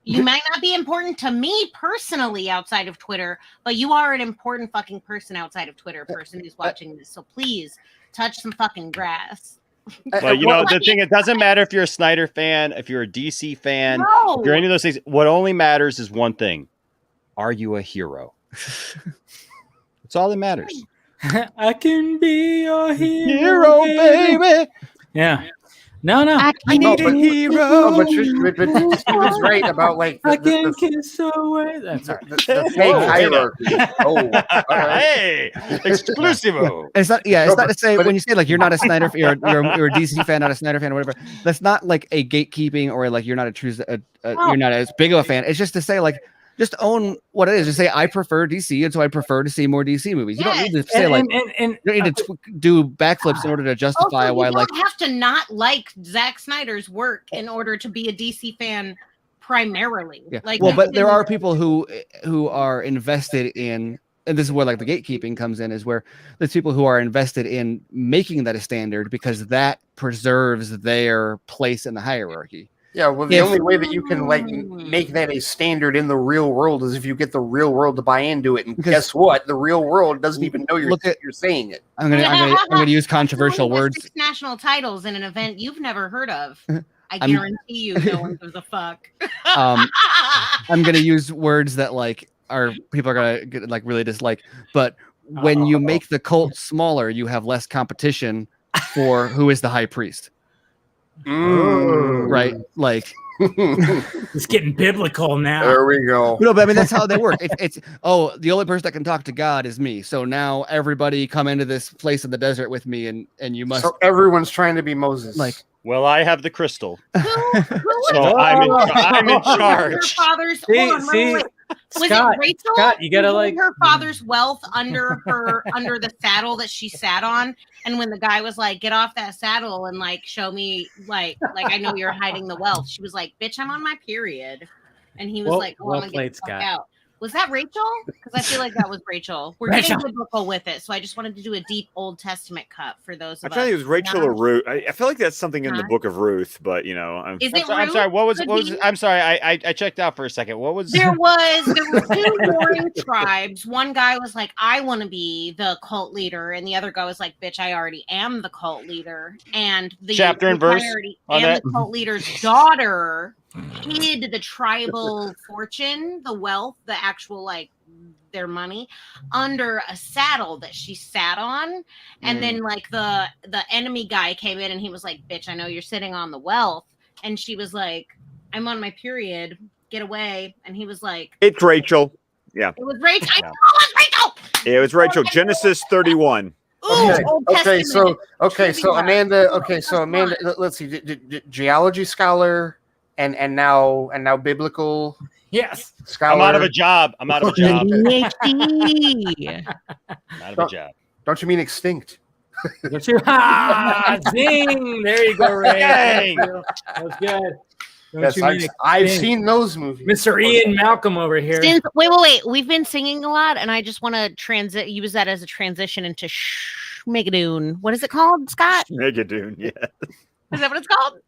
You might not be important to me personally outside of Twitter, but you are an important fucking person outside of Twitter, person who's watching this. So please touch some fucking grass. Well, you know, the thing, it doesn't matter if you're a Snyder fan, if you're a DC fan, if you're any of those things. What only matters is one thing. Are you a hero? That's all that matters. I can be your hero, baby. Yeah. No. I need a hero. But Steven's right about like I can kiss away. That's the fake hierarchy. Hey, exclusivo. It's not. Yeah, it's not to say when you say like you're not a Snyder, you're a DC fan, not a Snyder fan, or whatever. That's not like a gatekeeping or like you're not you're not as big of a fan. It's just to say like. Just own what it is. Just say I prefer DC, and so I prefer to see more DC movies. You don't need to say you don't need to do backflips in order to justify also, why. You don't have to not like Zack Snyder's work in order to be a DC fan primarily. Yeah. Like, but there are people who are invested in, and this is where like the gatekeeping comes in, is where there's people who are invested in making that a standard because that preserves their place in the hierarchy. Yeah, well, the only way that you can like make that a standard in the real world is if you get the real world to buy into it. And guess what? The real world doesn't even know you're saying it. I'm gonna use controversial words. 6 national titles in an event you've never heard of. I guarantee you, no one gives a fuck. I'm gonna use words that like people are gonna like really dislike. But when you make the cult smaller, you have less competition for who is the high priest. Right, like it's getting biblical now. There we go. No, but I mean that's how they work. It's the only person that can talk to God is me. So now everybody come into this place in the desert with me, and you must. So everyone's trying to be Moses. Like, well, I have the crystal, so I'm in charge. Her father's was Scott, it Rachel? Scott, you gotta like her father's wealth under the saddle that she sat on, and when the guy was like, "Get off that saddle and like show me like I know you're hiding the wealth," she was like, "Bitch, I'm on my period," and he was like, "Oh, I'm gonna get the fuck out." Was that Rachel? Because I feel like that was Rachel. We're getting biblical with it, so I just wanted to do a deep Old Testament cut for those of us. I feel like it was Rachel or Ruth. I feel like that's something in the book of Ruth, but you know, I'm sorry. What was? I'm sorry. I checked out for a second. What was? There were 2 warring tribes. One guy was like, "I want to be the cult leader," and the other guy was like, "Bitch, I already am the cult leader." And the chapter and verse and the cult leader's daughter hid the tribal fortune, the wealth, the actual like their money under a saddle that she sat on. And then like the enemy guy came in and he was like, "Bitch, I know you're sitting on the wealth." And she was like, "I'm on my period, get away." And he was like, "It's Rachel." Yeah, it was Rachel. I know it was Rachel. It was Rachel. Genesis 31. Okay, so Amanda. Okay, so Amanda. Let's see, geology scholar. And now biblical scholar. I'm out of a job. I'm out of a job. Don't you mean extinct? Zing! There you go, Ray. That was good. Yes, I've seen those movies. Mr. Ian Malcolm over here. Wait. We've been singing a lot, and I just want to use that as a transition into Schmigadoon. What is it called, Scott? Schmigadoon, yeah. Is that what it's called?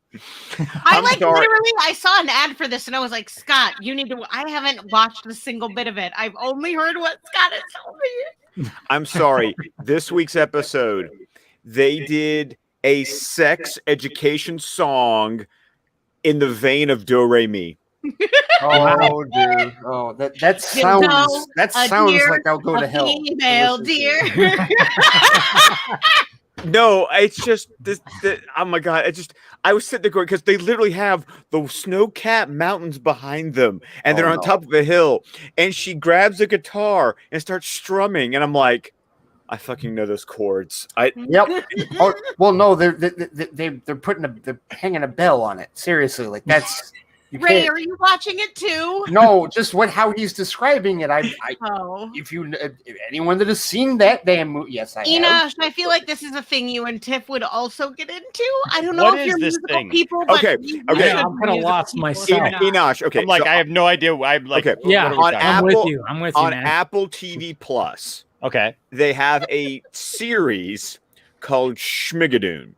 I saw an ad for this and I was like, "Scott, you need to." I haven't watched a single bit of it. I've only heard what Scott has told me. I'm sorry. This week's episode, they did a sex education song in the vein of Do Re Mi. Oh, dude! Oh, that sounds like I'll go to hell. Female deer. No, it's just this. Oh my god! I was sitting there going because they literally have the snow-capped mountains behind them, and they're on top of a hill. And she grabs a guitar and starts strumming, and I'm like, I fucking know those chords. Yep. Well, no, they're hanging a bell on it. Seriously, like that's Ray, are you watching it too? No, just how he's describing it. If anyone that has seen that damn movie, yes, I have. Enosh, I feel like this is a thing you and Tiff would also get into. I don't know What if is you're this musical thing? people, but Okay, okay. Yeah, I'm kind of lost myself. Enosh, okay. I'm like, so- I have no idea. I'm like, okay. Yeah, what are we on talking I'm about? with you. I'm with you, on man. Apple TV Plus, Okay. they have a series called Schmigadoon,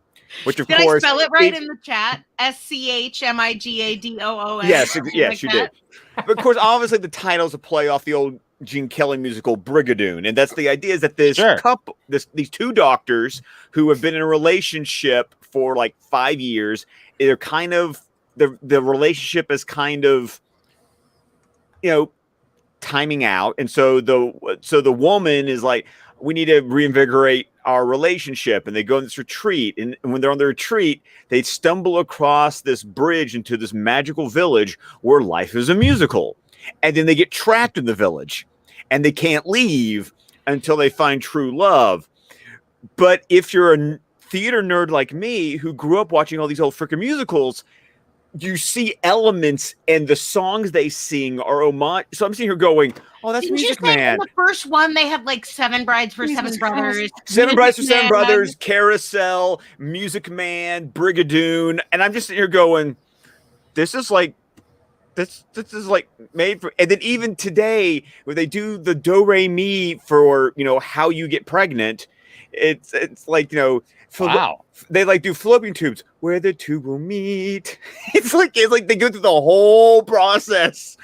which of did course I spell it right in the chat? SCHMIGADOON. Yes, yes, you did. But of course, obviously, the title's a play off the old Gene Kelly musical Brigadoon, and that's the idea is that this couple, these two doctors who have been in a relationship for like 5 years, they're kind of the relationship is kind of, timing out, and so the woman is like, we need to reinvigorate our relationship, and they go on this retreat, and when they're on the retreat, they stumble across this bridge into this magical village where life is a musical, and then they get trapped in the village, and they can't leave until they find true love. But if you're a theater nerd like me who grew up watching all these old freaking musicals, you see elements, and the songs they sing are homage. So I'm sitting here going, "Oh, that's Didn't Music you say Man." in the first one they had like 7 brides for 7 brothers? Seven Brides for Seven Man. Brothers, Carousel, Music Man, Brigadoon, and I'm just sitting here going, "This is like, this is like made for." And then even today, when they do the Do Re Mi for how you get pregnant, it's like Wow. They like do fallopian tubes where the two will meet. It's like they go through the whole process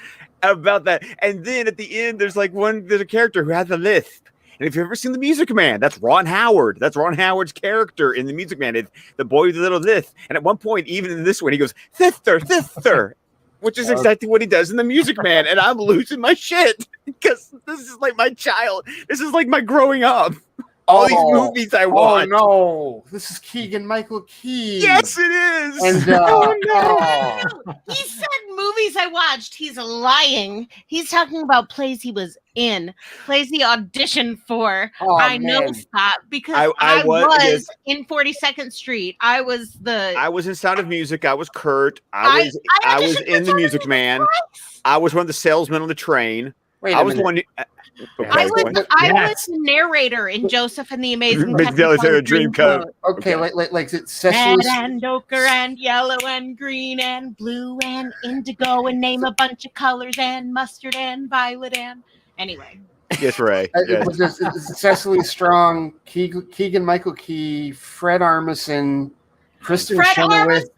about that, and then at the end, there's a character who has a lisp. And if you've ever seen The Music Man, that's Ron Howard. That's Ron Howard's character in The Music Man. It's the boy with the little lisp. And at one point, even in this one, he goes thither, which is exactly what he does in The Music Man. And I'm losing my shit because this is like my child. This is like my growing up. All these movies I watch. Oh no, this is Keegan-Michael Key. Yes, it is. And He said movies I watched. He's lying. He's talking about plays he was in, plays he auditioned for. Oh, I know, man. Scott, because I was in 42nd Street. I was in Sound of Music. I was Kurt. I was in The Music Man. I was one of the salesmen on the train. Wait, I was the one. I was the narrator in Joseph and the Amazing Technicolor Dreamcoat. Okay, like it's Red and ochre and yellow and green and blue and indigo and name a bunch of colors and mustard and violet and anyway. Yes, Ray. It was just Cecily Strong, Keegan-Michael Key, Fred Armisen, Kristen Chenoweth,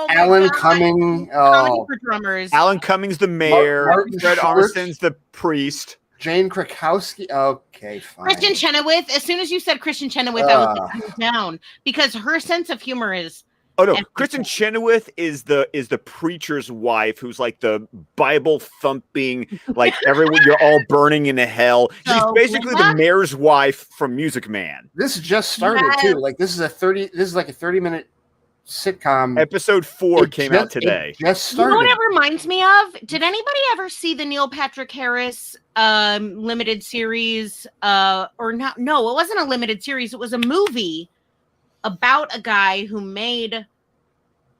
Alan Cumming, Comedy for drummers. Alan Cumming's the mayor. Martin Fred Short. Armisen's the priest. Jane Krakowski. Okay, fine. Kristen Chenoweth. As soon as you said Kristen Chenoweth, I was like, calm down because her sense of humor is. Oh no, Kristen Chenoweth is the preacher's wife, who's like the Bible thumping, like everyone you're all burning in hell. She's basically the mayor's wife from Music Man. This just started too. Like this is like a 30-minute sitcom. Episode 4 came out today. Just You started. know what it reminds me of? Did anybody ever see the Neil Patrick Harris limited series? Or not? No, it wasn't a limited series. It was a movie about a guy who made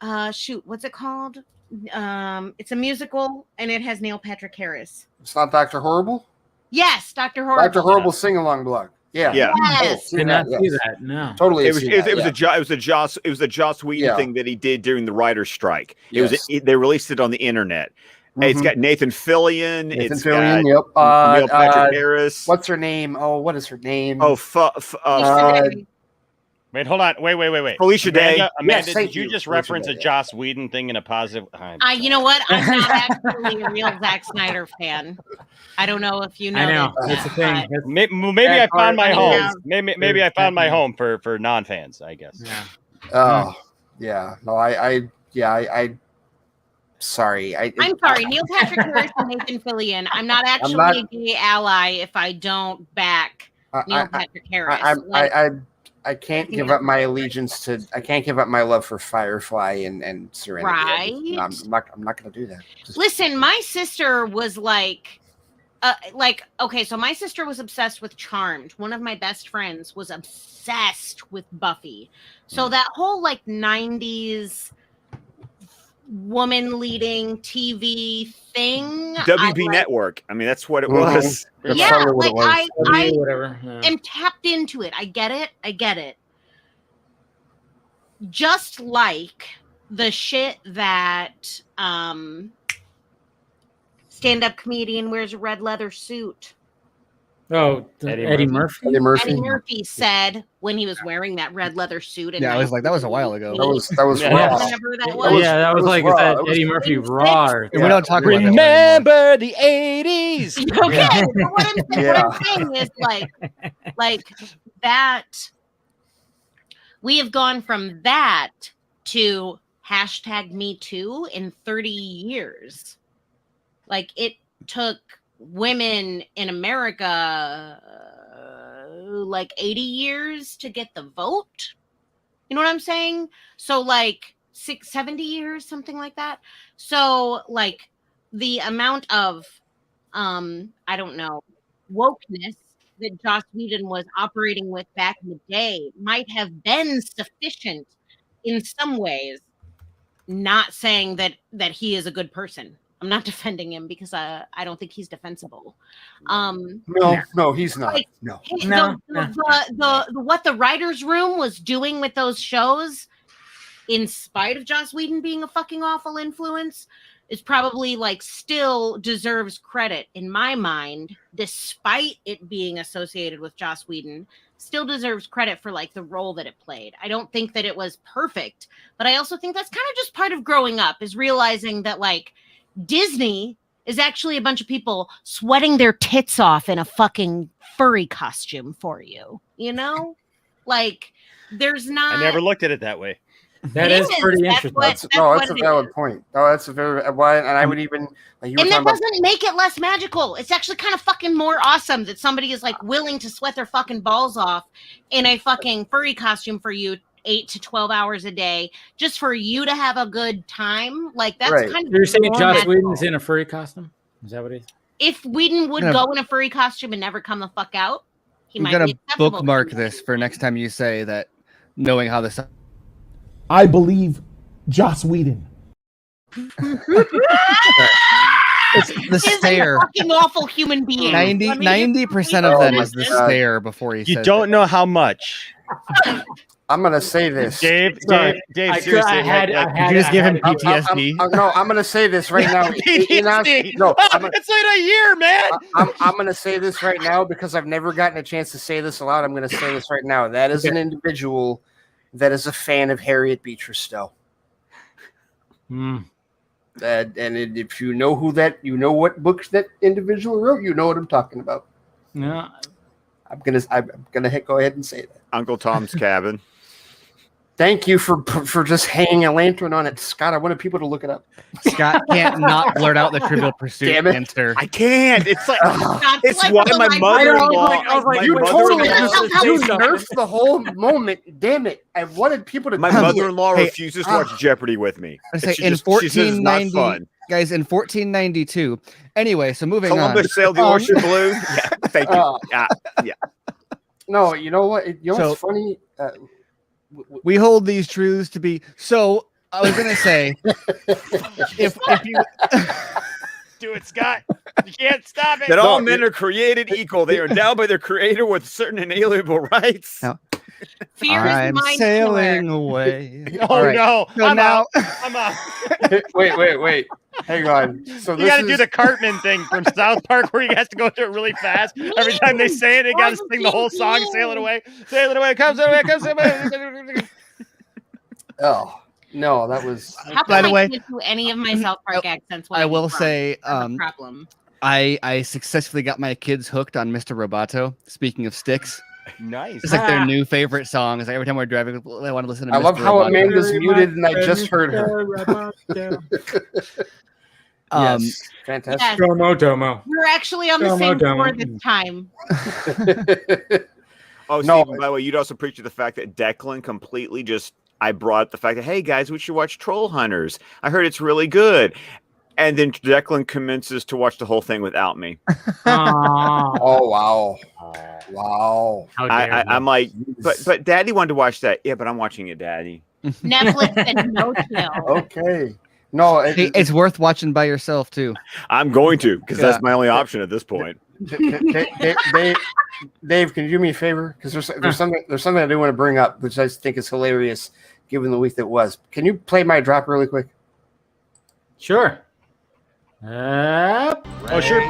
what's it called? It's a musical and it has Neil Patrick Harris. It's not Dr. Horrible? Yes, Dr. Horrible. Dr. Horrible sing-along blog. Yeah. Yes. Did not see that. No. Totally. It was a Joss Whedon thing that he did during the writer's strike. They released it on the internet. It's got Nathan Fillion. Nathan It's Fillion, got Neil Patrick Harris. What's her name? Oh, what is her name? Oh, wait, hold on. Wait. Felicia Day. Amanda, Yes, did you just reference a Joss Whedon thing in a positive? You know what? I'm not actually a real Zack Snyder fan. I don't know if you know. I know. that, That's the thing. Maybe I found my home. Maybe I found my home for non-fans, I guess. Yeah. Oh, yeah. No, I sorry. I'm sorry. Neil Patrick Harris and Nathan Fillion. I'm not actually a gay ally if I don't back Neil Patrick Harris. I can't give up my allegiance to. I can't give up my love for Firefly and Serenity. Right. I'm not going to do that. Listen, my sister was okay, so my sister was obsessed with Charmed. One of my best friends was obsessed with Buffy. So that whole 90s woman leading TV thing. WB Network. I mean, that's what it was. Yeah, like I whatever. am tapped into it. I get it. Just like the shit that stand-up comedian wears a red leather suit. Oh, Eddie Murphy. Eddie Murphy. Eddie Murphy said when he was wearing that red leather suit. Yeah, I was like, that was a while ago. That was raw. Whenever that was. Yeah, that was like raw. that Eddie Murphy raw. And we don't talk about that Remember the 80s. Okay, but what I'm saying is like that. We have gone from that to #MeToo in 30 years. Like it took women in America like 80 years to get the vote. You know what I'm saying? So like 70 years, something like that. So like the amount of I don't know, wokeness that Joss Whedon was operating with back in the day might have been sufficient in some ways. Not saying that he is a good person. I'm not defending him because I don't think he's defensible. No, he's not. Like, no. The what the writers' room was doing with those shows, in spite of Joss Whedon being a fucking awful influence, is probably like still deserves credit in my mind, despite it being associated with Joss Whedon. Still deserves credit for like the role that it played. I don't think that it was perfect, but I also think that's kind of just part of growing up, is realizing that like Disney is actually a bunch of people sweating their tits off in a fucking furry costume for you. You know, like there's not. I never looked at it that way. That is pretty interesting. That's a valid point. No, that's a very why, and I would even like you were and that talking doesn't make it less magical. It's actually kind of fucking more awesome that somebody is like willing to sweat their fucking balls off in a fucking furry costume for you 8 to 12 hours a day just for you to have a good time. Like that's kind of. You're saying Joss magical. Whedon's in a furry costume? Is that what it is? If Whedon would go in a furry costume and never come the fuck out, he I'm might gonna be acceptable. bookmark this for next time you say that, knowing how this. I believe Joss Whedon. It's the stare. A fucking awful human being. 90% of them is the stare before he says. You don't know how much. I'm gonna say this, Dave. Seriously, you just give him PTSD. I'm gonna say this right now. PTSD. No, it's like a year, man. I'm gonna say this right now because I've never gotten a chance to say this aloud. I'm gonna say this right now. That is an individual that is a fan of Harriet Beecher Stowe. Mm. And if you know who that, you know what books that individual wrote, you know what I'm talking about. No, I'm gonna go ahead and say that. Uncle Tom's Cabin. Thank you for just hanging a lantern on it, Scott. I wanted people to look it up. Scott can't not blurt out the Trivial Pursuit answer. I can't. It's like it's like why the my mother-in-law. I was like, you totally nerfed the whole moment. Damn it! I wanted people to. My mother-in-law refuses to watch Jeopardy with me. I say She in says it's not 1490, fun. guys, in 1492. Anyway, so moving Columbus sailed the ocean blue. Yeah, thank you. Yeah. No, you know what? What's funny? We hold these truths to be. So I was gonna say, if you do it, Scott, you can't stop it. That all men are created equal. They are endowed by their creator with certain inalienable rights. No. Fear is I'm mind sailing killer. away. Oh right. no! So I'm now, out. I'm out. Wait. Hang on. So You got to do the Cartman thing from South Park, where he has to go through it really fast. Every time they say it, they got to sing the whole song, "Sailing away, come away." Oh no, that was. How By come the way, I can't do any of my South Park accents? I will say, problem. I successfully got my kids hooked on Mr. Roboto. Speaking of sticks. Nice. It's like their new favorite song. It's like every time we're driving, I want to listen to. I Mr. love how Roboto. Amanda's muted, and I just heard her. Yes, fantastic. Yes. Domo. We're actually on the same floor this time. Oh, No. Stephen, by the way, you'd also appreciate the fact that Declan completely just. I brought up the fact that, hey guys, we should watch Troll Hunters. I heard it's really good. And then Declan commences to watch the whole thing without me. Oh wow. Wow. I'm like, but Daddy wanted to watch that. Yeah, but I'm watching it, Daddy. Netflix and no chill. Okay. No, it's worth watching by yourself too. I'm going to because that's my only option at this point. Dave, can you do me a favor? Because there's something I do want to bring up, which I think is hilarious, given the week that was. Can you play my drop really quick? Sure. Sure.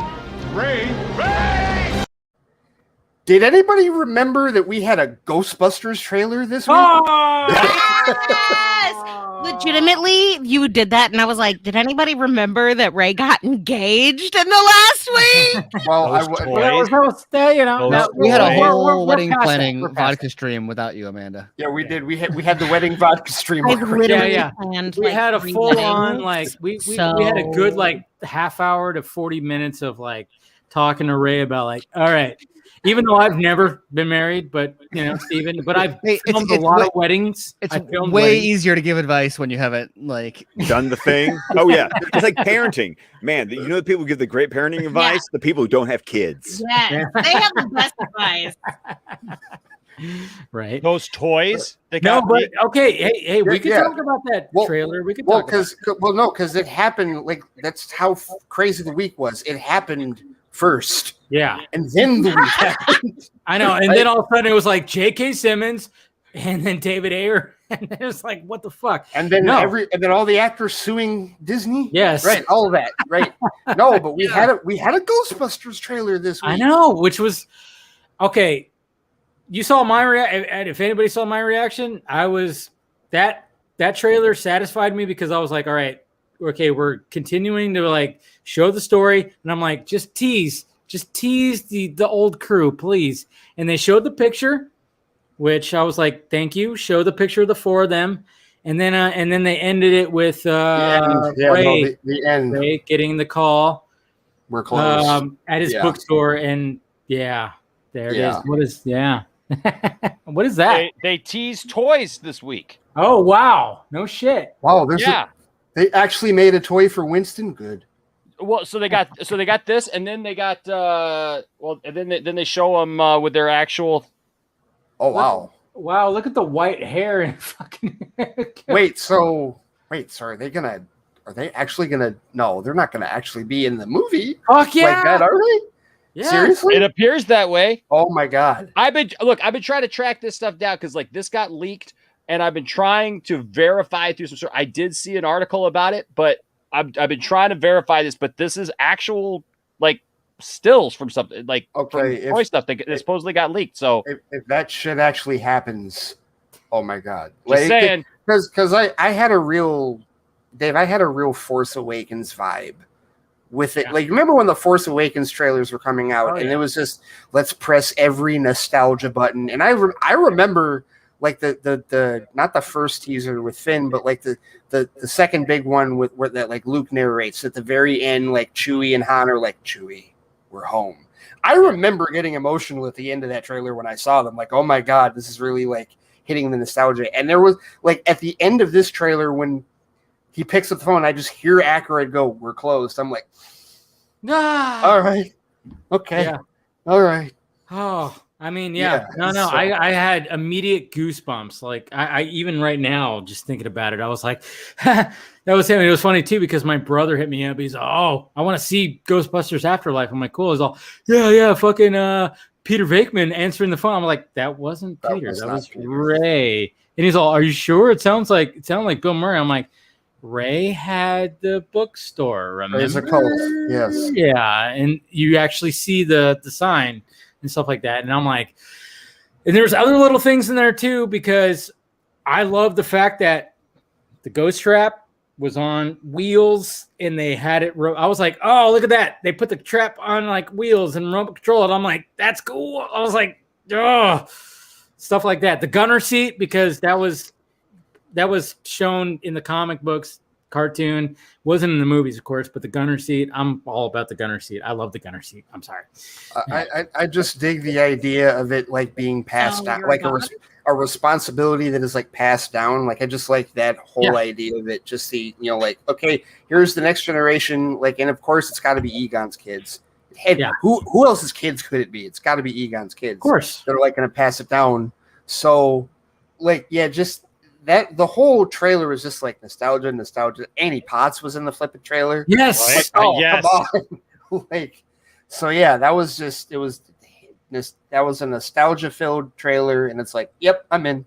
Ray. Did anybody remember that we had a Ghostbusters trailer this week? Yes! Legitimately, you did that, and I was like, did anybody remember that Ray got engaged in the last week? Well, we had a whole wedding planning vodka stream without you, Amanda. Yeah, we did. We had the wedding vodka stream. I've literally planned, We like, had a 3 full on weddings, we had a good like half hour to 40 minutes of like talking to Ray about like, all right. Even though I've never been married, but Steven, but I've filmed a lot of weddings. It's way easier to give advice when you haven't like done the thing. Oh yeah, it's like parenting, man. You know the people who give the great parenting advice, the people who don't have kids. Yeah, they have the best advice. Right. Those toys. Okay. Hey, we could talk about that trailer. We could talk because it happened. Like that's how crazy the week was. It happened first. Yeah. And then the week happened. I know. And then all of a sudden it was like J.K. Simmons and then David Ayer. And it was like, what the fuck? And then all the actors suing Disney. Yes. Right. All of that. Right. No, but we had a Ghostbusters trailer this week. I know, which was okay. You saw my reaction. And if anybody saw my reaction, I was that trailer satisfied me because I was like, all right, okay, we're continuing to like show the story. And I'm like, just tease the old crew, please. And they showed the picture, which I was like, thank you. Show the picture of the 4 of them. And then they ended it with Ray, the end. Ray getting the call. We're close. At his bookstore. And there it is. What is what is that? They teased toys this week. Oh wow. No shit. Wow, they actually made a toy for Winston. Good. Well, so they got this, and then they got and then they show them with their actual. Oh wow! Wow, look at the white hair and fucking. Sorry, are they actually gonna? No, they're not gonna actually be in the movie. Fuck yeah! Like that, are they? Yeah. Seriously? It appears that way. Oh my god! I've been trying to track this stuff down because like this got leaked, and I've been trying to verify through some. I did see an article about it, but I've been trying to verify this. But this is actual like stills from something like from toy stuff that supposedly got leaked. So if that shit actually happens, oh my god! Just saying, because I had a real Force Awakens vibe with it. Like, remember when the Force Awakens trailers were coming out, and it was just let's press every nostalgia button. And I remember like the not the first teaser with Finn, but like the second big one where that like Luke narrates at the very end, like Chewie and Han are like, Chewie, we're home. I remember getting emotional at the end of that trailer when I saw them. Like, oh my god, this is really like hitting the nostalgia. And there was like at the end of this trailer when he picks up the phone, I just hear Aykroyd go, "We're closed." I'm like, all right, okay, all right. Oh, I mean, I had immediate goosebumps. Like I even right now, just thinking about it, I was like, that was him. And it was funny too because my brother hit me up. He's like, "Oh, I want to see Ghostbusters Afterlife." I'm like, "Cool." He's all, "Yeah, fucking Peter Venkman answering the phone." I'm like, "That wasn't Peter. That was Ray." And he's all, "Are you sure? It sounded like Bill Murray." I'm like, Ray had the bookstore, remember? There's a cult, yes. Yeah, and you actually see the sign and stuff like that. And I'm like, and there's other little things in there too, because I love the fact that the ghost trap was on wheels and they had it. I was like, oh, look at that. They put the trap on like wheels and remote control it. I'm like, that's cool. I was like, oh, stuff like that. The gunner seat, because that was shown in the comic books, cartoon, wasn't in the movies, of course, but the gunner seat, I'm all about the gunner seat. I love the gunner seat. I'm sorry. I just dig the idea of it like being passed down, like a responsibility that is like passed down. Like I just like that whole idea of it. Just the, like, okay, here's the next generation. Like, and of course it's got to be Egon's kids. Hey, who else's kids could it be? It's got to be Egon's kids. Of course. They're like going to pass it down. So like, just that the whole trailer was just like nostalgia. Annie Potts was in the flipping trailer. Yes. Come on. Like, so yeah, that was a nostalgia filled trailer, and it's like, yep, I'm in.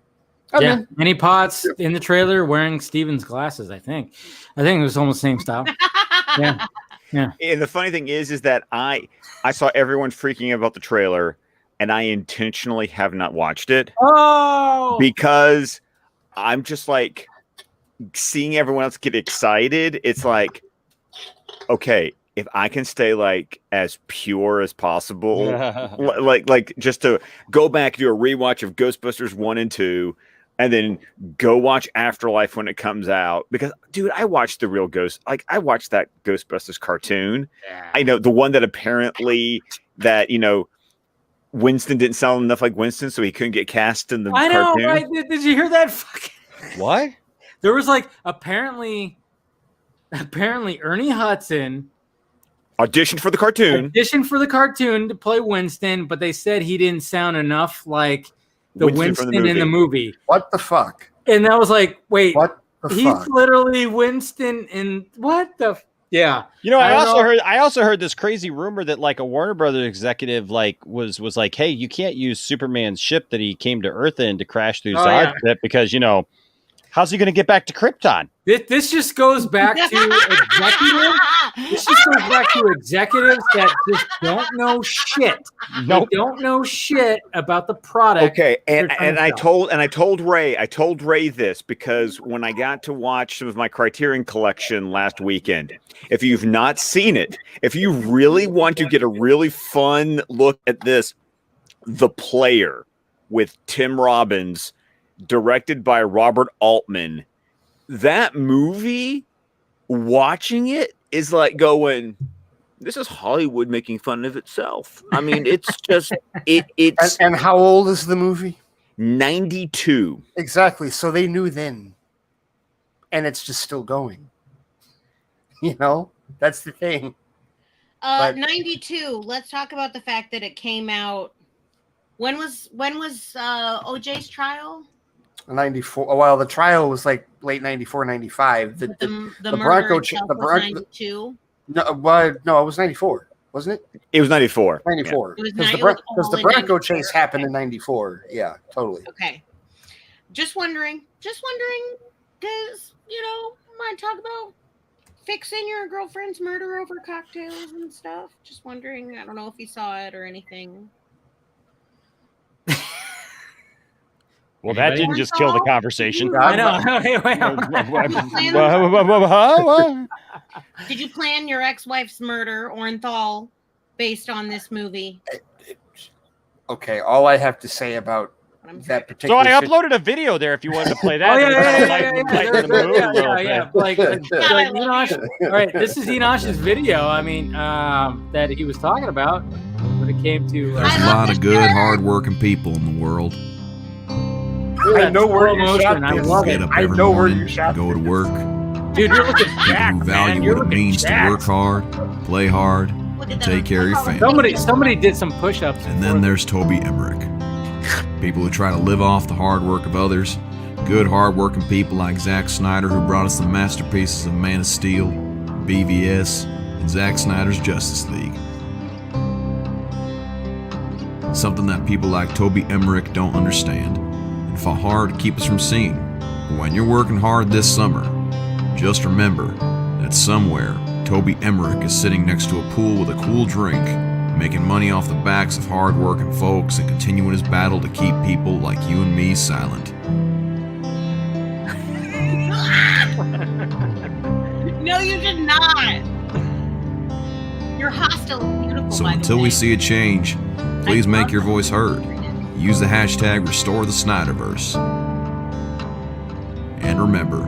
I'm in. Annie Potts in the trailer wearing Steven's glasses. I think it was almost the same style. Yeah. And the funny thing is that I saw everyone freaking out about the trailer, and I intentionally have not watched it. Oh, because I'm just like seeing everyone else get excited. It's like, okay, if I can stay like as pure as possible, like just to go back, do a rewatch of Ghostbusters 1 and 2, and then go watch Afterlife when it comes out. Because, dude, I watched the real Ghost. Like, I watched that Ghostbusters cartoon. Yeah. I know the one that apparently that, Winston didn't sound enough like Winston, so he couldn't get cast in the cartoon. I know, right? Did you hear that? What? There was like apparently Ernie Hudson auditioned for the cartoon to play Winston, but they said he didn't sound enough like the Winston in the movie. What the fuck? And that was like, wait, what the he's fuck? literally Winston in what the yeah. I also heard this crazy rumor that like a Warner Brothers executive was like, hey, you can't use Superman's ship that he came to Earth in to crash through Zod ship because how's he going to get back to Krypton? This just goes back to executives. This just goes back to executives that just don't know shit. Nope. They don't know shit about the product. Okay, and I told Ray this because when I got to watch some of my Criterion collection last weekend, if you've not seen it, if you really want to get a really fun look at this, The Player with Tim Robbins, directed by Robert Altman, that movie, watching it is like going, this is Hollywood making fun of itself. I mean, it's just it's and how old is the movie? 92. Exactly. So they knew then, and it's just still going. That's the thing. 92. Let's talk about the fact that it came out. When was OJ's trial? 94. Well, the trial was like late 94, 95. The Bronco the was 92. No, it was 94, wasn't it? It was 94. 94. Yeah. Because the Bronco chase happened in 94. Yeah, totally. Okay. Just wondering, because might talk about fixing your girlfriend's murder over cocktails and stuff. Just wondering. I don't know if you saw it or anything. Well, that didn't just kill the conversation. I know. Did you plan your ex-wife's murder, Orenthal, based on this movie? Okay, all I have to say about that particular. So I uploaded a video there if you wanted to play that. Yeah. Like Enosh. All right, this is Enosh's video. I mean, that he was talking about when it came to. There's a lot of good, hard-working people in the world. I know where you shot. I love it. I know where you shot. Go to work. Dude, you're looking jacked, who value what it means to work hard, play hard, and take care of your family. Somebody did some push-ups. And then there's Toby Emmerich. People who try to live off the hard work of others. Good, hard-working people like Zack Snyder, who brought us the masterpieces of Man of Steel, BVS, and Zack Snyder's Justice League. Something that people like Toby Emmerich don't understand. And fought hard to keep us from seeing. But when you're working hard this summer, just remember that somewhere Toby Emmerich is sitting next to a pool with a cool drink, making money off the backs of hard-working folks and continuing his battle to keep people like you and me silent. No, you did not. You're hostile and beautiful. So until we see a change, please make your voice heard. Use the hashtag #RestoreTheSnyderverse. And remember,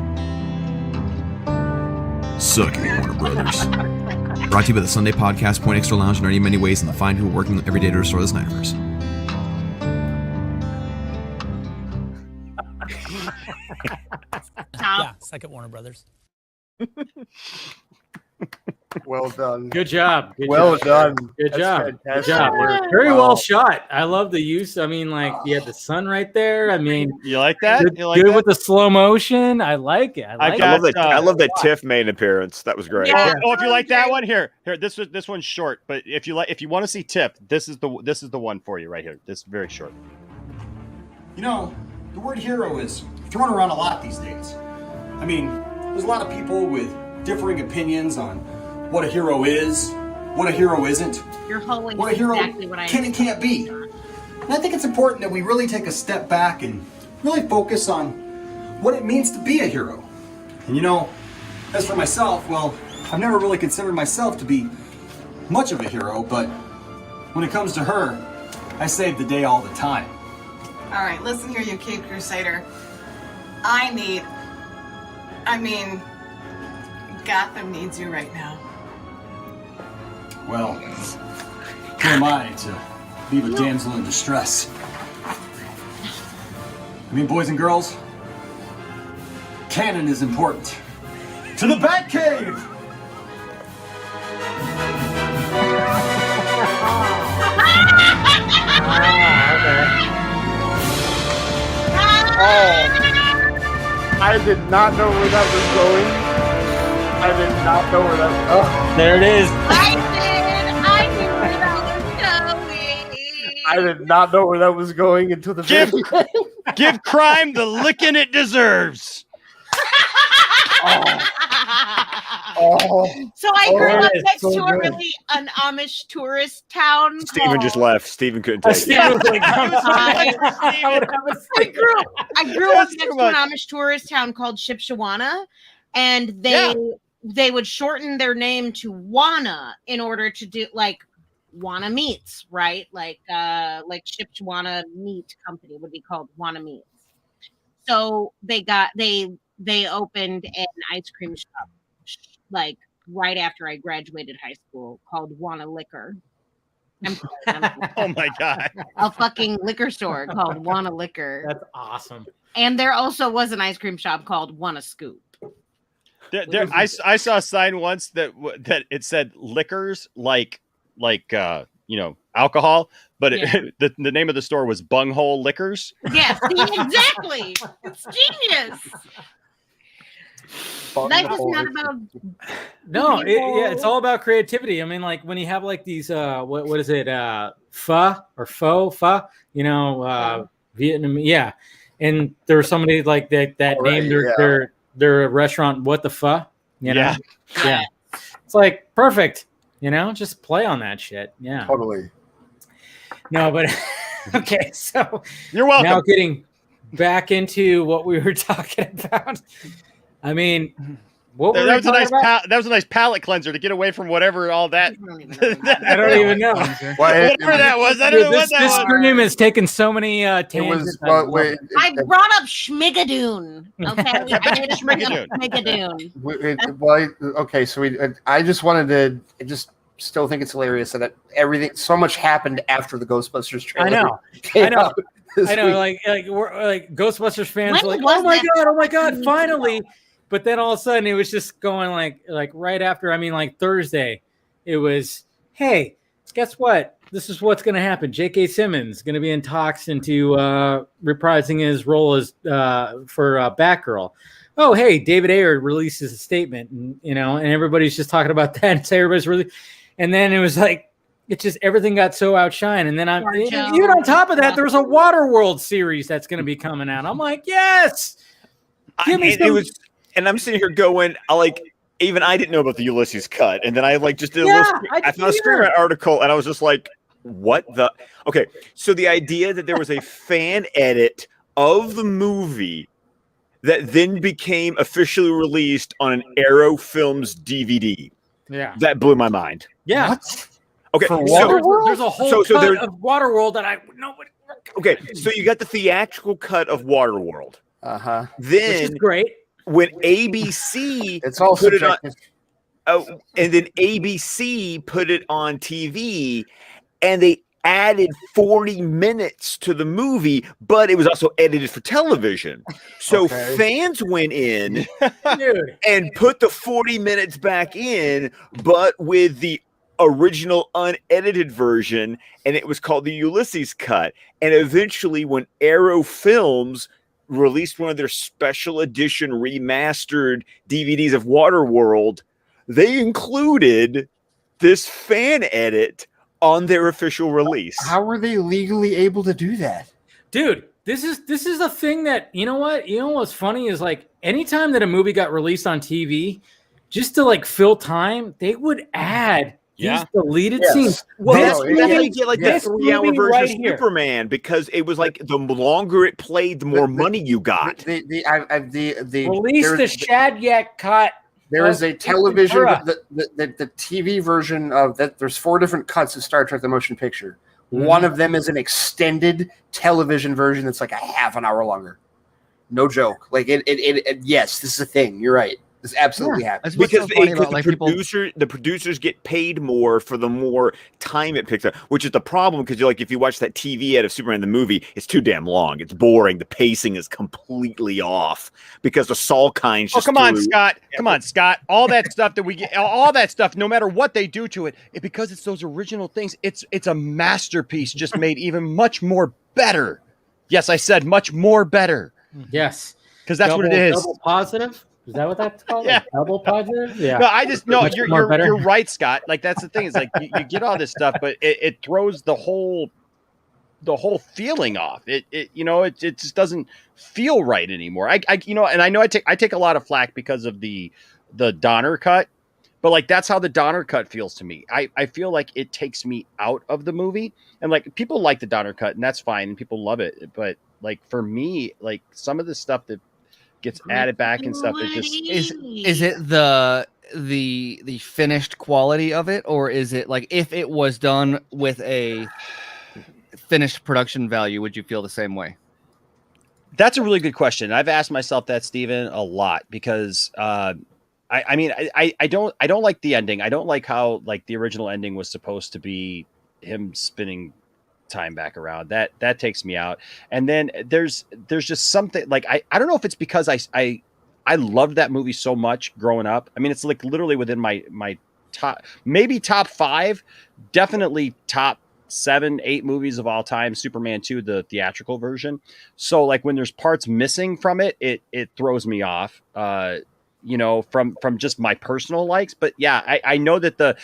suck it, Warner Brothers. Brought to you by the Sunday Podcast, Point Extra Lounge, and many ways in the fine people working every day to restore the Snyderverse. Yeah, suck it, Warner Brothers. Well done. Good job. Well done. Good That's job. fantastic. Good job. Very well shot. I love the use. I mean, like you had the sun right there. I mean, you like that? Good, You like good that? with the slow motion. I like it. I love that. I love that Tiff made appearance. That was great. Oh, if you like that one, here. This one's short, but if you want to see Tiff, this is the one for you right here. This is very short. You know, the word hero is thrown around a lot these days. I mean, there's a lot of people with differing opinions on what a hero is, what a hero isn't, You're holding what a hero exactly what I can and can't be. And I think it's important that we really take a step back and really focus on what it means to be a hero. And you know, as for myself, well, I've never really considered myself to be much of a hero, but when it comes to her, I save the day all the time. All right, listen here, you Cape Crusader. Gotham needs you right now. Well, who am I to leave a damsel in distress? I mean, boys and girls, canon is important. To the Batcave! I did not know where that was going. I did not know where that was going. There it is. I knew where that was going. I did not know where that was going until the Give crime the licking it deserves. So I grew up it's next so to good. an Amish tourist town. Steven just left. Steven couldn't take Steven it. was like, I grew up next to an Amish tourist town called Shipshawana, and they would shorten their name to Wana in order to do like Wana Meats, right? Like Shipshawana Meat Company would be called Wana Meats. So they opened an ice cream shop like right after I graduated high school called Wana Liquor. Oh my god! A fucking liquor store called Wana Liquor. That's awesome. And there also was an ice cream shop called Wana Scoop. I saw a sign once that it said liquors like alcohol, but the name of the store was Bunghole Liquors. Yes, exactly. It's genius. Life is not about No, it's all about creativity. I mean, like when you have like these what is it, pho, Vietnam, and there was somebody like that named their restaurant What the Pho, yeah. It's like perfect, just play on that shit. Yeah, totally. No, but okay, so you're welcome. Now getting back into what we were talking about. I mean, that was a nice palate cleanser to get away from whatever all that. I don't even know. Whatever that was, I don't know what that was. This stream has taken so many tangents. I brought up Schmigadoon. Okay, Schmigadoon. Okay, so I just wanted to still think it's hilarious that so much happened after the Ghostbusters trailer. I know. Like we're like Ghostbusters fans are like, oh my god, finally. But then all of a sudden it was just going like right after, like Thursday, it was, hey, guess what? This is what's going to happen. J.K. Simmons going to be in talks into reprising his role as for Batgirl. Oh, hey, David Ayer releases a statement, and everybody's just talking about that. And so everybody's really, and then it was like, it just everything got so outshine. And then even on top of that, there's a Waterworld series that's going to be coming out. I'm like, yes, give me some. And I'm sitting here going, even I didn't know about the Ulysses cut, and then I just did a little. I found a Screen article, and I was just like, what the? Okay, so the idea that there was a fan edit of the movie that then became officially released on an Arrow Films DVD. Yeah, that blew my mind. Yeah. What? Okay, there's a whole cut of Waterworld that I nobody. Okay, so you got the theatrical cut of Waterworld. Then which is great. When ABC it's all put it on, subjective. and then ABC put it on TV, and they added 40 minutes to the movie, but it was also edited for television. So fans went in and put the 40 minutes back in, but with the original unedited version, and it was called the Ulysses cut. And eventually, when Arrow Films released one of their special edition remastered DVDs of Waterworld, they included this fan edit on their official release. How were they legally able to do that? Dude, this is a thing that, you know what? You know what's funny is like anytime that a movie got released on TV, just to like fill time, they would add these deleted scenes. Well, that's why you get like the 3-hour version of Superman, because it was like the longer it played, the more money you got. Release the Shadyak cut. There is a television, the TV version of that. There's 4 different cuts of Star Trek: The Motion Picture. One of them is an extended television version that's like a half an hour longer. No joke. Like it yes, this is a thing. You're right. This absolutely happens. Because the producers get paid more for the more time it picks up, which is the problem. Because you're like, if you watch that TV ad of Superman the movie, it's too damn long. It's boring. The pacing is completely off because the Salkinds. Oh, come on, Scott. Come on, Scott. All that stuff that we get, all that stuff, no matter what they do to it, because it's those original things. It's a masterpiece, just made even much more better. Yes, I said much more better. Yes, because that's what it is. Double positive. Is that what that's called? Yeah. Like double positive? Yeah. No, you're right, Scott. Like that's the thing. It's like you get all this stuff, but it throws the whole feeling off. It just doesn't feel right anymore. I take a lot of flack because of the Donner cut, but like that's how the Donner cut feels to me. I feel like it takes me out of the movie, and like people like the Donner cut, and that's fine, and people love it. But like for me, like some of the stuff that gets added back and stuff, it just is it the finished quality of it, or is it like if it was done with a finished production value, would you feel the same way? That's a really good question. I've asked myself that, Steven, a lot, because I don't like the ending. I don't like how like the original ending was supposed to be him spinning time back around. That takes me out. And then there's just something like I don't know if it's because I loved that movie so much growing up. I mean, it's like literally within my top 5, definitely top 7, 8 movies of all time. Superman 2, the theatrical version. So like when there's parts missing from it throws me off. From just my personal likes. But yeah, I know that the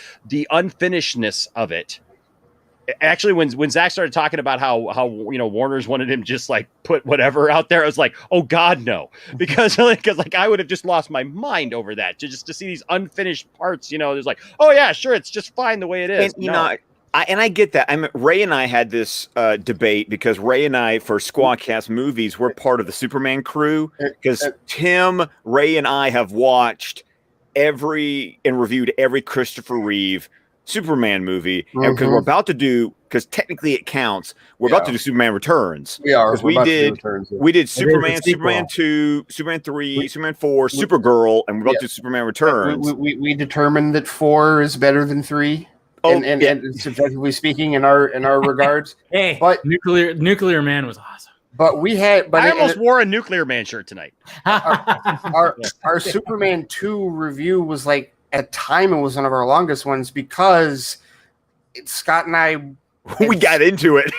unfinishedness of it. Actually, when Zach started talking about how Warner's wanted him just like put whatever out there, I was like, oh God, no, because like I would have just lost my mind over that to see these unfinished parts. There's like, oh yeah, sure, it's just fine the way it is. And I get that. Ray and I had this debate because Ray and I, for Squadcast Movies, we're part of the Superman crew. Because Tim, Ray, and I have watched and reviewed every Christopher Reeve Superman movie, and because we're about to do, because technically it counts, we're about to do Superman Returns. We are. We did Superman, Superman 2, Superman 3, Superman 4, Supergirl, and we're about to do Superman Returns. We determined that 4 is better than 3. And subjectively speaking, in our regards. Hey, but Nuclear Man was awesome. But I almost wore a Nuclear Man shirt tonight. Our Superman 2 review was like, at time it was one of our longest ones because Scott and I we got into it.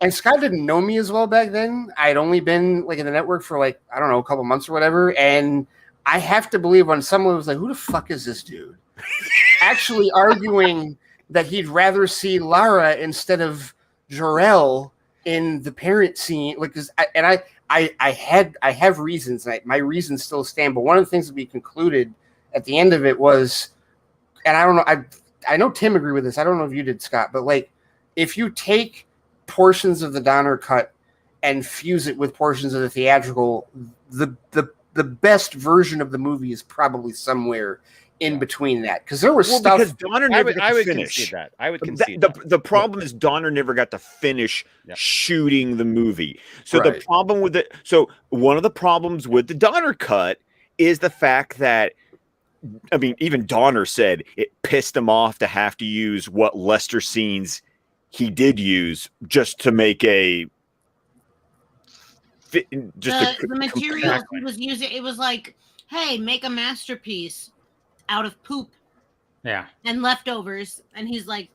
And Scott didn't know me as well back then. I'd only been like in the network for like, I don't know, a couple months or whatever. And I have to believe when someone was like, who the fuck is this dude? Actually arguing that he'd rather see Lara instead of Jor-El in the parent scene. Like, I have reasons. My reasons still stand. But one of the things that we concluded at the end of it was, and I don't know, I know Tim agreed with this. I don't know if you did, Scott, but like, if you take portions of the Donner cut and fuse it with portions of the theatrical, the best version of the movie is probably somewhere in between that, because there was stuff. Because Donner never got to finish. Concede that. I would concede that. The problem is Donner never got to finish shooting the movie. So the problem with it. So one of the problems with the Donner cut is the fact that, I mean, even Donner said it pissed him off to have to use what Lester scenes he did use just to make a the materials he was using. It was like, hey, make a masterpiece out of poop. Yeah. And leftovers. And he's like,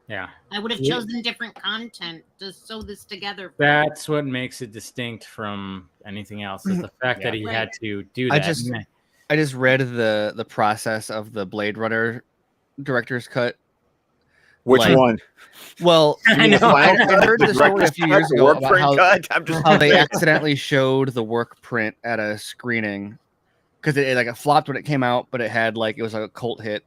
yeah. I would have chosen different content to sew this together. That's what makes it distinct from anything else, is the fact that he had to do that. I just read the process of the Blade Runner director's cut. Which one? Well, I know. I heard the story a few years ago about how they kidding. accidentally showed the work print at a screening because it flopped when it came out, but it had it was a cult hit.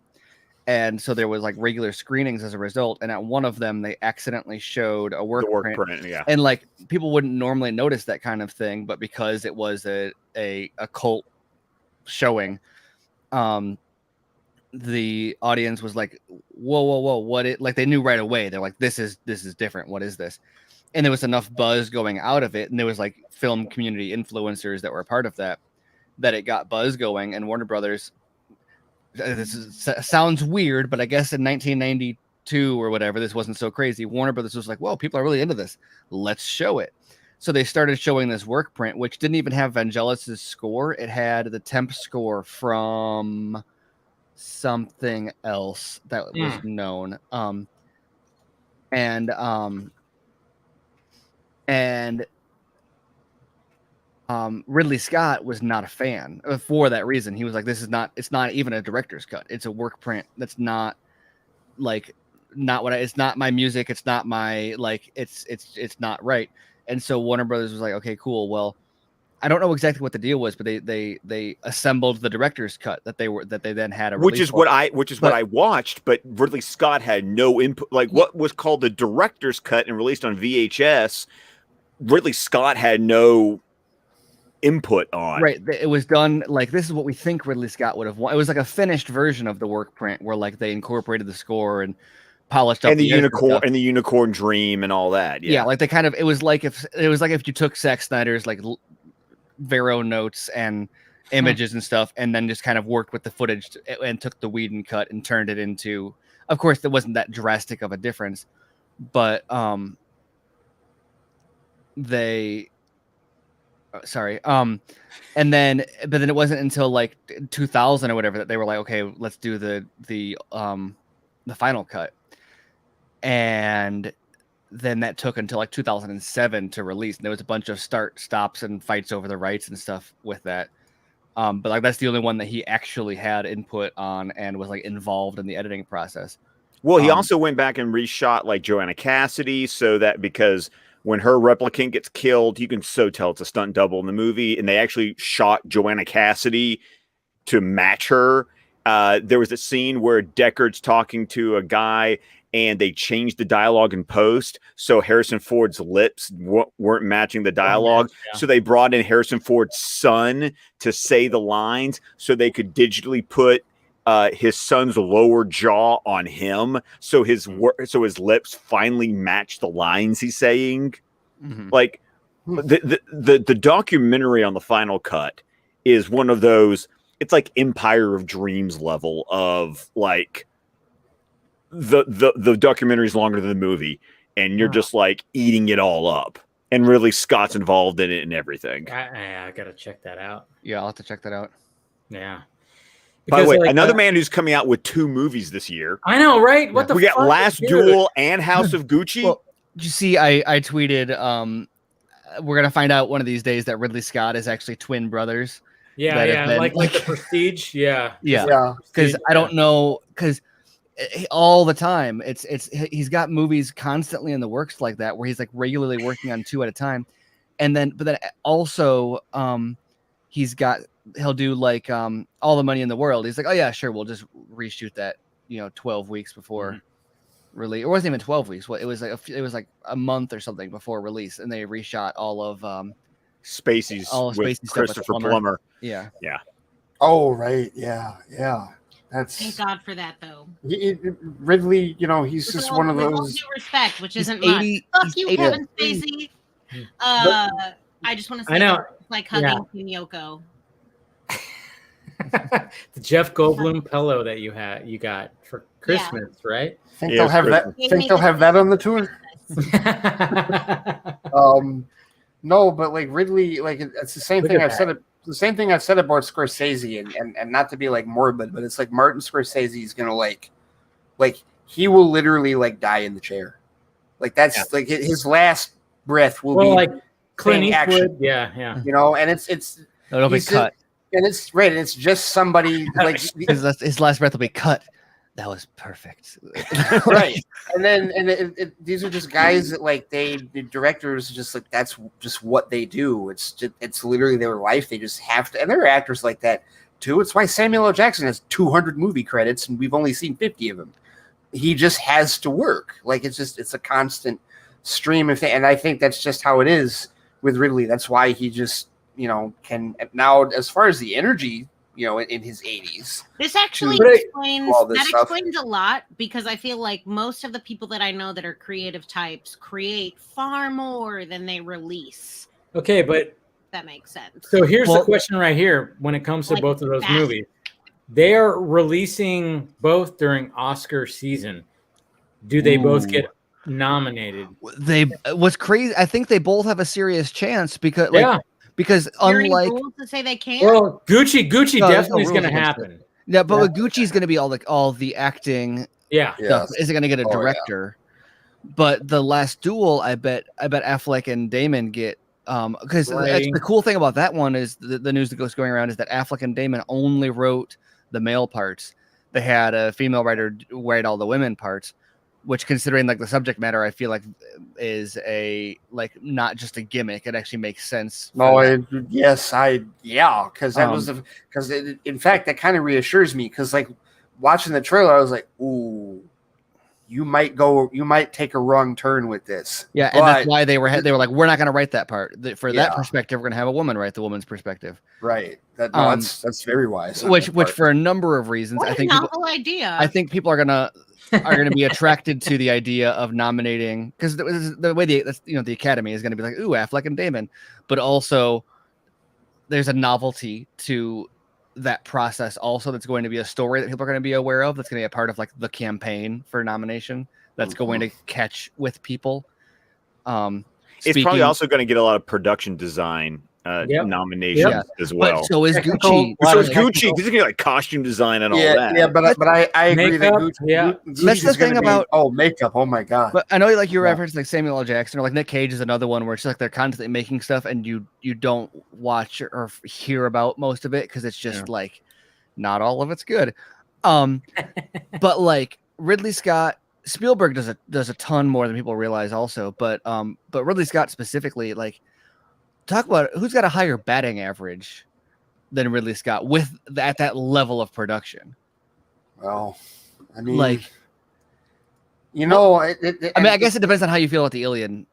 And so there was regular screenings as a result. And at one of them, they accidentally showed a work print. Yeah. And people wouldn't normally notice that kind of thing, but because it was a cult showing, the audience was like, whoa, what it they knew right away. They're like, this is different. What is this? And there was enough buzz going out of it. And there was film community influencers that were a part of that it got buzz going. And Warner Brothers, sounds weird, but I guess in 1992 or whatever, this wasn't so crazy. Warner Brothers was like, whoa, people are really into this. Let's show it. So they started showing this work print, which didn't even have Vangelis's score. It had the temp score from something else that was known. Ridley Scott was not a fan for that reason. He was like, it's not even a director's cut. It's a work print. That's not it's not my music. It's not my, it's not right. And so Warner Brothers was like, okay, cool. Well, I don't know exactly what the deal was, but they assembled the director's cut that they then had which is what I watched, but Ridley Scott had no input. What was called the director's cut and released on VHS, Ridley Scott had no input on. Right. It was done this is what we think Ridley Scott would have wanted. It was a finished version of the work print where they incorporated the score and polished up and the unicorn dream and all that. Yeah. They kind of, it was like if you took Zack Snyder's Vero notes and images and stuff, and then just kind of worked with the footage and took the Whedon cut and turned it into, of course, there wasn't that drastic of a difference, but and then it wasn't until 2000 or whatever that they were like, okay, let's do the final cut. And then that took until 2007 to release, and there was a bunch of stops and fights over the rights and stuff with that. But that's the only one that he actually had input on and was involved in the editing process. Well, he also went back and reshot Joanna Cassidy, so that because when her replicant gets killed, you can so tell it's a stunt double in the movie, and they actually shot Joanna Cassidy to match her. There was a scene where Deckard's talking to a guy, and they changed the dialogue in post, so Harrison Ford's lips weren't matching the dialogue. So they brought in Harrison Ford's son to say the lines, so they could digitally put his son's lower jaw on him, so his lips finally match the lines he's saying. Mm-hmm. The documentary on the final cut is one of those. It's Empire of Dreams level of the documentary is longer than the movie, and you're just eating it all up. And really, Scott's involved in it and everything. I gotta check that out. Yeah, I'll have to check that out. Yeah. By the way, another man who's coming out with 2 movies this year. I know, right? What the we got Last Duel and House of Gucci. Well, did you see? I tweeted. We're gonna find out one of these days that Ridley Scott is actually twin brothers. Yeah, like the Prestige. Yeah. Because I don't know, because all the time he's got movies constantly in the works like that, where he's regularly working on 2 at a time, but then also he'll do All the Money in the World. He's like, oh yeah, sure, we'll just reshoot that 12 weeks before release. It wasn't even 12 weeks. It was a month or something before release, and they reshot all of Spacey's with Christopher Plummer. Yeah. Oh right, yeah. Thank God for that, though. Ridley, he's just one of those. With all due respect, which isn't much. Fuck you, Kevin Spacey. I just want to say, it's like hugging Team Yoko. The Jeff Goldblum pillow that you got for Christmas, right? Think they'll have that. Think they'll have that on the tour. No, but like Ridley, like it's the same thing I've said. The same thing I've said about Scorsese, and not to be like morbid, but it's like Martin Scorsese is gonna like he will literally like die in the chair. Like that's like his last breath will be like Clint Eastwood. Action. Yeah. You know, and it's it'll be cut. And it's right, and it's just somebody like his last breath will be cut. That was perfect. Right. And then these are just guys that like the directors just like that's just what they do. It's literally their life. They just have to, and there are actors like that too. It's why Samuel L. Jackson has 200 movie credits and we've only seen 50 of them. He just has to work. Like it's a constant stream of things. And I think that's just how it is with Ridley. That's why he just, can now, as far as the energy, in his 80s. This actually explains a lot, because I feel like most of the people that I know that are creative types create far more than they release. Okay, but that makes sense. So here's the question right here when it comes to both of those movies. They are releasing both during Oscar season. Do they both get nominated? What's crazy, I think they both have a serious chance because because unlike to say they can't. Well, Gucci definitely is going to happen. Yeah, but with Gucci's going to be all the acting. Stuff. Is it going to get a director? But the Last Duel, I bet Affleck and Damon get because the cool thing about that one is the news that goes going around is that Affleck and Damon only wrote the male parts. They had a female writer write all the women parts, which, considering like the subject matter, I feel like is not just a gimmick. It actually makes sense. Because that was because in fact that kind of reassures me, because like watching the trailer, I was like, ooh, you might take a wrong turn with this. Yeah, and that's why they were like, we're not going to write that part. For that perspective, we're going to have a woman write the woman's perspective. Right. That's very wise. Which for a number of reasons, I think idea. I think people are going to be attracted to the idea of nominating, because the way the Academy is going to be like, ooh, Affleck and Damon, but also there's a novelty to that process also that's going to be a story that people are going to be aware of, that's going to be a part of like the campaign for nomination that's going to catch with people. It's probably also going to get a lot of production design nominations as well. But so is Gucci. So is Gucci, because you get like costume design and all that. Yeah, but I agree that Gucci, that's the thing about makeup. Oh my god! But I know like you referenced like Samuel L. Jackson, or like Nick Cage is another one where it's like they're constantly making stuff and you don't watch or hear about most of it because it's just like not all of it's good. But like Ridley Scott, Spielberg does a ton more than people realize also, but Ridley Scott specifically, like, talk about who's got a higher batting average than Ridley Scott at that level of production. Well, I mean, like, I guess it depends on how you feel about the Alien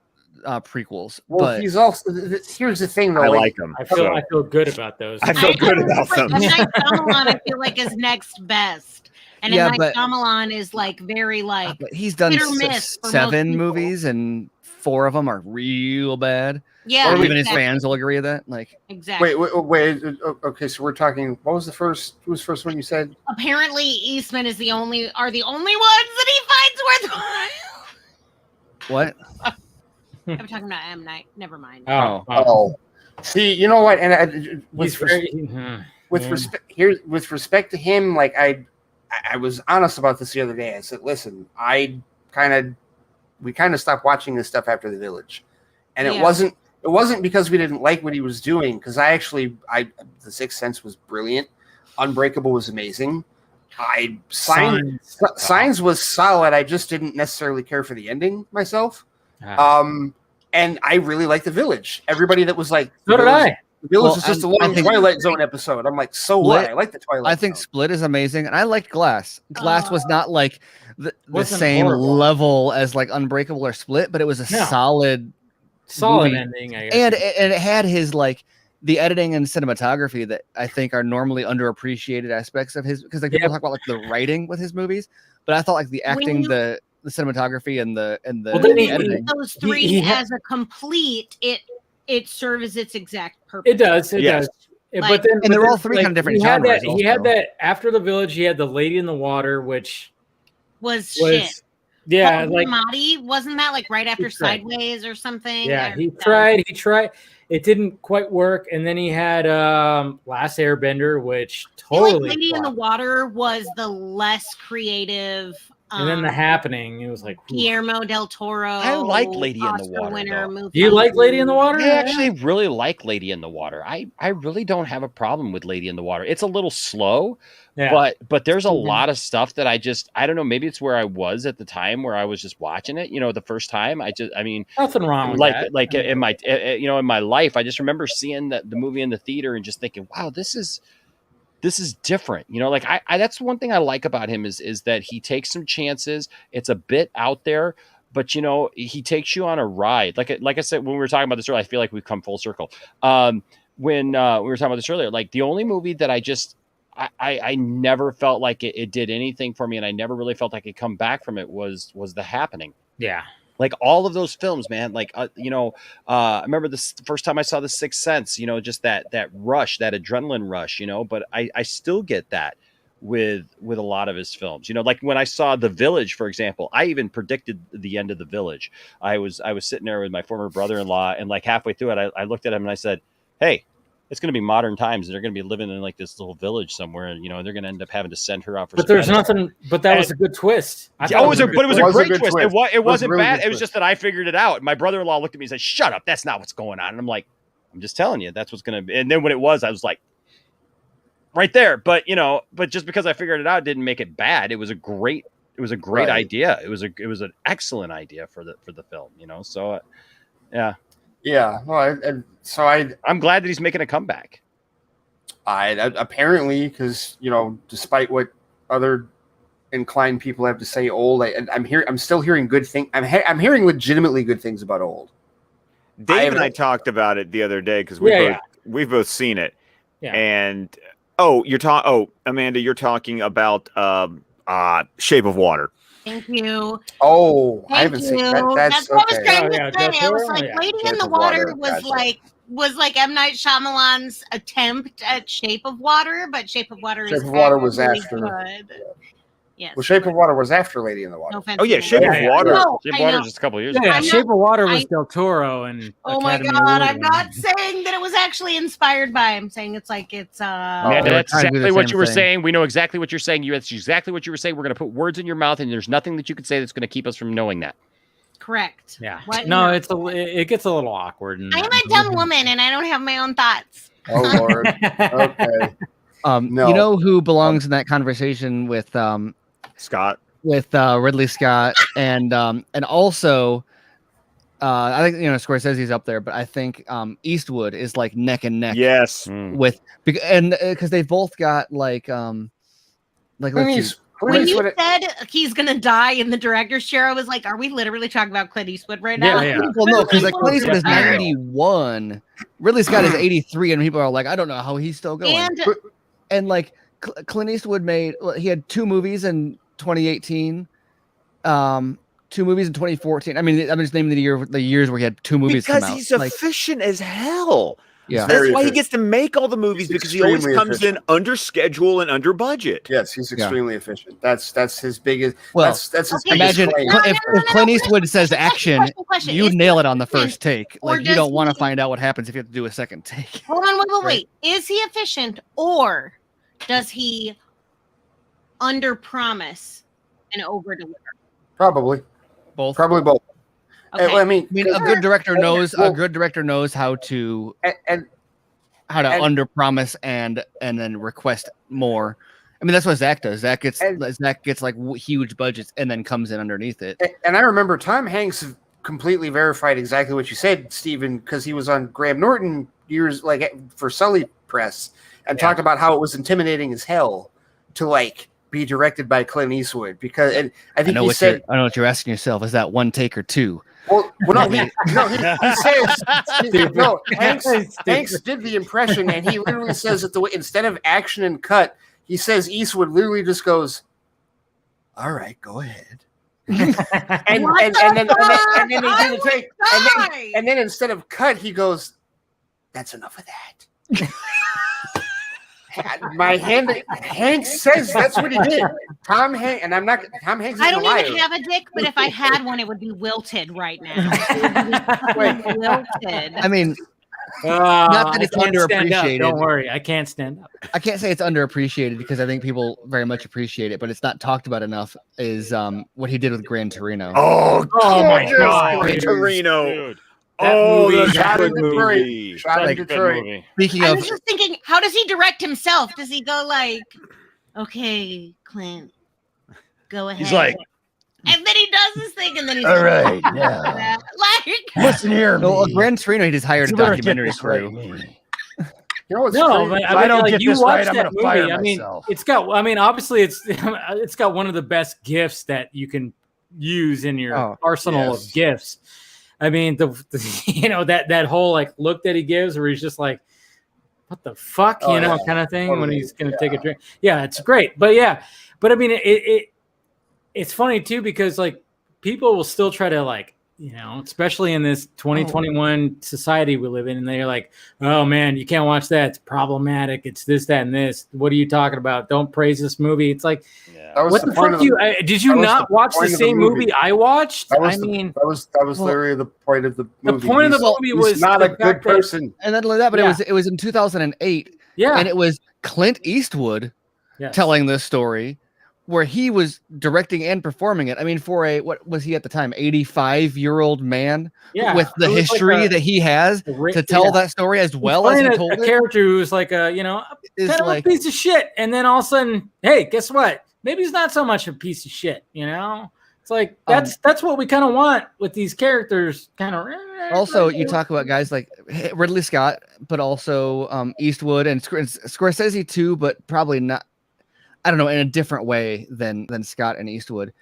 prequels. Well, but he's also here's the thing though. I like them. I feel good about those. I feel good about them. M. Night Shyamalan, I feel like, is next best. And M. Night Shyamalan is like very like. But he's done 7 movies, and 4 of them are real bad. Yeah, or even his fans will agree with that. Like, exactly. Wait. Okay, so we're talking. What was the first? Who was the first one you said? Apparently, Eastman is the only ones that he finds worthwhile. What? I'm talking about M. Night. Never mind. Oh. See, you know what? And with respect to him, like I was honest about this the other day. I said, listen, we kind of stopped watching this stuff after The Village, and it wasn't because we didn't like what he was doing. Because The Sixth Sense was brilliant. Unbreakable was amazing. Signs was solid. I just didn't necessarily care for the ending myself. And I really liked The Village. Everybody that was like, so did I. The Village is just a long Twilight Zone episode. I'm like, so what? I like the Twilight Zone. I think Split is amazing, and I liked Glass. Glass was not like the same level as like Unbreakable or Split, but it was a solid movie. ending. I guess. And it had his like the editing and cinematography that I think are normally underappreciated aspects of his, because like people talk about like the writing with his movies, but I thought like the acting, the cinematography and the editing. Those three as a complete, it serves its exact purpose. It does. but then and they're all three kind of different genres. He had that after the village. He had the Lady in the Water, which was shit. Yeah, like Marty, wasn't that like right after Sideways or something? Yeah, he tried. It didn't quite work, and then he had Last Airbender, which totally. Lady in the Water was the less creative. And then The Happening, it was like Guillermo del Toro. I like Lady in the Water. Winner movie. Do you like Lady in the Water? I actually really like Lady in the Water. I really don't have a problem with Lady in the Water. It's a little slow, but there's a lot of stuff that I don't know. Maybe it's where I was at the time where I was just watching it. The first time nothing wrong with that. Like in my in my life, I just remember seeing the movie in the theater and just thinking, wow, this is different. That's one thing I like about him is that he takes some chances. It's a bit out there, but he takes you on a ride. Like I said, when we were talking about this earlier, I feel like we've come full circle. When we were talking about this earlier, like the only movie that I never felt like it did anything for me, and I never really felt like I could come back from it was The Happening. Yeah. Like all of those films, man. Like, I remember the first time I saw The Sixth Sense, just that rush, that adrenaline rush, but I still get that with a lot of his films, like when I saw The Village, for example, I even predicted the end of The Village. I was sitting there with my former brother-in-law, and like halfway through it, I looked at him and I said, hey, it's going to be modern times, and they're going to be living in like this little village somewhere, and they're going to end up having to send her out for. But there's nothing. But that was a good twist. It was a great twist. It wasn't really bad. It was just that I figured it out. My brother-in-law looked at me and said, "Shut up! That's not what's going on." And I'm like, "I'm just telling you, that's what's going to be." And then when it was, I was like, right there. But but just because I figured it out didn't make it bad. It was a great idea. It was an excellent idea for the film. So yeah. Yeah, well, I'm glad that he's making a comeback. Apparently, because despite what other inclined people have to say, Old, I'm still hearing good things. I'm hearing legitimately good things about Old. Dave and I talked about it the other day because we've both seen it. Yeah. And Amanda, you're talking about Shape of Water. Thank you. Oh, I haven't seen that. That's what I was trying to say. I was like, Lady in the Water was like M. Night Shyamalan's attempt at Shape of Water, but Shape of Water was after. Good. Yes. Well, Shape of Water was after Lady in the Water. No Oh yeah, Shape of Water. Shape of Water just a couple of years ago. Yeah, Shape of Water was Del Toro and. Oh my God! I'm not saying that it was actually inspired by. I'm saying it's like it's. Amanda, that's exactly what you were saying. We know exactly what you're saying. That's exactly what you were saying. We're going to put words in your mouth, and there's nothing that you could say that's going to keep us from knowing that. Correct. Yeah. No, it gets a little awkward. I am a dumb woman, and I don't have my own thoughts. Oh Lord. Okay. No. You know who belongs in that conversation with Scott? With Ridley Scott and also I think Scorsese's up there, but I think Eastwood is like neck and neck. Yes, with because they both got like when you said he's gonna die in the director's chair, I was like, "Are we literally talking about Clint Eastwood right now?" Yeah. Well, no, because like Clint Eastwood is 91, Ridley Scott is 83, and people are like, "I don't know how he's still going." And like Clint Eastwood he had 2 movies in 2018, 2 movies in 2014. I mean, I'm just naming the years where he had 2 movies come out. Because he's efficient as hell. Yeah, that's why he gets to make all the movies, because he always comes in under schedule and under budget. Yes, he's extremely efficient. That's his biggest. Well, that's his imagine biggest if Clint Eastwood says action, you nail it on the first take. Like you don't want to find out what happens if you have to do a second take. Hold on, wait. Is he efficient, or does he under promise and over deliver? Probably both. Probably both. Okay. I mean, a good director knows how to under promise and then request more. I mean, that's what Zach does. Zach gets like huge budgets and then comes in underneath it. And I remember Tom Hanks completely verified exactly what you said, Stephen, because he was on Graham Norton years for Sully Press and talked about how it was intimidating as hell to be directed by Clint Eastwood, because I think he said, I know what you're asking yourself. Is that 1 take or 2? Well, he says Hanks did the impression, and he literally says that instead of action and cut, he says Eastwood literally just goes, "All right, go ahead." and then they do the take, and then instead of cut, he goes, "That's enough of that." My hand. Hank says that's what he did. Tom Hanks, and I'm not. Tom Hanks. I don't is a even liar. have a dick, but if I had one, it would be wilted right now. It would be wilted. I mean, not that I it's can't stand up. underappreciated. Don't worry, I can't stand up. I can't say it's underappreciated because I think people very much appreciate it, but it's not talked about enough. Is what he did with Gran Torino. Oh my God, Gran Torino. Dude. Oh, movie- that's a good movie. Shot in Such a good Detroit. movie. Speaking I of, was just thinking, how does he direct himself? Does he go like, okay, Clint, go ahead? He's like, and then he does this thing, and then he's all like, right, yeah. like, Listen here, well, me. Gran Torino, he just hired a You better get documentary this right, crew. me. You know what's No, crazy? but If I I mean, don't like, get you this watch right, I'm that gonna fire movie. I mean, myself. it's got. I mean, obviously, it's got one of the best gifts that you can use in your arsenal of gifts. I mean, the you know that whole like look that he gives, where he's just like, "What the fuck," Oh, you know, yeah. kind of thing when Totally. he's gonna take a drink. Yeah, it's great. But I mean, it's funny too because like people will still try to like. You know, especially in this 2021 society we live in, and they're like, "Oh man, you can't watch that. It's problematic. It's this, that, and this. What are you talking about? Don't praise this movie." It's like, That was what the point fuck? of You did you that was not the watch the point of same movie I watched? That was I mean, that was literally the point of the movie. the point of the movie was he's not the a good fact that- person. And not only that, but Yeah. it was in 2008. Yeah. And it was Clint Eastwood Yes. telling this story where he was directing and performing it. I mean, for what was he at the time? 85-year-old man Yeah, with the it was like history that he has to tell that story as well as he told a it. character who's like a Is kind of like- a piece of shit, and then all of a sudden, hey, guess what? Maybe he's not so much a piece of shit. You know, it's like that's what we kind of want with these characters. Kind of. Also, you talk about guys like Ridley Scott, but also Eastwood and Scorsese too, but probably not. I don't know, in a different way than Scott and Eastwood,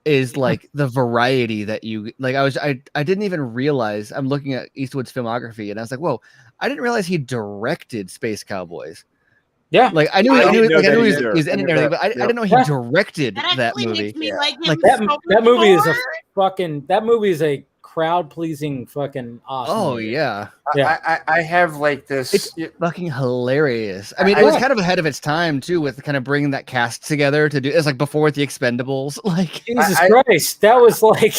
is like the variety that you like. I didn't even realize. I'm looking at Eastwood's filmography, and I was like, whoa, I didn't realize he directed Space Cowboys. Yeah, like I knew he was in it and everything, but I Yep. didn't know he directed that that actually movie. makes me like him Like so that much movie is a more. fucking that movie is a crowd pleasing fucking awesome. Oh movie. yeah, I have like this. it's fucking hilarious. I mean, it was kind of ahead of its time too, with kind of bringing that cast together to do. It's like before the Expendables, like Jesus Christ, that was like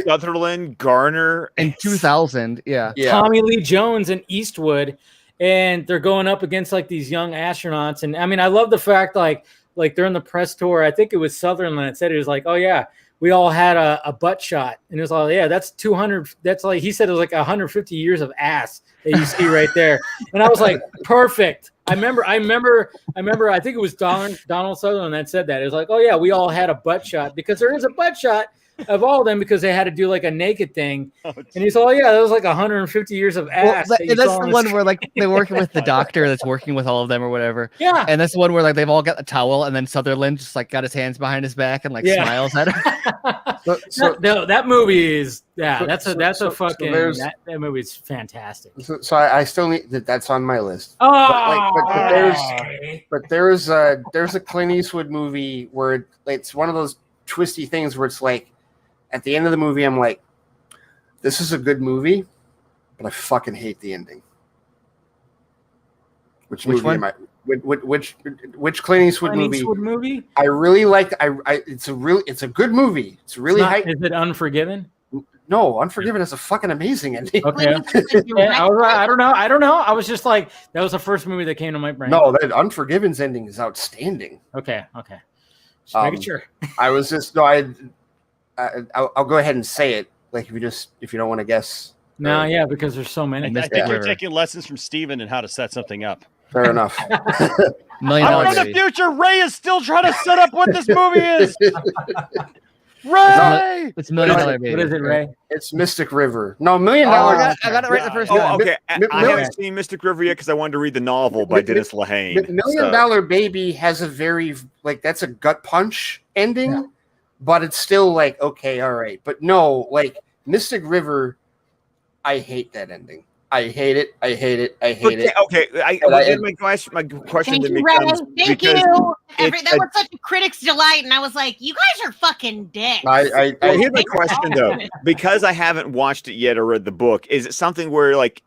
Sutherland, Garner, in 2000. Yeah, Tommy Lee Jones and Eastwood, and they're going up against like these young astronauts. And I mean, I love the fact like during the press tour, I think it was Sutherland that said it was like, oh yeah, we all had a butt shot, and it was like, yeah, that's 200. That's like he said it was like 150 years of ass that you see right there. And I was like, perfect. I remember. I think it was Donald Sutherland that said that. It was like, oh yeah, we all had a butt shot because there is a butt shot of all of them because they had to do like a naked thing. And he's all, yeah, that was like 150 years of ass. well, that you that's saw the on one screen. where like they're working with the doctor that's working with all of them or whatever. Yeah. And that's the one where like they've all got the towel, and then Sutherland just like got his hands behind his back and like smiles at her. No, that movie is that's a so fucking there's- that movie is fantastic. So I still need that's on my list. Oh, But there's a Clint Eastwood movie where it's one of those twisty things where it's like at the end of the movie I'm like, this is a good movie, but I fucking hate the ending. Which movie one? am I? Which Clint Eastwood Clint movie? Eastwood movie? I really liked. It's a good movie. It's really high. Is it Unforgiven? No, Unforgiven is a fucking amazing ending. Okay. Yeah, I don't know. I was just like, that was the first movie that came to my brain. No, that Unforgiven's ending is outstanding. Okay. Just making sure. I was just I'll go ahead and say it. Like if you don't want to guess. No, yeah, because there's so many. I think you're taking lessons from Steven and how to set something up. Fair enough. $1 million I'm from the baby. future. Ray is still trying to set up what this movie is. Ray! It's $1 million baby. What is it, Ray? It's Mystic River. No, $1 million. I got it right the first time. Oh, okay. I Million- haven't seen Mystic River yet because I wanted to read the novel by Dennis Lehane. $1 Million Baby has a very that's a gut punch ending, but it's still like okay, all right. But no, like Mystic River, I hate that ending. I hate it. Okay, my question Thank then you, Ray. becomes Thank because you. it's That was such a critic's delight, and I was like, "You guys are fucking dicks." Well, here's my question though, because I haven't watched it yet or read the book. Is it something where like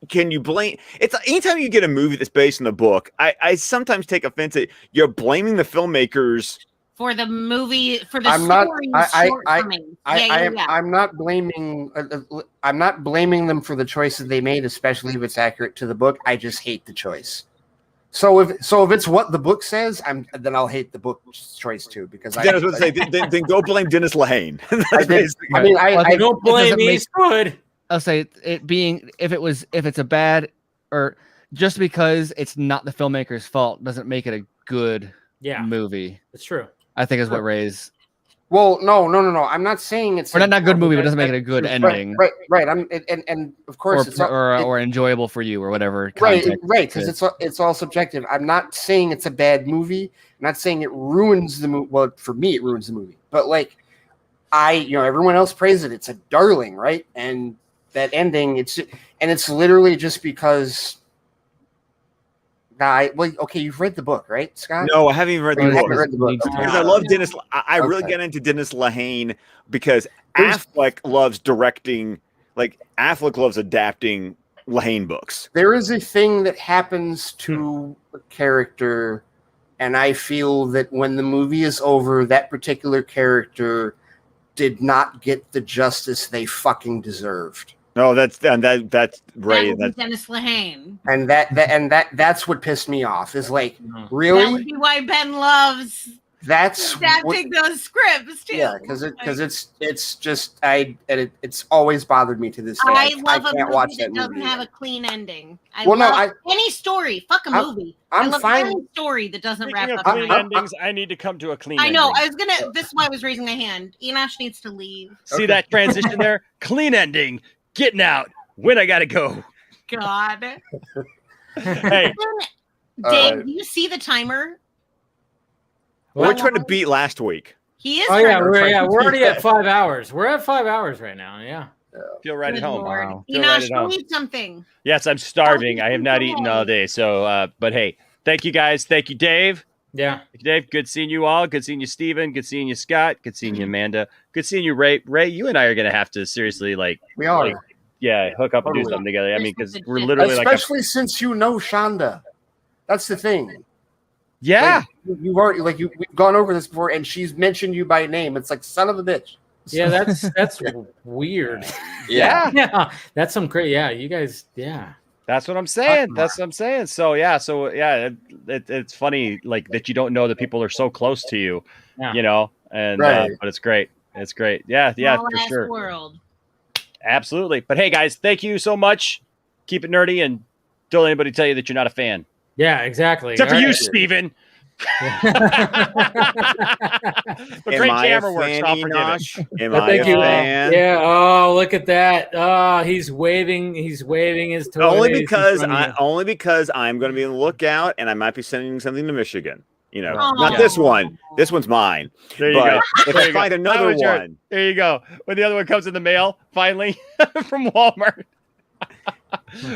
can you blame? It's anytime you get a movie that's based on the book, I sometimes take offense at you're blaming the filmmakers for the movie for the I'm not. story's shortcomings. I'm not blaming. I'm not blaming them for the choices they made, especially if it's accurate to the book. I just hate the choice. So if it's what the book says, then I'll hate the book's choice too, because I was going to say then go blame Dennis Lehane. I don't blame Eastwood. I'll say it being if it's a bad or just because it's not the filmmaker's fault doesn't make it a good movie. It's true. I think is what Ray's. Well, no. I'm not saying it's not a good movie, but it doesn't make it a good ending. Right. And of course, or enjoyable for you or whatever. Right. Because it's all subjective. I'm not saying it's a bad movie. I'm not saying it ruins the movie. Well, for me, it ruins the movie. But like, everyone else praised it. It's a darling, right? And that ending, it's literally just because. Okay, you've read the book, right, Scott? No, I haven't even read the book. Read the book. Because I love Dennis. I really get into Dennis Lehane because Affleck loves directing. Like Affleck loves adapting Lehane books. There is a thing that happens to a character, and I feel that when the movie is over, that particular character did not get the justice they fucking deserved. No, that's Ray. That's Dennis Lehane. And that's what pissed me off. Is like, really? That would be why Ben loves adapting those scripts too. Yeah, because it's just it's always bothered me to this day. I love can't a movie watch that doesn't movie have a clean ending. Any story. Fuck a movie. I'm I love fine. any story that doesn't Speaking wrap of up. clean endings, I need to come to a clean I know. ending. This is why I was raising my hand. Enosh needs to leave. See that transition there? Clean ending. Getting out. When I gotta go. God. Hey. Dave, do you see the timer? We're trying to beat last week. He is. Oh yeah, we're already at 5 hours. We're at 5 hours right now. Yeah. Feel right at home. Lord. Feel Enosh, right at go home. eat something. Yes, I'm starving. I have not eaten all day. So, but hey, thank you guys. Thank you, Dave. Yeah. Thank you, Dave. Good seeing you all. Good seeing you, Steven. Good seeing you, Scott. Good seeing you, Amanda. Good seeing you, Ray. Ray, you and I are gonna have to seriously we are. Hook up and do something together. I mean, because we're literally especially since you know Shonda. That's the thing. Yeah, you've already we've gone over this before, and she's mentioned you by name. It's like son of a bitch. Yeah, that's weird. Yeah, that's some crazy. Yeah, you guys. Yeah, that's what I'm saying. That's what I'm saying. So it's funny like that you don't know that people are so close to you. Yeah. And right. But it's great. It's great. Yeah, Small for ass sure. World. Absolutely. But hey, guys, thank you so much. Keep it nerdy and don't let anybody tell you that you're not a fan. Yeah, exactly. Except for you, Steven. But great camera work, so I'll forgive it. Am I a fan? Yeah. Oh, look at that. Oh, he's waving. He's waving his toys. Only because I'm going to be on the lookout, and I might be sending something to Michigan. Not this one. This one's mine. There you go. If I find another one, there you go. When the other one comes in the mail, finally from Walmart.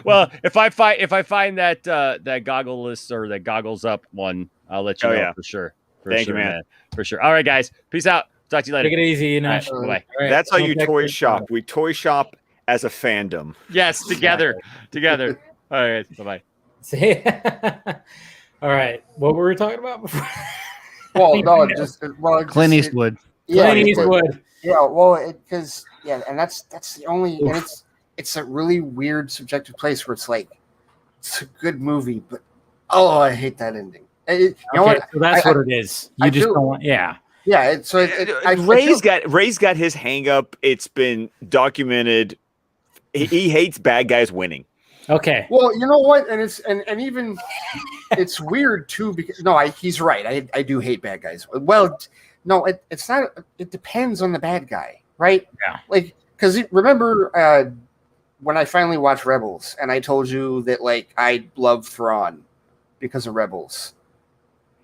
Well, if I find that that goggleless or that goggles up one, I'll let you know for sure. Thank you, man. For sure. All right, guys. Peace out. Talk to you later. Take it easy, Enosh. Bye. Right. That's how you toy shop. We toy shop as a fandom. Yes, together. All right. Bye-bye. See? All right. What were we talking about before? Well, no, Clint Eastwood. Clint Eastwood. Yeah, well, and that's the only, and it's a really weird subjective place where it's like it's a good movie, but I hate that ending. You know what? So that's what it is. You just don't want. Yeah. Yeah. Ray's got his hang up. It's been documented. He hates bad guys winning. Okay. Well, you know what? And it's and even it's weird too because he's right. I do hate bad guys. Well, no, it's not. It depends on the bad guy, right? Yeah. Like because remember when I finally watched Rebels and I told you that like I love Thrawn because of Rebels.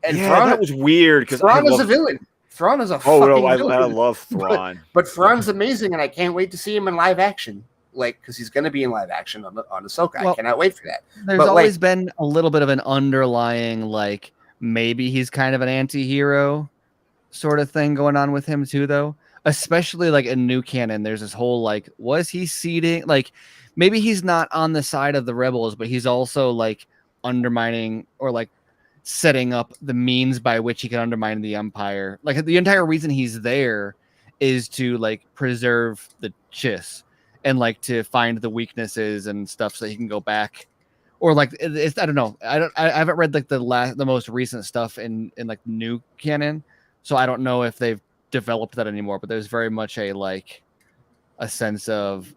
And Thrawn, that was weird because Thrawn is a villain. Thrawn is a fucking villain. I love Thrawn. But Thrawn's amazing, and I can't wait to see him in live action. Like, because he's going to be in live action on Ahsoka. I cannot wait for that. There's always been a little bit of an underlying, like, maybe he's kind of an anti-hero sort of thing going on with him too, though. Especially, like, in new canon, there's this whole, like, was he seeding? Like, maybe he's not on the side of the rebels, but he's also like undermining or like setting up the means by which he can undermine the Empire. Like the entire reason he's there is to like preserve the Chiss and like to find the weaknesses and stuff so he can go back. Or like it's I don't know. I haven't read like the most recent stuff in like new canon, so I don't know if they've developed that anymore. But there's very much a sense of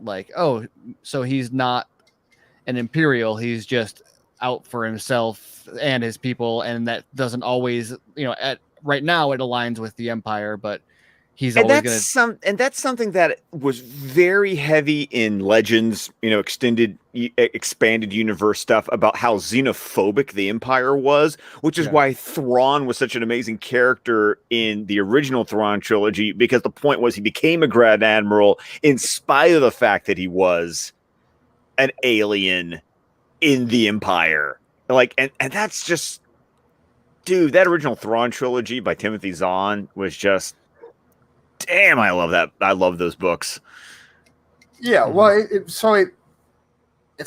like, oh, so he's not an Imperial, he's just out for himself and his people, and that doesn't always, right now it aligns with the Empire, but he's always going to. And that's something that was very heavy in Legends, expanded universe stuff about how xenophobic the Empire was, which is why Thrawn was such an amazing character in the original Thrawn trilogy, because the point was he became a Grand Admiral in spite of the fact that he was an alien in the Empire. Like, and that's just, dude, that original Thrawn trilogy by Timothy Zahn was just, damn, I love that. I love those books. Yeah, well, it's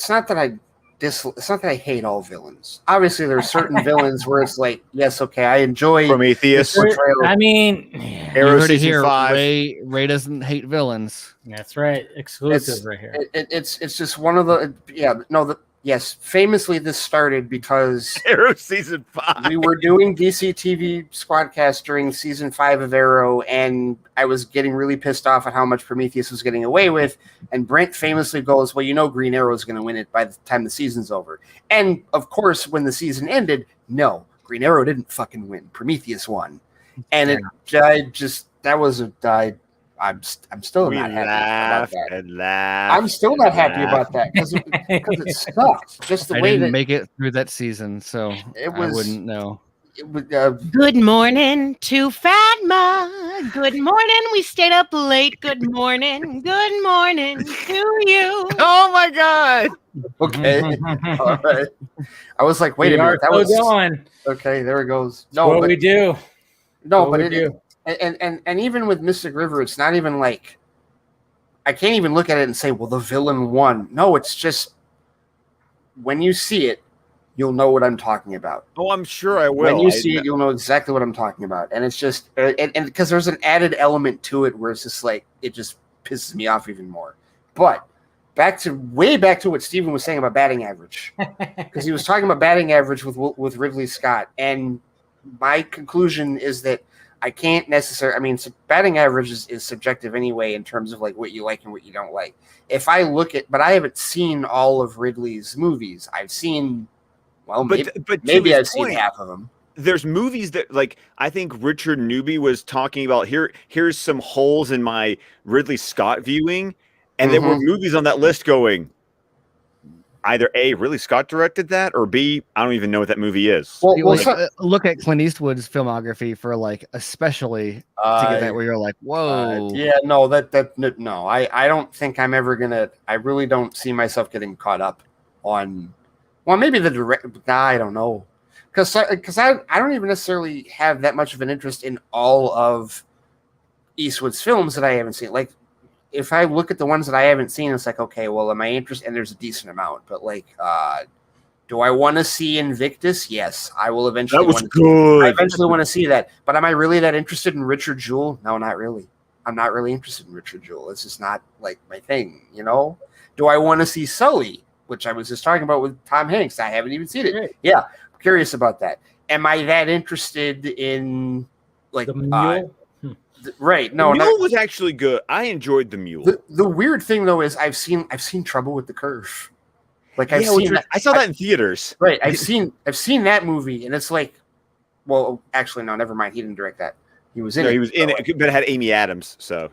not that it's not that I hate all villains. Obviously, there are certain villains where it's like, yes, okay, I enjoy Prometheus. I mean, you heard it here. Ray doesn't hate villains. That's right. Exclusive right here. It's just one of the yes. Famously, this started because Arrow season 5. We were doing DC TV Squadcast during season 5 of Arrow, and I was getting really pissed off at how much Prometheus was getting away with. And Brent famously goes, "Well, Green Arrow is going to win it by the time the season's over." And of course, when the season ended, no, Green Arrow didn't fucking win. Prometheus won, and I'm still not happy about that. I'm still not happy about that because it sucked. Just the I way didn't make it through that season, so I wouldn't know. Good morning to Fatma. Good morning. We stayed up late. Good morning. Good morning to you. Oh my God. Okay. All right. I was like, wait a minute. That was going. Okay. There it goes. No, what we do. No, but And even with Mystic River, it's not even like I can't even look at it and say, well, the villain won. No, it's just when you see it, you'll know what I'm talking about. Oh, I'm sure I will. When you see it, you'll know exactly what I'm talking about. And it's just and because there's an added element to it where it's just like it just pisses me off even more. But way back to what Steven was saying about batting average, because he was talking about batting average with Ridley Scott, and my conclusion is that I can't necessarily. I mean, batting average is subjective anyway in terms of like what you like and what you don't like. If I look at, but I haven't seen all of Ridley's movies. I've seen, well, maybe I've seen half of them. There's movies that, like, I think Richard Newby was talking about. Here's some holes in my Ridley Scott viewing, and there were movies on that list going. Either A, Ridley Scott directed that, or B, I don't even know what that movie is. Well, look at Clint Eastwood's filmography for like, especially to get that where you're like, whoa. No, I don't think I'm ever gonna. I really don't see myself getting caught up on. Well, maybe the direct. I don't know, because I don't even necessarily have that much of an interest in all of Eastwood's films that I haven't seen. Like, if I look at the ones that I haven't seen, it's like, okay, well, am I interested? And there's a decent amount, but like, do I want to see Invictus? Yes, I will eventually. That was good. I eventually want to see that, but am I really that interested in Richard Jewell? No, not really. I'm not really interested in Richard Jewell. It's just not like my thing, Do I want to see Sully, which I was just talking about with Tom Hanks? I haven't even seen it. Right. Yeah, I'm curious about that. Am I that interested in like the Mule? Right. No, the Mule was actually good. I enjoyed the Mule. The weird thing though is I've seen Trouble with the Curve. Like I saw that in theaters. Right. I've seen that movie, and it's like, well, actually, no, never mind. He didn't direct that. He was in it. He was in it, but it had Amy Adams. So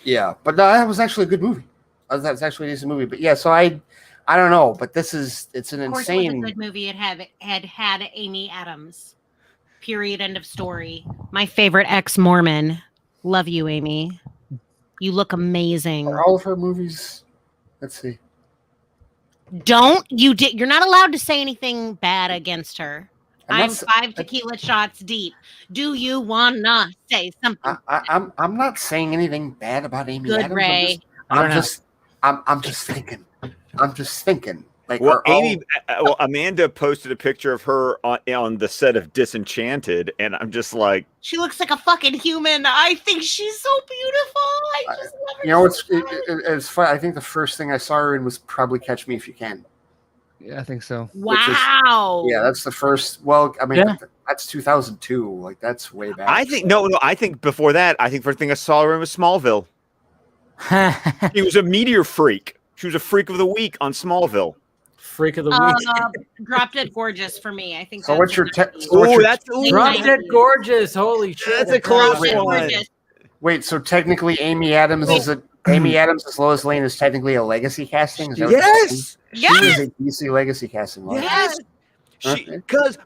Yeah, but no, that was actually a good movie. That was actually a decent movie. But yeah, so I don't know, but it's an of course insane. It was a good movie. It had Amy Adams. Period. End of story. My favorite ex-Mormon. Love you, Amy. You look amazing. Are all of her movies? Let's see. You're not allowed to say anything bad against her. I'm 5 tequila shots deep. Do you wanna say something? I'm not saying anything bad about Amy Good, Adams. Ray. I'm just thinking. I'm just thinking. Like, well, Amanda posted a picture of her on the set of Disenchanted, and I'm just like, She looks like a fucking human. I think she's so beautiful. I just love her. You know, it's fun. I think the first thing I saw her in was probably Catch Me If You Can. Yeah, I think so. Wow. Yeah, that's the first. Well, I mean, that's 2002. Like, that's way back. I think no. I think before that, I think first thing I saw her in was Smallville. She was a meteor freak. She was a freak of the week on Smallville. Freak of the week. Drop Dead Gorgeous for me. I think. So what's your Drop Dead Gorgeous? Holy shit! That's a close one. Wait, so technically, Amy Adams as Lois Lane is technically a legacy casting. Is that Yes. She was a DC legacy casting. Right? Yes.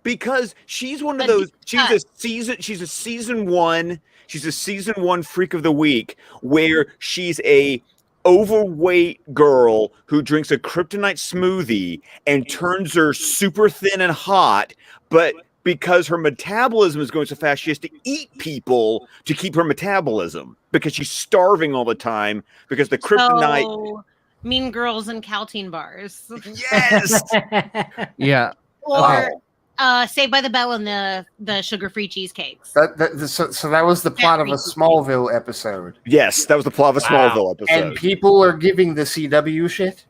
Because she's one of those. She's a season one. She's a season one freak of the week where she's a overweight girl who drinks a kryptonite smoothie and turns her super thin and hot, but because her metabolism is going so fast, she has to eat people to keep her metabolism because she's starving all the time because the kryptonite. So, Mean Girls and Caltine bars. Yes. Yeah. Or Saved by the Bell and the sugar-free cheesecakes. So that was the plot of a Smallville episode. Yes, that was the plot of a Smallville episode. And people are giving the CW shit.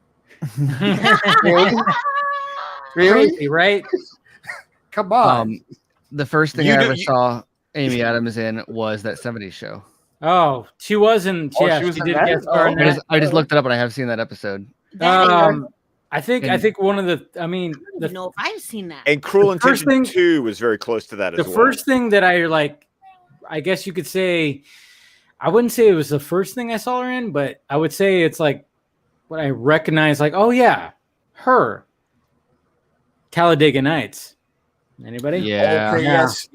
Really? Crazy, right? Come on. The first thing I ever saw Amy Adams in was that 70s show. Oh, she wasn't. Oh, Yeah, she was she in did that? guest star in that. I just looked it up and I have seen that episode. I think one of the. I mean, I don't know if I've seen that. And Cruel first Intention 2 was very close to that as the well. first thing that I like, I guess you could say, I wouldn't say it was the first thing I saw her in, but I would say it's like what I recognize. Like, oh yeah, her. Talladega Nights. Anybody? Yeah. Okay, yes.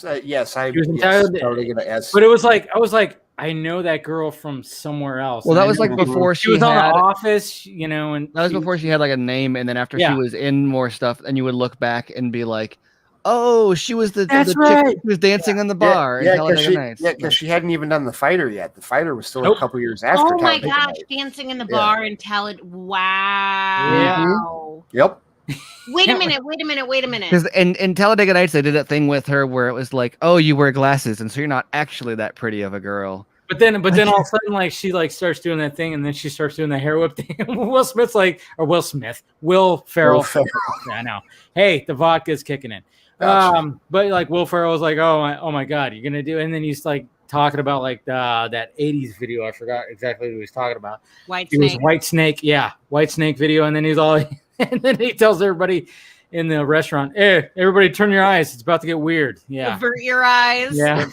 I She was in yes, Talladega. yes. But it was like I was like, I know that girl from somewhere else. Well, And that I was like know before she was on had- The Office, you know, and That was before she had like a name, and then after Yeah. she was in more stuff, and you would look back and be like, "Oh, she was the That's chick right. who was dancing in the bar." in Yeah, Talladega Nights. because she hadn't even done The Fighter yet. The Fighter was still Nope. a couple years after. Oh my Talladega gosh, Nights. dancing in the Yeah. bar and wow. Yep. Wait a minute. Because in Talladega Nights, they did that thing with her where it was like, "Oh, you wear glasses, and so you're not actually that pretty of a girl." But then all of a sudden, like she like starts doing that thing, and then she starts doing the hair whip thing. Will Ferrell. Yeah, I know. Hey, the vodka's kicking in. Gotcha. But like Will Ferrell was like, oh my God, you're gonna do, and then he's like talking about like that '80s video. I forgot exactly what he was talking about. White It was Snake. White Snake, yeah, White Snake video, and then he's all, and then he tells everybody in the restaurant, "Hey, everybody, turn your eyes. It's about to get weird." Yeah. Avert your eyes. Yeah.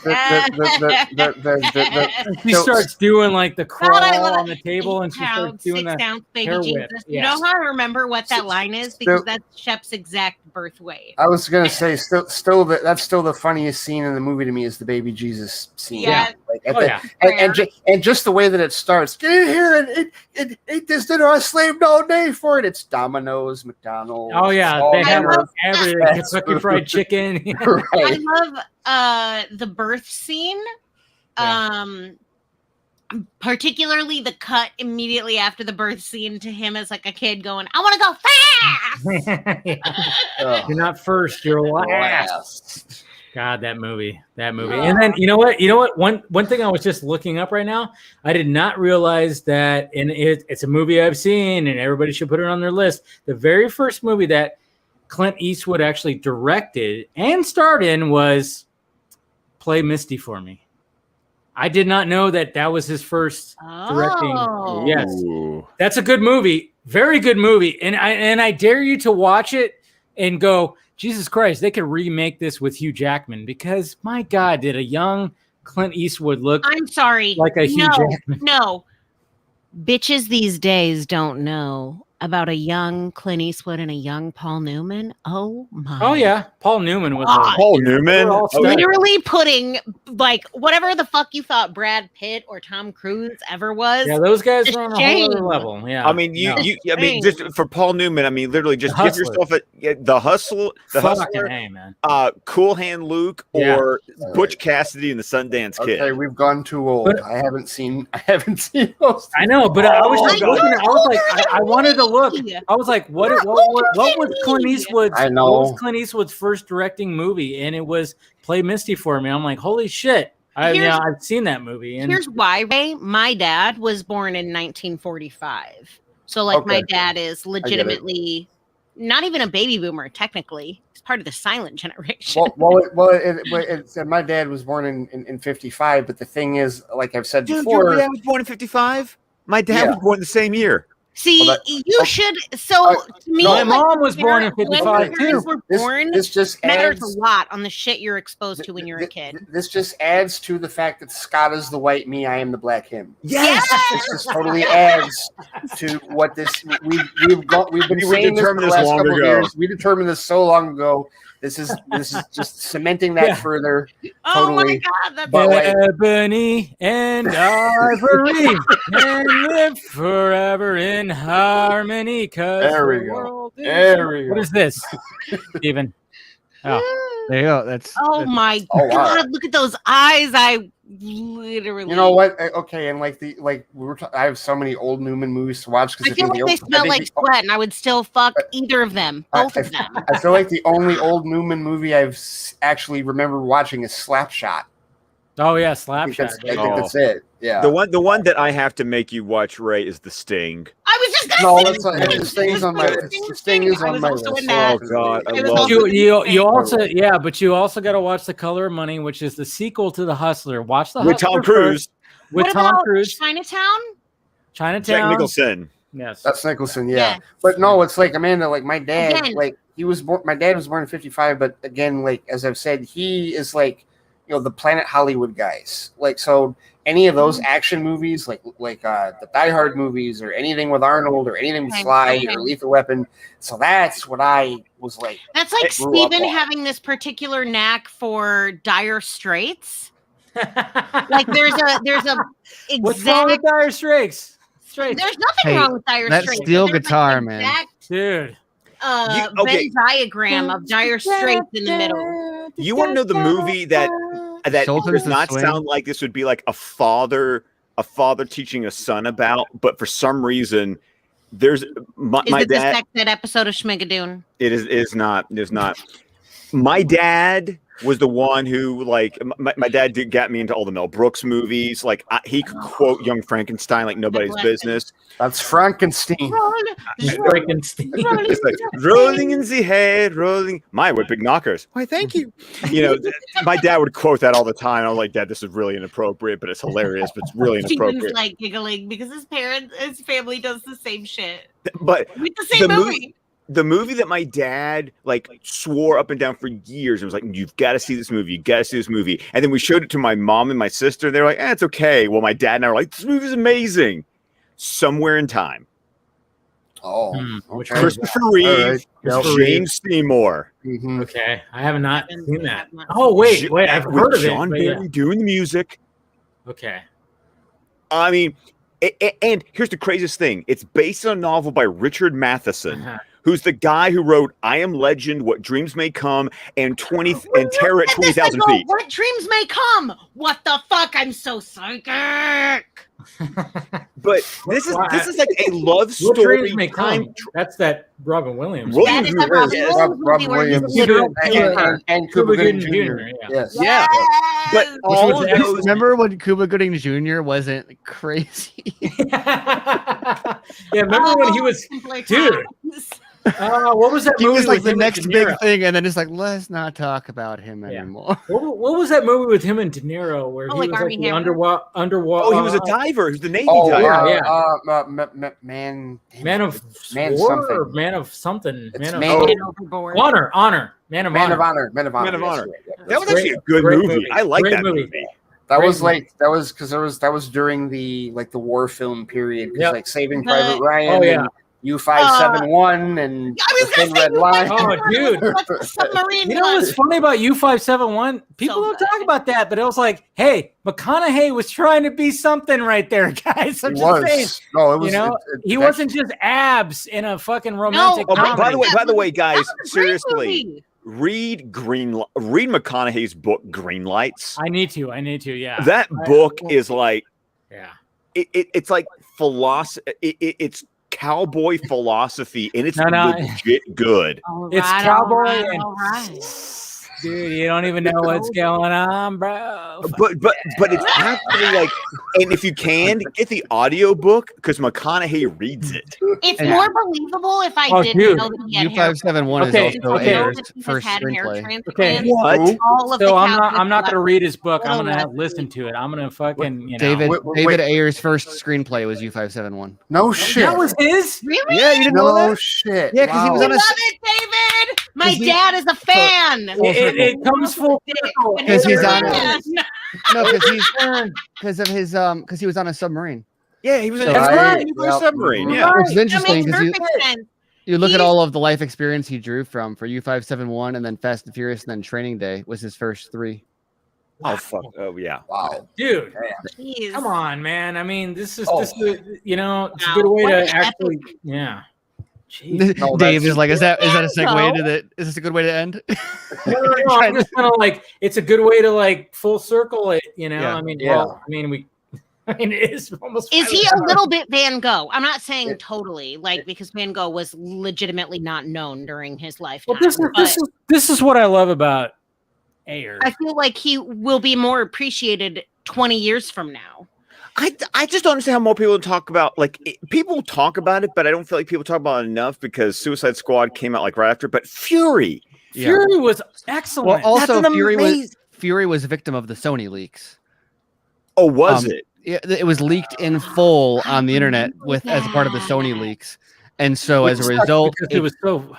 She So- starts doing like the crawl God, I love on the table, and she starts doing the 6-ounce baby hair Jesus. whip. You Yeah. know how I remember what that line is because that's Shep's exact birth weight. I was gonna say, that's still the funniest scene in the movie to me is the baby Jesus scene. Yeah. Like, at Oh, the- yeah. and just the way that it starts. Get in here and eat this dinner. I slaved all day for it. It's Domino's, McDonald's. Oh yeah, all they have the everything. fast Kentucky food. Fried Chicken. Right. I love the birth scene. Particularly the cut immediately after the birth scene to him as like a kid going, I want to go fast. You're not first, you're last. Last. God, that movie. And then you know what? One thing I was just looking up right now. I did not realize that, and it's a movie I've seen, and everybody should put it on their list. The very first movie that Clint Eastwood actually directed and starred in was Play Misty for Me. I did not know that was his first directing. Oh. Yes, that's a good movie, very good movie, and I dare you to watch it and go, Jesus Christ, they could remake this with Hugh Jackman because my God, did a young Clint Eastwood look? I'm sorry. Like a Hugh Jackman. No. Bitches these days don't know about a young Clint Eastwood and a young Paul Newman. Oh my. Oh yeah, Paul Newman was. God. Paul Newman. They're all stuck. Literally putting like whatever the fuck you thought Brad Pitt or Tom Cruise ever was. Yeah, those guys it's were on a shame. whole other level. Yeah, I mean, I mean, just for Paul Newman, I mean, literally, just The give Hustler. yourself the hustle, the Fucking hustler, A, man. Cool Hand Luke, Yeah. or Butch Cassidy and the Sundance Kid. Okay, we've gone too old. But- I haven't seen those. I know, but I was just Oh, looking. I was like, older I wanted to look. than me. I was like, what You're was older Clint than me. Eastwood's? I know. What was Clint Eastwood's first directing movie? And it was Play Misty for Me. I'm like, holy shit! Here's- I've seen that movie. And Here's why, Ray. My dad was born in 1945. So, like, my Okay. dad is legitimately not even a baby boomer, technically. He's part of the silent generation. My dad was born in 55, but the thing is, like I've said Dude, before, your dad was born in 55. My dad was born the same year. See, Well, you should. So, to me, My like, mom was born in when 55 your parents too. were This- born this just matters adds- a lot on the shit you're exposed to when you're a kid. This just adds to the fact that Scott is the white me, I am the black him. Yes. This just totally adds to what this we've been We saying this for determined the this last long couple of ago. years. We determined this so long ago. This is just cementing that Yeah. further. Oh my Totally. god, that's But like, Ebony and ivory and live forever in harmony. Cause There we the go. world is- There we What go. is this, Steven? Oh, There you go. That's oh my Oh, wow. god, look at those eyes. I literally, you know what? Okay, and like I have so many old Newman movies to watch I because feel like they smell like sweat, and I would still fuck either of them, both of them. I feel like the only old Newman movie I've actually remember watching is Slapshot. oh yeah, I think Slapshot. that's, I dude. think that's it. Yeah. The one that I have to make you watch, Ray, is The Sting. I was just No, gonna that's say not, the Sting's on my the Sting is I on was my also list. in that. Oh God, I It was love also- it. You also but you also got to watch The Color of Money, which is the sequel to The Hustler. Watch The With Hustler Tom Cruise. first, with What Tom about Cruise, Chinatown? Chinatown. Jack Nicholson. Yes. That's Nicholson, yeah. Yes. But no, it's like Amanda, like my dad, Again. like he was born. My dad was born in 55, but again, like as I've said, he is like the Planet Hollywood guys. Like so, any of those action movies, like the Die Hard movies, or anything with Arnold, or anything with Okay, Sly, okay. or Lethal Weapon. So that's what I was like. That's like I grew up Steven on. having this particular knack for Dire Straits. Like there's a What's wrong with exact. Dire Straits? There's nothing Hey, wrong with Dire that Straits. steel There's, like, guitar, an man. exact, Dude. Okay. Venn diagram of Dire Straits in the middle. You want to know the movie that Shoulders does to not Swing? sound like this would be like a father teaching a son about, but for some reason there's my Is it the dad. sex ed episode of Schmigadoon? It is not. It is not. My dad was the one who, like, my dad got me into all the Mel Brooks movies. Like, he could quote Young Frankenstein like nobody's business. That's Frankenstein. Frankenstein. It's like rolling in the head, rolling. My, what big knockers! Why, thank you. You know, my dad would quote that all the time. I was like, Dad, this is really inappropriate, but it's hilarious. But it's really Steven's inappropriate. like giggling because his family does the same shit. But With the same movie. The movie that my dad like swore up and down for years and was like, "You've got to see this movie. You got to see this movie." And then we showed it to my mom and my sister. They're like, "It's okay." Well, my dad and I were like, "This movie's amazing." Somewhere in Time. Oh, Which okay. Christopher All Reeve, right. James Seymour. Mhm. Okay, I have not seen that. Oh wait, I've With heard of John it. but Barry doing the music. Okay. I mean, and here's the craziest thing: it's based on a novel by Richard Matheson, who's the guy who wrote "I Am Legend," "What Dreams May Come," and Terror at 20,000 Feet. What dreams may come? What the fuck? I'm so psychic. But this is like a love What story. Dreams May Come? That's that Robin Williams. Williams That is a Robin Yes. Williams movie where he's a literal killer. and Cuba Gooding Jr. Yes. Yeah, but Which all was of excellent. those. Remember when Cuba Gooding Jr. wasn't crazy? Yeah, remember when he was, dude? What was that He movie? was like with the him and next De big Niro? thing, and then it's like, let's not talk about him anymore. What was that movie with him and De Niro where he like was Armie like the Hammer? underwater? Oh, he was a diver. He was the Navy Oh, diver. man. Man of Man War something. or Man of something. It's Man of Man- Man overboard. Honor. Man of Man Honor. of Honor. Man of Honor. Man of yes, Honor. yeah. That was Great- actually a good great movie. I like Great that movie. That Great was movie. like that was during the war film period. 'Cause, Yep. like Saving Private But- Ryan. Oh, yeah. and U571 and the Thin Red Line. Oh, dude. Submarine. You know what's funny about U571? People don't talk about that, but it was like, hey, McConaughey was trying to be something right there, guys. I'm just saying. No, it was. You know, he wasn't just abs in a fucking romantic. Oh, comedy. by the way, guys, seriously, read McConaughey's book Green Lights. I need to. Yeah. That book is like, yeah, it's like philosophy. It's cowboy philosophy, and it's legit good. It's cowboy and dude, you don't even know what's going on, bro. But it's actually like, and if you can get the audio book because McConaughey reads it. It's more believable if I didn't know that he had U571 is also Ayer's first screenplay. Okay, what? So I'm not gonna read his book. I'm gonna listen to it. I'm gonna fucking David Ayer's first screenplay was U571. No shit. That was his? Really? Yeah, you didn't know that? No shit. Yeah, because he was on a. Love it, David. My dad is a fan. It comes full circle. Because he's on. Because he was on a submarine. Yeah, he was. So, That's right. He was on a submarine. Yeah, which is interesting because sense. you look at all of the life experience he drew from for U571 and then Fast and Furious and then Training Day was his first 3. Oh fuck! Oh yeah! Wow, dude, Jeez. come on, man. I mean, this is you know, it's a good way to actually, yeah. No, Dave is like, is that a segue into that? Is this a good way to end? No, I'm just kind of like, it's a good way to like full circle it, you know. Yeah. I mean, it is almost. Is he a little bit Van Gogh? I'm not saying totally, like, because Van Gogh was legitimately not known during his lifetime. Well, this is what I love about Ayer. I feel like he will be more appreciated 20 years from now. I just don't understand how more people talk about people talk about it, but I don't feel like people talk about it enough because Suicide Squad came out like right after. But Fury was excellent. Well, also Fury was a victim of the Sony leaks. Oh, was it? It was leaked in full on the internet as a part of the Sony leaks, and so as a result, it was so.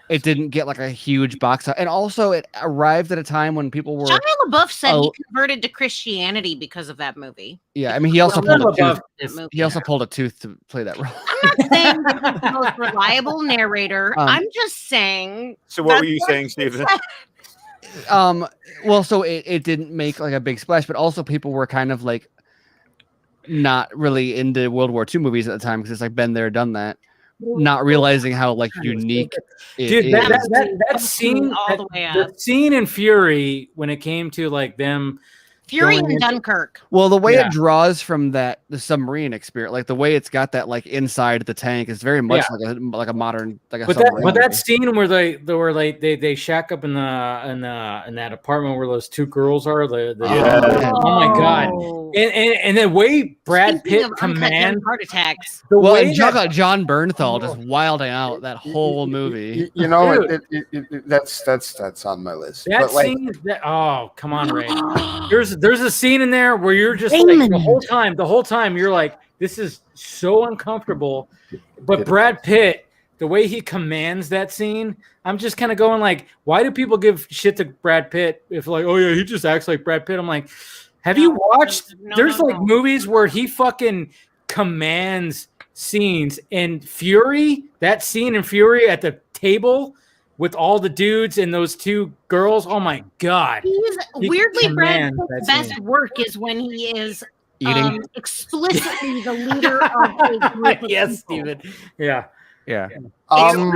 It didn't get like a huge box, and also it arrived at a time when people were. Shia LaBeouf said he converted to Christianity because of that movie. Yeah, I mean, he also pulled a tooth. He also pulled a tooth to play that role. I'm not saying that he's the most reliable narrator. I'm just saying. So what were you saying, Stephen? Well, so it didn't make like a big splash, but also people were kind of like not really into World War II movies at the time because it's like been there, done that. Not realizing how like unique that scene all the way up. The scene in Fury when it came to like them Fury and Dunkirk. Well, the way it draws from the submarine experience, like the way it's got that like inside the tank is very much like a modern submarine. But that scene where they shack up in that apartment where those 2 girls are, oh my god, and the way Brad Pitt commands heart attacks. John Bernthal just wilding out that whole movie. You know, that's on my list. That scene, oh come on, Ray. There's a scene in there where you're just like the whole time you're like, this is so uncomfortable. But Brad Pitt, the way he commands that scene, I'm just kind of going like, why do people give shit to Brad Pitt if like, oh yeah, he just acts like Brad Pitt? I'm like, have you watched? There's movies where he fucking commands scenes. And Fury, that scene in Fury at the table with all the dudes and those 2 girls. Oh my god! Weirdly, Brad Pitt's best work is when he is eating explicitly the leader of a group of yes, Steven. Yeah. You know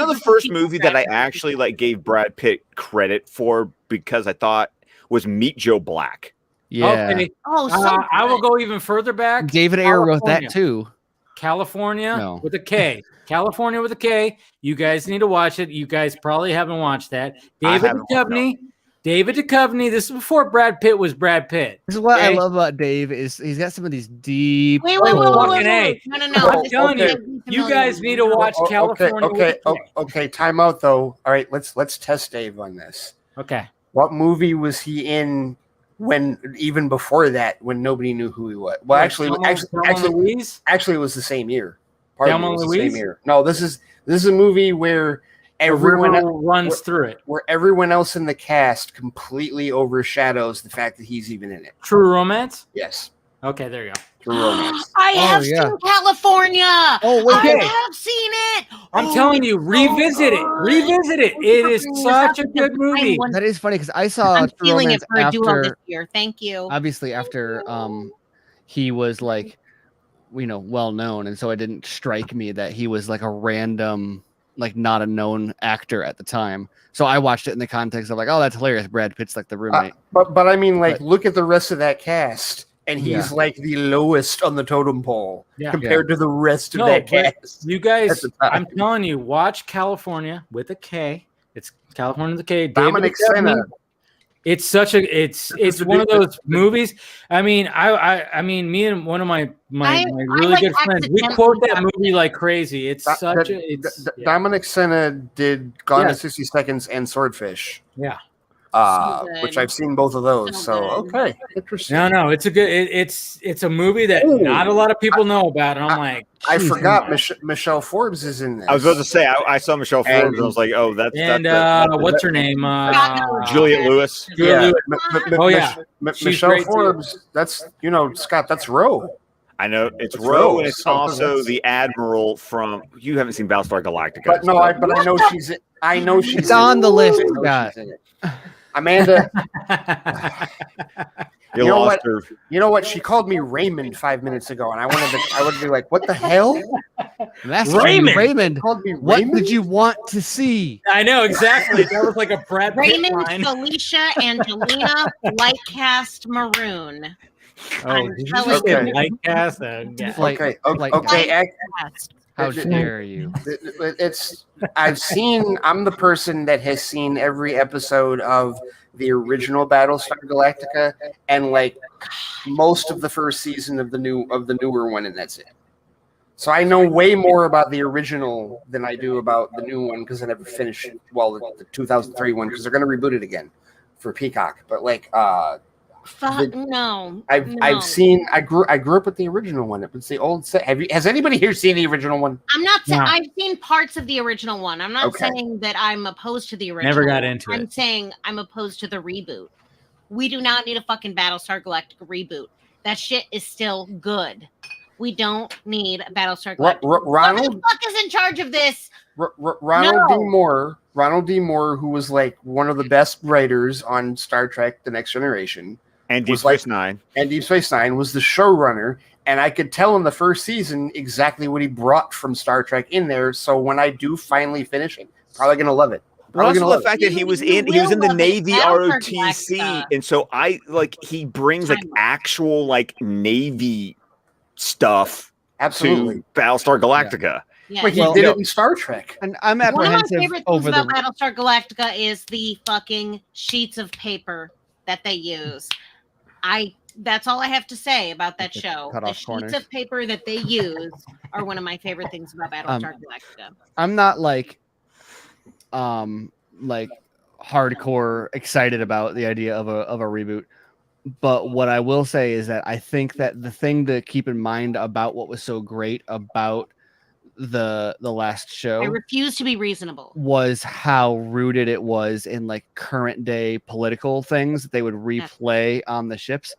the first movie that I actually like gave Brad Pitt credit for because I thought was Meet Joe Black. Yeah. Okay. I will go even further back. David Ayer wrote that too. California with a K. California with a K. You guys need to watch it. You guys probably haven't watched that. David Duchovny. This is before Brad Pitt was Brad Pitt. This is what I love about Dave is he's got some of these deep. Wait. No. I'm telling you, you guys need to watch California. Okay. Time out though. All right, let's test Dave on this. Okay. What movie was he in when even before that when nobody knew who he was? Well, actually, it was the same year. No, this is a movie where everyone runs through it, where everyone else in the cast completely overshadows the fact that he's even in it. True Romance. Yes. Okay, there you go. True Romance. I have yeah. seen California. Oh, wait. I Okay. have seen it. I'm telling you, revisit it. Revisit it. It is such a good movie. That is funny because I saw I'm True feeling Romance it for a duo this after, year. Thank you. obviously after he was like, well known, and so it didn't strike me that he was like a random, like not a known actor at the time. So I watched it in the context of like, oh, that's hilarious. Brad Pitt's like the roommate. But I mean, like, look at the rest of that cast, and he's Yeah. like the lowest on the totem pole compared to the rest of No, that but cast. you at guys, the time. I'm telling you, watch California with a K. It's California with a K. Dominic David Duchovny. Senna. It's such a it's one of those movies. I mean, I mean, me and one of my really like good friends, we quote that movie like crazy. It's such a it's Dominic Senna did Gone in 60 Seconds and Swordfish. Yeah. Which I've seen both of those. So okay, interesting. No, it's a good. It's a movie that not a lot of people know about, and I'm like, I geez, forgot Michelle Forbes is in this. I was about to say I saw Michelle Forbes and I was like, oh, that's what's her name? Juliette Lewis. Juliette Lewis. Michelle great, too. Forbes. That's Scott. That's Roe. I know it's It's Roe, and Rose. it's also the Admiral from. You haven't seen Battlestar Galactica, But no, I know she's. I know she's. It's on the list, I know Scott. she's in it. Amanda. You know lost what? her. You know what? She called me Raymond 5 minutes ago, and I would be like, "What the hell?" That's Raymond. Raymond. Called me What Raymond? did you want to see? I know exactly. That was like a Brad Pitt Raymond, line. Felicia, Angelina, light cast maroon. Oh, I'm did you telling just say you. light cast? Yeah. Like, Okay, like, okay. Cast. how dare you? I'm the person that has seen every episode of the original Battlestar Galactica and like most of the first season of the newer one, and that's it. So I know way more about the original than I do about the new one because I never finished the 2003 one because they're going to reboot it again for Peacock. But like No. I've seen. I grew up with the original one. It was the old set. Has anybody here seen the original one? I'm not saying No. I've seen parts of the original one. I'm not Okay. saying that I'm opposed to the original. Never got one. into I'm it. saying I'm opposed to the reboot. We do not need a fucking Battlestar Galactica reboot. That shit is still good. We don't need a Battlestar Galactica. Who Ronald the fuck is in charge of this? Ronald No. D. Moore. Ronald D. Moore, who was like one of the best writers on Star Trek: The Next Generation, And Deep was like- Space Nine. and Deep Space Nine, was the showrunner, and I could tell in the first season exactly what he brought from Star Trek in there. So when I do finally finish it, probably gonna love it. But Probably also gonna the love fact that he was You in will the love it. Navy Battlestar ROTC, Galactica. and so he brings like actual like Navy stuff Absolutely. to Battlestar Galactica. Yeah. But he Well, did no. it in Star Trek. And I'm One of my apprehensive favorite things over about the. Battlestar Galactica is the fucking sheets of paper that they use. That's all I have to say about that The show. cut The off sheets corners. of paper that they use are one of my favorite things about Battlestar Galactica. I'm not like hardcore excited about the idea of a reboot. But what I will say is that I think that the thing to keep in mind about what was so great about the last show I refuse to be reasonable. was how rooted it was in like current day political things that they would replay on the ships.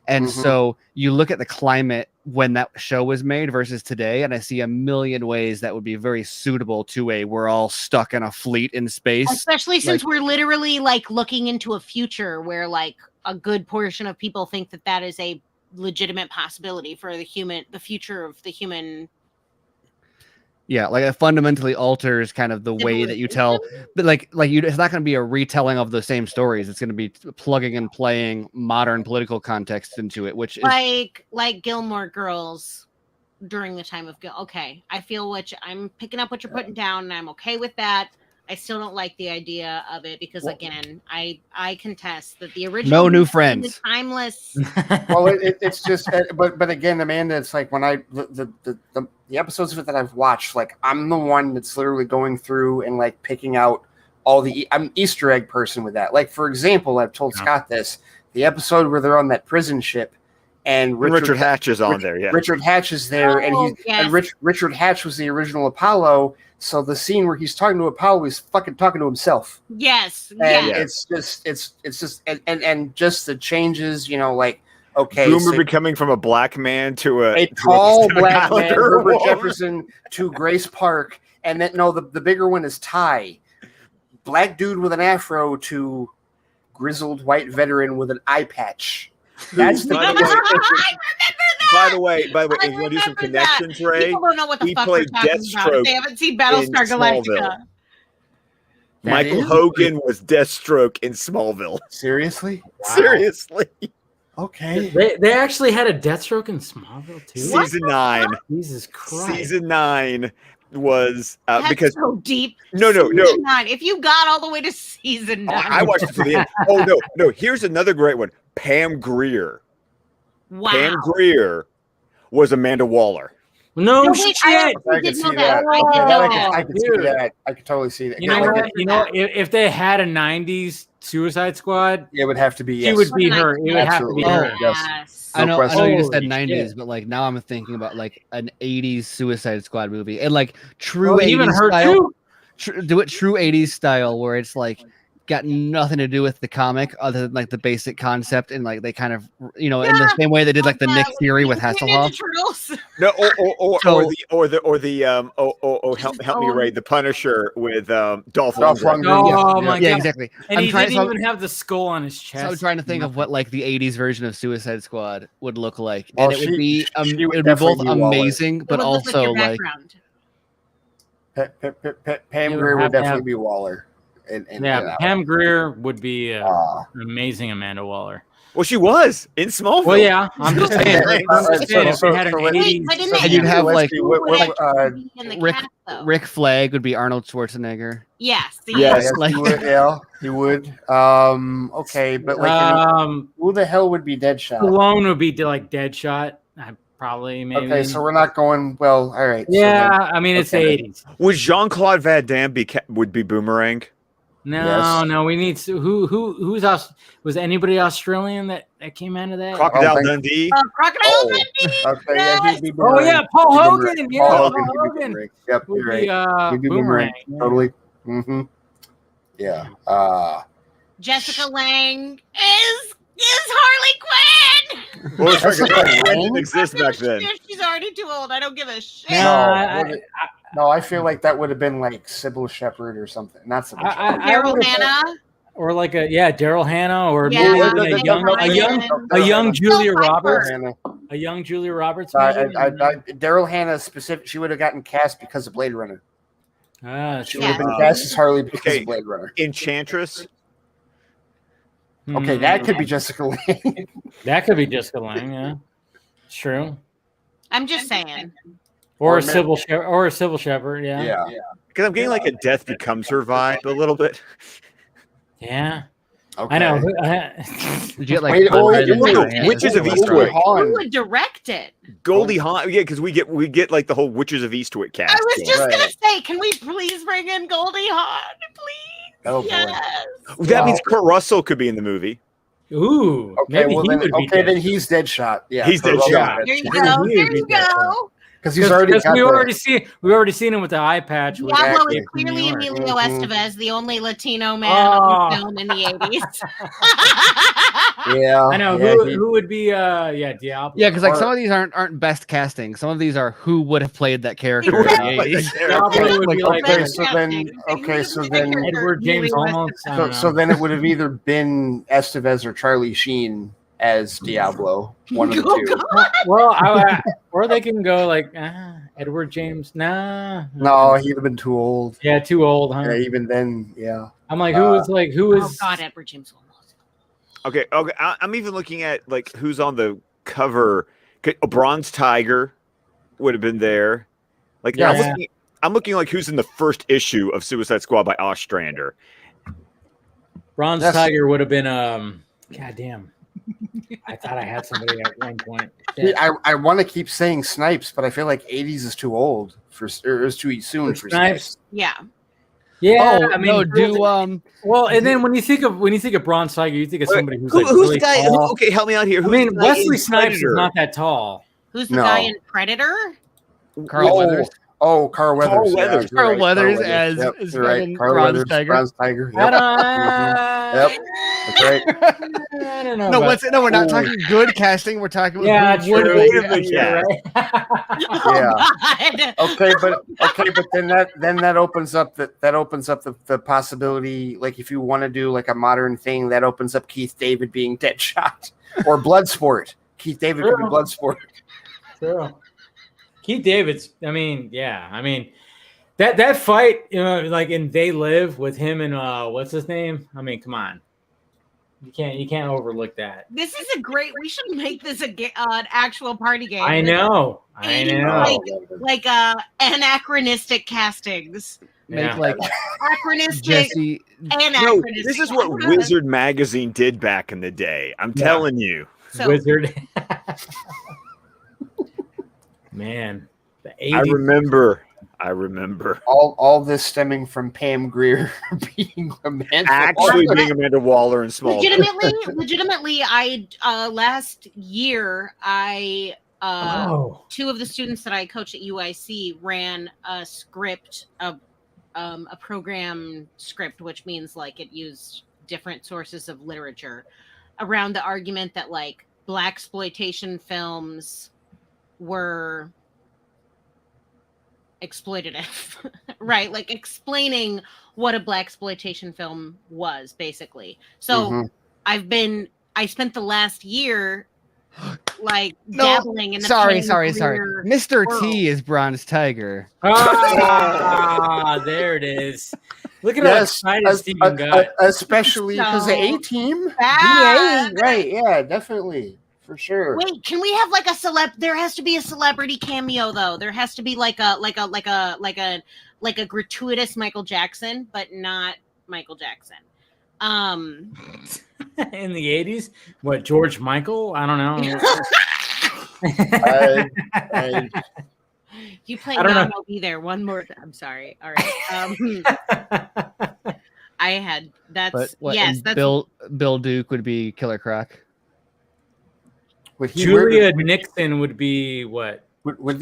And so you look at the climate when that show was made versus today, and I see a million ways that would be very suitable to we're all stuck in a fleet in space. Especially since Like- we're literally like looking into a future where like a good portion of people think that that is a legitimate possibility for the future of the human. Yeah, like it fundamentally alters kind of the way that you tell, but it's not going to be a retelling of the same stories. It's going to be plugging and playing modern political context into it, which is like Gilmore Girls during the time of okay, I feel I'm picking up what you're putting down, and I'm okay with that. I still don't like the idea of it because again, I contest that the original No new friends. is timeless. Well, it's just, but again, Amanda, it's like when the episodes of it that I've watched, like I'm the one that's literally going through and like picking out I'm an Easter egg person with that. Like for example, I've told Scott this, the episode where they're on that prison ship. And Richard Hatch is on there, yeah. Richard Hatch is there, and Richard Hatch was the original Apollo. So the scene where he's talking to Apollo, he's fucking talking to himself. Yes, And yes. it's just and just the changes, like Okay, Boomer so becoming from a black man to a tall Pacific black man, Islander Herbert woman. Jefferson to Grace Park, and then the bigger one is Ty, black dude with an afro to grizzled white veteran with an eye patch. That's the By the way, if you want to do some connections, Ray, People don't know what the he fuck we're played talking about. Deathstroke If they haven't seen in Battlestar Smallville. Galactica. Michael is- Hogan was Deathstroke in Smallville. Seriously? Seriously. Okay. They actually had a Deathstroke in Smallville too. Season 9. Jesus Christ. Season 9 was That's because so deep. No. Season 9. If you got all the way to season 9. I watched it to the end. Oh no. Here's another great one. Pam Grier. Wow. Pam Grier was Amanda Waller. No wait, shit. I I did could know see that. that. I did know that. I could see Dude. that. I could totally see that. You know Yeah, what? like, You know, if they had a '90s Suicide Squad, it would have to be. she Yes. would be her. It would have to be Absolutely. her. Yes. I know question. you just said Holy 90s, shit. but like now I'm thinking about like an 80s Suicide Squad movie and like true Oh, 80s even her style. too? Do it true 80s style where it's like got nothing to do with the comic other than like the basic concept and like they kind of in the same way they did like the Nick Fury with Hasselhoff. No, So- help me, Ray. The Punisher with Dolph Dolph Lundgren. Lundgren. Oh my Yeah, god! exactly. And I'm he trying- didn't so- even have the skull on his chest. So I'm trying to think of what like the 80s version of Suicide Squad would look like, Well, and it would be she it would would be both definitely be Waller. amazing, but What was also your like background? Pam You Grier would have would to definitely have- be Waller. And Yeah, Pam Grier would be an amazing Amanda Waller. Well, she was in Smallville. Well, yeah, I'm just saying. I'm just saying if they had an Wait, 80s, but in the and you'd have let's like see, what, in the Rick cast, though. Rick Flag would be Arnold Schwarzenegger. Yes. Yes, Like- he would. Yeah, he would. Okay, but like, who the hell would be Deadshot? Stallone would be like Deadshot. Probably, maybe. Okay, so we're not going. Well, all right. Yeah, so I mean it's the okay. 80s. Would Jean-Claude Van Damme would be Boomerang? No, Yes. no, we need who's was anybody Australian that came out of that? Crocodile think- Dundee. Crocodile Dundee. Okay, yeah, he'd be Oh Boomerang. yeah, Paul He'd be Hogan. Boomerang. Yeah, Paul Paul Hogan would be Hogan Boomerang. Yep, would you're be right. He'd be Boomerang. Boomerang. Totally. Mm-hmm. Yeah. Jessica Lange is Harley Quinn. Well, it's like Jessica it Lange? didn't exist back then. She's already too old. I don't give a shit. No, I feel like that would have been like Sybil Shepherd or something. Not Sybil Shepherd. Daryl Hannah. Or like Daryl Hannah, or Yeah. maybe a young Julia Roberts. Hannah. A young Julia Roberts. Daryl Hannah specific. She would have gotten cast because of Blade Runner. She would have been cast as Harley because of Blade Runner. Enchantress. Okay, that could be Jessica Lange. That could be Jessica Lange. Yeah, it's true. I'm just saying. Or a Sybil Shepherd. Yeah. Yeah. Because I'm getting like a Death Becomes Her vibe a little bit. Yeah. Okay. I know. Did you get like Wait, Witches of Eastwick. Who would direct it? Goldie Hawn. Yeah, because we get like the whole Witches of Eastwick cast. I was just going. gonna say, can we please bring in Goldie Hawn, please? Oh boy. Yes. That means Kurt Russell could be in the movie. Ooh. Okay, maybe well he then, would be okay, dead. then he's Deadshot. Yeah, He's Kurt Deadshot. Russell. There you go. There you go. Because he's already got we've already seen him with the eye patch. with- Diablo Exactly. is clearly Emilio Mhm. Estevez, the only Latino man on Oh. film in the 80s. Yeah, I know yeah, who would be Diablo. Yeah, because like some of these aren't best casting. Some of these are who would have played that character in the 80s. Diablo would be like okay, so then Edward James Olmos. I don't so know. then it would have either been Estevez or Charlie Sheen as Diablo, one of the two. Well, or they can go like Edward James. Nah. No, he'd have been too old. Yeah, too old, huh? Yeah, even then, yeah. I'm like, who is Oh God, Edward James Olmos. Okay. I'm even looking at like who's on the cover. A Bronze Tiger would have been there. Like Yeah. I'm looking like who's in the first issue of Suicide Squad by Ostrander. Bronze That's- Tiger would have been God damn. I thought I had somebody at one point. See, I want to keep saying Snipes, but I feel like 80s is too old or it's too soon for Snipes. Yeah. Yeah, Oh, I mean, no, do well, and then when you think of Bronze Tiger, you think of somebody who's like Who's really the guy? tall. Okay, help me out here. I Who's mean, the guy Wesley in Snipes Predator? is not that tall. Who's the No. guy in Predator? Carl Weathers. Oh, Carl Weathers. Weathers. You're right, Carl Weathers Weathers. as Yep, is you're right. fucking Carl Bronze Weathers, Tiger. Bronze Tiger. Yep. Yep. That's right. I don't know. No, about- no, we're not talking good casting. We're talking about Yeah, who would true. make Would have it. been cast. Yeah. Okay, but then that opens up the possibility, like if you want to do like a modern thing, that opens up Keith David being Deadshot or Bloodsport. Keith David could be Bloodsport. True. Keith David's. I mean, that fight, like in They Live with him and what's his name? I mean, come on, you can't overlook that. This is a great. We should make this an actual party game. I know. Like anachronistic castings. Make like Anachronistic. Jesse. No, this is what Wizard Magazine did back in the day. I'm telling you. So, Wizard. Man, the 80s. I remember. All this stemming from Pam Grier being Amanda Waller in Small. Legitimately, I last year two of the students that I coach at UIC ran a script, a program script, which means like it used different sources of literature around the argument that like blaxploitation films were exploitative, right? Like explaining what a blaxploitation film was, basically. So I spent the last year like dabbling in the sorry. Mr. Mr. T is Bronze Tiger. Ah, there it is. Look at how excited Steven got. Especially because the A-Team. Right, yeah, definitely. For sure. Wait, can we have like a there has to be a celebrity cameo though. There has to be like a gratuitous Michael Jackson, but not Michael Jackson. In the 80s? What, George Michael? I don't know. You play Mom will be there one more. I'm sorry. All right. I had that's yes. That's Bill Duke would be Killer Croc. Julia Nixon would be what? Would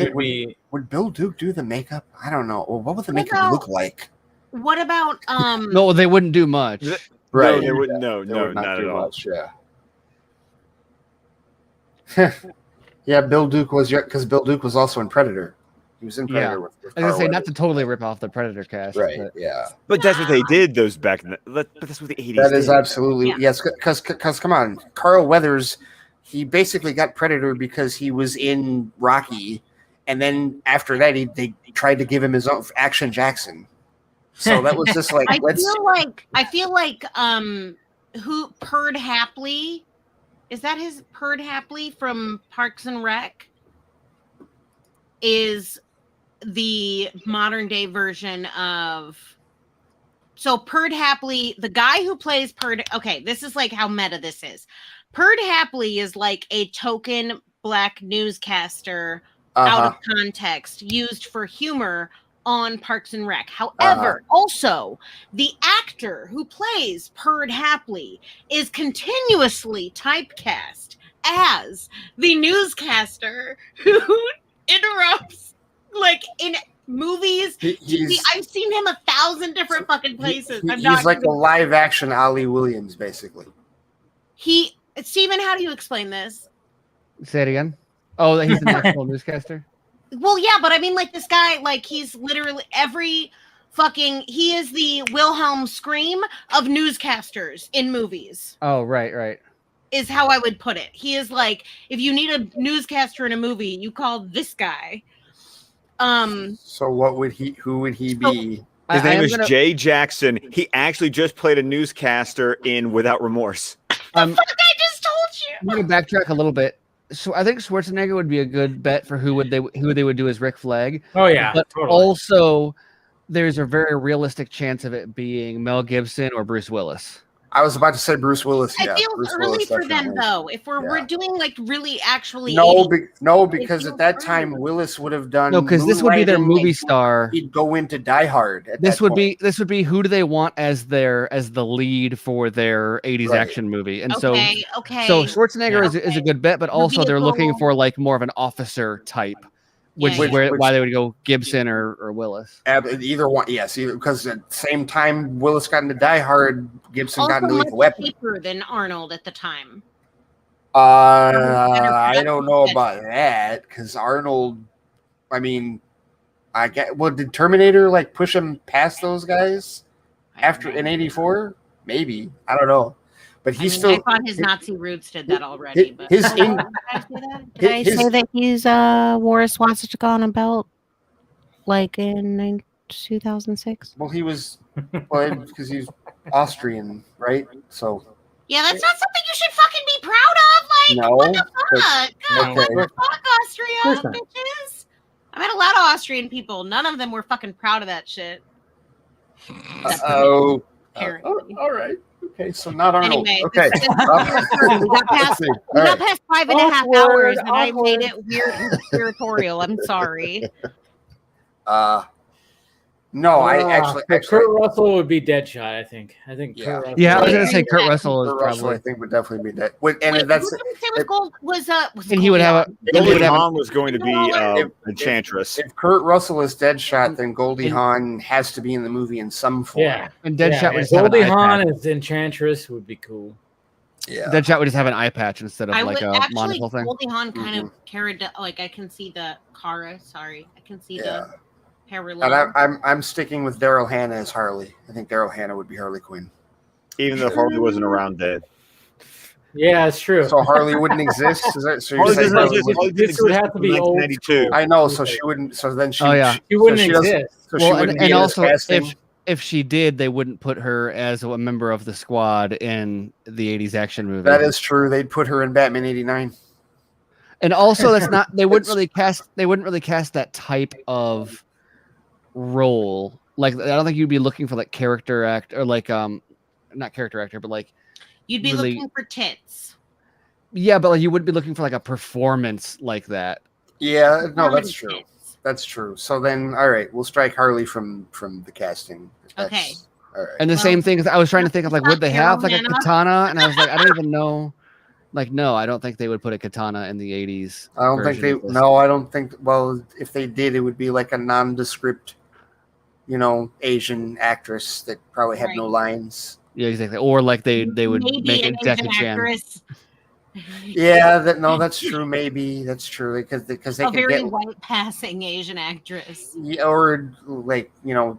Bill Duke do the makeup? I don't know. Well, what would the makeup look like? What about No, they wouldn't do much. Right. No, they wouldn't. No, not at all. Much, yeah. Yeah, Bill Duke was because Bill Duke was also in Predator. He was in Predator with I was gonna say not to totally rip off the Predator cast, right? Yeah, but that's what they did those back in the. But that's what the 80s. That is absolutely yes. Because come on, Carl Weathers, he basically got Predator because he was in Rocky, and then after that they tried to give him his own Action Jackson. So that was just like I feel like who Perd Hapley. Is that his Perd Hapley from Parks and Rec? Is the modern day version of Perd Hapley, the guy who plays Perd. Okay, this is like how meta this is. Perd Hapley is like a token black newscaster out of context, used for humor on Parks and Rec. However, also the actor who plays Perd Hapley is continuously typecast as the newscaster who interrupts, like in movies. I've seen him 1,000 different fucking places. He's like a live action Ollie Williams, basically. Steven, how do you explain this? Say it again. Oh, he's an actual newscaster. Well, yeah, but I mean, like this guy, like he's literally he is the Wilhelm Scream of newscasters in movies. Oh, right. Is how I would put it. He is like, if you need a newscaster in a movie, you call this guy. So who would he be? His name is Jay Jackson. He actually just played a newscaster in Without Remorse. I just told you. I'm gonna backtrack a little bit. So I think Schwarzenegger would be a good bet for who they would do as Rick Flag. Oh yeah, but totally. Also there's a very realistic chance of it being Mel Gibson or Bruce Willis. I was about to say Bruce Willis. I feel early for them though. If we're doing like really actually no, because at that time Willis would have done because this would be their movie star. He'd go into Die Hard. This would be who do they want as the lead for their 80s action movie, and so Schwarzenegger is a good bet, but also they're looking for like more of an officer type Which is why they would go Gibson or Willis. Either one, yes. Because at the same time Willis got into Die Hard, Gibson got into Lethal Weapon. Cheaper than Arnold at the time. I don't know about that because Arnold. I mean, I get. Well, did Terminator like push him past those guys after in '84? Maybe, I don't know. But he's still. I thought his Nazi roots did that already. But Did I say that he's wore a swastika on a belt like in 2006? Well, he was because he's Austrian, right? So. Yeah, that's not something you should fucking be proud of. Like, No, what the fuck? God, what okay. the fuck, Austria, bitches? I met a lot of Austrian people. None of them were fucking proud of that shit. Oh. Apparently. All right. Okay, so not Arnold. Anyway, Okay. we got past, we got past 5.5 hours, and I made it weird and conspiratorial. I'm sorry. No, I Kurt Russell would be Deadshot. I think. Kurt Russell. Yeah, I was gonna say Kurt Russell is Kurt Russell, probably. I think would definitely be that. And Wait, that's who did we say was gold? Was And he would have a. Goldie Hawn was going to be Enchantress. If Kurt Russell is Deadshot, then Goldie Hawn has to be in the movie in some form. Yeah, And Deadshot would If just have an Goldie eye Hawn patch. as Enchantress would be cool. Yeah. Deadshot would just have an eye patch instead of I like would a actually monocle thing. Goldie Hawn kind of carried like I can see the Kara. Sorry, I can see the parallel. And I'm sticking with Daryl Hannah as Harley. I think Daryl Hannah would be Harley Quinn. Even though Harley wasn't around then. Yeah, it's true. So Harley wouldn't exist. Is that so? You're Harley saying doesn't Harley exist. wouldn't- Harley didn't This would exist have to until be old 1992. I know. So she wouldn't. So then she. Oh, yeah. She wouldn't so she doesn't- exist. So she Well, wouldn't and be in also this casting. if she did, they wouldn't put her as a member of the squad in the '80s action movie. That is true. They'd put her in Batman '89. And also, that's not. They wouldn't really cast. They wouldn't really cast that type of role. Like, I don't think you'd be looking for like character act or like not character actor, but like You'd be really- looking for tits. yeah, but like you wouldn't be looking for like a performance like that. Yeah, no, Harley that's true. tits. That's true. So then, all right, we'll strike Harley from the casting. Okay. All right. And the same thing. I was trying to think of like, would they have like a Hannah. katana? And I was like, I don't even know. Like, no, I don't think they would put a katana in the '80s. I don't think they. version of this. No, I don't think. Well, if they did, it would be like a nondescript, Asian actress that probably had no lines. Yeah, exactly. Or like they would Maybe make an it Jackie Asian Chan. actress. Yeah, that's true. Maybe that's true because they A could very get white passing Asian actress. or like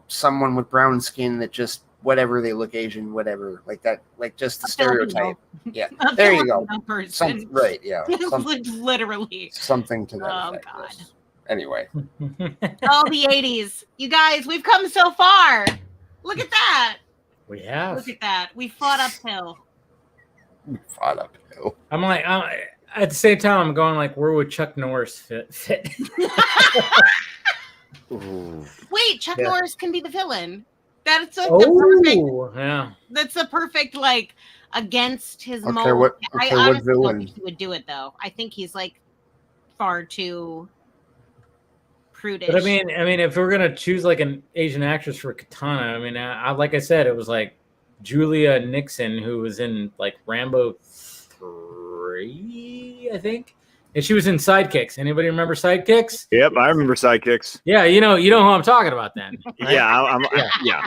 someone with brown skin that just whatever they look Asian, whatever like that, like just the stereotype. Yeah, A there you go. Filipino person. Some, right? Yeah, Literally. something to that Oh effect. God. Yes. Anyway, Oh, the 80s. You guys, we've come so far. Look at that. We have. Look at that. We fought uphill. fought uphill. I'm like, at the same time, I'm going like, where would Chuck Norris fit? Wait, Chuck Yeah. Norris can be the villain. That's like the perfect. Oh, yeah. That's the perfect like against his Okay, mold. what I villain? honestly don't think he would do it though. I think he's like far too prudish. But I mean, if we're gonna choose like an Asian actress for Katana, I mean, I like I said, it was like Julia Nixon, who was in like Rambo 3, I think, and she was in Sidekicks. Anybody remember Sidekicks? Yep, I remember Sidekicks. Yeah, you know who I'm talking about then. Right? Yeah.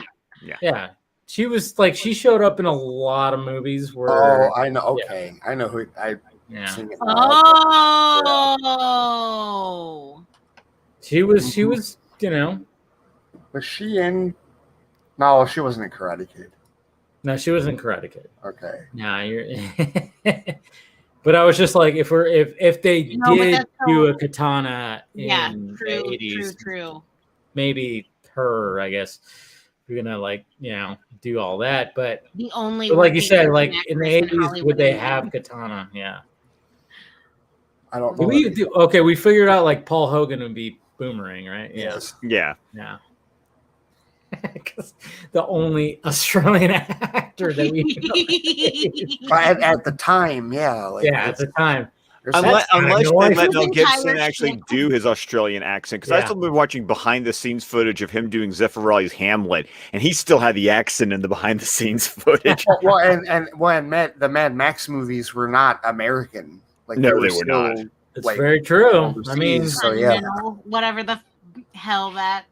Yeah. She was like, she showed up in a lot of movies where. Oh, I know. Okay, I know who seen it. Oh. She was, Was she in? No, she wasn't in Karate Kid. No, she wasn't Karate Kid. Okay. Nah, you're. But I was just like, if they No, but did that's do so- a katana Yeah, in true, the 80s, true. maybe her, I guess, we're gonna like do all that. But The only like you working said, Asian like in the actress in 80s, Hollywood would they anymore. have katana? Yeah. I don't Do know. we do okay? We figured out like Paul Hogan would be Boomerang, right? Yes. Yeah. Yeah. Because the only Australian actor that we know. At the time, yeah. Like, Yeah, at the time. Unless they let Mel Entire Gibson actually ship. do his Australian accent, because I Yeah. still been watching behind-the-scenes footage of him doing Zeffirelli's Hamlet, and he still had the accent in the behind-the-scenes footage. well, and the Mad Max movies were not American. Like No, they were still, not. It's like very true. overseas. I mean, so yeah. Continental, whatever the hell that.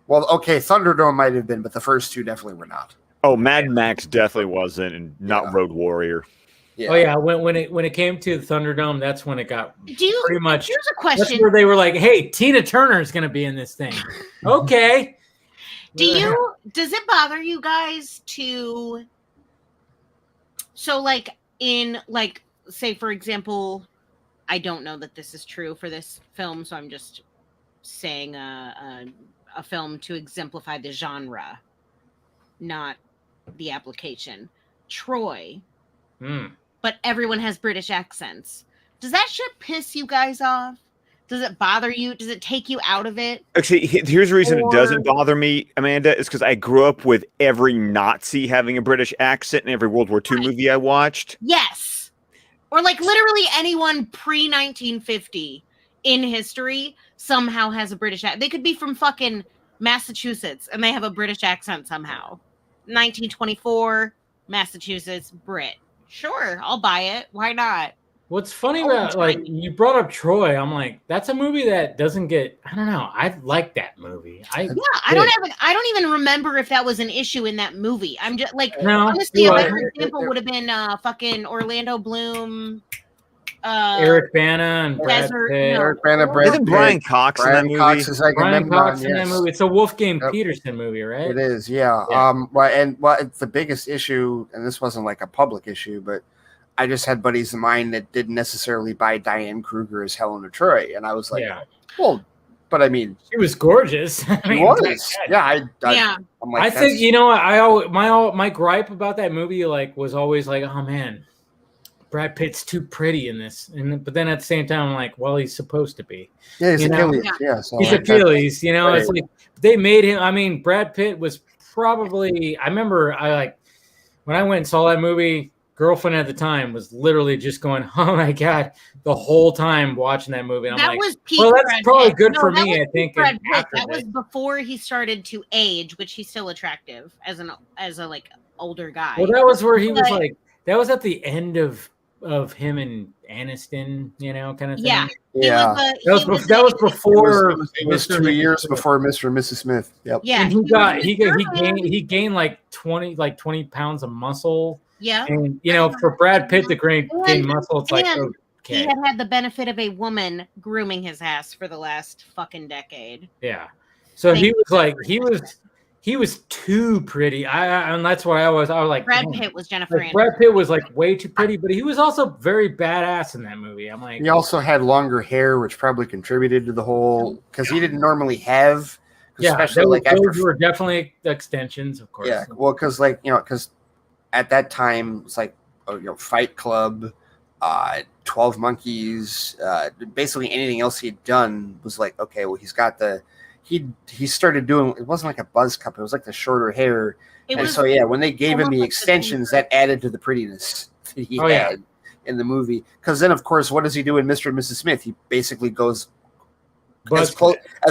Well, okay, Thunderdome might have been, but the first two definitely were not. Oh, Mad Max definitely wasn't, and not Road Warrior. Oh yeah, when it came to the Thunderdome, that's when it got pretty much. Here's a That's question. where they were like, "Hey, Tina Turner is going to be in this thing." Okay. Does it bother you guys to? So like say for example, I don't know that this is true for this film, so I'm just saying a film to exemplify the genre, not the application. Troy. But everyone has British accents. Does that shit piss you guys off? Does it bother you? Does it take you out of it? Actually, here's the reason it doesn't bother me, Amanda, is because I grew up with every Nazi having a British accent in every World War II movie I watched. Yes. Or like literally anyone pre-1950 in history somehow has a British accent. They could be from fucking Massachusetts and they have a British accent somehow. 1924, Massachusetts, Brit. Sure, I'll buy it. Why not? What's funny about like you brought up Troy, I'm like, that's a movie that doesn't get. I don't know. I like that movie. I don't even remember if that was an issue in that movie. I'm just like, No, honestly, a it better wasn't. example would have been fucking Orlando Bloom. Eric Bana and Brad Desert- Pitt. no. Eric Bana, Brad Isn't Brian Cox in that Brian movie? Cox is like Brian Cox in that yes. movie. It's a Wolfgang Peterson movie, right? It is, yeah. Yeah. Well, it's the biggest issue, and this wasn't like a public issue, but I just had buddies of mine that didn't necessarily buy Diane Kruger as Helen of Troy, and I was like, well, but I mean, she was gorgeous. I she mean, was, yeah. I'm like, I think you know what my gripe about that movie was always like, oh man, Brad Pitt's too pretty in this, but then at the same time I'm like, well, he's supposed to be. Yeah, he's Achilles. Yeah, so he's Achilles. You know, right. It's like they made him. I mean, Brad Pitt was probably. I remember when I went and saw that movie. Girlfriend at the time was literally just going, "Oh my god!" the whole time watching that movie. And I'm That like, was peak well, that's Brad probably Pitt. good No, for that me. was I peak think. Brad Pitt. after That was this. before he started to age, which he's still attractive as a like older guy. Well, that was where he was But- like. That was at the end of him and Aniston, you know, kind of thing. Yeah. Yeah. That was before. It was Mr. 2 and years Mrs. before Mr. and Mrs. Smith. Yep. Yeah, And he gained like 20 pounds of muscle. Yeah. And you know, for Brad Pitt to gain muscle, it's like and okay. he had the benefit of a woman grooming his ass for the last fucking decade. Yeah. So he was too pretty. And that's why I was like Brad man. Pitt was Jennifer Like, Brad Pitt was like way too pretty, but he was also very badass in that movie. I'm like, He also had longer hair, which probably contributed to the whole because he didn't normally have. yeah, especially those were definitely extensions, of course. Yeah, well, because because at that time it's like Fight Club, 12 Monkeys, basically anything else he'd done was like, okay, well, he's got he started doing, it wasn't like a buzz cut, it was like the shorter hair. So yeah, when they gave him the extensions, that added to the prettiness that he had in the movie. Because then, of course, what does he do in Mr. and Mrs. Smith? He basically goes as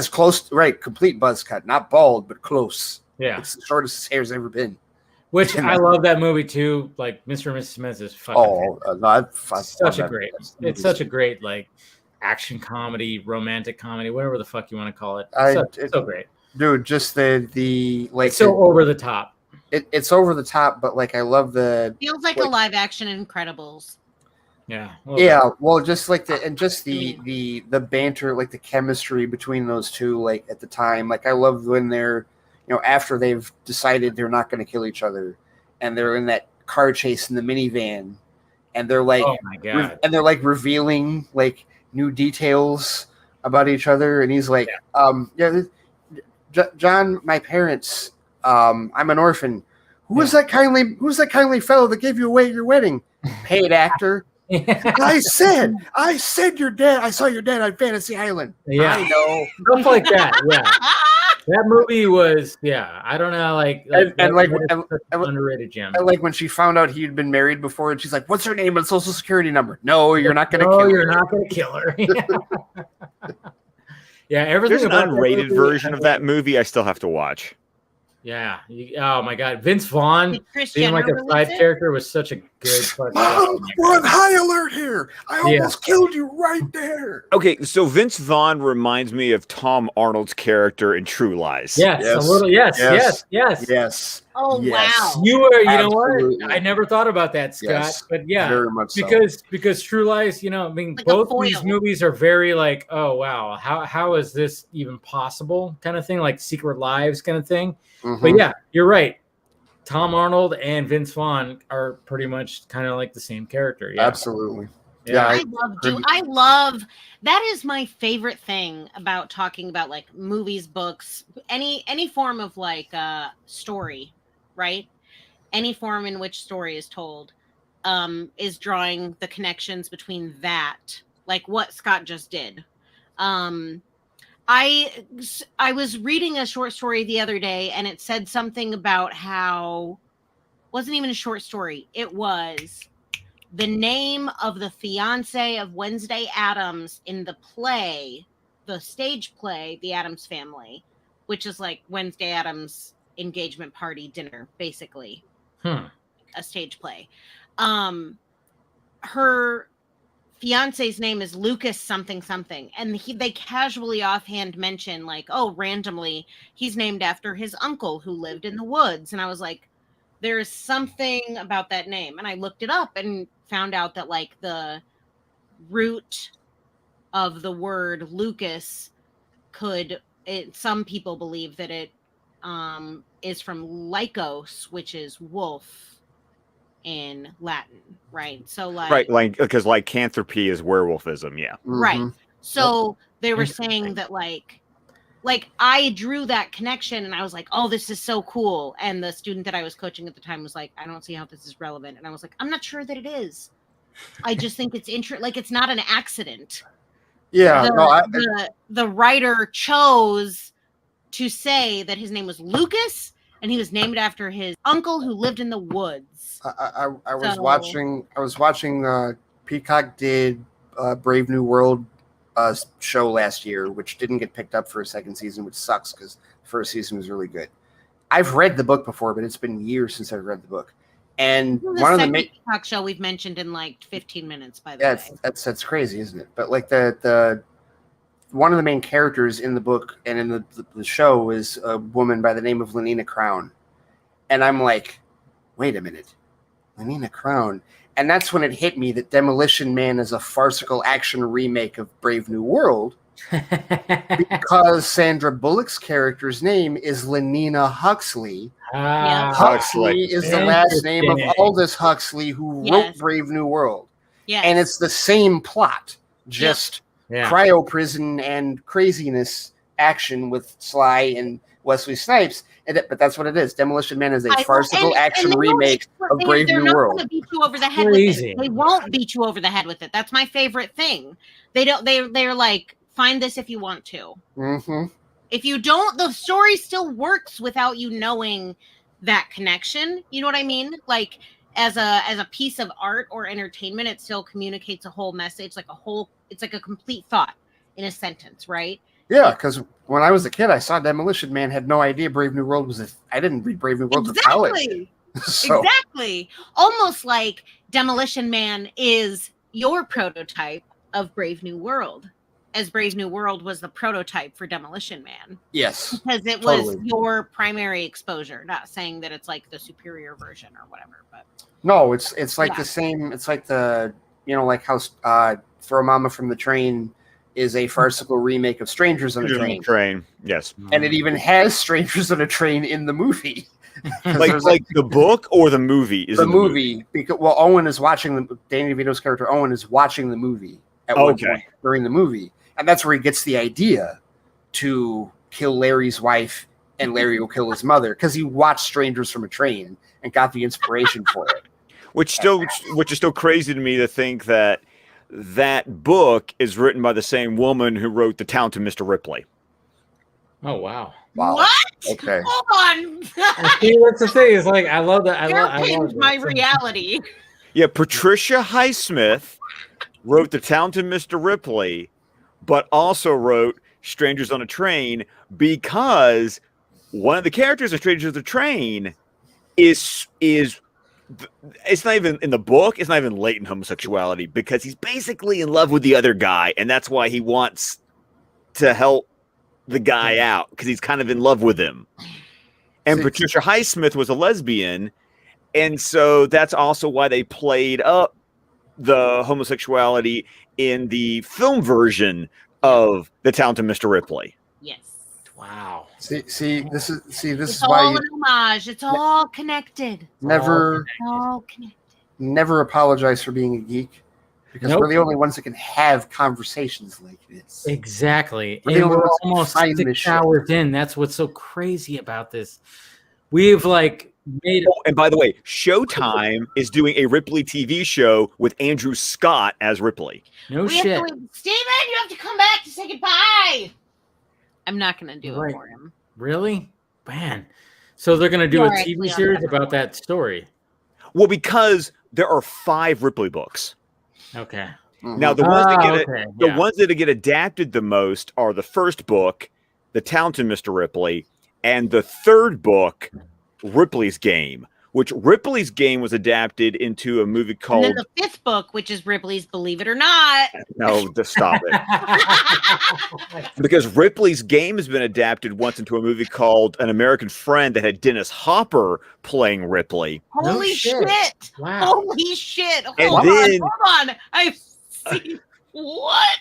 close, right? Complete buzz cut, not bald, but close. Yeah, it's the shortest his hair's ever been. Which I love that movie too. Like Mr. and Mrs. Smith is fucking. It's such a great like action comedy, romantic comedy, whatever the fuck you want to call it. It's so great, dude. Just the like it's so over the top. It's over the top, but like I love the feels like a live action Incredibles. Yeah. Well, just like the banter, like the chemistry between those two, like at the time, like I love when they're, after they've decided they're not going to kill each other, and they're in that car chase in the minivan, and they're like, oh my god, and they're like revealing like new details about each other, and he's like, John, my parents, I'm an orphan. Who's that kindly fellow that gave you away at your wedding? Paid actor. I said your dad. I saw your dad on Fantasy Island. Yeah, I know stuff like that. Yeah, that movie was. Yeah, I don't know, underrated gem. And like when she found out he'd been married before, and she's like, "What's her name and social security number?" No, you're not going to kill her. You're not going to kill her. Yeah, everything. There's an unrated version of that movie I still have to watch. Yeah. Oh my god, Vince Vaughn being like a side character was such a good. We're on high alert here. there. I almost killed you right there. Okay, so Vince Vaughn reminds me of Tom Arnold's character in True Lies. Yes, a little. Yes. Oh wow! You were. You know Absolutely. what? I never thought about that, Scott. Yes, but yeah, very much so. because True Lies. I mean, Like a both foil. these movies are very like, oh wow, how is this even possible? Kind of thing, like Secret Lives kind of thing. Mhm. But yeah, you're right. Tom Arnold and Vince Vaughn are pretty much kind of like the same character. Yeah, Absolutely. Yeah. I love that is my favorite thing about talking about like movies, books, any form of like story, right? Any form in which story is told is drawing the connections between that, like what Scott just did. I was reading a short story the other day and it said something about how wasn't even a short story. It was the name of the fiance of Wednesday Addams in the play, the stage play, The Addams Family, which is like Wednesday Addams' engagement party dinner, basically. A stage play. Her fiance's name is Lucas something something, and they casually offhand mention like, oh, randomly he's named after his uncle who lived in the woods, and I was like, there's something about that name, and I looked it up and found out that like the root of the word Lucas some people believe that it is from lycos, which is wolf in Latin, right? So Right, because lycanthropy is werewolfism, yeah. Right. So they were saying that like I drew that connection and I was like, oh, this is so cool. And the student that I was coaching at the time was like, I don't see how this is relevant. And I was like, I'm not sure that it is. I just think it's like it's not an accident. Yeah. The writer chose to say that his name was Lucas and he was named after his uncle who lived in the woods. I was watching Peacock did Brave New World show last year, which didn't get picked up for a second season, which sucks because the first season was really good. I've read the book before, but it's been years since I've read the book. And one of the main Peacock show we've mentioned in like 15 minutes, by the way. That's crazy, isn't it? But like the one of the main characters in the book and in the show is a woman by the name of Lenina Crown. And I'm like, wait a minute, Lenina Crown. And that's when it hit me that Demolition Man is a farcical action remake of Brave New World because Sandra Bullock's character's name is Lenina Huxley. Huxley is the last name of Aldous Huxley, who wrote Brave New World. Yes. And it's the same plot, just cryo prison and craziness action with Sly and Wesley Snipes. But that's what it is. Demolition Man is a farcical action remake of Brave New World. They're not going to beat you over the head with it. They won't beat you over the head with it. That's my favorite thing. They don't. They're like, find this if you want to. Mm-hmm. If you don't, the story still works without you knowing that connection. You know what I mean? Like as a piece of art or entertainment, it still communicates a whole message, it's like a complete thought in a sentence, right? Yeah, because when I was a kid, I saw Demolition Man, had no idea Brave New World was I didn't read Brave New World to college. Exactly. Almost like Demolition Man is your prototype of Brave New World, as Brave New World was the prototype for Demolition Man. Yes. Because it was your primary exposure, not saying that it's like the superior version or whatever, but no, it's like the same, it's like the, like how Throw Mama from the Train is a farcical remake of Strangers on a Train. Yes. And it even has Strangers on a Train in the movie. like the book or the movie? The movie. Because Owen is watching Danny DeVito's character Owen is watching the movie at one point during the movie. And that's where he gets the idea to kill Larry's wife and Larry will kill his mother because he watched Strangers from a Train and got the inspiration for it. Which is still crazy to me to think that book is written by the same woman who wrote The Talented Mr. Ripley. Oh wow! What? Okay. Hold on. See, that's the thing. Is like I love that. I love my reality. Yeah, Patricia Highsmith wrote The Talented Mr. Ripley, but also wrote Strangers on a Train because one of the characters of Strangers on a Train is it's not even in the book. It's not even latent homosexuality because he's basically in love with the other guy, and that's why he wants to help the guy out because he's kind of in love with him. And Patricia Highsmith was a lesbian, and so that's also why they played up the homosexuality in the film version of The Talented Mr. Ripley. Yes. Wow. See, this is all why an homage. It's all connected. Never connected. Never apologize for being a geek, because we're the only ones that can have conversations like this. Exactly. We're the And only we're ones that almost find 6 this hours in. That's what's so crazy about this. We've like made. Oh, and by the way, Showtime is doing a Ripley TV show with Andrew Scott as Ripley. No We have to wait. Steven, you have to come back to say goodbye. I'm not going to do it for him. Really? Man. So they're going to do You're a right, TV Leon. series about that story. Well, because there are 5 Ripley books. Okay. Now the ones that get okay. the Yeah. ones that get adapted the most are the first book, The Talented Mr. Ripley, and the third book, Ripley's Game, which Ripley's Game was adapted into a movie And called then the 5th book, which is Ripley's Believe It or Not. No, just stop it. Because Ripley's Game has been adapted once into a movie called An American Friend that had Dennis Hopper playing Ripley. Holy shit. Wow. Holy shit. And Hold then- on. I see. What?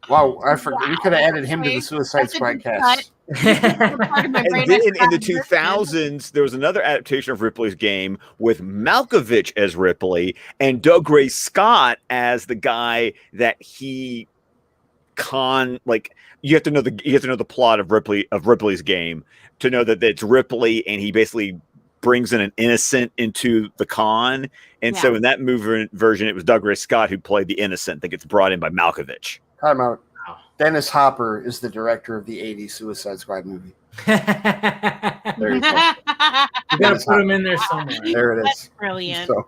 Wow, I forgot. We could have added him to the Suicide Squad cast. And then in the 2000s, there was another adaptation of Ripley's Game with Malkovich as Ripley and Doug Ray Scott as the guy that he like. You have to know the plot of Ripley's Game to know that it's Ripley, and he basically brings in an innocent into the con. And so in that movie version, it was Doug Ray Scott who played the innocent that gets brought in by Malkovich. Time out. Dennis Hopper is the director of the '80s Suicide Squad movie. There you go. You got to put him in there somewhere. There it is. That's brilliant. So,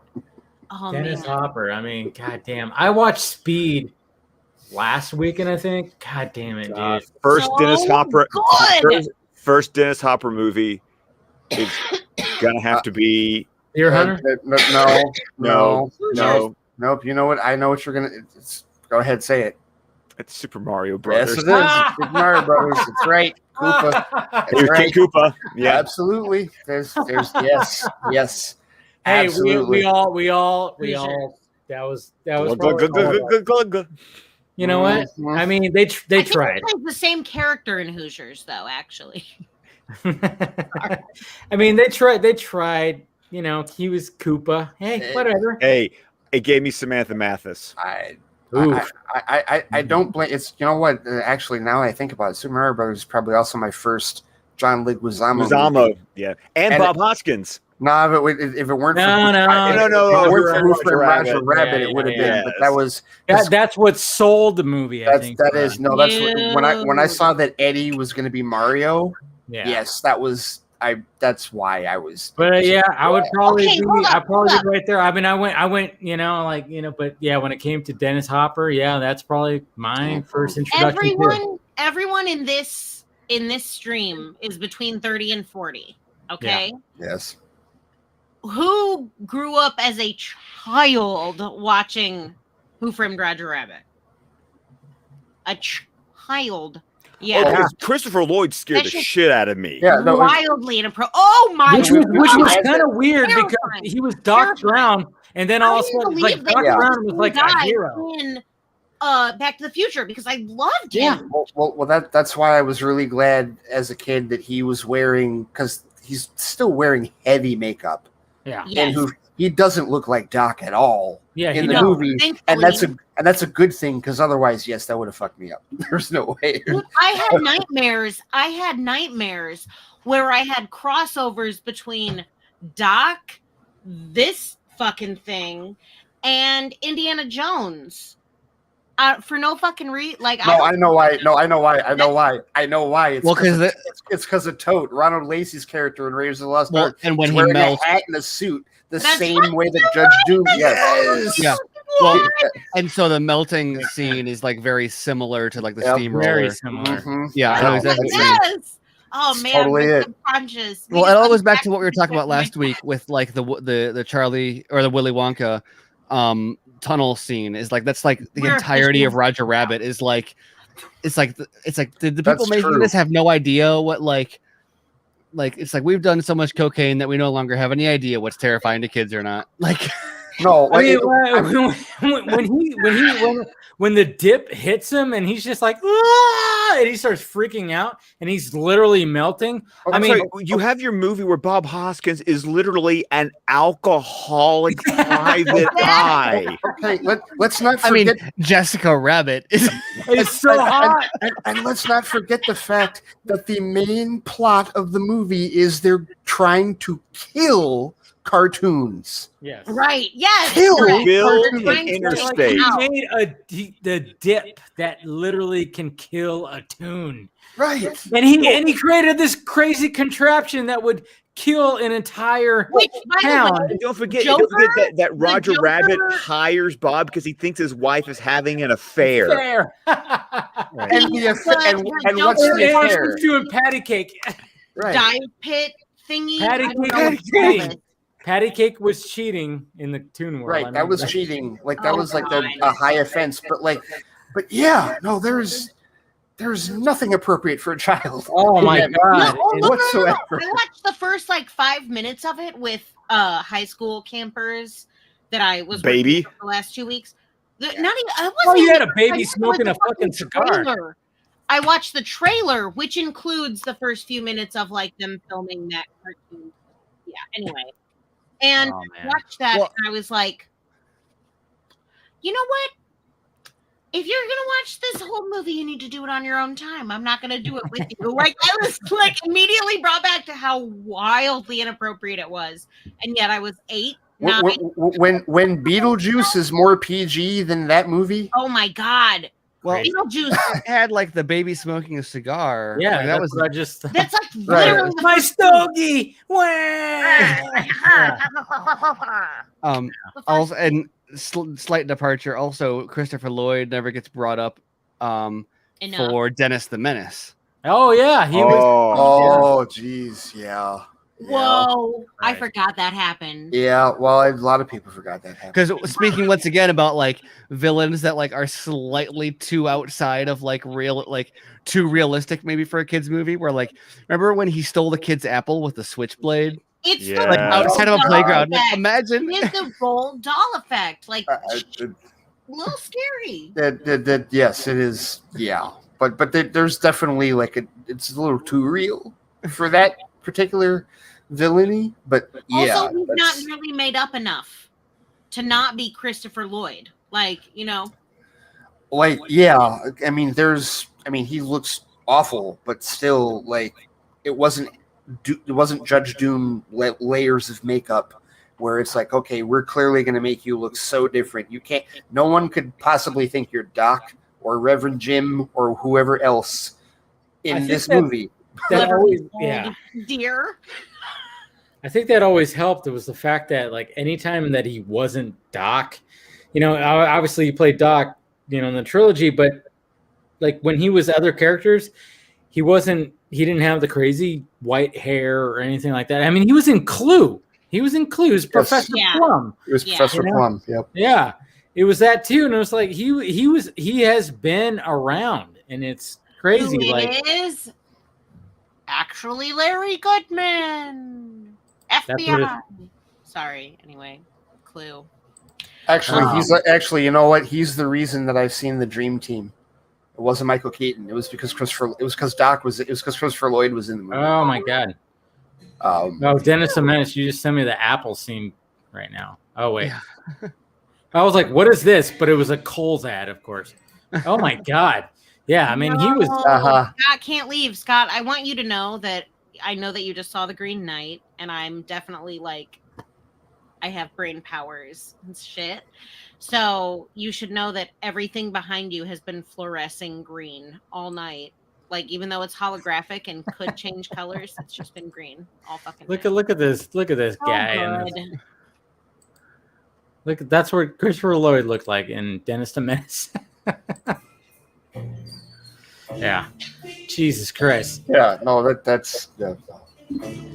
Oh, Dennis man. Hopper. I mean, goddamn. I watched Speed last weekend, I think. God damn it, dude. First So Dennis Hopper. good. First Dennis Hopper movie is gonna have to be Deer Hunter? no. No. Nope. You know what? I know what you're gonna. Go ahead, say it. It's Super Mario Brothers. Yes, it is. Super Mario Brothers. That's right. Koopa. That's Here's right. King Koopa. Yeah. Absolutely. There's yes. Hey, Absolutely. we all. That was probably You know what? I mean, they I think tried. he plays the same character in Hoosiers, though, actually. I mean, they tried. You know, he was Koopa. Hey, whatever. Hey, it gave me Samantha Mathis. I don't blame. It's, you know what? Actually, now I think about it, Super Mario Brothers is probably also my first John Leguizamo. Leguizamo, yeah, and Bob Hoskins. No, but if it weren't No. for Roger Rabbit. Rabbit, it would have been. But that was that's what sold the movie. I think that's when I saw that Eddie was going to be Mario. Yeah. Yes, that was that's why I was. But yeah, I would probably Okay, be. hold I up, probably hold be right there. I mean, I went. You know, but yeah, when it came to Dennis Hopper, yeah, that's probably my first introduction. Everyone in this stream is between 30 and 40. Okay. Yeah. Yes. Who grew up as a child watching Who Framed Roger Rabbit? A child. Yeah. Oh, because Christopher Lloyd scared the shit out of me. Yeah, no, wildly inappropriate. Oh my Which god. was kind of weird because Terrifying. he was Doc Brown, and then all of a sudden, like Doc Brown was like a died hero. in Back to the Future because I loved him. Yeah. Well, that's why I was really glad as a kid that he was wearing, because he's still wearing heavy makeup. Yeah. And he doesn't look like Doc at all. Yeah, in the movie, and that's a good thing, because otherwise, yes, that would have fucked me up. There's no way. I had nightmares where I had crossovers between Doc, this fucking thing, and Indiana Jones. For no fucking reason. I know why. It's Well, it's because of Toad, Ronald Lacey's character in Raiders of the Lost Ark. And when he wearing melts, a hat and a suit, the same way that Judge Doom. Yes. Yeah. Well, and so the melting scene is like very similar to like the steamroller. Very similar. Mm-hmm. Yeah, I know exactly what you mean. Oh man, totally we're it. subconscious. Well, it all goes back to what we were talking about last week with like the Charlie or the Willy Wonka tunnel scene. Is like that's like the We're entirety officially of Roger Rabbit. Is like it's like the people That's making true. this have no idea what like it's like we've done so much cocaine that we no longer have any idea what's terrifying to kids or not. Like No, I like, mean, when the dip hits him and he's just like, "Ah!" and he starts freaking out and he's literally melting. I I'm mean, sorry, you have your movie where Bob Hoskins is literally an alcoholic private eye. okay, let's not I mean, forget. Jessica Rabbit is it's so hot. And let's not forget the fact that the main plot of the movie is they're trying to kill cartoons. Yes. Right. Yes. Kill correct. Build They're an trying to interstate. out. He made the dip that literally can kill a tune. Right. And he created this crazy contraption that would kill an entire Which, by the town. way, And don't forget Joker, that Roger Joker- Rabbit hires Bob because he thinks his wife is having an affair. Fair. And the affair, and Joker what's the And affair? she's doing patty cake. Right. dive pit thingy. Patty I don't cake know what was to call cheating. it. Patty cake was cheating in the Toon World. Right. I That mean, was cheating. Like that Oh, was like God. a high offense. But yeah, no, there's nothing appropriate for a child. Oh my Yeah, god! No, whatsoever. I watched the first like 5 minutes of it with high school campers that I was working Baby. with the last 2 weeks. Not even. I wasn't Oh, you had a even- baby I watched smoking the a fucking cigar. trailer. I watched the trailer, which includes the first few minutes of like them filming that cartoon. Yeah. Anyway, and Oh, man. watched that, Well- and I was like, you know what? If you're gonna watch this whole movie, you need to do it on your own time. I'm not gonna do it with you. Like I was like immediately brought back to how wildly inappropriate it was, and yet I was 8, 9. When Beetlejuice is more PG than that movie, Oh my god, well Beetlejuice! had like the baby smoking a cigar. Yeah, like, that that's was what I just. That's like Right. literally the My first- stogie. Also and slight departure. Also, Christopher Lloyd never gets brought up Enough. for Dennis the Menace. Oh yeah, he was. oh geez, yeah. Whoa, I Right. forgot that happened. Yeah, well, a lot of people forgot that happened. Because speaking once again about like villains that like are slightly too outside of like too realistic maybe for a kids movie. Where like remember when he stole the kid's apple with the switchblade? It's Yeah. the Like, outside of a Roald Dahl playground. Like, effect. imagine. It is the Roald Dahl effect. Like Uh, a little scary. Yes, it is. Yeah, but there's definitely like it's a little too real for that particular villainy. But yeah, Also, he's not that's- really made up enough to not be Christopher Lloyd. Like, you know, like yeah. I mean, he looks awful, but still, like it wasn't Judge Doom layers of makeup. Where it's like, okay, we're clearly going to make you look so different. You can't. No one could possibly think you're Doc or Reverend Jim or whoever else I in think this that- movie. That always, yeah. dear. I think that always helped. It was the fact that like anytime that he wasn't Doc, you know, obviously he played Doc, you know, in the trilogy, but like when he was other characters, he didn't have the crazy white hair or anything like that. I mean, he was in Clue. He was in Clue. He was Professor Yeah. Plum. It was Yeah. Professor You know? Plum. Yep. Yeah, it was that too. And it was like he has been around, and it's crazy. Who Like is actually Larry Goodman, what FBI. Sorry. Anyway, Clue. Actually, you know what? He's the reason that I've seen the Dream Team. It wasn't Michael Keaton. It was because Christopher Lloyd was in the movie. oh my god. Oh, Dennis the Menace, you just sent me the Apple scene right now. Oh, wait. I was like, what is this? But it was a Kohl's ad, of course. Oh, my God. Yeah, I mean, he was... Scott can't leave. Scott, I want you to know that I know that you just saw The Green Knight, and I'm definitely like, I have brain powers and shit. So you should know that everything behind you has been fluorescing green all night. Like, even though it's holographic and could change colors, it's just been green all fucking night. Look at this So guy. And good. look, that's what Christopher Lloyd looked like in Dennis the Menace. Yeah. Jesus Christ. Yeah, no, that's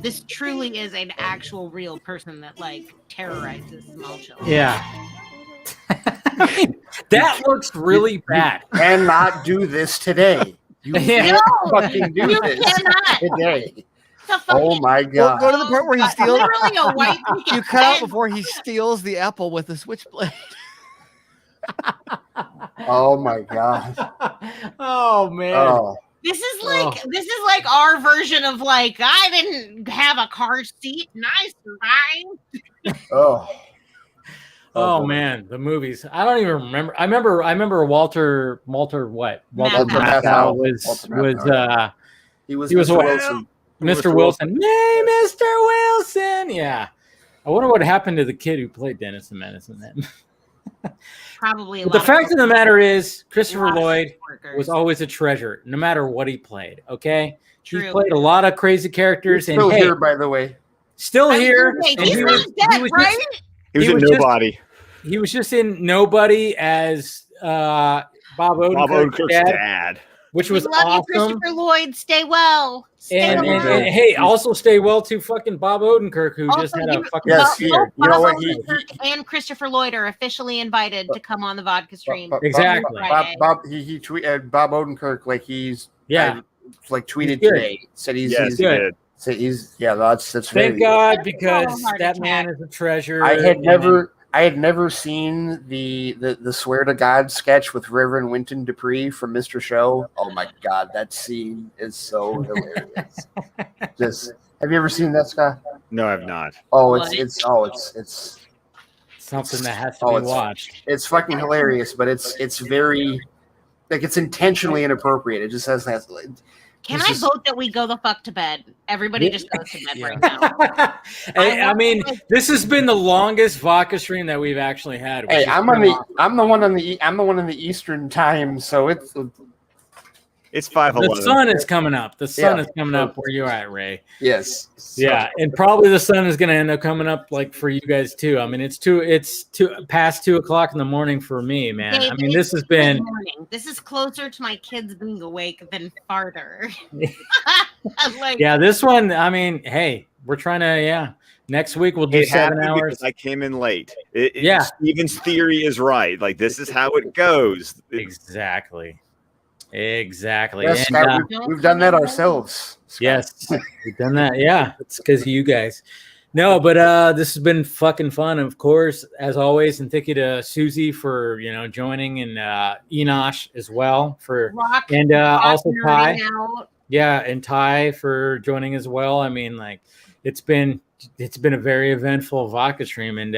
This truly is an actual real person that like terrorizes small children. Yeah. That looks really bad. You cannot do this today. You Yeah. can't fucking do You this cannot. today. The Oh my Well, god. go to the part where he steals. Literally a white You cut out before he steals the apple with the switchblade. Oh my god. Oh man. Oh. This is like our version of like I didn't have a car seat and I survived. Oh. Oh man, the movies. I don't even remember. I remember Walter what? Walter Matthau. He was Mr. what? Wilson. Mr. Wilson. Hey, Mr. Wilson. Yeah. I wonder what happened to the kid who played Dennis the Menace in that. Probably. But the fact of the matter is, Christopher lot of Lloyd workers. was always a treasure, no matter what he played. Okay, True. he played a lot of crazy characters, He's still and hey, here, by the way. still I was here. gonna say, and he's he not was, dead, he was right? just, He was in just- Nobody. he was just in Nobody as Bob Odenkirk's dad, which was we love awesome. you, Christopher Lloyd. Stay well. Stay And alive. hey, also stay well to fucking Bob Odenkirk, who just had a fucking Yes, Both you know Bob what, Odenkirk and Christopher Lloyd are officially invited to come on the Vodka stream. Exactly. Bob Odenkirk, like he's like tweeted He's good. today, said he's good. Said he's that's Thank very God, That's a because heart that attack. man is a treasure. I had and- never seen the Swear to God sketch with Reverend Winton Dupree from Mr. Show. Oh my God, that scene is so hilarious. Just have you ever seen that, Scott? No, I've not. Oh, What? it's something that has to be watched. It's fucking hilarious, but it's very like it's intentionally inappropriate. It just has that. Can I vote that we go the fuck to bed? Everybody just goes to bed right now. I mean, this has been the longest vodka stream that we've actually had. which Hey, is I'm the one on the Eastern time, so it's 5:11. The sun is coming up. The sun Yeah. is coming up where you're at, Ray. yes, Yeah, and probably the sun is going to end up coming up like for you guys too. I mean, it's past 2:00 in the morning for me, man. Dave, I mean, this has been morning. This is closer to my kids being awake than farther. Like, yeah. This one, I mean, hey, we're trying to Next week we'll do It 7 happened hours. because I came in late. Yeah. Steven's theory is right. Like this is how it goes. Exactly. yes, And, Scott, we've done that ourselves. Scott. yes, we've done that. Yeah, it's because of you guys. No, but this has been fucking fun, of course, as always. And thank you to Susie for joining, and Enosh as well for Rock, and also Ty. nerding out. Yeah, and Ty for joining as well. I mean, like it's been a very eventful vodka stream, and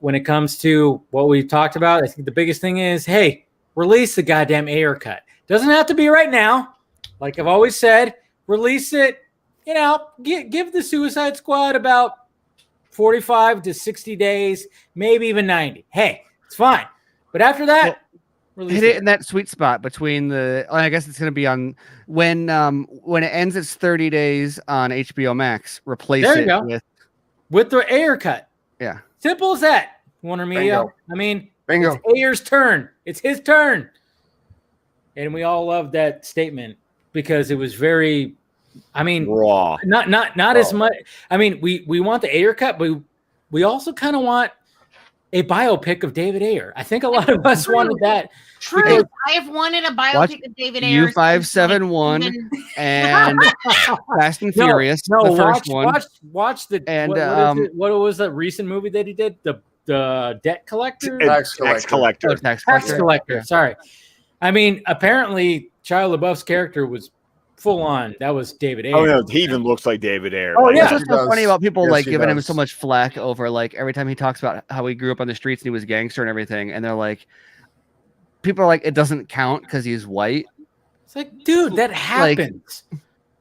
when it comes to what we've talked about, I think the biggest thing is, hey, release the goddamn Ayer Cut. Doesn't have to be right now. Like I've always said, release it. Give the Suicide Squad about 45 to 60 days, maybe even 90. Hey, it's fine. But after that, release Hit it in that sweet spot between I guess it's going to be on when it ends its 30 days on HBO Max. Replace There you it go. with the Ayer Cut. Yeah. Simple as that. Warner Media. Bingo. I mean, Bingo. it's Ayer's turn. It's his turn. And we all loved that statement because it was very, I mean, Raw. not as much. I mean, we want the Ayer Cut, but we also kind of want a biopic of David Ayer. I think a lot of us wanted that. True. because- I have wanted a biopic Watch of David Ayer. U571 and Fast and Furious, the first one. Watch the And, what was that recent movie that he did? The Debt Collector? Tax Tax collector. collector. Oh, Tax Tax Collector. Collector. Sorry. I mean, apparently Shia LaBeouf's character was full on. That was David Ayer. Oh no, he even looks like David Ayer. Oh, Like, yeah. It's just so does. funny about people Yes, like he giving him does. so much flack over like every time he talks about how he grew up on the streets and he was a gangster and everything, and they're like, people are like, it doesn't count because he's white. It's like, dude, that happens.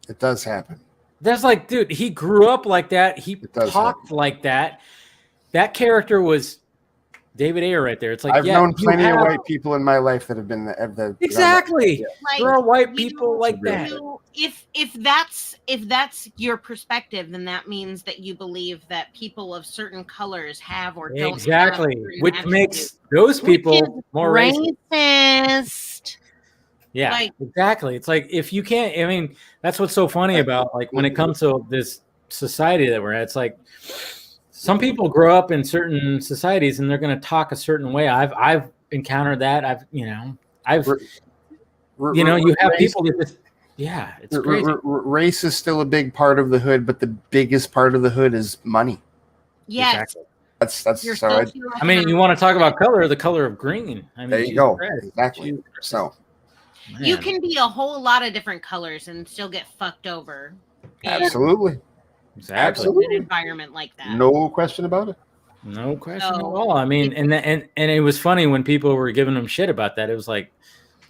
It does happen. That's like, dude, he grew up like that. He does talked like that. That character was David Ayer right there. It's like, I've yeah, known you plenty of have- white people in my life that have been the Exactly. Yeah. Like, There are white you- people like that. If that's your perspective, then that means that you believe that people of certain colors have or don't. Exactly. have certain Which attributes. makes those Which people is more racist. racist. Yeah, Like- exactly. It's like if you can't, I mean, that's what's so funny about like when it comes to this society that we're at. It's like some people grow up in certain societies and they're going to talk a certain way. I've encountered that. You have people that just, yeah, it's crazy. Race is still a big part of the hood, but the biggest part of the hood is money. Yes. Exactly. That's You're so. I mean, you want to talk about color, the color of green. I mean, There you Jesus go. Christ. Exactly. Jesus Christ. So You Man. can be a whole lot of different colors and still get fucked over. absolutely, Exactly. absolutely. In an environment like that. No question about it. No question at So- all. I mean, and it was funny when people were giving him shit about that. It was like,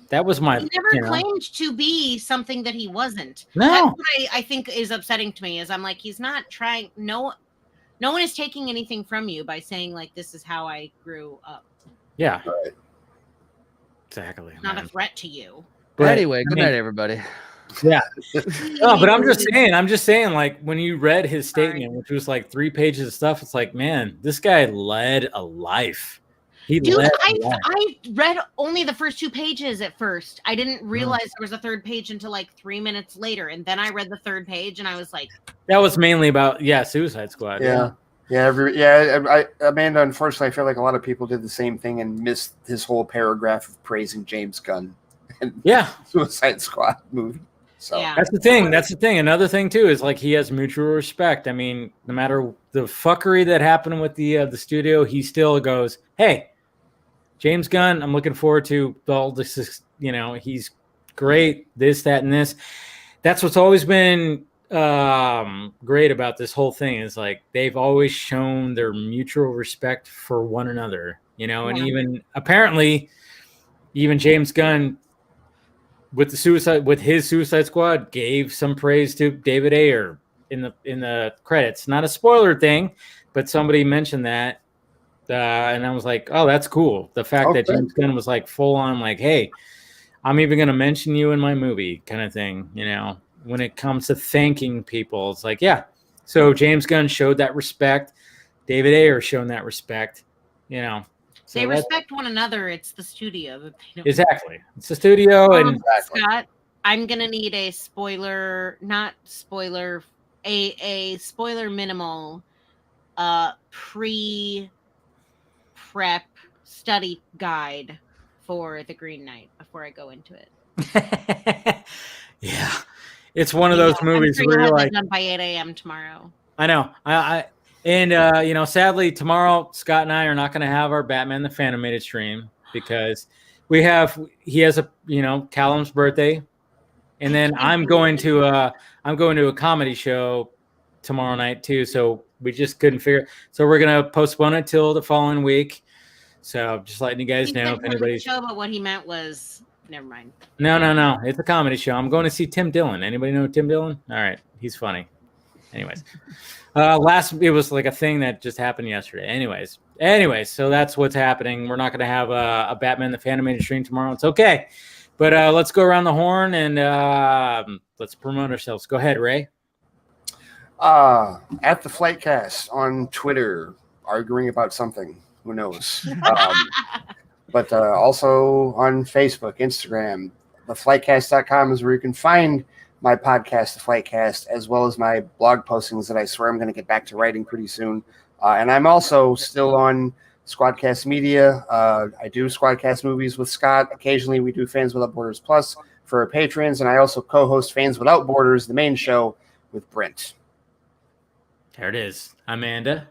that was my. He never claimed to be something that he wasn't. No. That's what I think is upsetting to me. Is I'm like, he's not trying. No one is taking anything from you by saying like, this is how I grew up. Yeah. Right. Exactly. Not man. a threat to you. But, Anyway, I good mean, night, everybody. Yeah. No, but I'm just saying, like when you read his statement, which was like 3 pages of stuff, it's like, man, this guy led a life. He Dude, led a life. I read only the first 2 pages at first. I didn't realize there was a third page until like 3 minutes later. And then I read the third page and I was like, That was mainly about Suicide Squad. Yeah. Amanda, unfortunately, I feel like a lot of people did the same thing and missed his whole paragraph of praising James Gunn and Suicide Squad movie. So That's the thing. That's the thing. Another thing too is like he has mutual respect. I mean, no matter the fuckery that happened with the studio, he still goes, "Hey, James Gunn, I'm looking forward to all this. He's great. This, that, and this." That's what's always been great about this whole thing is like they've always shown their mutual respect for one another. And even apparently, even James Gunn. With his Suicide Squad, gave some praise to David Ayer in the credits. Not a spoiler thing, but somebody mentioned that, and I was like, "Oh, that's cool." The fact that James Gunn was like full on, like, "Hey, I'm even going to mention you in my movie," kind of thing. When it comes to thanking people, it's like, yeah. So James Gunn showed that respect. David Ayer shown that respect. So they respect one another. It's the studio. That they don't. Exactly. It's the studio. And Scott, I'm going to need a spoiler, not spoiler, a spoiler minimal pre-prep study guide for The Green Knight before I go into it. Yeah. It's one of those movies I'm sure where you'll you're have like, it done by 8 a.m. tomorrow. I know. Sadly, tomorrow Scott and I are not going to have our Batman the Fanimated stream because he has Callum's birthday, and then I'm going to a comedy show tomorrow night too. So we just couldn't figure. So we're gonna postpone it till the following week. So just letting you guys He know said if comedy anybody's. show, but what he meant was never mind. No. It's a comedy show. I'm going to see Tim Dillon. Anybody know Tim Dillon? All right, he's funny. Anyways, it was like a thing that just happened yesterday. Anyways, so that's what's happening. We're not going to have a Batman the Fanimated stream tomorrow. It's okay, but let's go around the horn and let's promote ourselves. Go ahead, Ray. At the Flightcast on Twitter, arguing about something. Who knows? But also on Facebook, Instagram. Theflightcast.com is where you can find my podcast, The Flightcast, as well as my blog postings that I swear I'm going to get back to writing pretty soon. And I'm also still on Squadcast Media. I do Squadcast movies with Scott. Occasionally we do Fans Without Borders Plus for our patrons. And I also co-host Fans Without Borders, the main show, with Brent. There it is. Amanda.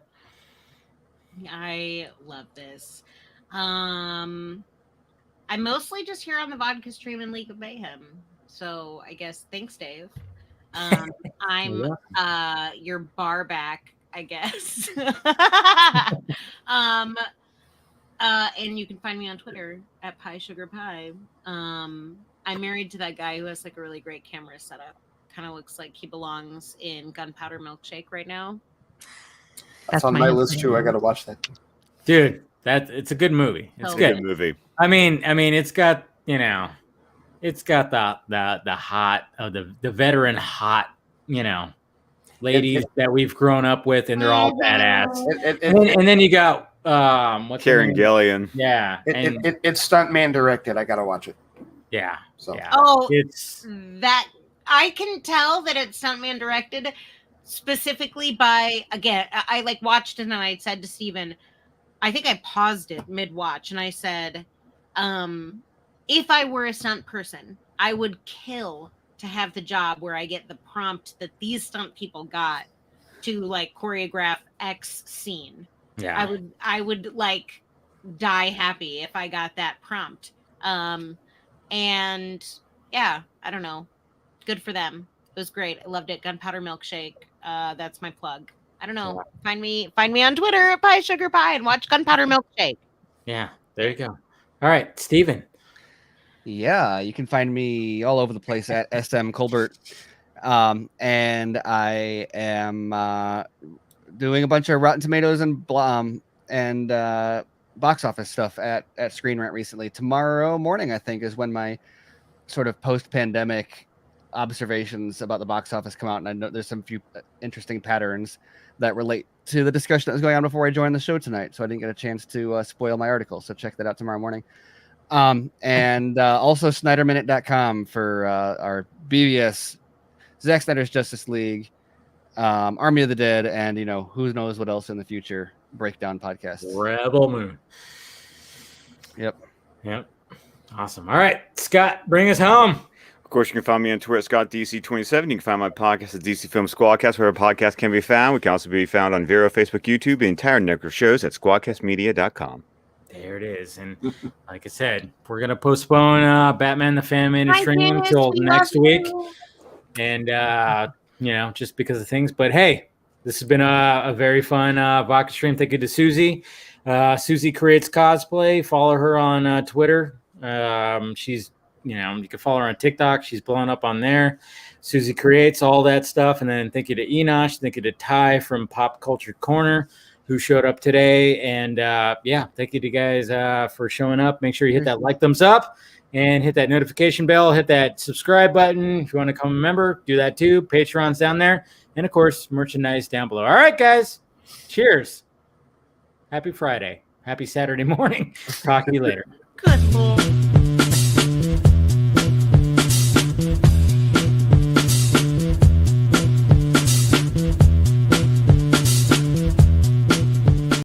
I love this. I'm mostly just here on the Vodka stream and League of Mayhem. So I guess thanks, Dave. I'm your bar back, I guess. And you can find me on Twitter at Pie Sugar Pie. I'm married to that guy who has like a really great camera setup. Kind of looks like he belongs in Gunpowder Milkshake right now. That's on my list too. I got to watch that. Dude, it's a good movie. It's good. A good movie. I mean, it's got it's got the hot the veteran hot ladies that we've grown up with, and they're all badass. And then you got what's Karen Gillian. Yeah, it's stuntman directed. I got to watch it. Yeah. So. Yeah. Oh, It's that I can tell that it's stuntman directed specifically by, again, I like watched it and I said to Steven, I think I paused it mid-watch and I said, if I were a stunt person, I would kill to have the job where I get the prompt that these stunt people got to like choreograph X scene. Yeah. I would like die happy if I got that prompt. And yeah, I don't know. Good for them. It was great. I loved it. Gunpowder Milkshake. That's my plug. I don't know. Find me on Twitter at Pie Sugar Pie and watch Gunpowder Milkshake. Yeah, there you go. All right, Steven. Yeah, you can find me all over the place at SM Colbert. And I am doing a bunch of Rotten Tomatoes and box office stuff at Screen Rant recently. Tomorrow morning, I think, is when my sort of post-pandemic observations about the box office come out, and I know there's some few interesting patterns that relate to the discussion that was going on before I joined the show tonight. So I didn't get a chance to spoil my article. So check that out tomorrow morning. And also SnyderMinute.com for our BVS, Zack Snyder's Justice League, Army of the Dead, and who knows what else in the future breakdown podcasts. Rebel Moon. Yep. Awesome. All right, Scott, bring us home. Of course, you can find me on Twitter at ScottDC27. You can find my podcast at DC Film Squadcast, where a podcast can be found. We can also be found on Vero, Facebook, YouTube, the entire network of shows at squadcastmedia.com. There it is. And like I said, we're going to postpone Batman the Animated Stream until next week. And, just because of things. But hey, this has been a very fun Vodka stream. Thank you to Susie. Susie Creates Cosplay. Follow her on Twitter. She's, you can follow her on TikTok. She's blowing up on there. Susie Creates, all that stuff. And then thank you to Enosh. Thank you to Ty from Pop Culture Corner, who showed up today. And thank you to you guys for showing up. Make sure you hit that like, thumbs up, and hit that notification bell. Hit that subscribe button. If you want to become a member, do that too. Patreon's down there. And, of course, merchandise down below. All right, guys. Cheers. Happy Friday. Happy Saturday morning. Talk to you later. Good boy.